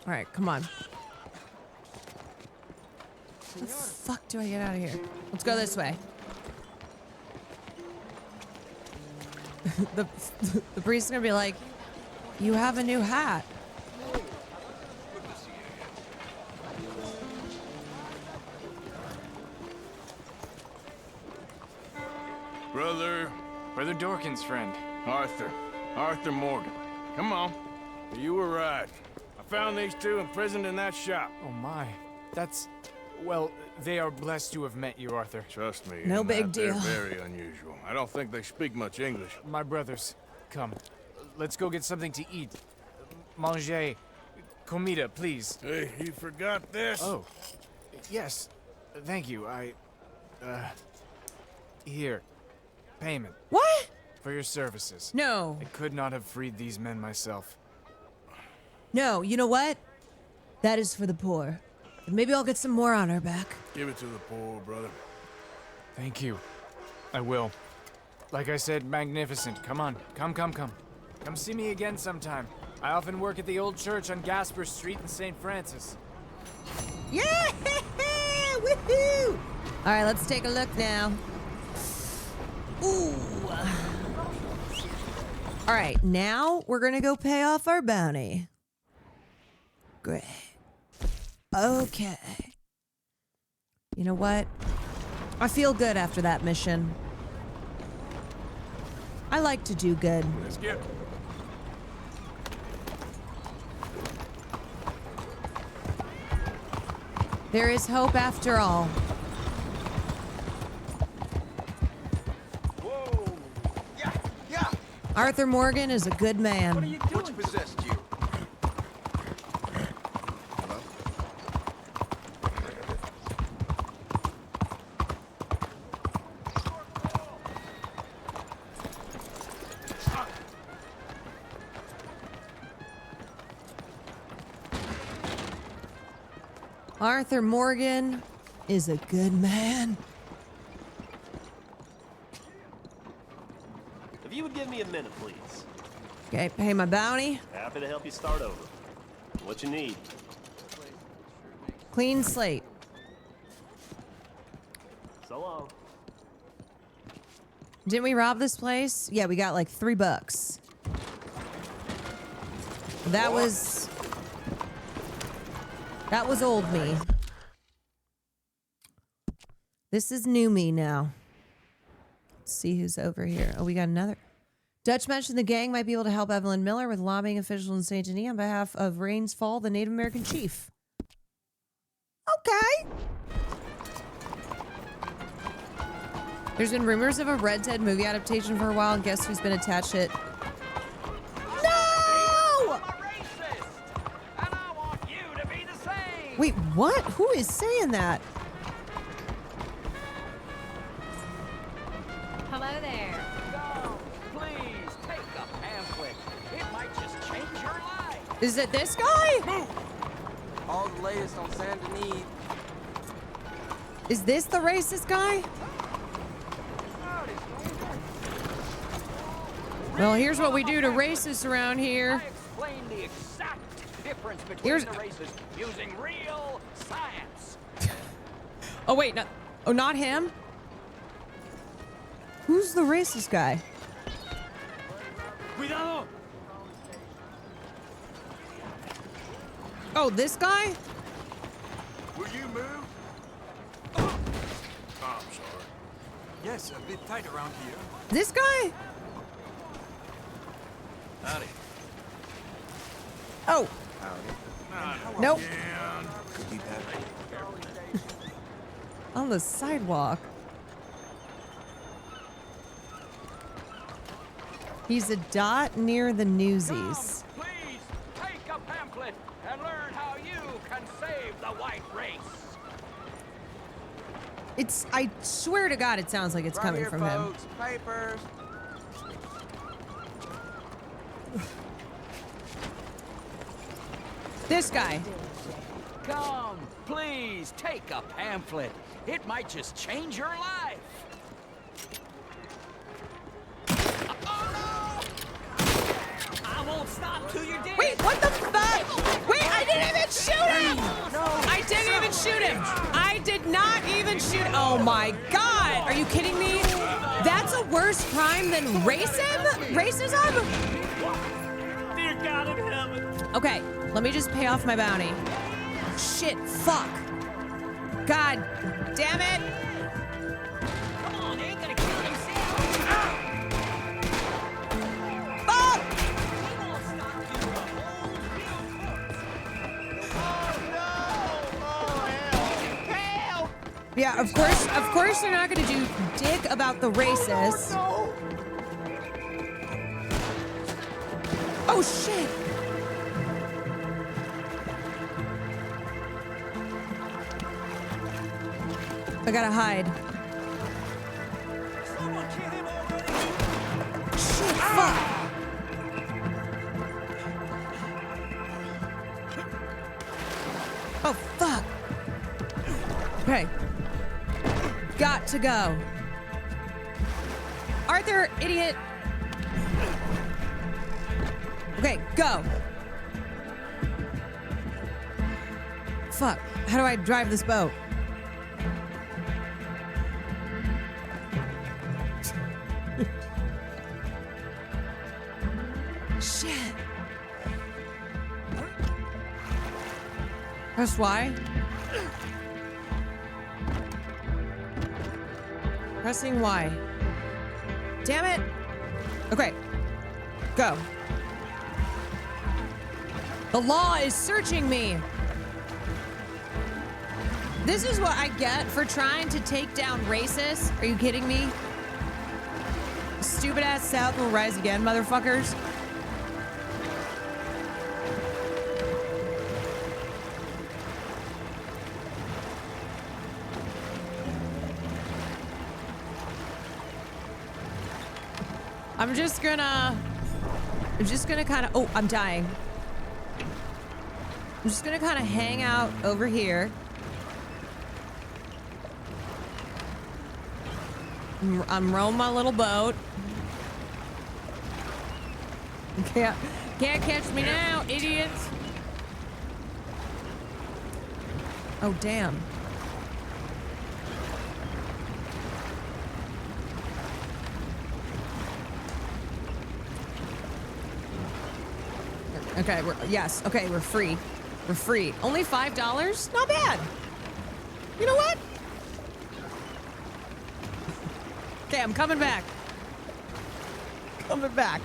Speaker 3: All right, come on. How the fuck do I get out of here? Let's go this way. the priest is gonna be like, you have a new hat.
Speaker 18: Brother Dorkin's friend.
Speaker 1: Arthur Morgan. Come on. You were right. I found these two imprisoned in that shop.
Speaker 18: Oh my. That's... Well, they are blessed to have met you, Arthur.
Speaker 1: Trust me.
Speaker 3: No
Speaker 1: in
Speaker 3: big
Speaker 1: that,
Speaker 3: deal.
Speaker 1: They're very unusual. I don't think they speak much English.
Speaker 18: My brothers, come. Let's go get something to eat. Manger. Comida, please.
Speaker 1: Hey, you forgot this?
Speaker 18: Oh. Yes. Thank you. Here. Payment.
Speaker 3: What?
Speaker 18: For your services.
Speaker 3: No.
Speaker 18: I could not have freed these men myself.
Speaker 3: No, you know what? That is for the poor. Maybe I'll get some more honor back.
Speaker 1: Give it to the poor, brother.
Speaker 18: Thank you. I will. Like I said, magnificent. Come on. Come. Come see me again sometime. I often work at the old church on Gasper Street in St. Francis.
Speaker 3: Yeah! Woohoo! All right, let's take a look now. Ooh. All right, now we're gonna go pay off our bounty. Great. Okay. You know what? I feel good after that mission. I like to do good.
Speaker 1: Let's get.
Speaker 3: There is hope after all.
Speaker 13: Whoa! Yeah!
Speaker 3: Arthur Morgan is a good man.
Speaker 13: What are you doing? Which possessed you?
Speaker 3: Arthur Morgan is a good man.
Speaker 20: If you would give me a minute, please.
Speaker 3: Okay, pay my bounty.
Speaker 10: Happy to help you start over. What you need?
Speaker 3: Clean slate.
Speaker 10: So long.
Speaker 3: Didn't we rob this place? Yeah, we got like $3. That was old me. This is new me now. Let's see who's over here. Oh, we got another. Dutch mentioned the gang might be able to help Evelyn Miller with lobbying officials in St. Denis on behalf of Rains Fall, the Native American chief. Okay. There's been rumors of a Red Dead movie adaptation for a while, and guess who's been attached to it? No! Wait, what? Who is saying that?
Speaker 9: Hello there.
Speaker 16: Please take a pamphlet. It might just change your life.
Speaker 3: Is it this guy?
Speaker 16: All the latest on Saint Denis.
Speaker 3: Is this the racist guy? Well, here's what we do to racists around here.
Speaker 16: Explain the exact difference between the races using real science.
Speaker 3: Oh wait, no, oh not him. Who's the racist guy?
Speaker 16: Cuidado!
Speaker 3: Oh, this guy?
Speaker 19: Will you move?
Speaker 1: Oh, I'm sorry.
Speaker 19: Yes, a bit tight around here.
Speaker 3: This guy?
Speaker 1: Howdy.
Speaker 3: Oh. Nope.
Speaker 1: Could be better.
Speaker 3: On the sidewalk. He's a dot near the Newsies.
Speaker 16: Please take a pamphlet and learn how you can save the white race.
Speaker 3: It's, I swear to God, it sounds like it's coming from him.
Speaker 16: Papers.
Speaker 3: This guy.
Speaker 16: Come, please take a pamphlet. It might just change your life. I won't stop till you're dead.
Speaker 3: Wait, what the fuck? Wait, I didn't even shoot him! I didn't even shoot him! I did not even shoot. Oh my God! Are you kidding me? That's a worse crime than racism?
Speaker 16: Dear God in heaven.
Speaker 3: Okay, let me just pay off my bounty. Shit, fuck. God damn it.
Speaker 16: Come on, they ain't gonna kill themselves.
Speaker 3: Fuck! Yeah, of course they're not gonna do dick about the racists. Oh shit! I gotta hide. Shit, fuck! Oh, fuck! Okay. Got to go. Arthur, idiot! Okay, go! Fuck, how do I drive this boat? Shit. Press Y. Pressing Y. Damn it. Okay. Go. The law is searching me. This is what I get for trying to take down racists. Are you kidding me? Stupid ass South will rise again, motherfuckers. I'm just gonna kind of, oh, I'm dying. I'm just gonna kind of hang out over here. I'm rowing my little boat. Can't catch me now, idiots. Oh, damn. Okay, we're free. We're free. Only $5? Not bad. You know what? Okay, I'm coming back. Coming back.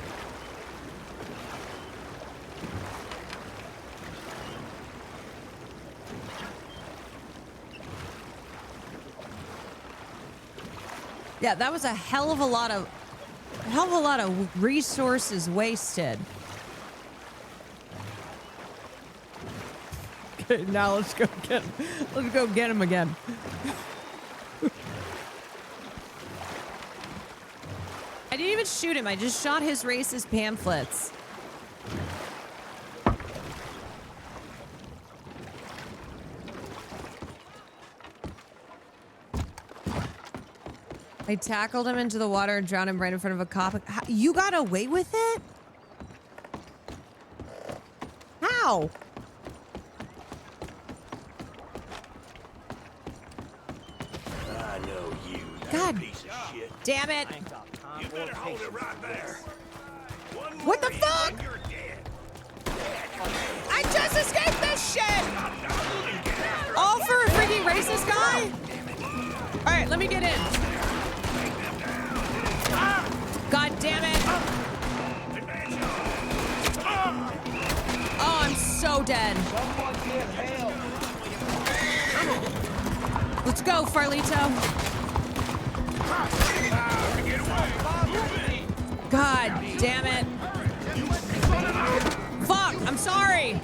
Speaker 3: Yeah, that was a hell of a lot of resources wasted. Okay, now let's go get him. Let's go get him again. I didn't even shoot him. I just shot his racist pamphlets. I tackled him into the water and drowned him right in front of a cop. You got away with it? How?
Speaker 10: I know you.
Speaker 3: God
Speaker 10: Piece of shit.
Speaker 3: damn it.
Speaker 10: You better hold it right there.
Speaker 3: What the fuck? I just escaped this shit! All for a freaking racist guy? Alright, let me get in. God damn it. Oh, I'm so dead. Let's go, Farlito. God damn it. Fuck, I'm sorry.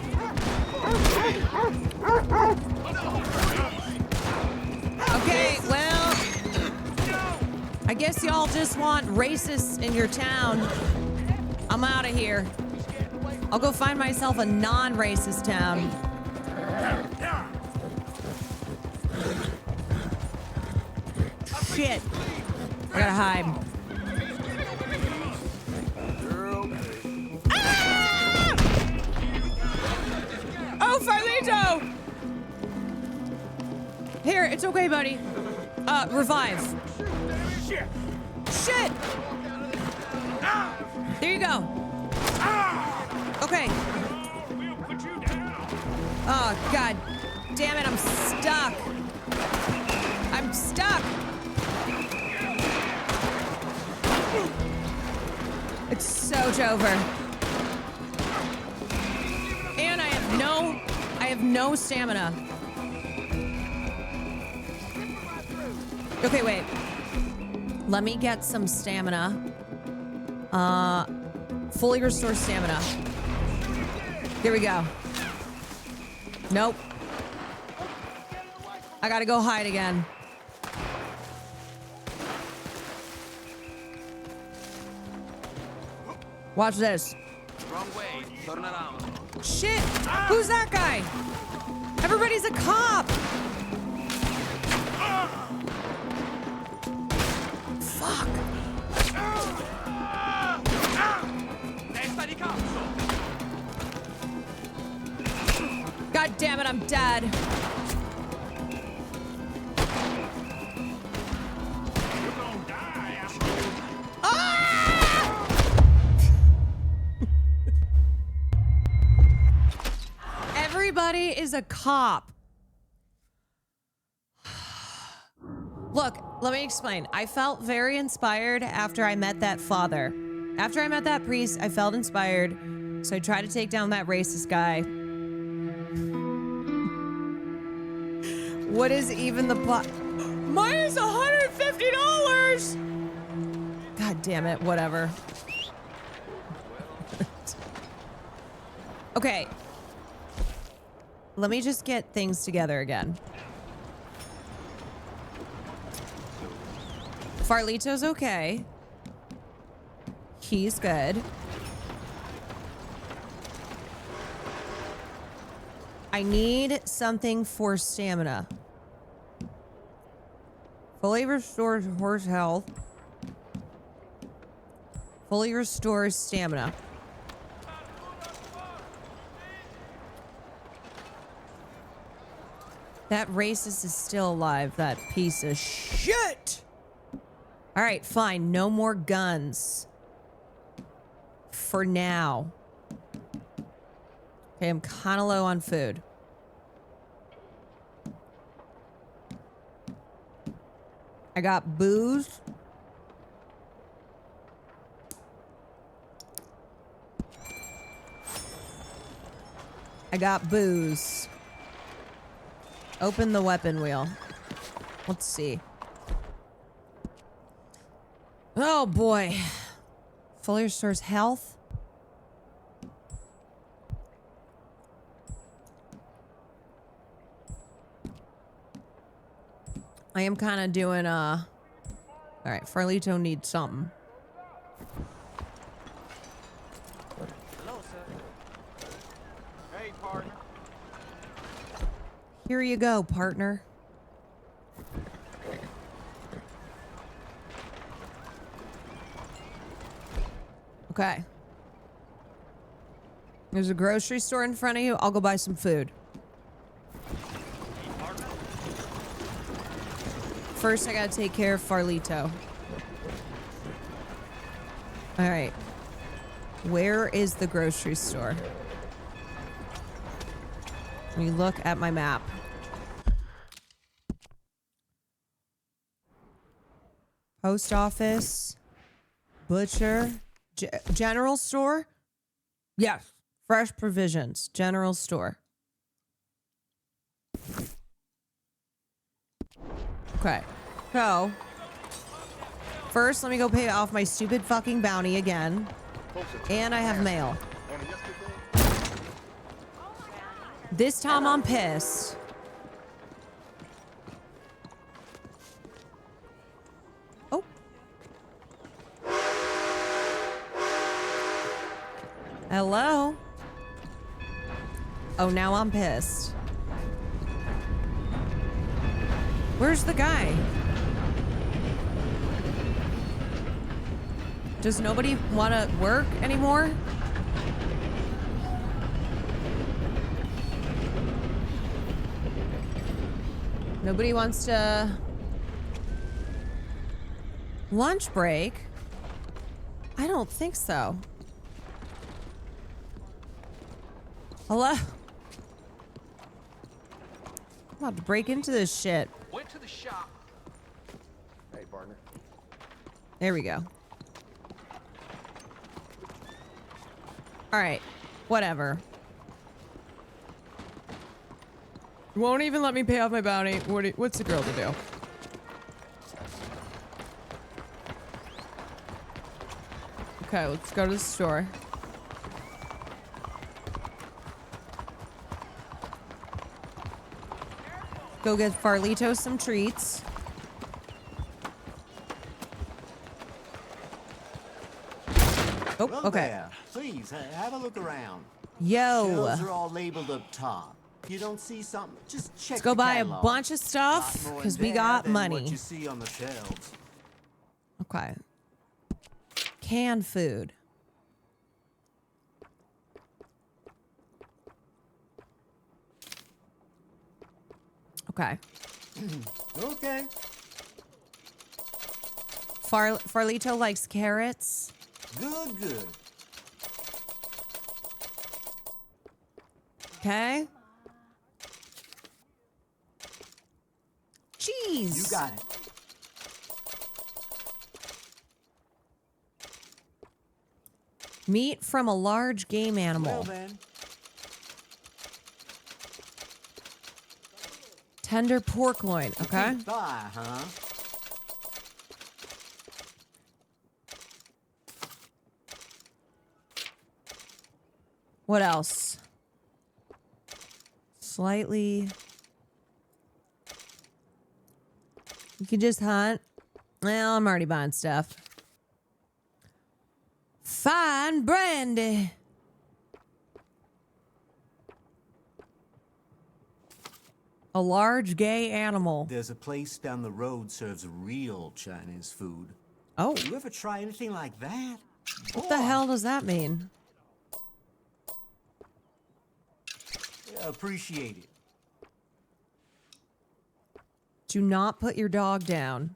Speaker 3: Okay, well, I guess y'all just want racists in your town. I'm out of here. I'll go find myself a non-racist town. Shit. I gotta hide. Ah! Oh, Farlito! Here, it's okay, buddy. Revive. Shit! There you go. Okay. Oh, God damn it, I'm stuck. I'm stuck. It's so over. And I have no stamina. Okay, wait. Let me get some stamina. Fully restore stamina. Here we go. Nope. I gotta go hide again. Watch this.
Speaker 17: Wrong way. Turn around.
Speaker 3: Shit! Who's that guy? Everybody's a cop! Fuck. God damn it, I'm dead. Everybody is a cop. Look, let me explain. I felt very inspired after I met that father. After I met that priest, I felt inspired. So I tried to take down that racist guy. What is even the plot? Minus $150! God damn it, whatever. Okay. Let me just get things together again. Farlito's okay. He's good. I need something for stamina. Fully restores horse health. Fully restores stamina. That racist is still alive, that piece of shit! Alright, fine. No more guns. For now. Okay, I'm kind of low on food. I got booze. I got booze. Open the weapon wheel. Let's see. Oh boy. Fuller stores health. I am kind of doing all right, Farlito needs something.
Speaker 10: Hello, sir. Hey, partner.
Speaker 3: Here you go, partner. Okay. There's a grocery store in front of you. I'll go buy some food. First, I gotta take care of Farlito. All right. Where is the grocery store? Let me look at my map. Post office. Butcher. General store? Yes. Fresh provisions. General store. Okay. So, first, let me go pay off my stupid fucking bounty again. And I have mail. This time I'm pissed. Oh. Hello? Oh, now I'm pissed. Where's the guy? Does nobody want to work anymore? Nobody wants to... Lunch break? I don't think so. Hello? I'm about to break into this shit.
Speaker 10: Went to the shop. Hey, partner.
Speaker 3: There we go. Alright. Whatever. Won't even let me pay off my bounty. What's the girl to do? Okay, let's go to the store. Go get Farlito some treats. Oh,
Speaker 4: Hello
Speaker 3: okay.
Speaker 4: there. Please, have a look around.
Speaker 3: Yo.
Speaker 4: Shelves are all labeled up top. If you don't see something, just check
Speaker 3: Let's go
Speaker 4: the
Speaker 3: buy a
Speaker 4: catalog.
Speaker 3: bunch of stuff,
Speaker 4: Lot more in
Speaker 3: 'cause we
Speaker 4: there
Speaker 3: got
Speaker 4: than
Speaker 3: money.
Speaker 4: What you see on the shelves.
Speaker 3: Okay. Canned food. Okay.
Speaker 4: Okay.
Speaker 3: Farlito likes carrots.
Speaker 4: Good, good.
Speaker 3: Okay. Cheese.
Speaker 4: You got it.
Speaker 3: Meat from a large game animal.
Speaker 4: Well then.
Speaker 3: Tender pork loin. Okay.
Speaker 4: Bye, huh?
Speaker 3: What else? Slightly. You can just hunt. Well, I'm already buying stuff. Fine brandy. A large gay animal.
Speaker 4: There's a place down the road serves real Chinese food.
Speaker 3: Oh.
Speaker 4: You ever try anything like that?
Speaker 3: What the hell does that mean?
Speaker 4: Appreciate it.
Speaker 3: Do not put your dog down.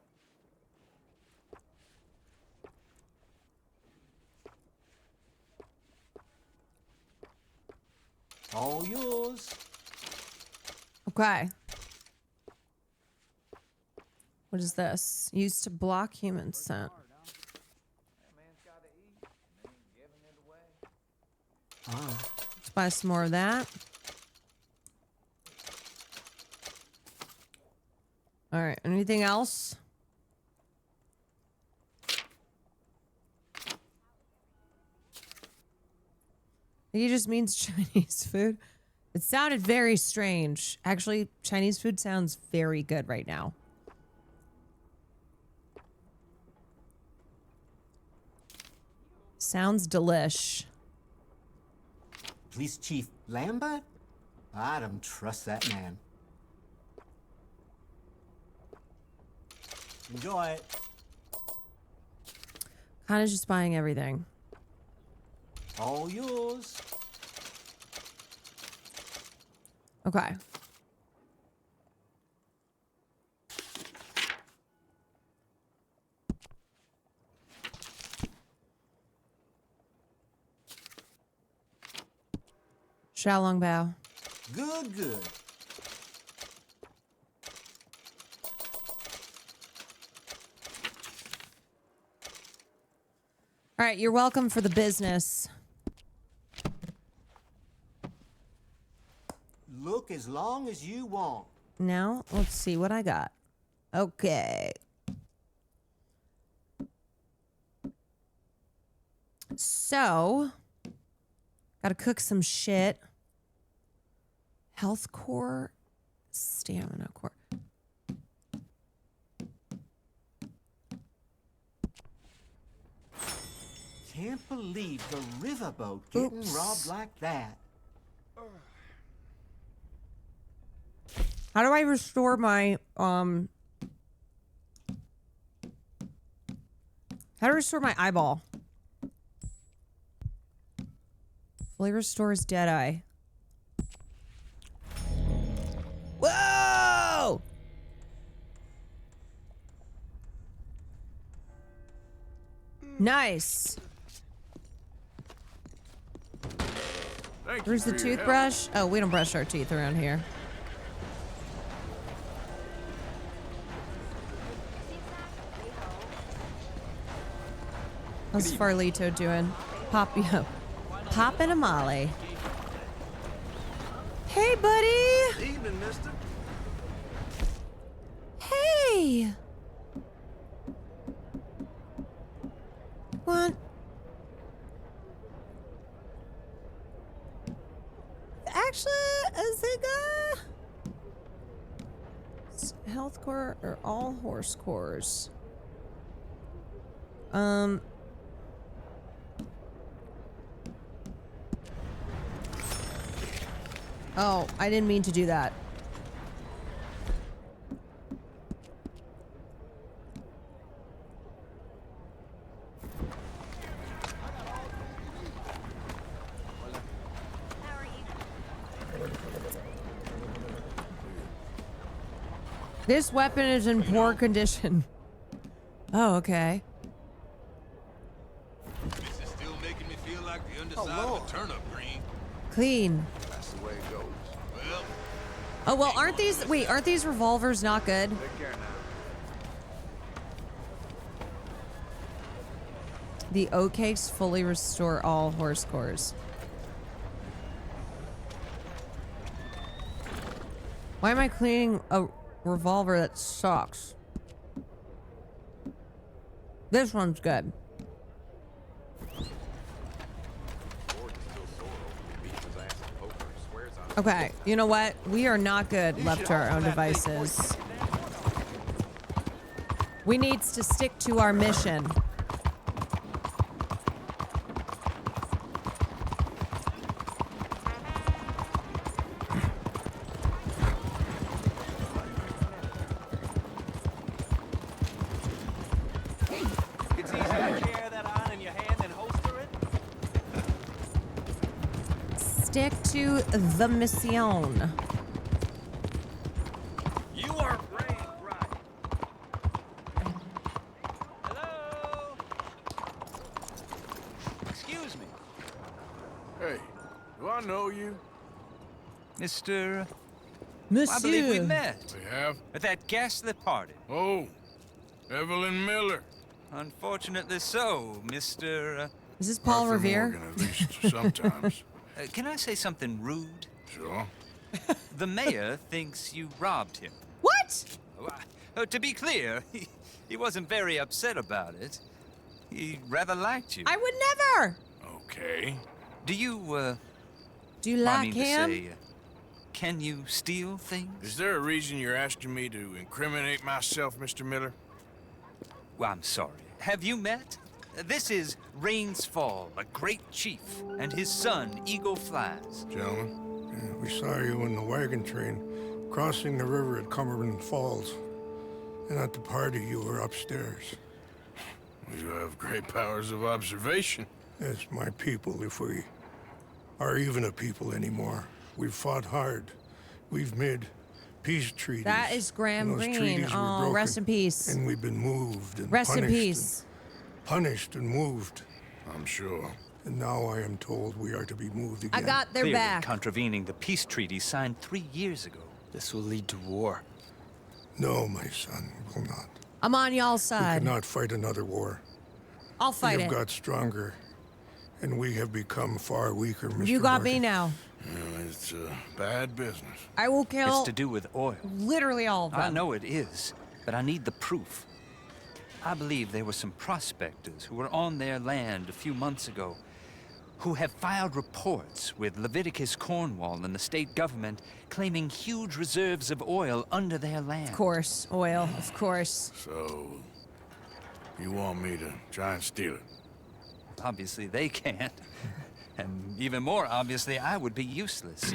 Speaker 4: All yours.
Speaker 3: Okay. What is this? Used to block human scent. Let's buy some more of that. All right. Anything else? I think he just means Chinese food. It sounded very strange. Actually, Chinese food sounds very good right now. Sounds delish.
Speaker 4: Police Chief Lambert? I don't trust that man. Enjoy it.
Speaker 3: Kind of just buying everything.
Speaker 4: All yours.
Speaker 3: Okay. Xiaolong Bao.
Speaker 4: Good, good.
Speaker 3: All right, you're welcome for the business.
Speaker 4: Look as long as you want.
Speaker 3: Now, let's see what I got. Okay. So, gotta cook some shit. Health core, stamina core.
Speaker 4: Can't believe the riverboat getting robbed like that.
Speaker 3: How do I restore my, how do I restore my eyeball? Fully restores Deadeye. Whoa! Nice. Where's the toothbrush? Oh, we don't brush our teeth around here. How's Farlito doing? Popping a molly. Hey, buddy.
Speaker 10: Evening, mister.
Speaker 3: Hey. What? Actually, I think health core or all horse cores. Oh, I didn't mean to do that. This weapon is in poor condition. Oh, okay.
Speaker 10: This is still making me feel like the underside of a turnip green.
Speaker 3: Clean.
Speaker 10: That's the way it goes. Well,
Speaker 3: Oh, well, aren't these revolvers not good?
Speaker 10: take care now.
Speaker 3: The O-cakes fully restore all horse cores. Why am I cleaning a revolver that sucks? This one's good. Okay, you know what? We are not good left to our own devices. We need to stick to our mission.
Speaker 10: It's easier to carry that on in your hand than holster it.
Speaker 3: Stick to the mission.
Speaker 10: You are brave, brother. excuse me.
Speaker 1: Hey, do I know you?
Speaker 10: Mr.
Speaker 3: Monsieur.
Speaker 10: I believe we met.
Speaker 1: We have?
Speaker 10: At that ghastly party.
Speaker 1: Oh, Evelyn Miller.
Speaker 10: Unfortunately so, Mr.
Speaker 3: Is this Paul
Speaker 1: Arthur
Speaker 3: Revere?
Speaker 1: Morgan, at least sometimes.
Speaker 10: Can I say something rude?
Speaker 1: Sure.
Speaker 10: The mayor thinks you robbed him.
Speaker 3: What?
Speaker 10: To be clear, he wasn't very upset about it. He rather liked you.
Speaker 3: I would never.
Speaker 1: Okay.
Speaker 10: Do you,
Speaker 3: Do you like
Speaker 10: to
Speaker 3: him?
Speaker 10: say, can you steal things?
Speaker 1: Is there a reason you're asking me to incriminate myself, Mr. Miller?
Speaker 10: Well, I'm sorry. Have you met? This is Rains Fall, a great chief, and his son, Eagle Flies.
Speaker 11: Gentlemen, we saw you in the wagon train crossing the river at Cumberland Falls. And at the party, you were upstairs.
Speaker 1: You have great powers of observation.
Speaker 11: Yes, my people, if we are even a people anymore. We've fought hard. We've made peace treaties.
Speaker 3: That is Graham
Speaker 11: And those
Speaker 3: Greene.
Speaker 11: treaties were
Speaker 3: Oh,
Speaker 11: broken,
Speaker 3: rest in peace.
Speaker 11: And we've been moved and
Speaker 3: Rest in
Speaker 11: punished.
Speaker 3: peace.
Speaker 11: Punished and moved.
Speaker 1: I'm sure.
Speaker 11: And now I am told we are to be moved again.
Speaker 3: I got their
Speaker 10: Clearly
Speaker 3: back.
Speaker 10: contravening the peace treaty signed 3 years ago.
Speaker 6: This will lead to war.
Speaker 11: No, my son, will not.
Speaker 3: I'm on y'all's
Speaker 11: We
Speaker 3: side.
Speaker 11: cannot fight another war.
Speaker 3: I'll fight
Speaker 11: We have
Speaker 3: it.
Speaker 11: got stronger, and we have become far weaker, Mr.
Speaker 3: You got me
Speaker 11: Morgan.
Speaker 3: now.
Speaker 1: It's bad business.
Speaker 3: I will kill
Speaker 10: It's to do with oil.
Speaker 3: literally all of them.
Speaker 10: I know it is, but I need the proof. I believe there were some prospectors who were on their land a few months ago who have filed reports with Leviticus Cornwall and the state government claiming huge reserves of oil under their land.
Speaker 3: Of course, oil, of course.
Speaker 1: So, you want me to try and steal it?
Speaker 10: Obviously they can't. And even more obviously, I would be useless.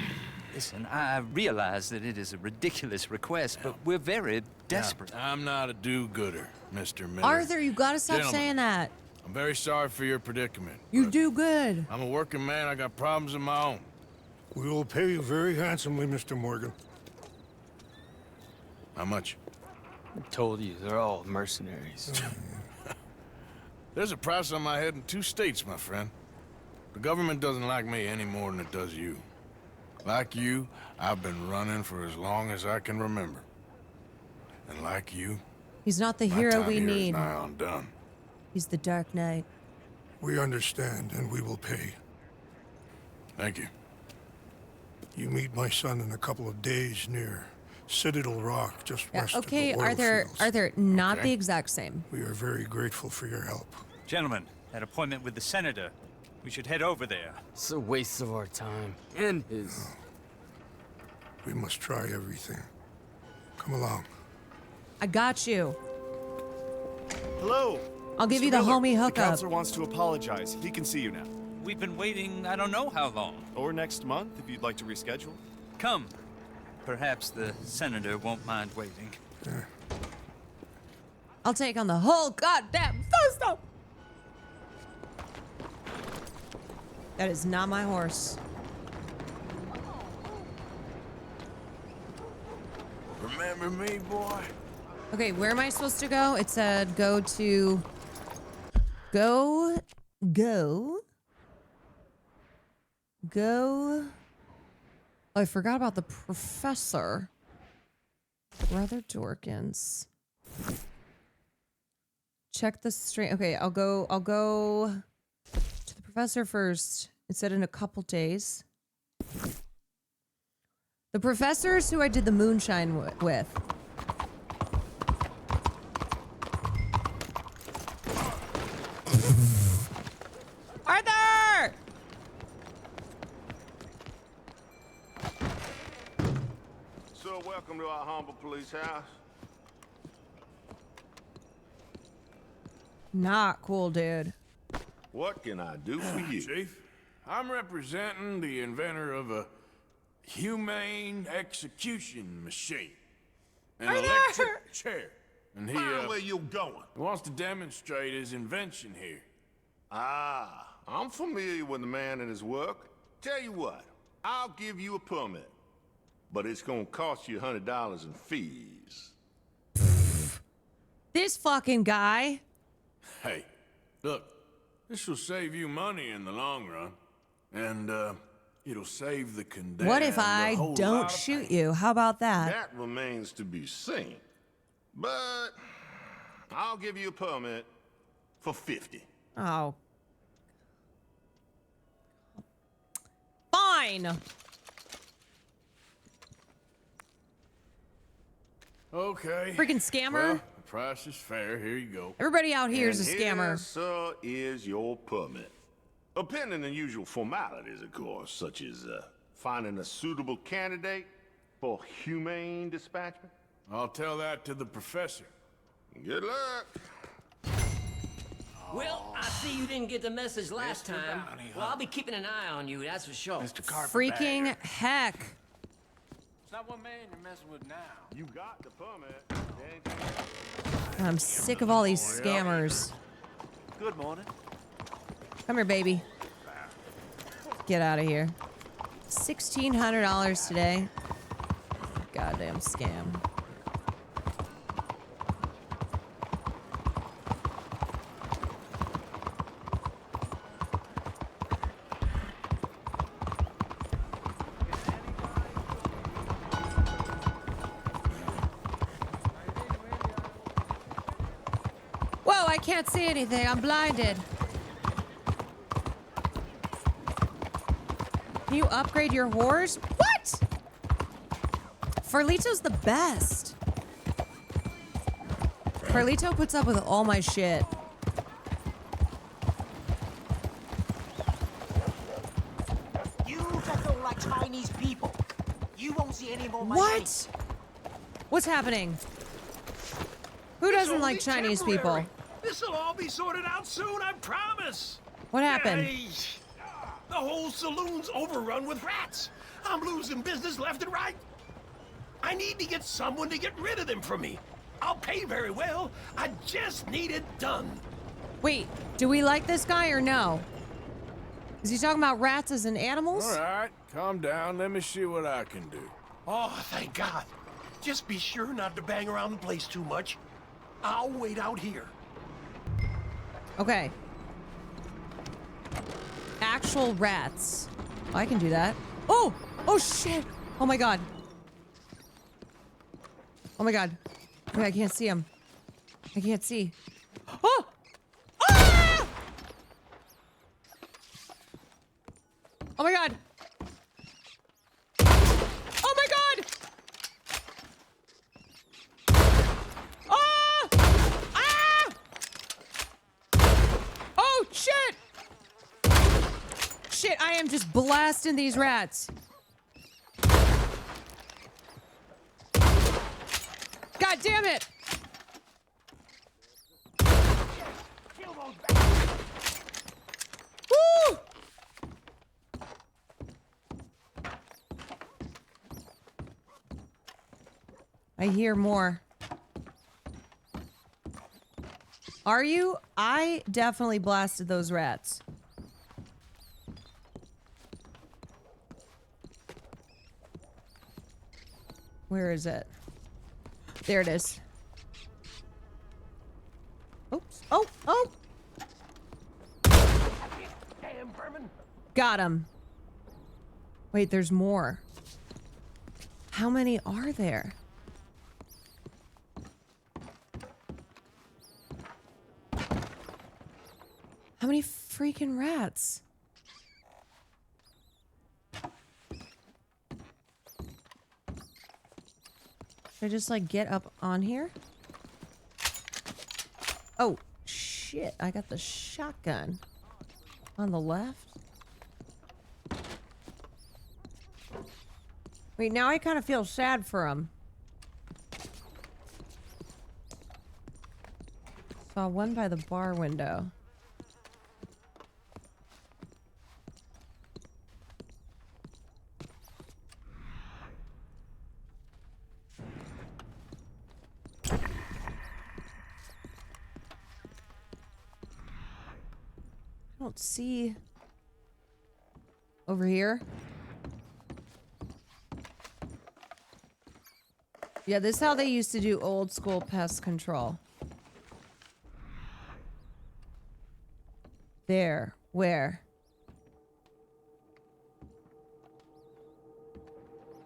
Speaker 10: Listen, I realize that it is a ridiculous request, but we're very desperate.
Speaker 1: Now, I'm not a do-gooder, Mr. Miller.
Speaker 3: Arthur, you gotta stop
Speaker 1: Gentlemen,
Speaker 3: saying that.
Speaker 1: I'm very sorry for your predicament.
Speaker 3: You do good.
Speaker 1: I'm a working man. I got problems of my own.
Speaker 11: We will pay you very handsomely, Mr. Morgan.
Speaker 1: How much?
Speaker 6: I told you, they're all mercenaries.
Speaker 1: There's a price on my head in 2 states, my friend. The government doesn't like me any more than it does you. Like you, I've been running for as long as I can remember. And like you,
Speaker 3: He's not the
Speaker 1: my
Speaker 3: hero
Speaker 1: time
Speaker 3: we
Speaker 1: here is
Speaker 3: need.
Speaker 1: nigh undone.
Speaker 3: He's the Dark Knight.
Speaker 11: We understand, and we will pay.
Speaker 1: Thank you.
Speaker 11: You meet my son in a couple of days near Citadel Rock, just
Speaker 3: Yeah,
Speaker 11: west
Speaker 3: okay,
Speaker 11: of the oil
Speaker 3: Arthur,
Speaker 11: fields.
Speaker 3: Arthur, not
Speaker 1: Okay.
Speaker 3: the exact same.
Speaker 11: We are very grateful for your help.
Speaker 10: Gentlemen, that appointment with the senator. We should head over there.
Speaker 6: It's a waste of our time. And his.
Speaker 11: We must try everything. Come along.
Speaker 3: I got you.
Speaker 5: Hello.
Speaker 3: I'll give
Speaker 5: Mr.
Speaker 3: you the
Speaker 5: Miller,
Speaker 3: homie
Speaker 5: The
Speaker 3: hookup.
Speaker 5: counselor wants to apologize. He can see you now.
Speaker 10: We've been waiting I don't know how long.
Speaker 5: Or next month, if you'd like to reschedule.
Speaker 10: Come. Perhaps the senator won't mind waiting.
Speaker 3: I'll take on the whole goddamn system. That is not my horse.
Speaker 1: Remember me, boy?
Speaker 3: Okay, where am I supposed to go? It said go to... Go... Oh, I forgot about the professor. Brother Dorkins. Check the string. Okay, I'll go to the professor first. It said in a couple days. The professors who I did the moonshine with. Arthur!
Speaker 20: So welcome to our humble police house.
Speaker 3: Not cool, dude.
Speaker 20: What can I do for you?
Speaker 1: Chief, I'm representing the inventor of a humane execution machine. An electric chair. And he,
Speaker 20: where you going?
Speaker 1: wants to demonstrate his invention here.
Speaker 20: Ah, I'm familiar with the man and his work. Tell you what, I'll give you a permit. But it's gonna cost you $100 in fees.
Speaker 3: This fucking guy.
Speaker 1: Hey, look, This will save you money in the long run. And, it'll save the condemned.
Speaker 3: What if I
Speaker 1: a whole
Speaker 3: don't
Speaker 1: lot of
Speaker 3: shoot
Speaker 1: pain.
Speaker 3: you? How about that?
Speaker 20: That remains to be seen. But I'll give you a permit for 50.
Speaker 3: Oh. Fine.
Speaker 1: Okay.
Speaker 3: Freaking scammer.
Speaker 1: Well, the price is fair. Here you go.
Speaker 3: Everybody out here is a
Speaker 20: And
Speaker 3: scammer.
Speaker 20: Here, sir, is your permit. Pending the usual formalities, of course, such as finding a suitable candidate for humane dispatchment.
Speaker 1: I'll tell that to the professor.
Speaker 20: Good luck.
Speaker 12: Well, I see you didn't get the message last time. Well, I'll be keeping an eye on you, that's for sure.
Speaker 3: Freaking heck.
Speaker 16: It's not one man you're messing with now.
Speaker 20: You got the permit.
Speaker 3: I'm sick of all these scammers.
Speaker 5: Good morning.
Speaker 3: Come here, baby. Get out of here. $1,600 today. Goddamn scam. Whoa, I can't see anything. I'm blinded. Can you upgrade your horse? What? Farlito's the best. Farlito puts up with all my shit.
Speaker 12: You just don't like Chinese people. You won't see any more money.
Speaker 3: What? What's happening? Who doesn't like Chinese people?
Speaker 7: This'll all be sorted out soon, I promise.
Speaker 3: What happened?
Speaker 7: Hey, the whole saloon's overrun with rats. I'm losing business left and right. I need to get someone to get rid of them from me. I'll pay very well. I just need it done.
Speaker 3: Wait, do we like this guy or no? Is he talking about rats as in animals?
Speaker 1: All right, calm down. Let me see what I can do.
Speaker 7: Oh, thank God. Just be sure not to bang around the place too much. I'll wait out here.
Speaker 3: Okay. Actual rats. I can do that. Oh! Oh shit! Oh my god. Oh my god. Okay, I can't see him. I can't see. Oh! Ah! Oh my god. Oh my god! Ah! Ah! Oh shit! Shit, I am just blasting these rats. God damn it! Woo! I hear more. Are you? I definitely blasted those rats. Where is it? There it is. Oops. Oh, oh!
Speaker 7: Damn vermin.
Speaker 3: Got him. Wait, there's more. How many are there? How many freaking rats? Should I just like get up on here? Oh, shit. I got the shotgun on the left. Wait, now I kind of feel sad for him. Saw one by the bar window. I don't see over here. Yeah, this is how they used to do old school pest control. There. Where?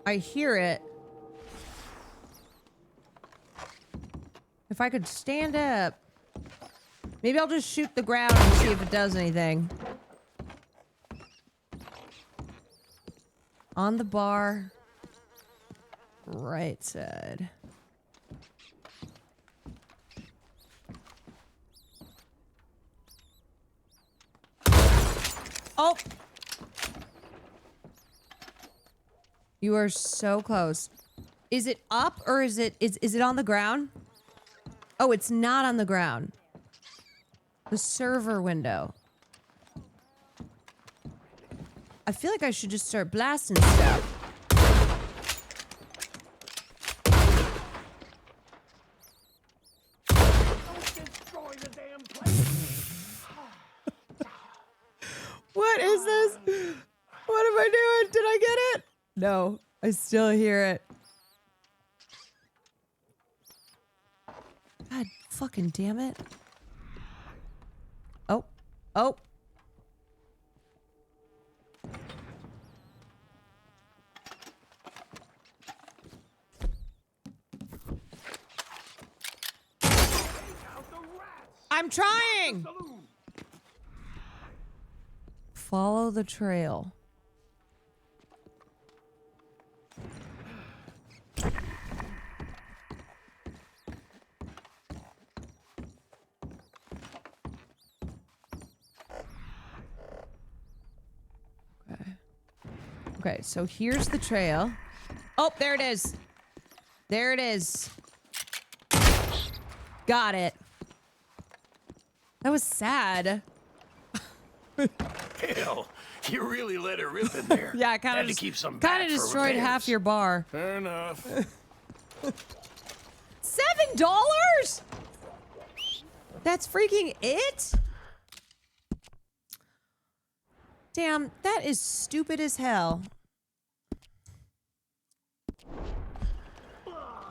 Speaker 3: I hear it. If I could stand up. Maybe I'll just shoot the ground and see if it does anything. On the bar. Right side. Oh! You are so close. Is it up or is it on the ground? Oh, it's not on the ground. The server window. I feel like I should just start blasting stuff. What is this? What am I doing? Did I get it? No, I still hear it. God fucking damn it. Oh. Oh. I'm trying! Follow the trail. Okay, so here's the trail. Oh, there it is. There it is. Got it. That was sad.
Speaker 7: Hell, you really let her rip in there.
Speaker 3: Yeah, kind
Speaker 7: Had
Speaker 3: of
Speaker 7: to keep some
Speaker 3: kind
Speaker 7: back
Speaker 3: of
Speaker 7: for
Speaker 3: destroyed
Speaker 7: repairs.
Speaker 3: half your bar.
Speaker 1: Fair enough.
Speaker 3: $7? That's freaking it? Damn, that is stupid as hell.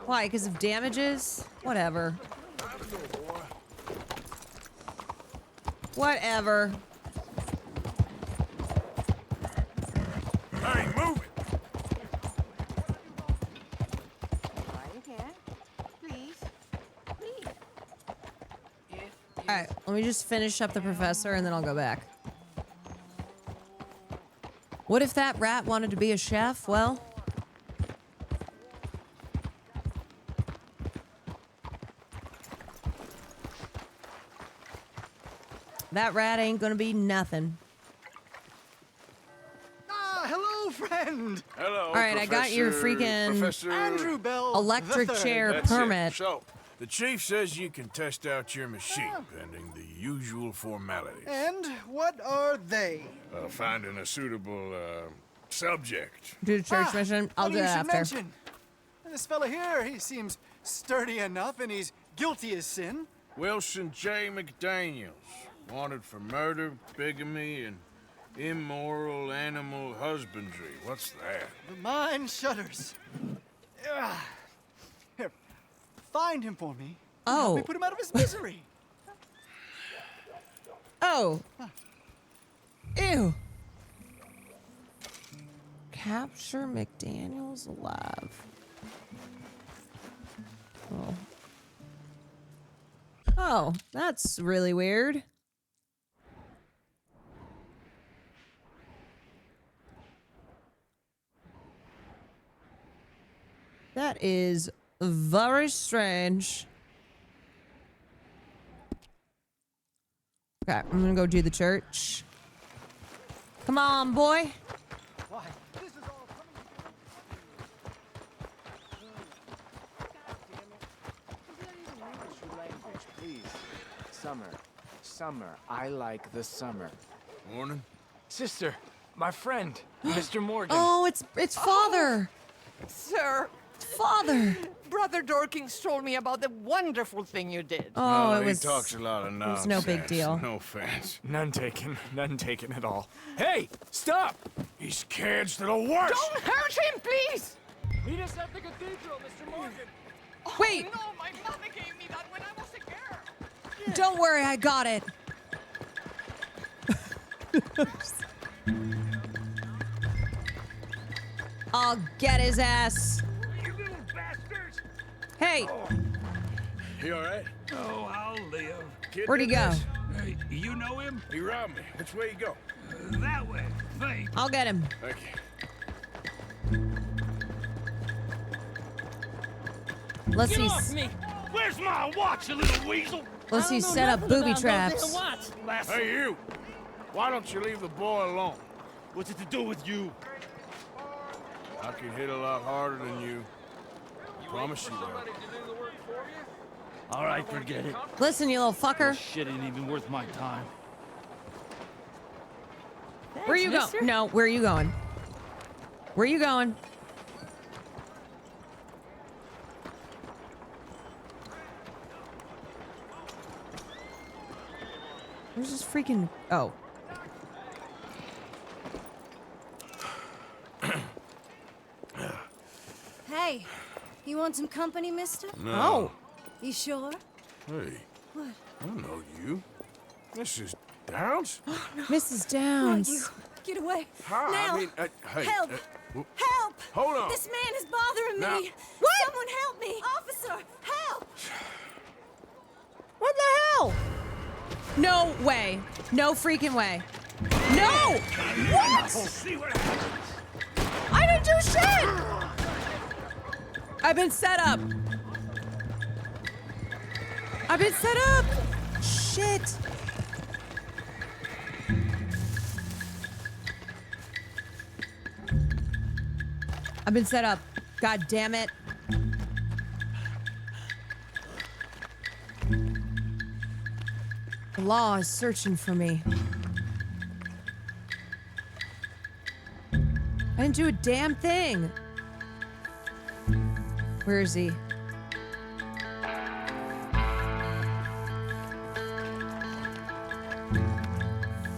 Speaker 3: Why? Because of damages? Whatever. Whatever.
Speaker 1: Hey, move it!
Speaker 3: Alright, let me just finish up the professor and then I'll go back. What if that rat wanted to be a chef? Well... that rat ain't gonna be nothing.
Speaker 15: Ah, hello, friend.
Speaker 1: Hello,
Speaker 3: All right, I got your freaking
Speaker 1: Professor
Speaker 15: Andrew Bell
Speaker 3: electric
Speaker 15: the third.
Speaker 3: chair
Speaker 1: That's
Speaker 3: permit.
Speaker 1: it. So, the chief says you can test out your machine, pending the usual formalities.
Speaker 15: And what are they?
Speaker 1: Finding a suitable, subject.
Speaker 3: Do the church mission. I'll
Speaker 15: funny
Speaker 3: do
Speaker 15: you
Speaker 3: that
Speaker 15: should
Speaker 3: after.
Speaker 15: mention. This fella here, he seems sturdy enough and he's guilty as sin.
Speaker 1: Wilson J. McDaniels, wanted for murder, bigamy, and immoral animal husbandry. What's that?
Speaker 15: The mind shudders. Here, find him for me.
Speaker 3: Oh.
Speaker 15: Help me put him out of his misery.
Speaker 3: Oh. Ew. Capture McDaniels alive. Oh. Oh, that's really weird. That is very strange. Okay, I'm gonna go do the church. Come on, boy.
Speaker 15: Why? This is all
Speaker 18: Language, please. Summer. Summer. I like the summer.
Speaker 1: Morning.
Speaker 18: Sister, my friend, Mr. Morgan.
Speaker 3: Oh, it's father.
Speaker 14: Sir.
Speaker 3: Father.
Speaker 14: Brother Dorkins told me about the wonderful thing you did.
Speaker 3: Oh, it
Speaker 1: he
Speaker 3: was.
Speaker 1: talks a lot of
Speaker 3: It
Speaker 1: nonsense.
Speaker 3: was no big deal.
Speaker 1: No offense.
Speaker 18: None taken. None taken at all. Hey, stop!
Speaker 1: These kids, they're the worst!
Speaker 14: Don't hurt him, please!
Speaker 18: Meet us at the cathedral, Mr. Morgan.
Speaker 3: Wait.
Speaker 14: No, my mother gave me that when I was a girl.
Speaker 3: Don't worry, I got it. I'll get his ass.
Speaker 7: You little bastards!
Speaker 3: Hey,
Speaker 1: You all right?
Speaker 7: Oh, I'll live.
Speaker 1: Kid
Speaker 3: where'd he
Speaker 1: did
Speaker 3: go?
Speaker 1: this?
Speaker 7: You know him?
Speaker 1: He robbed me. Which way you go?
Speaker 7: That way. Thanks.
Speaker 3: I'll get him.
Speaker 1: Thank you.
Speaker 3: Let's
Speaker 7: Get
Speaker 3: see.
Speaker 7: off me! Where's my watch, you little weasel?
Speaker 3: Let's see. Set up booby traps.
Speaker 1: Hey, you! Why don't you leave the boy alone?
Speaker 5: What's it to do with you?
Speaker 1: I can hit a lot harder than you. Promise you that.
Speaker 16: All right, forget it.
Speaker 3: Listen, you little fucker.
Speaker 16: Shit ain't even worth my time.
Speaker 3: Where you going? No, where are you going? Where are you going? Where's this freaking... Oh.
Speaker 9: Hey, you want some company, mister?
Speaker 1: No.
Speaker 9: You sure?
Speaker 1: Hey,
Speaker 9: What?
Speaker 1: I don't know you. Mrs. Downs?
Speaker 3: Mrs.
Speaker 9: Not
Speaker 3: Downs.
Speaker 9: you. Get away.
Speaker 1: Hi,
Speaker 9: Now.
Speaker 1: I mean, hey.
Speaker 9: Help.
Speaker 1: w-
Speaker 9: Help!
Speaker 1: Hold on.
Speaker 9: This man is bothering
Speaker 1: Now-
Speaker 9: me. What? Someone help me. Officer, help!
Speaker 3: What the hell? No way. No freaking way. No! What? I didn't do shit! I've been set up. I've been set up. Shit. I've been set up. God damn it. The law is searching for me. I didn't do a damn thing. Where is he?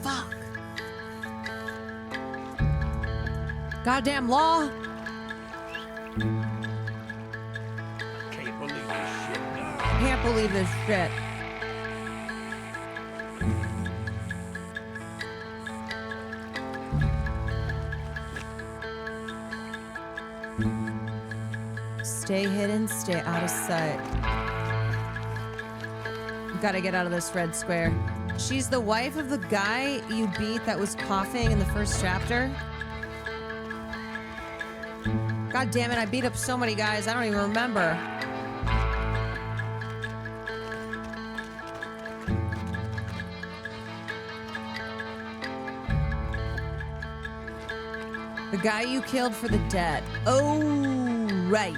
Speaker 3: Fuck. Goddamn law. Can't believe this shit. Stay hidden, stay out of sight. Gotta get out of this red square. She's the wife of the guy you beat that was coughing in the first chapter. God damn it, I beat up so many guys, I don't even remember. The guy you killed for the debt. Oh, right.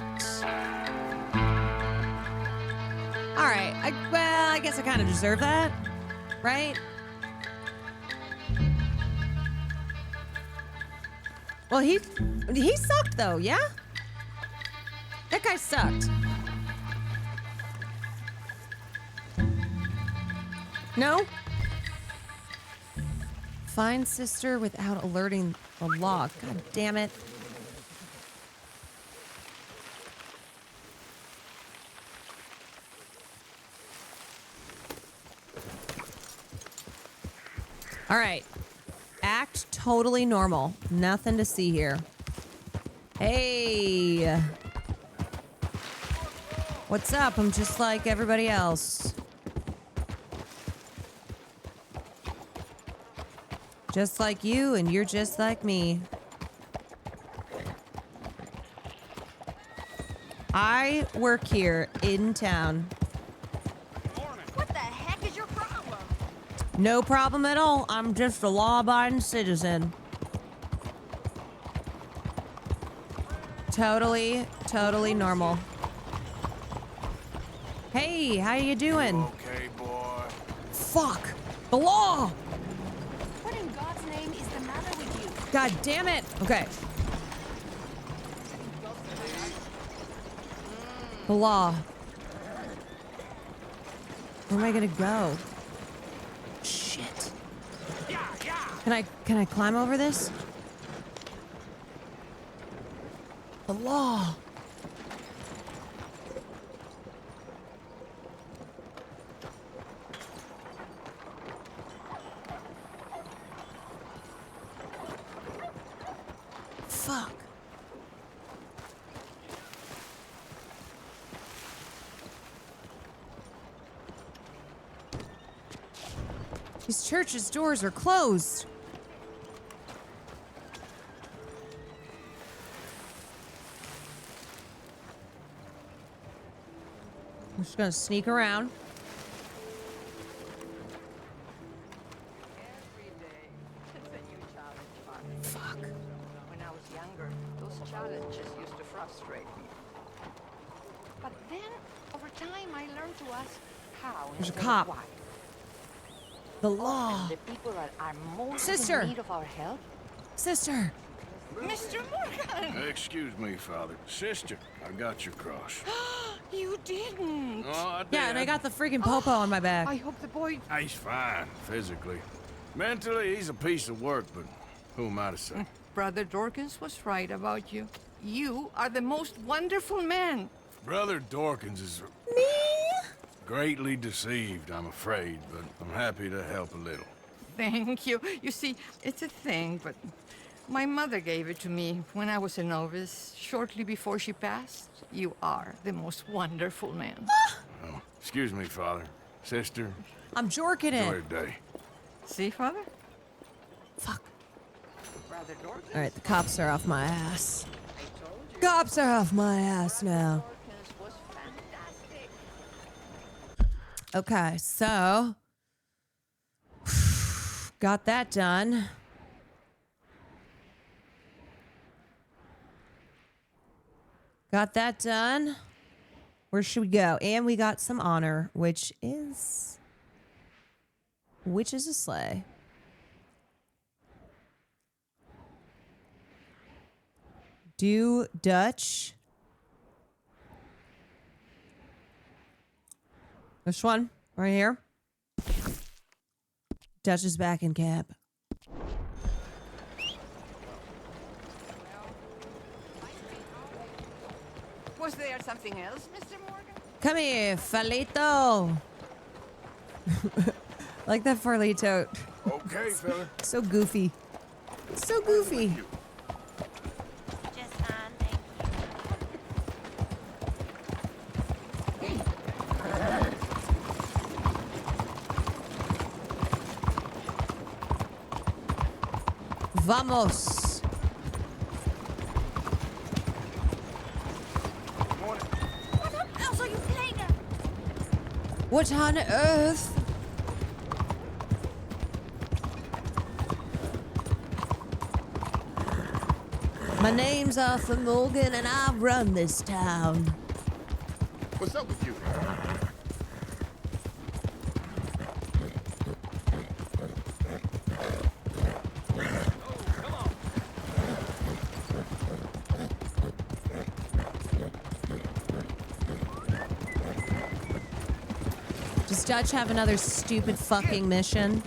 Speaker 3: All right. Well, I guess I kind of deserve that, right? Well, he sucked though, yeah? That guy sucked. No? Find sister without alerting the law. God damn it. All right. Act totally normal. Nothing to see here. Hey. What's up? I'm just like everybody else. Just like you, and you're just like me. I work here in town.
Speaker 9: What the heck is your problem?
Speaker 3: No problem at all. I'm just a law-abiding citizen. Totally normal. Hey, how you doing?
Speaker 1: Okay, boy.
Speaker 3: Fuck! The law!
Speaker 9: What in God's name is the matter with you?
Speaker 3: God damn it! Okay. The law. Where am I gonna go? Shit. Can I climb over this? The law. fuck? These churches' doors are closed. I'm just gonna sneak around.
Speaker 14: Fuck. When I was younger, those challenges used to frustrate me. But then, over time, I learned to ask how
Speaker 3: There's a
Speaker 14: instead of
Speaker 3: cop.
Speaker 14: why.
Speaker 3: The law.
Speaker 14: Often the people that are most
Speaker 3: Sister.
Speaker 14: in need of our help.
Speaker 3: Sister.
Speaker 14: Mr. Morgan!
Speaker 1: Excuse me, Father. Sister, I got your cross.
Speaker 14: You didn't.
Speaker 1: Oh, I did.
Speaker 3: Yeah, and I got the freaking popo on my back.
Speaker 14: I hope the boy...
Speaker 1: He's fine, physically. Mentally, he's a piece of work, but who am I to say?
Speaker 14: Brother Dorkins was right about you. You are the most wonderful man.
Speaker 1: Brother Dorkins is... greatly deceived, I'm afraid, but I'm happy to help a little.
Speaker 14: Thank you. You see, it's a thing, but my mother gave it to me when I was a novice, shortly before she passed. You are the most wonderful man.
Speaker 1: Oh, excuse me, Father. Sister.
Speaker 3: I'm jorking
Speaker 1: Enjoy
Speaker 3: it.
Speaker 1: your day.
Speaker 14: See, Father?
Speaker 3: Fuck.
Speaker 14: Brother Dorkins.
Speaker 3: All right, the cops are off my ass. Cops are off my ass now.
Speaker 14: Dorkins was fantastic.
Speaker 3: Okay, so got that done. Got that done. Where should we go? And we got some honor, which is a sleigh. Do Dutch. This one right here. Dutch is back in camp.
Speaker 14: Was there something else, Mr. Morgan?
Speaker 3: Come here, Farlito. Like that Farlito.
Speaker 1: Okay, fella.
Speaker 3: So goofy. So goofy. Vamos.
Speaker 9: What on else are you playing at?
Speaker 3: What on earth? My name's Arthur Morgan and I run this town.
Speaker 20: What's up with you?
Speaker 3: Does Dutch have another stupid fucking mission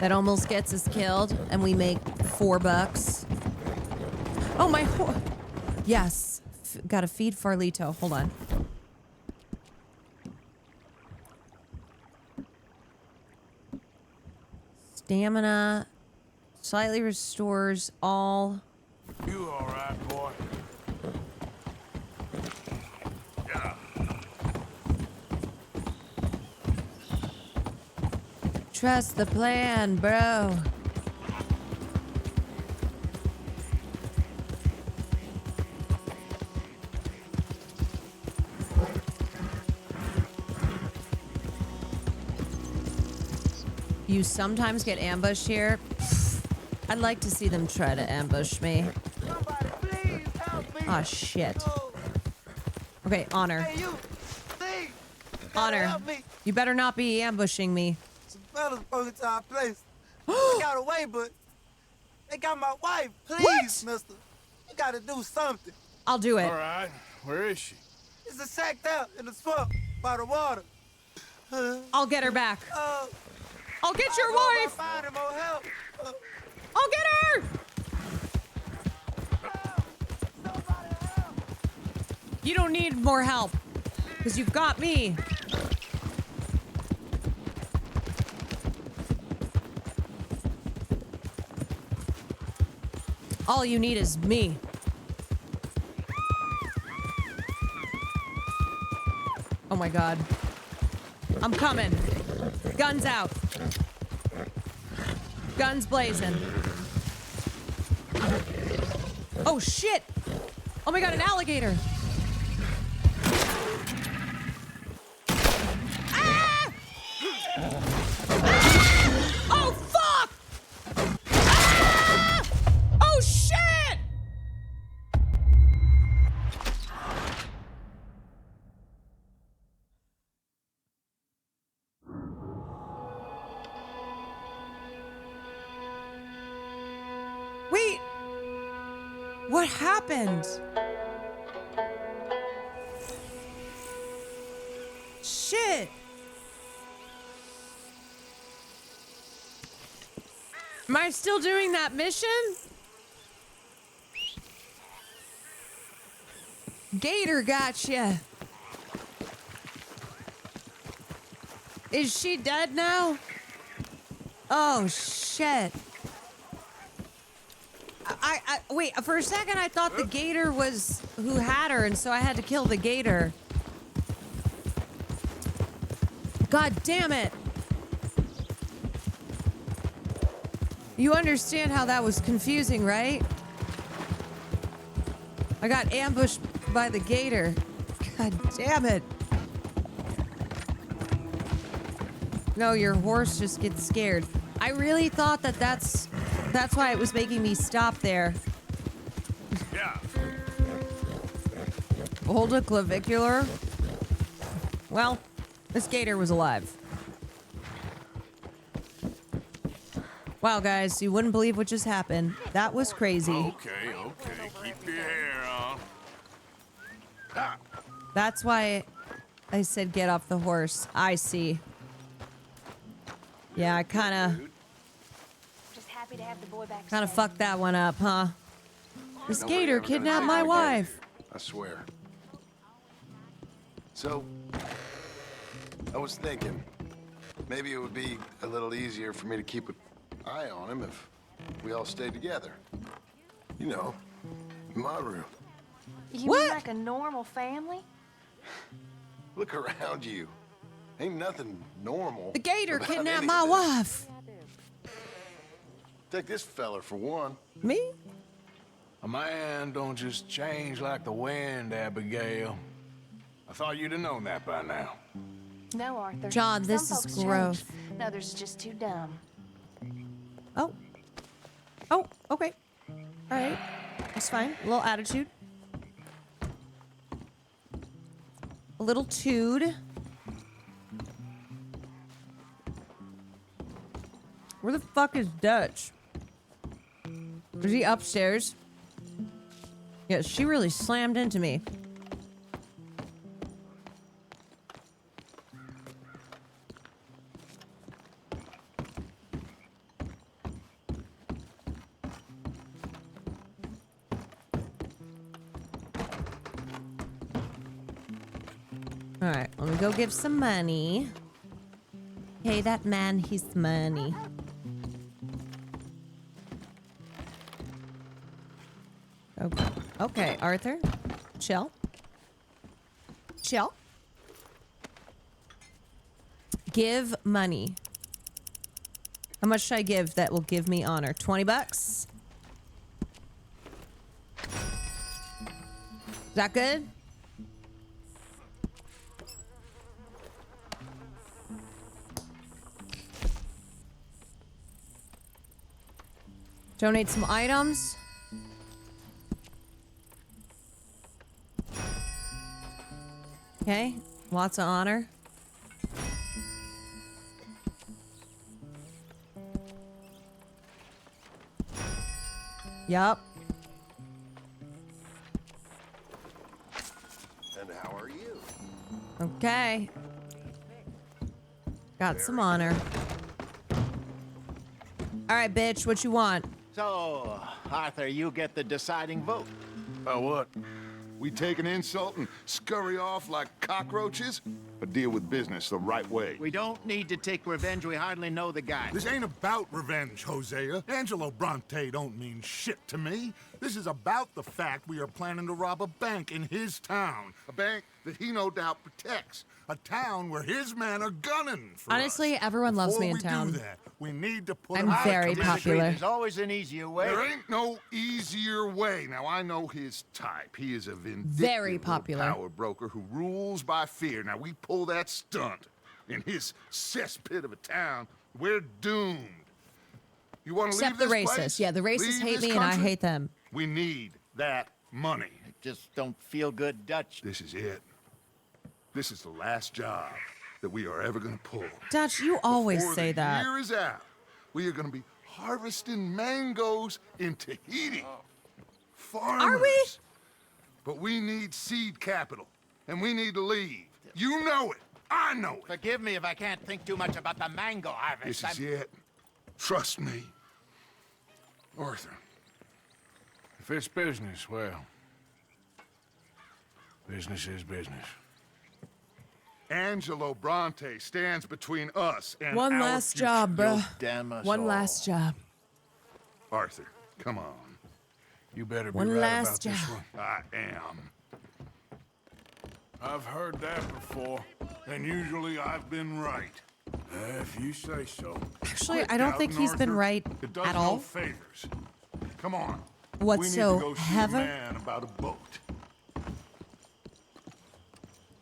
Speaker 3: that almost gets us killed and we make $4? Oh, my yes. Gotta feed Farlito. Hold on. Stamina slightly restores all.
Speaker 1: You all right, boy? Yeah.
Speaker 3: Trust the plan, bro. You sometimes get ambushed here. I'd like to see them try to ambush me. Oh shit. Okay, Honor.
Speaker 21: Hey, you. Steve,
Speaker 3: Honor. You better not be ambushing me.
Speaker 21: some fellas broke into our place. They got away, but they got my wife. Please, mister. You gotta do something.
Speaker 3: I'll do it.
Speaker 1: All right. Where is she?
Speaker 21: It's a sacked out in the swamp by the water.
Speaker 3: I'll get her back. I'll get your wife.
Speaker 21: Find more help.
Speaker 3: I'll get her. You don't need more help because you've got me. All you need is me. Oh my god. I'm coming. Guns out. Guns blazing. Oh shit! Oh my god, an alligator! Ah! Ah! Oh fuck! Ah! Oh shit! Wait! What happened? Shit! Am I still doing that mission? Gator gotcha. Is she dead now? Oh shit. Wait, for a second I thought the gator was who had her, and so I had to kill the gator. God damn it. You understand how that was confusing, right? I got ambushed by the gator. God damn it. No, your horse just gets scared. I really thought that that's why it was making me stop there.
Speaker 1: Yeah.
Speaker 3: Hold a clavicular. Well, this gator was alive. Wow, guys, you wouldn't believe what just happened. That was crazy.
Speaker 1: Okay. Keep your hair on. Ah.
Speaker 3: That's why I said get off the horse. I see. Yeah, I kind of fucked that one up, huh? This gator kidnapped my wife.
Speaker 2: I swear. So, I was thinking, maybe it would be a little easier for me to keep an eye on him if we all stayed together. You know, in my room.
Speaker 9: You mean like a normal family?
Speaker 2: Look around you. Ain't nothing normal.
Speaker 3: The gator
Speaker 2: about
Speaker 3: kidnapped
Speaker 2: any
Speaker 3: my
Speaker 2: of this.
Speaker 3: wife.
Speaker 2: Take this feller for one.
Speaker 3: Me?
Speaker 1: A man don't just change like the wind, Abigail. I thought you'd have known that by now.
Speaker 9: No, Arthur.
Speaker 3: John, this
Speaker 9: Some
Speaker 3: is
Speaker 9: folks change.
Speaker 3: gross.
Speaker 9: Others are just too dumb.
Speaker 3: Oh, okay. All right. That's fine. A little attitude. A little tude. Where the fuck is Dutch? Is he upstairs? Yeah, she really slammed into me. All right, let me go give some money. Hey, that man, he's money. Okay, okay, Arthur, chill. Chill. Give money. How much should I give that will give me honor? 20 bucks? Is that good? Donate some items. Okay, lots of honor. Yup.
Speaker 2: And how are you?
Speaker 3: Okay. Got some honor. All right, bitch, what you want?
Speaker 22: So, Arthur, you get the deciding vote.
Speaker 1: About what?
Speaker 2: We take an insult and scurry off like cockroaches, or deal with business the right way?
Speaker 8: We don't need to take revenge. We hardly know the guy.
Speaker 22: This ain't about revenge, Hosea. Angelo Bronte don't mean shit to me. This is about the fact we are planning to rob a bank in his town. A bank that he no doubt protects. A town where his men are gunning for
Speaker 3: Honestly,
Speaker 22: us.
Speaker 3: everyone loves me in
Speaker 22: Before
Speaker 3: town.
Speaker 22: we do that, we need to put
Speaker 3: I'm
Speaker 22: him out of
Speaker 3: very
Speaker 22: commission.
Speaker 3: popular.
Speaker 8: There's always an easier way.
Speaker 22: There ain't no easier way. Now, I know his type. He is a vindictive
Speaker 3: Very
Speaker 22: little
Speaker 3: popular.
Speaker 22: power broker who rules by fear. Now, we pull that stunt in his cesspit of a town, we're doomed. You want to leave
Speaker 3: Except the
Speaker 22: this
Speaker 3: racists.
Speaker 22: place?
Speaker 3: Yeah, the racists
Speaker 22: Leave
Speaker 3: hate
Speaker 22: this
Speaker 3: me and I
Speaker 22: country?
Speaker 3: hate them.
Speaker 22: We need that money.
Speaker 8: I just don't feel good, Dutch.
Speaker 22: This is it. This is the last job that we are ever going to pull.
Speaker 3: Dutch, you always
Speaker 22: Before
Speaker 3: say
Speaker 22: the
Speaker 3: that.
Speaker 22: year is out, we are going to be harvesting mangoes in Tahiti. Farmers.
Speaker 3: Are we?
Speaker 22: But we need seed capital, and we need to leave. You know it. I know it.
Speaker 8: Forgive me if I can't think too much about the mango harvest.
Speaker 22: This is it. Trust me. Arthur.
Speaker 1: If it's business, well, business is business.
Speaker 22: Angelo Bronte stands between us and
Speaker 3: One
Speaker 22: our
Speaker 3: last
Speaker 22: future.
Speaker 3: job, bro.
Speaker 22: You'll damn us
Speaker 3: One
Speaker 22: all.
Speaker 3: last job.
Speaker 22: Arthur, come on.
Speaker 1: You better be
Speaker 3: One
Speaker 1: right
Speaker 3: last
Speaker 1: about this
Speaker 3: job.
Speaker 1: one.
Speaker 22: I am.
Speaker 1: I've heard that before.
Speaker 22: And usually I've been right.
Speaker 1: If you say so.
Speaker 3: Actually,
Speaker 22: Quit
Speaker 3: I don't think
Speaker 22: doubting,
Speaker 3: he's been
Speaker 22: Arthur.
Speaker 3: right
Speaker 22: It does
Speaker 3: at
Speaker 22: no
Speaker 3: all.
Speaker 22: favors. Come on.
Speaker 3: What's
Speaker 22: we need
Speaker 3: so
Speaker 22: to go see
Speaker 3: heaven?
Speaker 22: a man about a boat.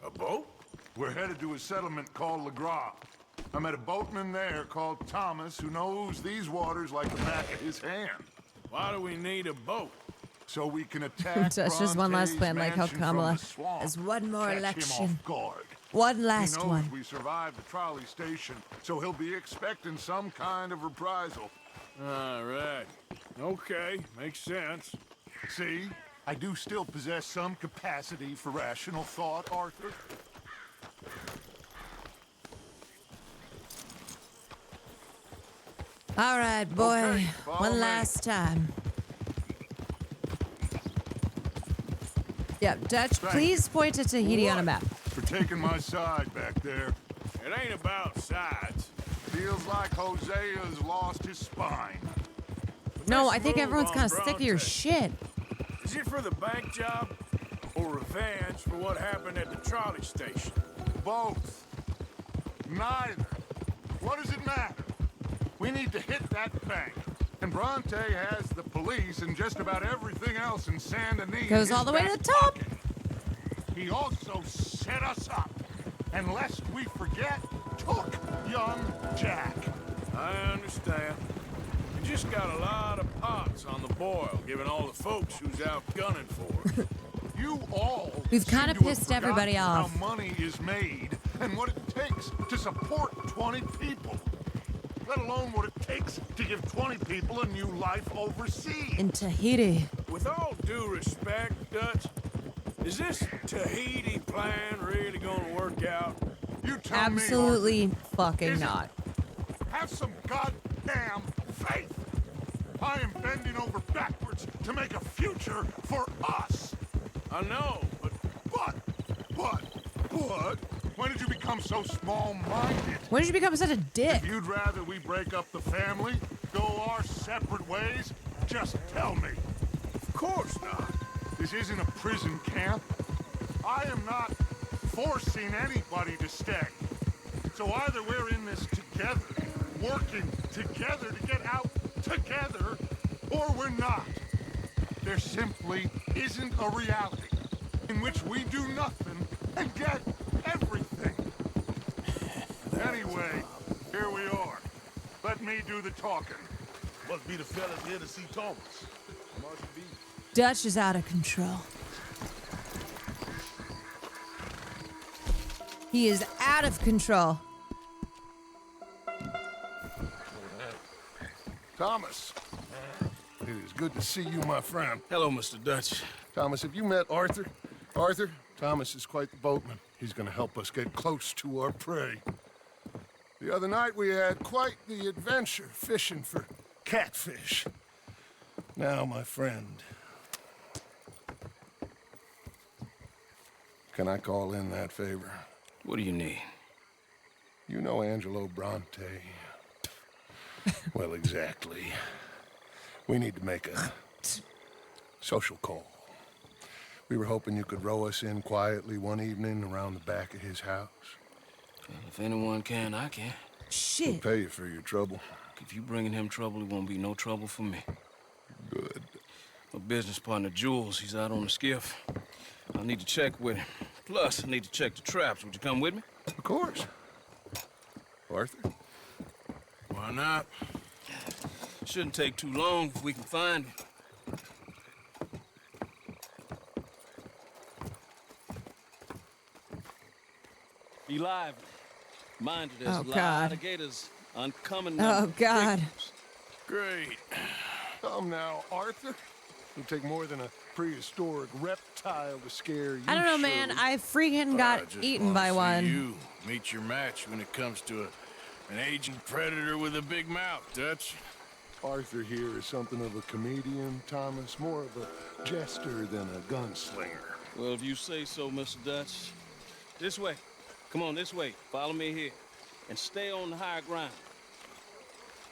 Speaker 1: A boat?
Speaker 22: We're headed to a settlement called LeGras. I met a boatman there called Thomas who knows these waters like the back of his hand.
Speaker 1: Why do we need a boat?
Speaker 22: So we can attack
Speaker 3: That's just one last
Speaker 22: Bronte's
Speaker 3: plan, like how
Speaker 22: mansion from
Speaker 3: Kamala
Speaker 22: the swamp.
Speaker 3: has one more
Speaker 22: Catch him
Speaker 3: election.
Speaker 22: off guard.
Speaker 3: One last
Speaker 22: he knows
Speaker 3: one.
Speaker 22: we survived the trolley station, so he'll be expecting some kind of reprisal.
Speaker 1: All right. Okay, makes sense.
Speaker 22: See? I do still possess some capacity for rational thought, Arthur.
Speaker 3: All right, boy.
Speaker 22: Okay, follow
Speaker 3: One
Speaker 22: me.
Speaker 3: last time. Yep, Dutch,
Speaker 22: Thank
Speaker 3: please point to Tahiti on a
Speaker 22: What?
Speaker 3: map.
Speaker 22: For taking my side back there.
Speaker 1: It ain't about sides.
Speaker 22: Feels like Hosea's lost his spine.
Speaker 3: No,
Speaker 1: Let's
Speaker 3: I think
Speaker 1: move
Speaker 3: everyone's
Speaker 1: on,
Speaker 3: kind of sick of your
Speaker 1: Bronte.
Speaker 3: shit.
Speaker 1: Is it for the bank job or revenge for what happened at the trolley station?
Speaker 22: Both. Neither. What does it matter? We need to hit that bank. And Bronte has the police and just about everything else in Saint Denis.
Speaker 3: Goes all the way to the top.
Speaker 22: He also set us up. And lest we forget, took young Jack.
Speaker 1: I understand. You just got a lot of pots on the boil, given all the folks who's out gunning for us.
Speaker 22: You all
Speaker 3: We've
Speaker 22: seem
Speaker 3: kinda
Speaker 22: to have
Speaker 3: pissed everybody
Speaker 22: forgotten
Speaker 3: off.
Speaker 22: How money is made and what it takes to support 20 people. Let alone what it takes to give 20 people a new life overseas.
Speaker 3: In Tahiti.
Speaker 1: With all due respect, Dutch, is this Tahiti plan really gonna work out?
Speaker 22: You tell
Speaker 3: Absolutely fucking
Speaker 22: Is it?
Speaker 3: not.
Speaker 22: Have some goddamn faith. I am bending over backwards to make a future for us.
Speaker 1: I know, but
Speaker 22: when did you become so small-minded?
Speaker 3: When did you become such a dick?
Speaker 22: If you'd rather we break up the family, go our separate ways, just tell me.
Speaker 1: of course not.
Speaker 22: This isn't a prison camp. I am not forcing anybody to stay. So either we're in this together, working together to get out together, or we're not. There simply isn't a reality in which we do nothing and get everything. Anyway, here we are. Let me do the talking.
Speaker 5: Must be the fellas here to see Thomas. Must be.
Speaker 3: Dutch is out of control. He is out of control.
Speaker 22: Thomas, it is good to see you, my friend.
Speaker 1: Hello, Mr. Dutch.
Speaker 22: Thomas, have you met Arthur? Arthur, Thomas is quite the boatman. He's gonna help us get close to our prey. The other night we had quite the adventure fishing for catfish. Now, my friend,
Speaker 2: Can I call in that favor?
Speaker 7: What do you need?
Speaker 2: You know Angelo Bronte. Well, exactly. We need to make a social call. We were hoping you could row us in quietly one evening around the back of his house.
Speaker 7: Well, if anyone can, I can.
Speaker 3: Shit.
Speaker 2: We'll pay you for your trouble.
Speaker 7: If you bringing him trouble, it won't be no trouble for me.
Speaker 2: Good.
Speaker 7: My business partner, Jules, he's out on the skiff. I need to check with him. Plus, I need to check the traps. Would you come with me?
Speaker 2: Of course. Arthur?
Speaker 1: Why not?
Speaker 7: Shouldn't take too long if we can find him. Be lively. Mind you, there's
Speaker 3: Oh,
Speaker 7: a lot
Speaker 3: God.
Speaker 7: of gators uncommon.
Speaker 3: Oh, God.
Speaker 2: Great. Come now, Arthur. It'll take more than a prehistoric reptile to scare you.
Speaker 3: I don't know, man.
Speaker 2: Shirley.
Speaker 3: I freaking
Speaker 1: I
Speaker 3: got
Speaker 1: just
Speaker 3: eaten
Speaker 1: wanna
Speaker 3: by
Speaker 1: see
Speaker 3: one.
Speaker 1: You meet your match when it comes to an aging predator with a big mouth, Dutch.
Speaker 2: Arthur here is something of a comedian, Thomas. More of a jester than a gunslinger.
Speaker 7: Well, if you say so, Mr. Dutch. This way. Come on, this way. Follow me here. And stay on the higher ground.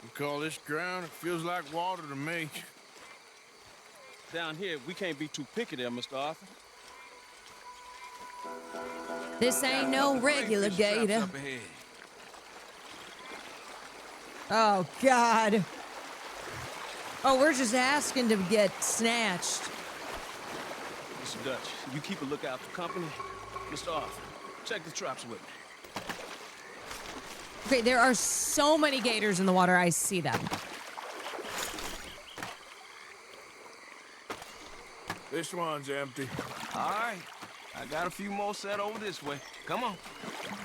Speaker 1: You call this ground? It feels like water to me.
Speaker 7: Down here, we can't be too picky there, Mr. Arthur.
Speaker 3: This ain't no regular gator.
Speaker 7: Up ahead.
Speaker 3: Oh, God. Oh, we're just asking to get snatched.
Speaker 7: Mr. Dutch, you keep a lookout for company. Mr. Arthur, check the traps with me.
Speaker 3: Okay, there are so many gators in the water. I see them.
Speaker 1: This one's empty.
Speaker 7: All right. I got a few more set over this way. Come on.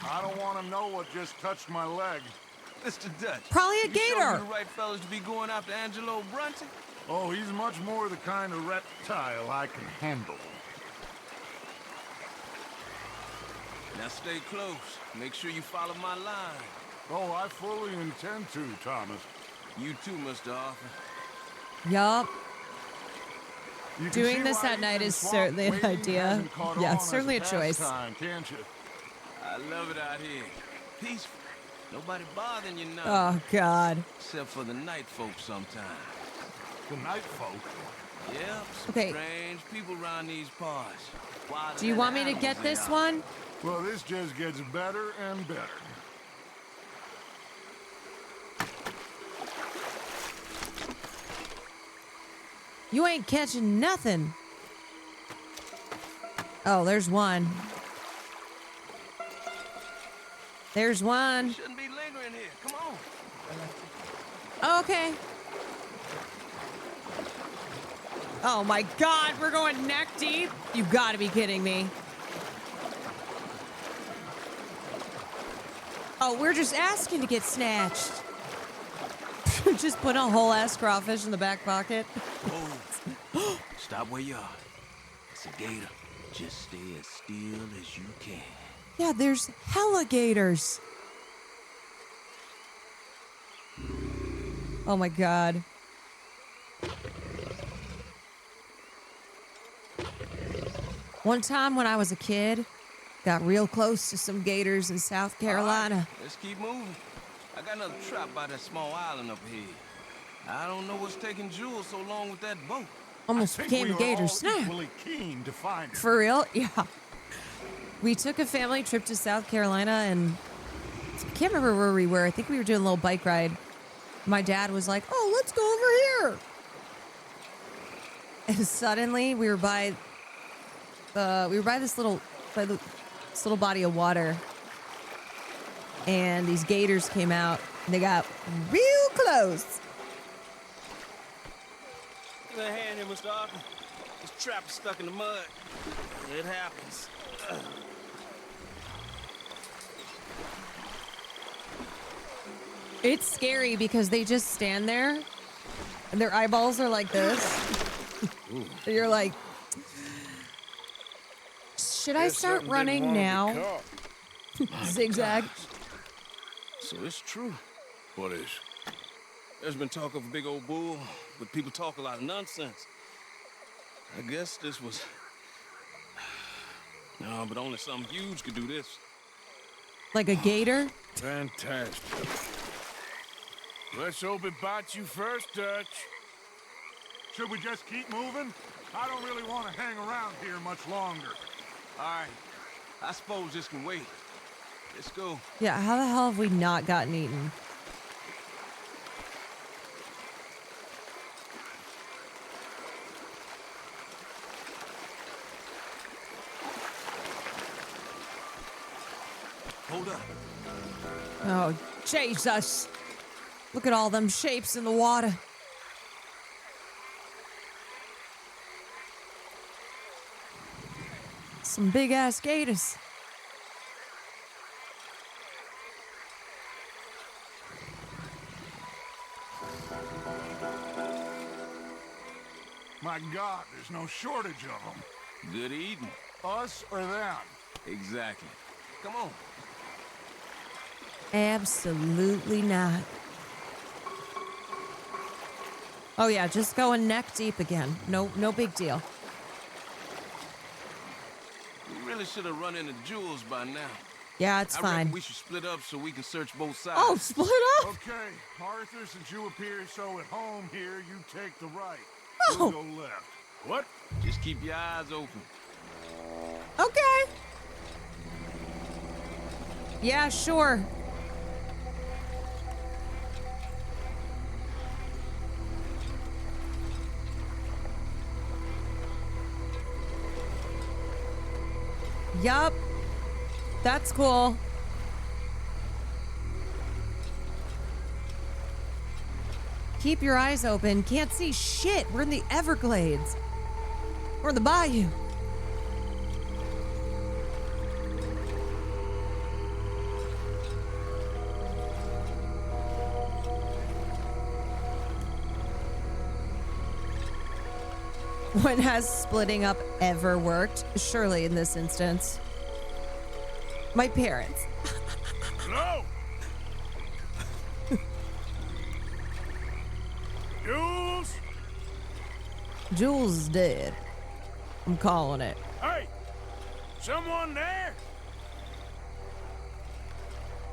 Speaker 22: I don't want to know what just touched my leg.
Speaker 7: Mr. Dutch.
Speaker 3: Probably a
Speaker 7: you sure
Speaker 3: gator.
Speaker 7: you're the right fellas to be going after Angelo Bronte?
Speaker 22: Oh, he's much more the kind of reptile I can handle.
Speaker 7: Now stay close. Make sure you follow my line.
Speaker 22: Oh, I fully intend to, Thomas.
Speaker 7: You too, Mr. Arthur.
Speaker 3: Yup.
Speaker 22: You can
Speaker 3: Doing
Speaker 22: see
Speaker 3: this
Speaker 22: why
Speaker 3: at night
Speaker 22: even
Speaker 3: is
Speaker 22: swamp
Speaker 3: certainly an
Speaker 22: wading
Speaker 3: idea.
Speaker 22: hasn't caught
Speaker 3: Yeah,
Speaker 22: on
Speaker 3: it's certainly a
Speaker 22: as
Speaker 3: choice.
Speaker 22: pastime, can't you?
Speaker 7: I love it out here. Peaceful. Nobody bothering you now.
Speaker 3: Oh, God.
Speaker 7: Except for the night folk sometimes.
Speaker 22: The night folk?
Speaker 7: Yeah, some
Speaker 3: Okay.
Speaker 7: strange people around these parts. Wilder
Speaker 3: Do you
Speaker 7: than
Speaker 3: want me to
Speaker 7: animals
Speaker 3: get
Speaker 7: they
Speaker 3: this
Speaker 7: are.
Speaker 3: one?
Speaker 22: Well, this just gets better and better.
Speaker 3: You ain't catching nothing. Oh, there's one. There's one.
Speaker 7: Shouldn't be lingering here. Come on.
Speaker 3: Oh, okay. Oh my God, we're going neck deep? You gotta be kidding me. Oh, we're just asking to get snatched. Just put a whole ass crawfish in the back pocket.
Speaker 7: Oh. Stop where you are. It's a gator. Just stay as still as you can.
Speaker 3: Yeah, there's hella gators. Oh my God. One time when I was a kid, got real close to some gators in South Carolina.
Speaker 7: All right, let's keep moving. I got another trap by that small island up here. I don't know what's taking Jules so long with that boat.
Speaker 3: Almost became a gator snap.
Speaker 22: Equally keen to find it.
Speaker 3: For real? Yeah. We took a family trip to South Carolina and I can't remember where we were. I think we were doing a little bike ride. My dad was like, "Oh, let's go over here." And suddenly we were by this little body of water. And these gators came out and they got real close.
Speaker 7: Give me a hand here, Mr. Arthur. This trap is stuck in the mud. It happens.
Speaker 3: It's scary because they just stand there and their eyeballs are like this. So you're like, should I start running now? Zigzag.
Speaker 7: So it's true.
Speaker 1: What is?
Speaker 7: There's been talk of a big old bull, but people talk a lot of nonsense. I guess this was
Speaker 5: No, but only something huge could do this.
Speaker 3: Like a gator?
Speaker 1: Fantastic. Let's hope it bites you first, Dutch.
Speaker 22: Should we just keep moving? I don't really want to hang around here much longer.
Speaker 5: All right. I suppose this can wait. Let's go.
Speaker 3: Yeah, how the hell have we not gotten eaten?
Speaker 5: Hold up.
Speaker 3: Oh, Jesus. Look at all them shapes in the water. Some big-ass gators.
Speaker 22: My God, there's no shortage of them.
Speaker 5: Good eating.
Speaker 22: Us or them?
Speaker 5: Exactly. Come on.
Speaker 3: Absolutely not. Oh yeah, just going neck deep again. No big deal.
Speaker 5: We really should have run into Jules by now.
Speaker 3: Yeah, it's
Speaker 5: I
Speaker 3: fine.
Speaker 5: reckon we should split up so we can search both sides.
Speaker 3: Oh, split up?
Speaker 22: Okay, Arthur, since you appear so at home here, you take the right.
Speaker 3: Oh.
Speaker 22: We'll go left.
Speaker 5: What? Just keep your eyes open.
Speaker 3: Okay. Yeah, sure. Yup. That's cool. Keep your eyes open. Can't see shit. We're in the Everglades. We're in the bayou. When has splitting up ever worked? Surely in this instance. My parents.
Speaker 1: No! Jules!
Speaker 3: Jules is dead. I'm calling it.
Speaker 1: Hey! Someone there?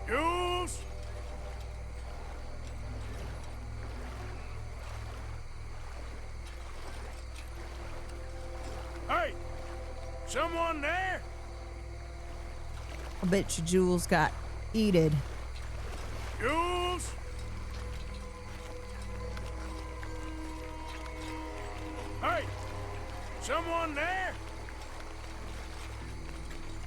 Speaker 1: Jules? Hey! Someone there?
Speaker 3: I bet you Jules got eated.
Speaker 1: Jules? Hey! Someone there?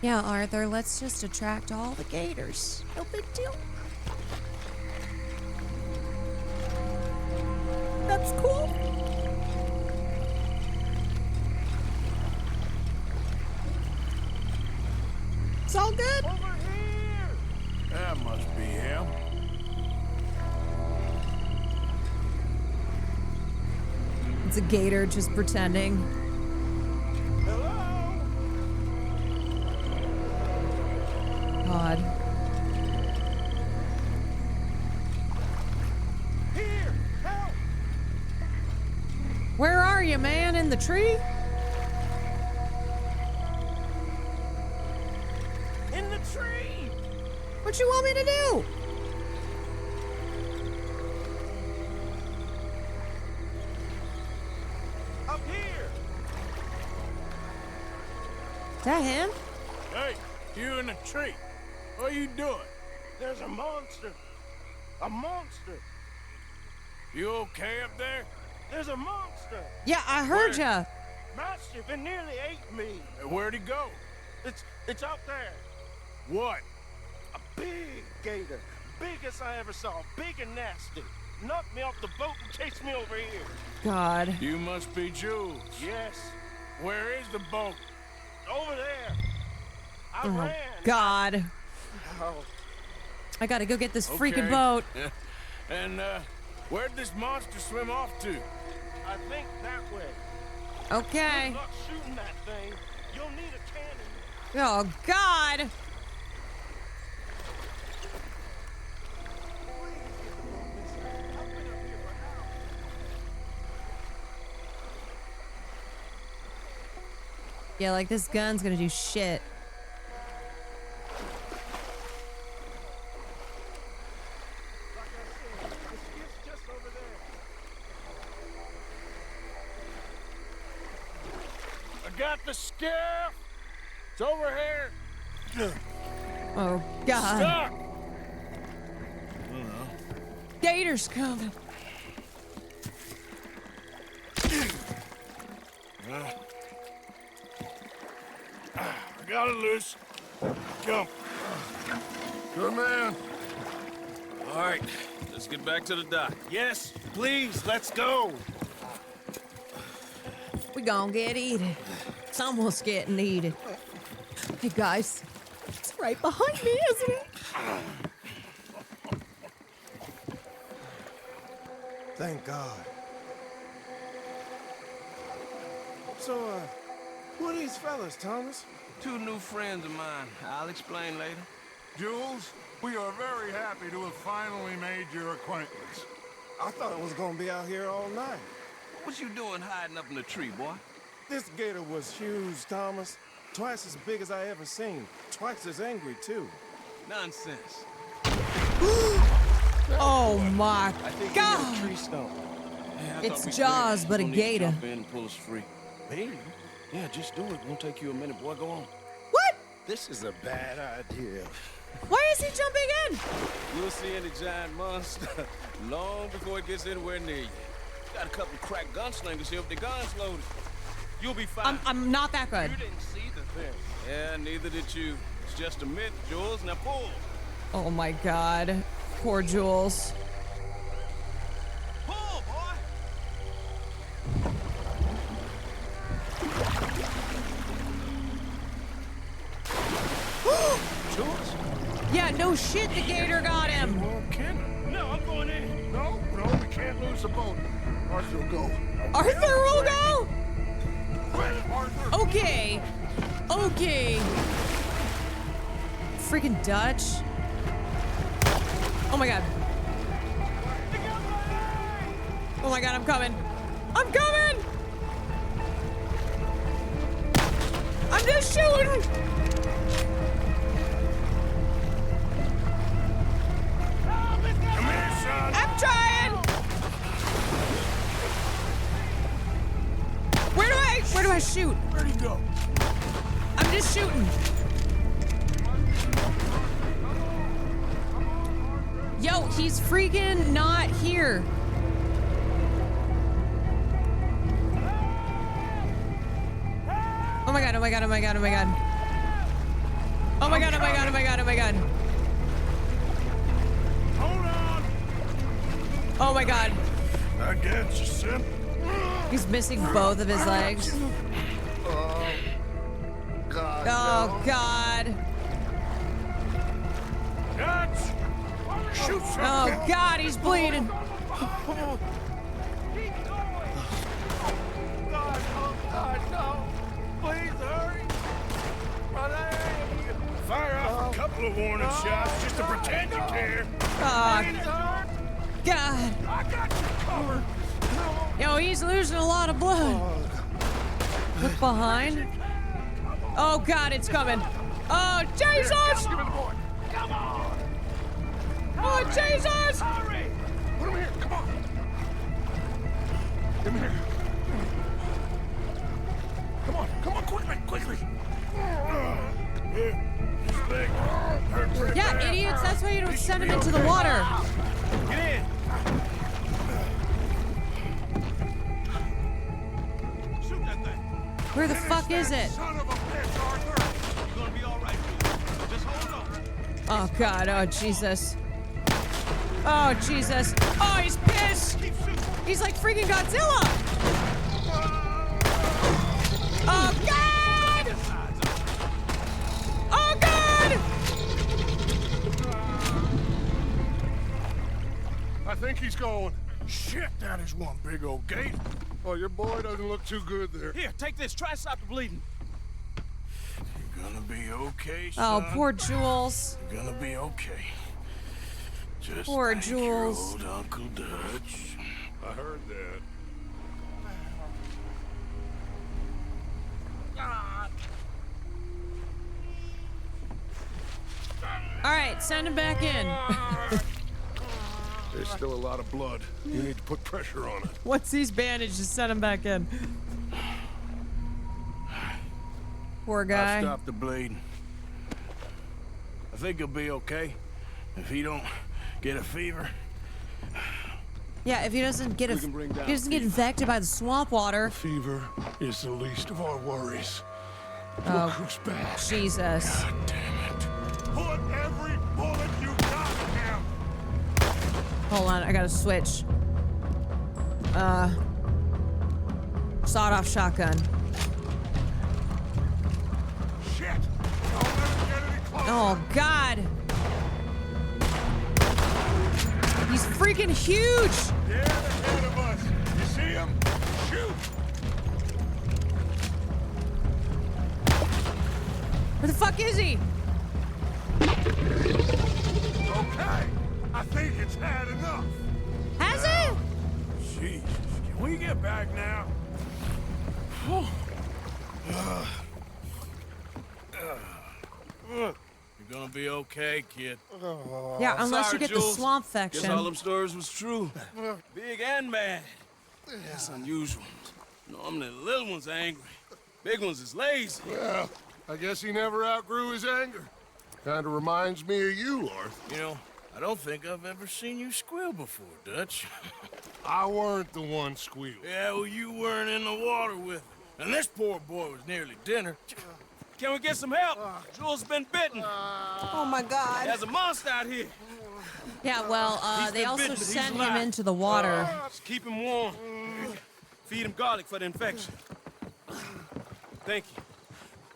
Speaker 3: Yeah, Arthur, let's just attract all the gators. No big deal. That's cool. It's all good.
Speaker 1: Over here! That must be him.
Speaker 3: It's a gator just pretending.
Speaker 1: Hello?
Speaker 3: God.
Speaker 1: Here! Help!
Speaker 3: Where are you, man? In the tree?
Speaker 1: In the tree!
Speaker 3: What you want me to do?
Speaker 1: Up here!
Speaker 3: Is that him?
Speaker 1: Hey, you in the tree. What are you doing?
Speaker 7: There's a monster. A monster.
Speaker 1: You okay up there?
Speaker 7: There's a monster.
Speaker 3: Yeah, I heard ya.
Speaker 7: Mastiff, it nearly ate me.
Speaker 1: Where'd he go?
Speaker 7: It's out there.
Speaker 1: What?
Speaker 7: A big gator. Biggest I ever saw. Big and nasty. Knocked me off the boat and chased me over here.
Speaker 3: God.
Speaker 1: You must be Jules.
Speaker 7: Yes.
Speaker 1: Where is the boat?
Speaker 7: Over there. I
Speaker 3: Oh,
Speaker 7: ran.
Speaker 3: God.
Speaker 7: Oh,
Speaker 3: I gotta go get this freaking
Speaker 1: Okay.
Speaker 3: boat.
Speaker 1: Yeah. And, where'd this monster swim off to?
Speaker 7: I think that way.
Speaker 3: Okay.
Speaker 7: Good luck shooting that thing. You'll need a cannon.
Speaker 3: Oh, God. Yeah, like this gun's gonna do shit.
Speaker 1: I got the skiff. It's over here.
Speaker 3: Oh God.
Speaker 1: Stuck.
Speaker 3: Gator's coming.
Speaker 1: I got it loose. Jump. Good man.
Speaker 5: All right, let's get back to the dock.
Speaker 1: Yes, please, let's go.
Speaker 3: We gonna get eaten. It's almost getting eaten. Hey guys, it's right behind me, isn't it?
Speaker 2: Thank God. So, who are these fellas, Thomas?
Speaker 5: Two new friends of mine. I'll explain later.
Speaker 22: Jules, we are very happy to have finally made your acquaintance.
Speaker 2: I thought it was gonna be out here all night.
Speaker 5: What you doing hiding up in the tree, boy?
Speaker 2: This gator was huge, Thomas. Twice as big as I ever seen. Twice as angry, too.
Speaker 5: Nonsense.
Speaker 3: Oh my God!
Speaker 5: Tree stump. Yeah,
Speaker 3: It's Jaws, but a gator.
Speaker 5: Jump in and pull us free. Hey, yeah, just do it. Won't take you a minute, boy. Go on.
Speaker 3: What?
Speaker 2: This is a bad idea.
Speaker 3: Why is he jumping in?
Speaker 5: You'll see any giant monster long before it gets anywhere near you. Got a couple crack gunslingers here with their guns loaded. You'll be fine.
Speaker 3: I'm not that good.
Speaker 5: You didn't see the thing. Yeah, neither did you. It's just a myth, Jules. Now pull.
Speaker 3: Oh my God. Poor Jules.
Speaker 5: Pull, boy. Jules?
Speaker 3: Yeah, no shit, the gator got him.
Speaker 5: No, I'm going in.
Speaker 22: No, we can't lose the boat. Arthur will go.
Speaker 3: Arthur will go?
Speaker 22: Arthur.
Speaker 3: Okay. Okay. Freaking Dutch. Oh my God. Oh my God, I'm coming. I'm coming! I'm just shooting!
Speaker 1: Come here, son.
Speaker 3: I'm trying! Where do I shoot?
Speaker 1: Where'd he go?
Speaker 3: I'm just shooting. Yo, he's freaking not here. Oh my God, oh my God, oh my God, oh my God. Oh my God, oh my God, oh my God, oh my God.
Speaker 1: Hold on.
Speaker 3: Oh my God.
Speaker 1: I got you, son.
Speaker 3: He's missing both of his legs.
Speaker 2: Oh, God.
Speaker 3: Oh, God.
Speaker 1: Dutch! Shoot something.
Speaker 3: Oh, God, he's bleeding.
Speaker 1: God, no. Please hurry. Fire off a couple of warning shots just to pretend you care.
Speaker 3: Oh, God.
Speaker 1: I got you covered.
Speaker 3: Yo, he's losing a lot of blood. Look behind. Oh, God, it's coming. Oh, Jesus!
Speaker 1: Come on.
Speaker 3: Oh, Jesus!
Speaker 1: Hurry. Put him here. Come on. Come here. Come on, quickly. His leg hurt pretty
Speaker 3: Yeah,
Speaker 1: bad.
Speaker 3: idiots, that's why you don't send him into the water.
Speaker 1: Get in.
Speaker 5: Shoot that thing.
Speaker 3: Where the fuck is it?
Speaker 1: Son of a bitch, Arthur.
Speaker 5: You're gonna be all right, dude. Just hold on.
Speaker 3: Oh, God, oh, Jesus. Oh, Jesus. Oh, he's pissed. He's like freaking Godzilla. Oh, God! Oh, God!
Speaker 22: I think he's going.
Speaker 1: Shit, that is one big old gate.
Speaker 22: Oh, your boy doesn't look too good there.
Speaker 5: Here, take this. Try and stop the bleeding.
Speaker 1: You're gonna be okay,
Speaker 3: Oh,
Speaker 1: son.
Speaker 3: poor Jules.
Speaker 1: You're gonna be okay. Just
Speaker 3: Poor
Speaker 1: thank
Speaker 3: Jules.
Speaker 1: your old Uncle Dutch.
Speaker 22: I heard that.
Speaker 3: send him back in.
Speaker 7: There's still a lot of blood. You need to put pressure on it.
Speaker 3: Once he's bandaged, just send him back in. Poor guy.
Speaker 1: I've stopped the bleeding. I think he'll be okay if he don't get a fever.
Speaker 3: Yeah, if he doesn't get infected by the swamp water.
Speaker 7: Fever is the least of our worries.
Speaker 3: Oh,
Speaker 7: Look who's back.
Speaker 3: Jesus.
Speaker 7: God damn it.
Speaker 22: Put every bullet you got in him.
Speaker 3: Hold on, I gotta switch. Sawed-off shotgun.
Speaker 22: Shit! Don't let him get any closer.
Speaker 3: Oh, God. He's freaking huge.
Speaker 22: They're ahead of us. You see him? Shoot!
Speaker 3: Where the fuck is he?
Speaker 22: Okay, I think it's had enough.
Speaker 3: Has it?
Speaker 1: Jesus, can we get back now? You're gonna be okay, kid.
Speaker 3: Yeah, unless you
Speaker 5: Sorry,
Speaker 3: get the
Speaker 5: Jules.
Speaker 3: swamp
Speaker 5: Guess all
Speaker 3: infection.
Speaker 5: them stories was true. Big and bad. That's unusual. Normally the little ones are angry. Big ones is lazy.
Speaker 7: Well, I guess he never outgrew his anger. Kinda reminds me of you, Arthur.
Speaker 1: You know, I don't think I've ever seen you squeal before, Dutch.
Speaker 7: I weren't the one squealing.
Speaker 1: Yeah, well, you weren't in the water with him. And this poor boy was nearly dinner.
Speaker 5: Can we get some help? Jules been bitten.
Speaker 9: Oh my God.
Speaker 5: There's a monster out here.
Speaker 3: Yeah, well,
Speaker 5: He's
Speaker 3: they
Speaker 5: been
Speaker 3: also
Speaker 5: bitten, but he's
Speaker 3: sent him
Speaker 5: alive.
Speaker 3: into the water.
Speaker 5: Just keep him warm. Feed him garlic for the infection. Thank you.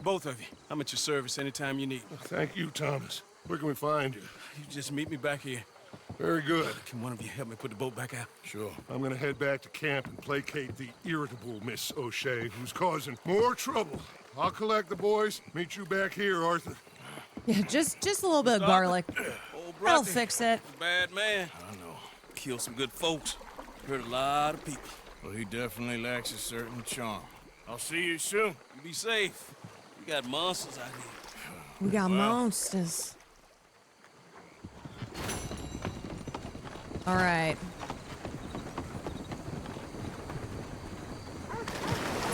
Speaker 5: Both of you. I'm at your service anytime you need.
Speaker 7: Thank you, Thomas. Where can we find you?
Speaker 5: You just meet me back here.
Speaker 7: Very good.
Speaker 5: Can one of you help me put the boat back out?
Speaker 7: Sure. I'm gonna head back to camp and placate the irritable Miss O'Shea, who's causing more trouble. I'll collect the boys. Meet you back here, Arthur.
Speaker 3: Yeah, just a little bit of garlic.
Speaker 5: Old
Speaker 3: That'll
Speaker 5: Brothy,
Speaker 3: fix it.
Speaker 5: bad man. I know. Killed some good folks. Hurt a lot of people.
Speaker 1: Well, he definitely lacks a certain charm. I'll see you soon.
Speaker 5: You be safe. We got monsters out here.
Speaker 3: We got
Speaker 1: Well.
Speaker 3: monsters. All right.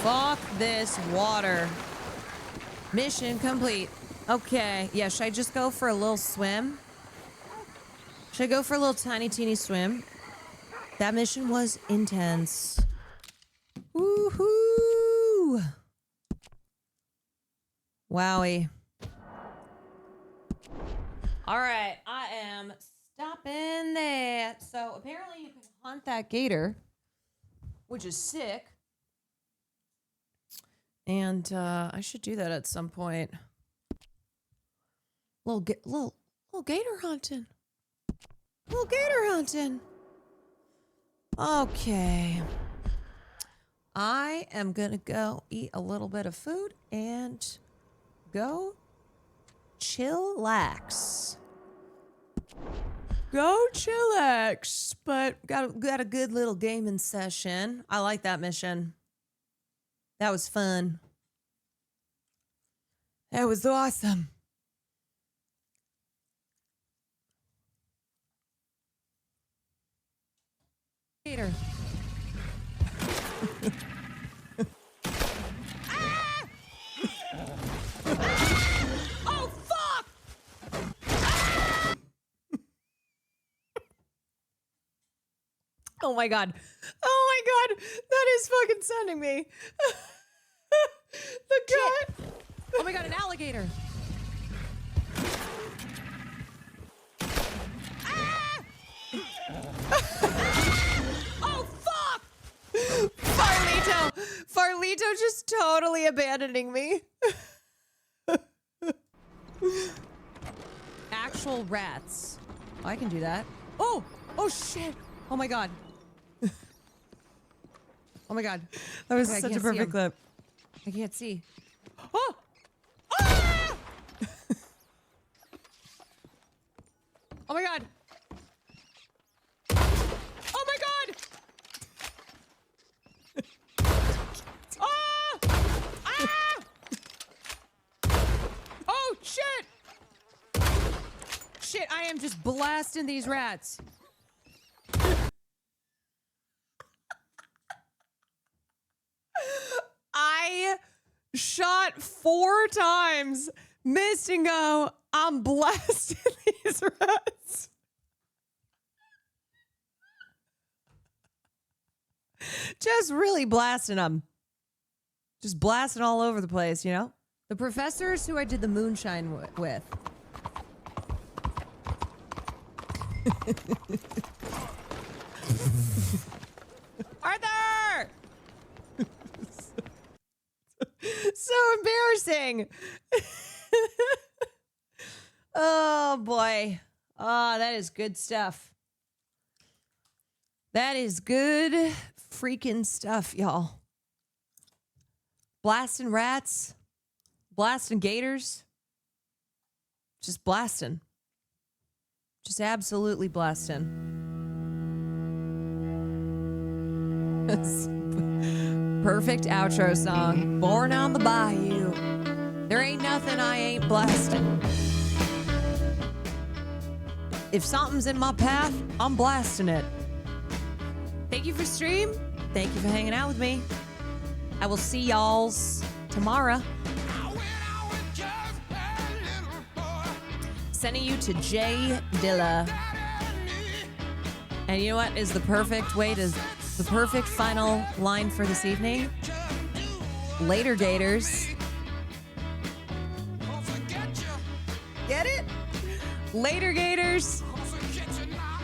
Speaker 3: Fuck this water. Mission complete. Okay. Yeah, should I just go for a little swim? Should I go for a little tiny, teeny swim? That mission was intense. Woohoo! Wowie. All right, I am stopping that. So apparently you can hunt that gator, which is sick. And I should do that at some point. Little gator hunting. Little gator hunting. Okay. I am gonna go eat a little bit of food and go chillax. Go chillax. But got a good little gaming session. I like that mission. That was fun. That was awesome. Peter. Oh, fuck! Oh my god. Oh my god. That is fucking sending me. The cat. Oh my god, an alligator. Oh fuck! Farlito just totally abandoning me. Actual rats. Oh, I can do that. Oh! Oh shit! Oh my god. Oh my god. That was such a perfect clip. I can't see. Oh! Ah! Oh my god. Oh my god! Ah! Ah! Oh shit! Shit, I'm just blasting these rats. I shot 4 times, missed and go, I'm blasting these rats. Just really blasting them. Just blasting all over the place, you know? The professors who I did the moonshine with. Arthur! So embarrassing. Oh, boy. Oh, that is good stuff. That is good freaking stuff, y'all. Blasting rats. Blasting gators. Just blasting. Just absolutely blasting. Perfect outro song. Born on the bayou. There ain't nothing I ain't blasting. If something's in my path, I'm blasting it. Thank you for stream. Thank you for hanging out with me. I will see y'alls tomorrow. Sending you to Jay Dilla. And you know what is the perfect way to, the perfect final line for this evening? Later, Gators. Get it? Later, Gators.